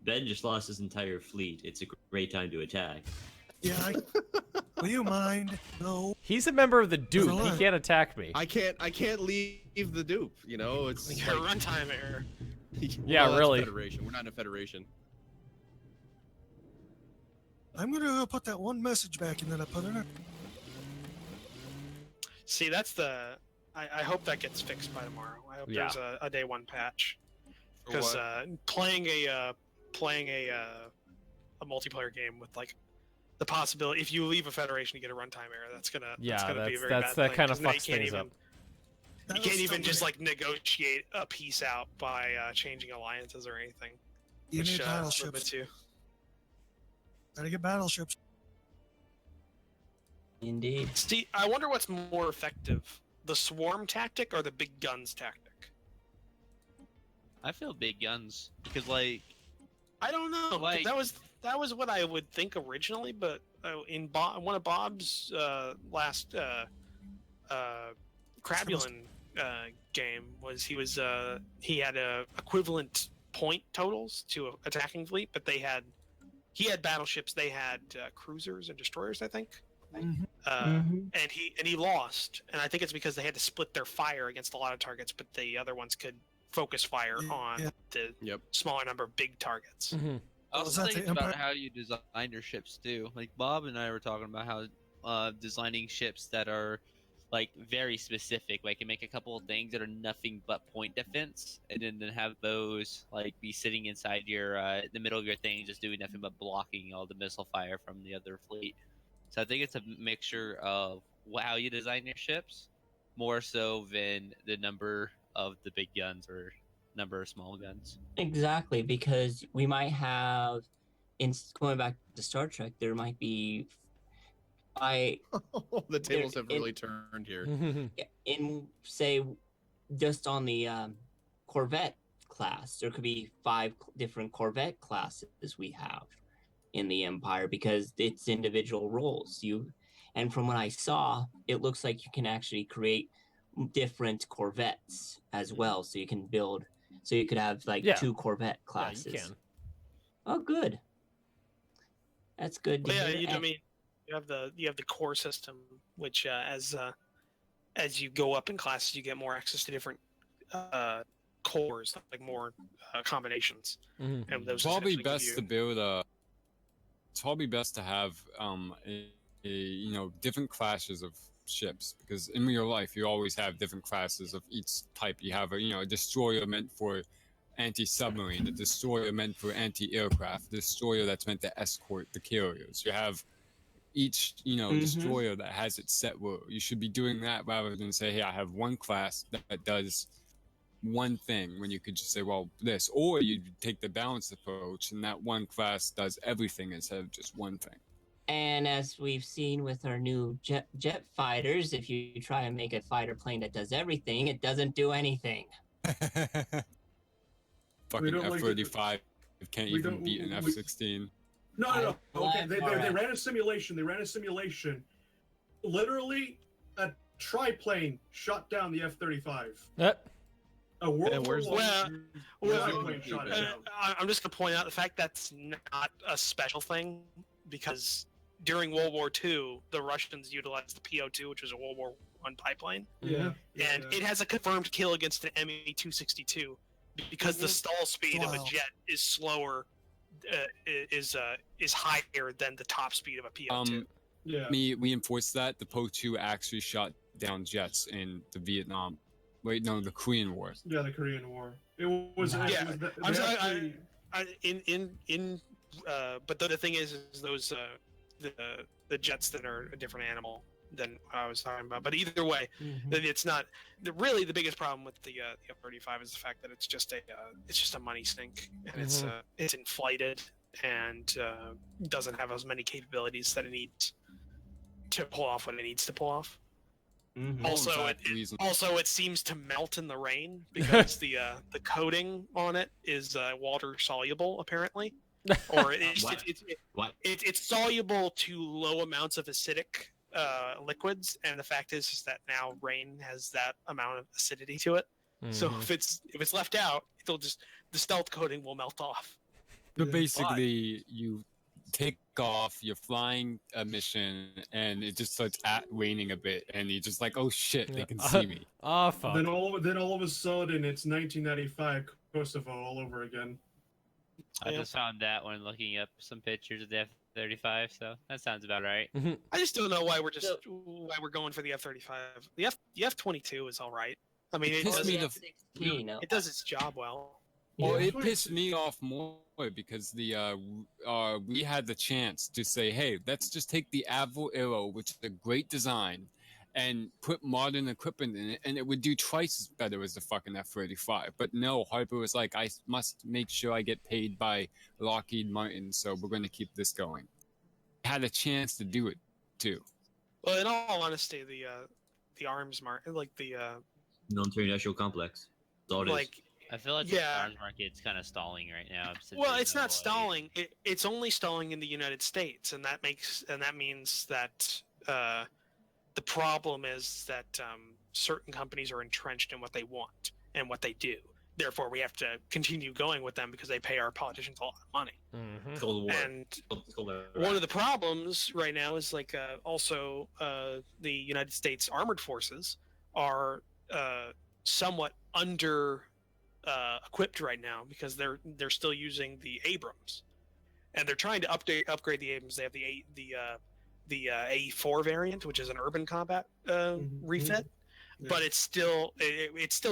Ben just lost his entire fleet. It's a great time to attack. Yeah, will you mind? No. He's a member of the Dupe. He can't attack me. I can't leave the Dupe. You know, it's a runtime error. Yeah, well, really. Federation. We're not in a federation. I'm gonna put that one message back in that I put in it. See, that's the. I hope that gets fixed by tomorrow. I hope there's a day one patch. Because playing a multiplayer game with like the possibility, if you leave a federation, you get a runtime error. That's gonna be a very bad thing. Kind of fucks things up. You can't even just like negotiate a peace out by changing alliances or anything. You need battleships. Gotta get battleships. Indeed. Steve, I wonder what's more effective, the swarm tactic or the big guns tactic? I feel big guns because, like, I don't know. Like, that was what I would think originally, but in one of Bob's last Crabulin game was he had equivalent point totals to attacking fleet, but he had battleships, they had cruisers and destroyers, I think, and he lost, and I think it's because they had to split their fire against a lot of targets, but the other ones could focus fire on the smaller number of big targets. I was thinking about how you design your ships too. Like Bob and I were talking about how designing ships that are like very specific. Like you make a couple of things that are nothing but point defense, and then have those like be sitting inside your the middle of your thing, just doing nothing but blocking all the missile fire from the other fleet. So I think it's a mixture of how you design your ships, more so than the number of the big guns or number of small guns. Exactly, because we might have, in going back to Star Trek, there might be the tables have really turned here. In say, just on the Corvette class, there could be 5 different Corvette classes we have in the Empire because it's individual roles. And from what I saw, it looks like you can actually create different Corvettes as well, so you can build. So you could have like 2 Corvette classes. Yeah, you can. Oh, good. That's good. To hear. I mean, you have the core system, which as you go up in classes, you get more access to different cores, like more combinations. And those Probably best to build a. It's probably best to have different classes of ships, because in real life you always have different classes of each type. You have a destroyer meant for anti-submarine, a destroyer meant for anti-aircraft, a destroyer that's meant to escort the carriers. You have each destroyer that has its set role. You should be doing that rather than say, hey, I have one class that does one thing, when you could just say, well, this. Or you take the balanced approach and that one class does everything instead of just one thing. And as we've seen with our new jet fighters, if you try and make a fighter plane that does everything, it doesn't do anything. Fucking F-35 can't even beat an F-16. No. Okay, they ran a simulation. Literally, a triplane shot down the F-35. A World War I triplane shot it down. I'm just going to point out the fact that's not a special thing, because during World War II, the Russians utilized the PO-2, which was a World War I pipeline. Yeah. And it has a confirmed kill against an ME-262 because the stall speed of a jet is slower, is higher than the top speed of a PO-2. We enforced that. The Po-2 actually shot down jets in the Vietnam. Wait, no, the Korean War. Yeah, the Korean War. It was. But the thing is those the jets that are a different animal than I was talking about. But either way, it's not really the biggest problem with the F-35 is the fact that it's just a money sink, and it's inflated and doesn't have as many capabilities that it needs to pull off what it needs to pull off. Also, it seems to melt in the rain because the coating on it is water soluble, apparently, or it's soluble to low amounts of acidic liquids, and the fact is that now rain has that amount of acidity to it. So if it's left out, the stealth coating will melt off. But basically, you take off, you're flying a mission, and it just starts raining a bit, and you're just like, oh shit, they can see me. Oh fuck. Then all of a sudden, it's 1995 Kosovo all over again. I just found that when looking up some pictures of the F-35, so that sounds about right. I just don't know why we're going for the F-35. The F-22 is all right. I mean, it does its job well. Well, it pissed me off more because we had the chance to say, hey, let's just take the Avro Aero, which is a great design, and put modern equipment in it, and it would do twice as better as the fucking F-35. But no, Harper was like, I must make sure I get paid by Lockheed Martin, so we're going to keep this going. Had a chance to do it, too. Well, in all honesty, the arms market, like the military industrial complex, that's all it is. I feel like the arms market's kind of stalling right now. Well, it's not stalling. It's only stalling in the United States, and that means that the problem is that certain companies are entrenched in what they want and what they do, therefore we have to continue going with them because they pay our politicians a lot of money. Mm-hmm. Cold War. And one of the problems right now is like also the United States Armored Forces are somewhat under equipped right now because they're still using the Abrams, and they're trying to upgrade the Abrams. They have the AE4 variant, which is an urban combat refit. Yeah. But it's still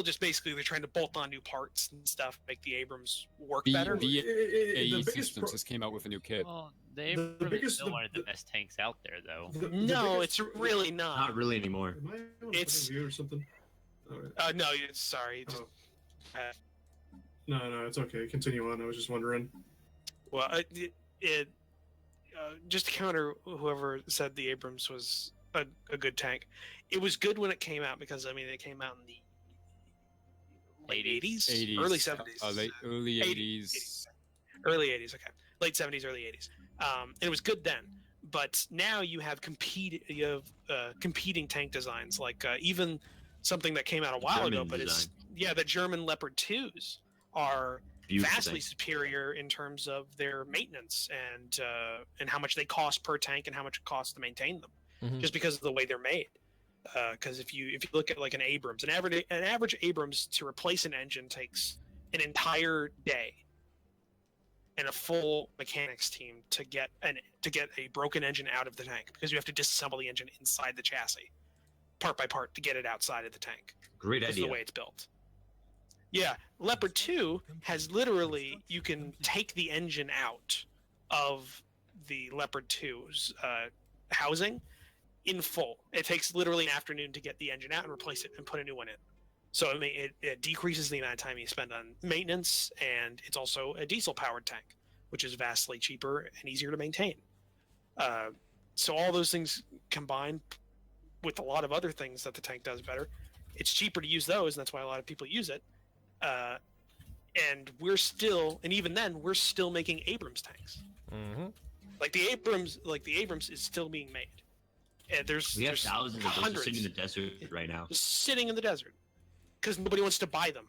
just basically they're trying to bolt on new parts and stuff, make the Abrams work better. The AE biggest Systems just came out with a new kit. Well, the Abrams is still one of the best tanks out there, though. No, it's really not. Not really anymore. Am I on It's- view or something? All right. No, sorry. Just, No, it's okay. Continue on. I was just wondering. well, just to counter whoever said the Abrams was a good tank, it was good when it came out because I mean it came out in the late 80s, early 70s, Early 80s. early 80s. Okay, late 70s, early 80s. And it was good then. But now you have competing tank designs, like even something that came out a while ago. But the German Leopard 2s are vastly superior in terms of their maintenance and how much they cost per tank and how much it costs to maintain them, just because of the way they're made. Because if you look at like an Abrams, an average Abrams to replace an engine takes an entire day and a full mechanics team to get a broken engine out of the tank, because you have to disassemble the engine inside the chassis, part by part, to get it outside of the tank. Great idea. The way it's built. Yeah, Leopard 2 has literally, you can take the engine out of the Leopard 2's housing in full. It takes literally an afternoon to get the engine out and replace it and put a new one in. So I mean, it decreases the amount of time you spend on maintenance, and it's also a diesel-powered tank, which is vastly cheaper and easier to maintain. So all those things combined with a lot of other things that the tank does better, it's cheaper to use those, and that's why a lot of people use it. And even then, we're still making Abrams tanks. Mm-hmm. Like the Abrams is still being made. And We have thousands of those hundreds sitting in the desert right now. just sitting in the desert because nobody wants to buy them.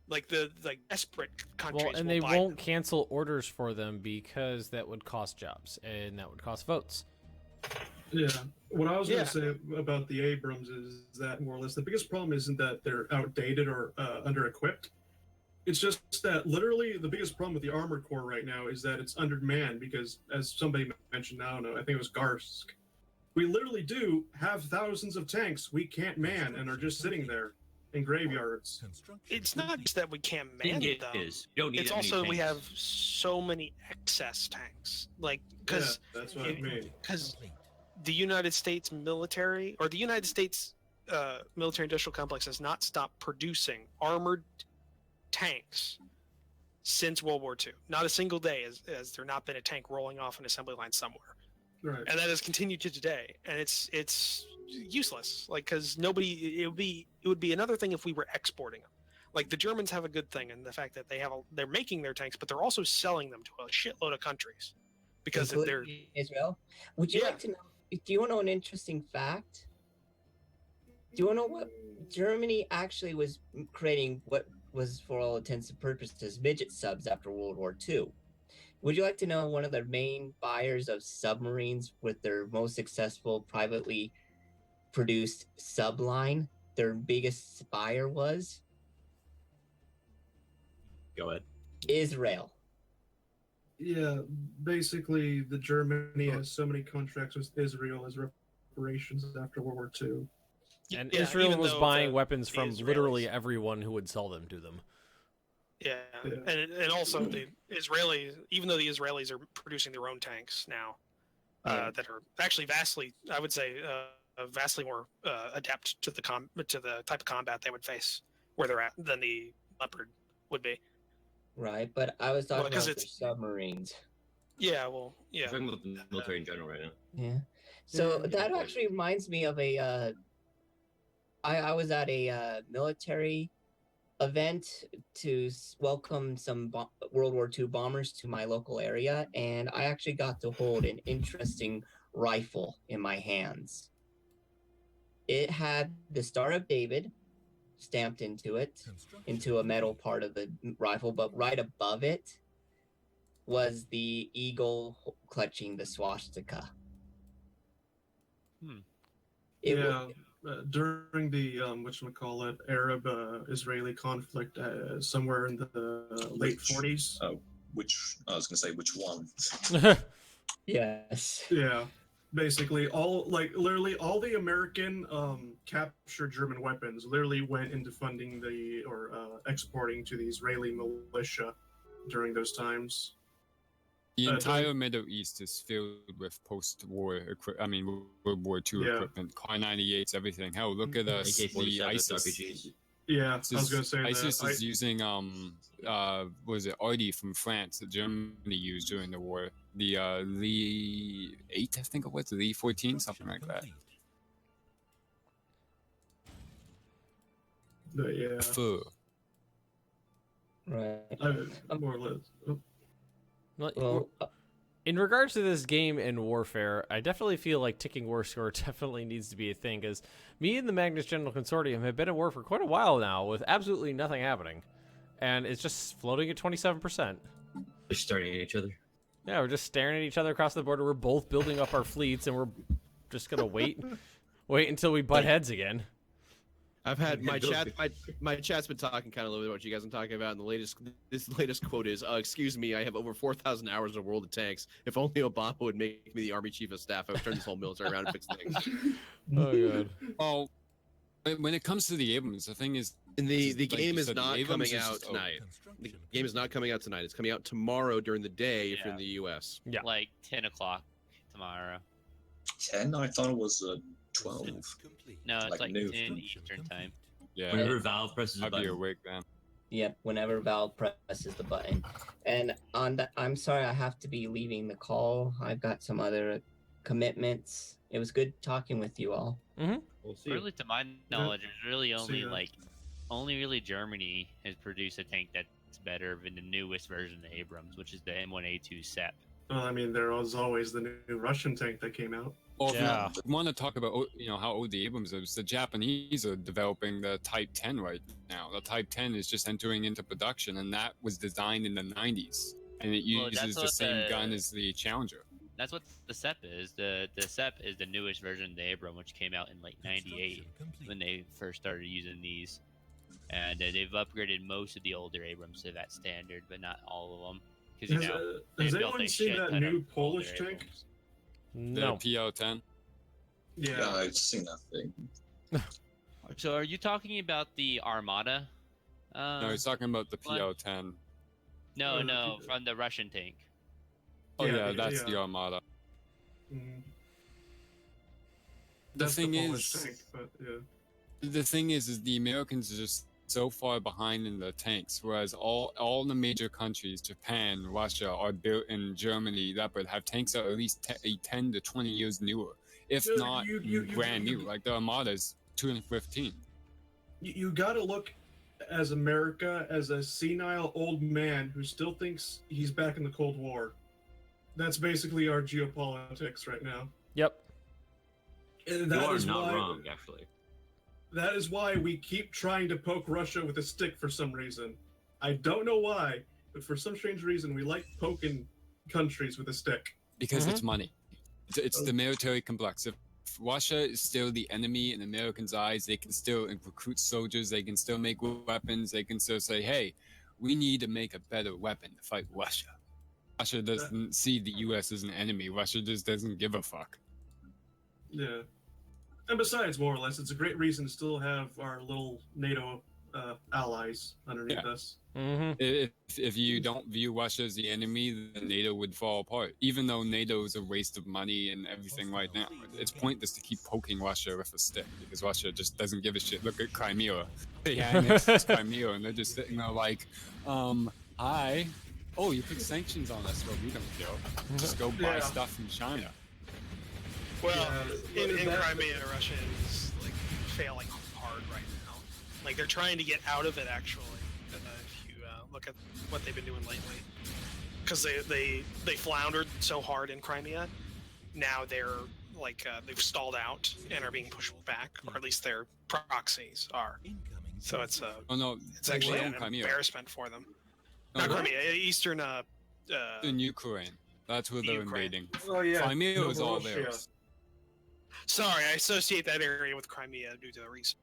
Like the desperate countries. Well, and will they buy won't them. cancel orders for them because that would cost jobs and that would cost votes. Yeah. What I was going to say about the Abrams is that more or less the biggest problem isn't that they're outdated or under-equipped. It's just that literally the biggest problem with the Armored Corps right now is that it's undermanned because, as somebody mentioned, I don't know, I think it was Garsk, we literally do have thousands of tanks we can't man and are just sitting there in graveyards. It's not just that we can't man Thing them. is, you don't need It's that many also we tanks. have so many excess tanks. Like because that's what I mean. Because the United States military or the United States military-industrial complex has not stopped producing armored tanks since World War II. Not a single day has there not been a tank rolling off an assembly line somewhere. Right. And that has continued to today, and it's useless. Like, because it would be another thing if we were exporting them. Like the Germans have a good thing in the fact that they're making their tanks, but they're also selling them to a shitload of countries because of their Israel. Would you like to know? Do you want to know an interesting fact? Do you want to know what Germany actually was creating? What was, for all intents and purposes, midget subs after World War II? Would you like to know one of their main buyers of submarines with their most successful privately produced subline? Their biggest buyer was? Go ahead. Israel. Yeah, basically, the Germany has so many contracts with Israel as reparations after World War II. And Yeah, Israel even was though buying the weapons from Israelis- literally everyone who would sell them to them. Yeah, and also the Israelis, even though the Israelis are producing their own tanks now, that are actually vastly, I would say, vastly more adept to the type of combat they would face where they're at than the Leopard would be. Right, but I was talking Well, 'cause about their submarines. Yeah, well, yeah. We're talking about the military in general right now. Yeah. So that actually reminds me of a. I was at a military event to welcome some World War II bombers to my local area, and I actually got to hold an interesting rifle in my hands. It had the Star of David stamped into it, into a metal part of the rifle, but right above it was the eagle clutching the swastika. During the whatchamacallit, Arab-Israeli conflict somewhere in the late 40s. Which I was going to say, which one? Yes. Yeah. Basically, literally all the American captured German weapons literally went into funding exporting to the Israeli militia during those times. The entire Middle East is filled with post-war World War II equipment, Car 98s, everything. Hell, look at us, the ISIS. Yeah, I was going to say ISIS that. is using was it Artie from France that Germany used during the war? The Lee 8, I think it was, Lee 14, something like that. But yeah. Right. More or less. Well, in regards to this game and warfare, I definitely feel like ticking war score definitely needs to be a thing, because me and the Magnus General Consortium have been at war for quite a while now with absolutely nothing happening. And it's just floating at 27%. They're staring at each other. Yeah, we're just staring at each other across the border. We're both building up our fleets, and we're just going to wait until we butt heads again. I've had my chat's been talking kind of a little bit about what you guys are talking about, and this latest quote is, "Excuse me, I have over 4,000 hours of World of Tanks. If only Obama would make me the Army Chief of Staff, I would turn this whole military around and fix things." Oh god. Oh, when it comes to the Abrams, the thing is, the like game is said, not Abrams coming is out just- tonight. The game is not coming out tonight. It's coming out tomorrow during the day if you're in the U.S. Yeah, like 10 o'clock tomorrow. 10? I thought it was 12. No, it's like noon. 10 Eastern time. Yeah. Whenever Valve presses the I'd be button. awake then. Yep, whenever Valve presses the button. And on that, I'm sorry I have to be leaving the call. I've got some other commitments. It was good talking with you all. Mm-hmm. We'll see. Really, to my knowledge, there's really See only ya. really Germany has produced a tank that's better than the newest version of the Abrams, which is the M1A2 SEP. Well, I mean, there was always the new Russian tank that came out. Well, Yeah. if you want to talk about how old the Abrams is, the Japanese are developing the Type 10 right now. The Type 10 is just entering into production, and that was designed in the 90s, and it Well, uses that's the what same gun as the Challenger. That's what the SEP is. The SEP is the newest version of the Abram, which came out in like '98 when they first started using these, and they've upgraded most of the older Abrams to that standard, but not all of them. Because Has anyone seen that new Polish tank? No. The PL-10. Yeah, I've seen that thing. So, are you talking about the Armada? No, he's talking about the PL-10. No, from the Russian tank. Oh yeah, that's the Armada. Mm. The That's thing Polish is, tank, but yeah. the thing is the Americans are just so far behind in the tanks, whereas all the major countries, Japan, Russia, are built in Germany that would have tanks that are at least 10 to 20 years newer, if not brand new. Like the Armada is 2015. You gotta look as America as a senile old man who still thinks he's back in the Cold War. That's basically our geopolitics right now. Yep. And You are not wrong, actually. That is why we keep trying to poke Russia with a stick for some reason. I don't know why, but for some strange reason, we like poking countries with a stick. Because it's money. It's the military complex. If Russia is still the enemy in Americans' eyes, they can still recruit soldiers, they can still make weapons, they can still say, hey, we need to make a better weapon to fight Russia. Russia doesn't see the U.S. as an enemy. Russia just doesn't give a fuck. Yeah. And besides, more or less, it's a great reason to still have our little NATO allies underneath us. Mm-hmm. If you don't view Russia as the enemy, then NATO would fall apart. Even though NATO is a waste of money and everything right now, it's pointless to keep poking Russia with a stick because Russia just doesn't give a shit. Look at Crimea. They annexed Crimea and they're just sitting there like, hi. Oh, you put sanctions on us. Well, we don't care. Just go buy stuff from China. Well, in Crimea, Russia is like failing hard right now. Like they're trying to get out of it. Actually, if you look at what they've been doing lately, because they floundered so hard in Crimea, now they're like they've stalled out and are being pushed back, or at least their proxies are. So it's Oh no, it's actually they an own Crimea. embarrassment for them. No, Not what? Crimea, Eastern. In Ukraine. That's where they're invading. Oh yeah, Crimea was all Novorossiya. theirs. Sorry, I associate that area with Crimea due to the recent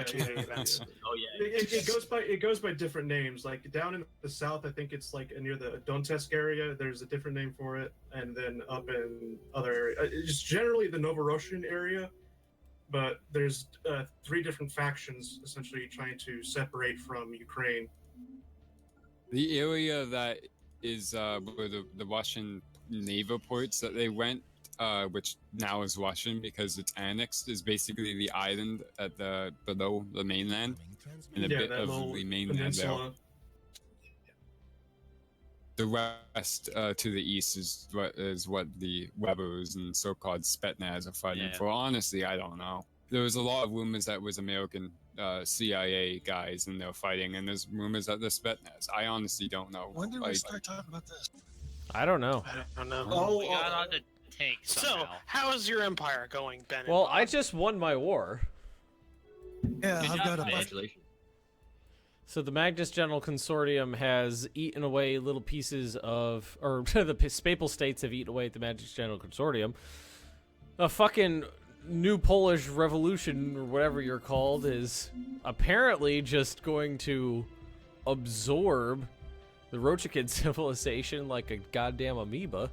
two events. Oh yeah. It goes by different names. Like down in the south, I think it's like near the Donetsk area. There's a different name for it, and then up in other areas, it's generally the Novorossian area. But there's 3 different factions essentially trying to separate from Ukraine. The area that is where the Russian naval ports that they went, which now is Russian because it's annexed, is basically the island at the below the mainland, and a bit of the mainland there. The rest to the east is what the rebels and so-called Spetsnaz are fighting for. Honestly, I don't know. There was a lot of rumors that it was American CIA guys and they're fighting, and there's rumors that they're Spetsnaz. I honestly don't know. When did we start talking about this? I don't know. I don't know. Oh, we got on the tank So, somehow. how's your empire going, Ben? and Well, Bob? I just won my war. Yeah, Good I've job, got a Ben. Congratulations. So the Magnus General Consortium has eaten away little pieces of, or the Spapal States have eaten away at the Magnus General Consortium. A fucking new Polish Revolution, or whatever you're called, is apparently just going to absorb the Rochikin civilization like a goddamn amoeba.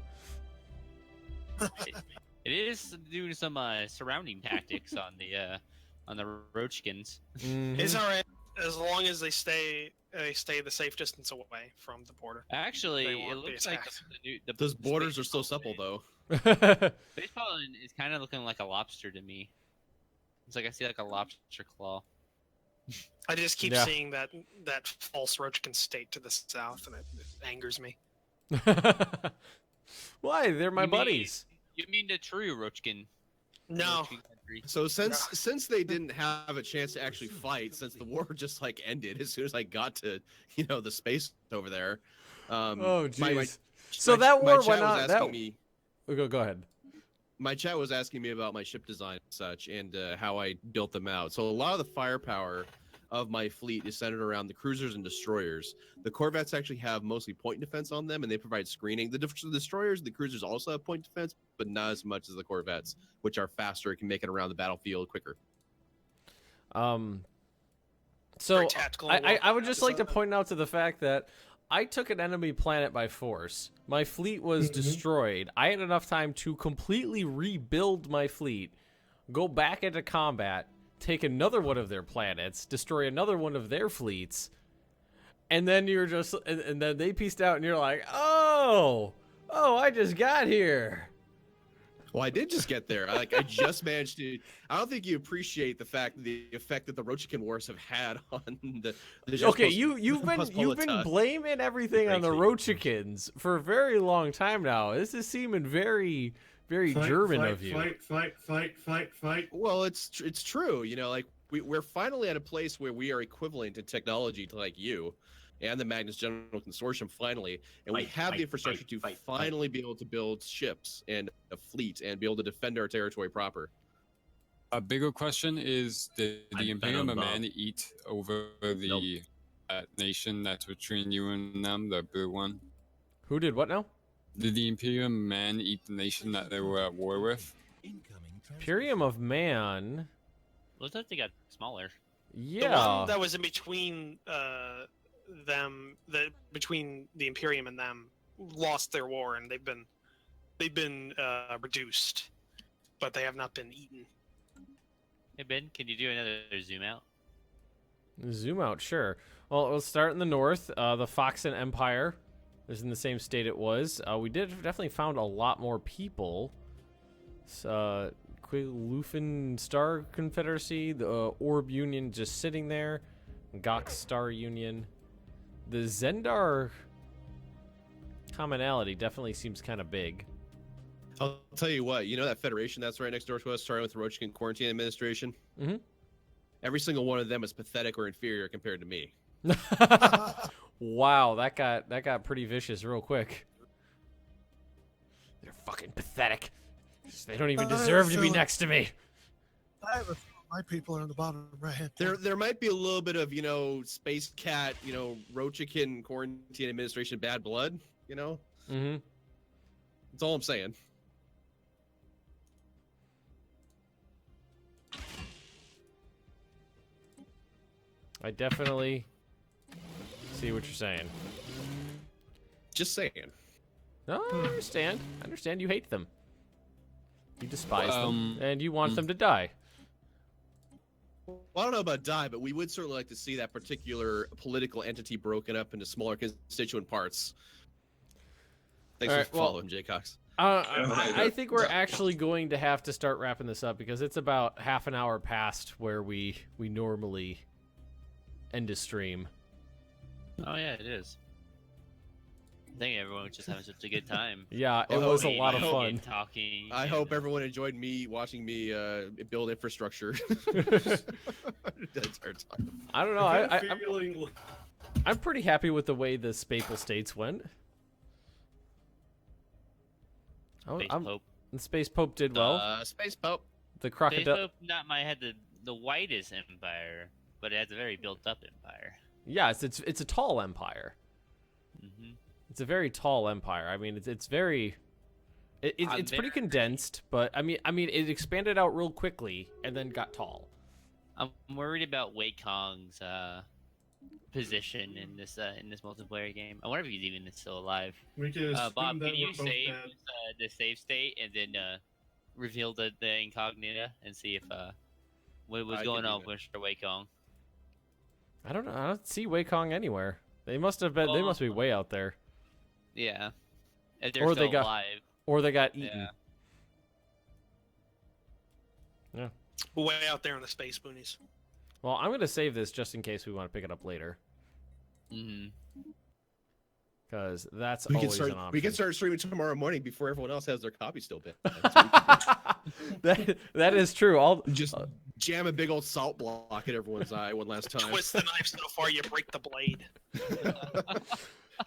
It is doing some surrounding tactics on the Roachkins. It's all right as long as they stay the safe distance away from the border. Actually, They it won't be looks like attacked. Those borders are so supple, though. Baseball is kind of looking like a lobster to me. It's like I see like a lobster claw. I just keep Yeah. seeing that false Roachkin state to the south, and it angers me. Why? They're my You mean- buddies. You mean the true Roachkin? No. Roachkin country. So since they didn't have a chance to actually fight, since the war just like ended as soon as I got to the space over there. Oh my- jeez. So that my war chat went was on. asking me. Go ahead. My chat was asking me about my ship design and such, and how I built them out. So a lot of the firepower of my fleet is centered around the cruisers and destroyers. The corvettes actually have mostly point defense on them, and they provide screening. The destroyers and the cruisers also have point defense, but not as much as the corvettes, which are faster and can make it around the battlefield quicker. So Very tactical and I would well just like to designed. point out to the fact that I took an enemy planet by force. My fleet was destroyed. I had enough time to completely rebuild my fleet, go back into combat, take another one of their planets, destroy another one of their fleets, and then you're just and then they pieced out, and you're like, oh, I just got here. Well, I did just get there. I just managed to. I don't think you appreciate the effect that the Rochikin Wars have had on the Okay, you've been blaming everything on the Rochikins for a very long time now. This is seeming very German of you. Fight. Well, it's true. Like we're finally at a place where we are equivalent in technology to like you and the Magnus General Consortium finally, and we have the infrastructure to finally be able to build ships and a fleet and be able to defend our territory proper. A bigger question is, did the Imperium of Man eat over the nation that's between you and them, the blue one? Who did what now? Did the Imperium of Man eat the nation that they were at war with? Imperium of Man. Looks like they got smaller. Yeah. The one that was in between between the Imperium and them lost their war, and they've been reduced, but they have not been eaten. Hey Ben, can you do another zoom out? Zoom out, sure. Well, let's start in the north. The Foxen Empire is in the same state it was. We definitely found a lot more people. Quilufin Star Confederacy, the Orb Union just sitting there, Gok Star Union. The Zendar commonality definitely seems kind of big. I'll tell you what, that federation that's right next door to us, starting with the Rochikin Quarantine Administration? Mm-hmm. Every single one of them is pathetic or inferior compared to me. Wow, that got pretty vicious real quick. They're fucking pathetic. They don't even deserve to be next to me. I have a feeling My people are in the bottom right-hand. There might be a little bit of, Space Cat, Roachikin Quarantine Administration bad blood, Mm-hmm. That's all I'm saying. I definitely see what you're saying. Just saying. No, I understand. I understand you hate them. You despise them, and you want Hmm. them to die. Well, I don't know about die, but we would certainly like to see that particular political entity broken up into smaller constituent parts. Thanks All right, for well, following, Jay Cox. I think we're actually going to have to start wrapping this up because it's about half an hour past where we normally end a stream. Oh yeah, it is. I think everyone was just having such a good time. Yeah, it was a lot of fun. Talking. I hope everyone enjoyed watching me build infrastructure. That's our time. I don't know. I'm pretty happy with the way the Spapal States went. Space Pope. The Space Pope did well. Space Pope. The Space Crocodile. Pope not might have the whitest empire, but it has a very built-up empire. Yeah, it's a tall empire. Mm-hmm. It's a very tall empire. I mean, it's very. It's pretty condensed, but I mean, it expanded out real quickly and then got tall. I'm worried about Wei Kong's position in this multiplayer game. I wonder if he's even still alive. We can Bob, assume that can you we're both save dead. the save state and then reveal the incognita and see if what was going on with Mr. Wei Kong? I don't know. I don't see Wei Kong anywhere. They must have been. They must be way out there. Yeah, if they're Or still they got. alive. Or they got eaten. Yeah. Yeah. Way out there in the space boonies. Well, I'm gonna save this just in case we want to pick it up later. Mm-hmm. Because that's We can always start. an option. We can start streaming tomorrow morning before everyone else has their copy still bit. that is true. I'll just jam a big old salt block at everyone's eye one last time. Twist the knife so far you break the blade.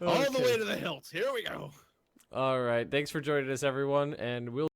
All the way to the hilt. Here we go. All right. Thanks for joining us, everyone, and we'll.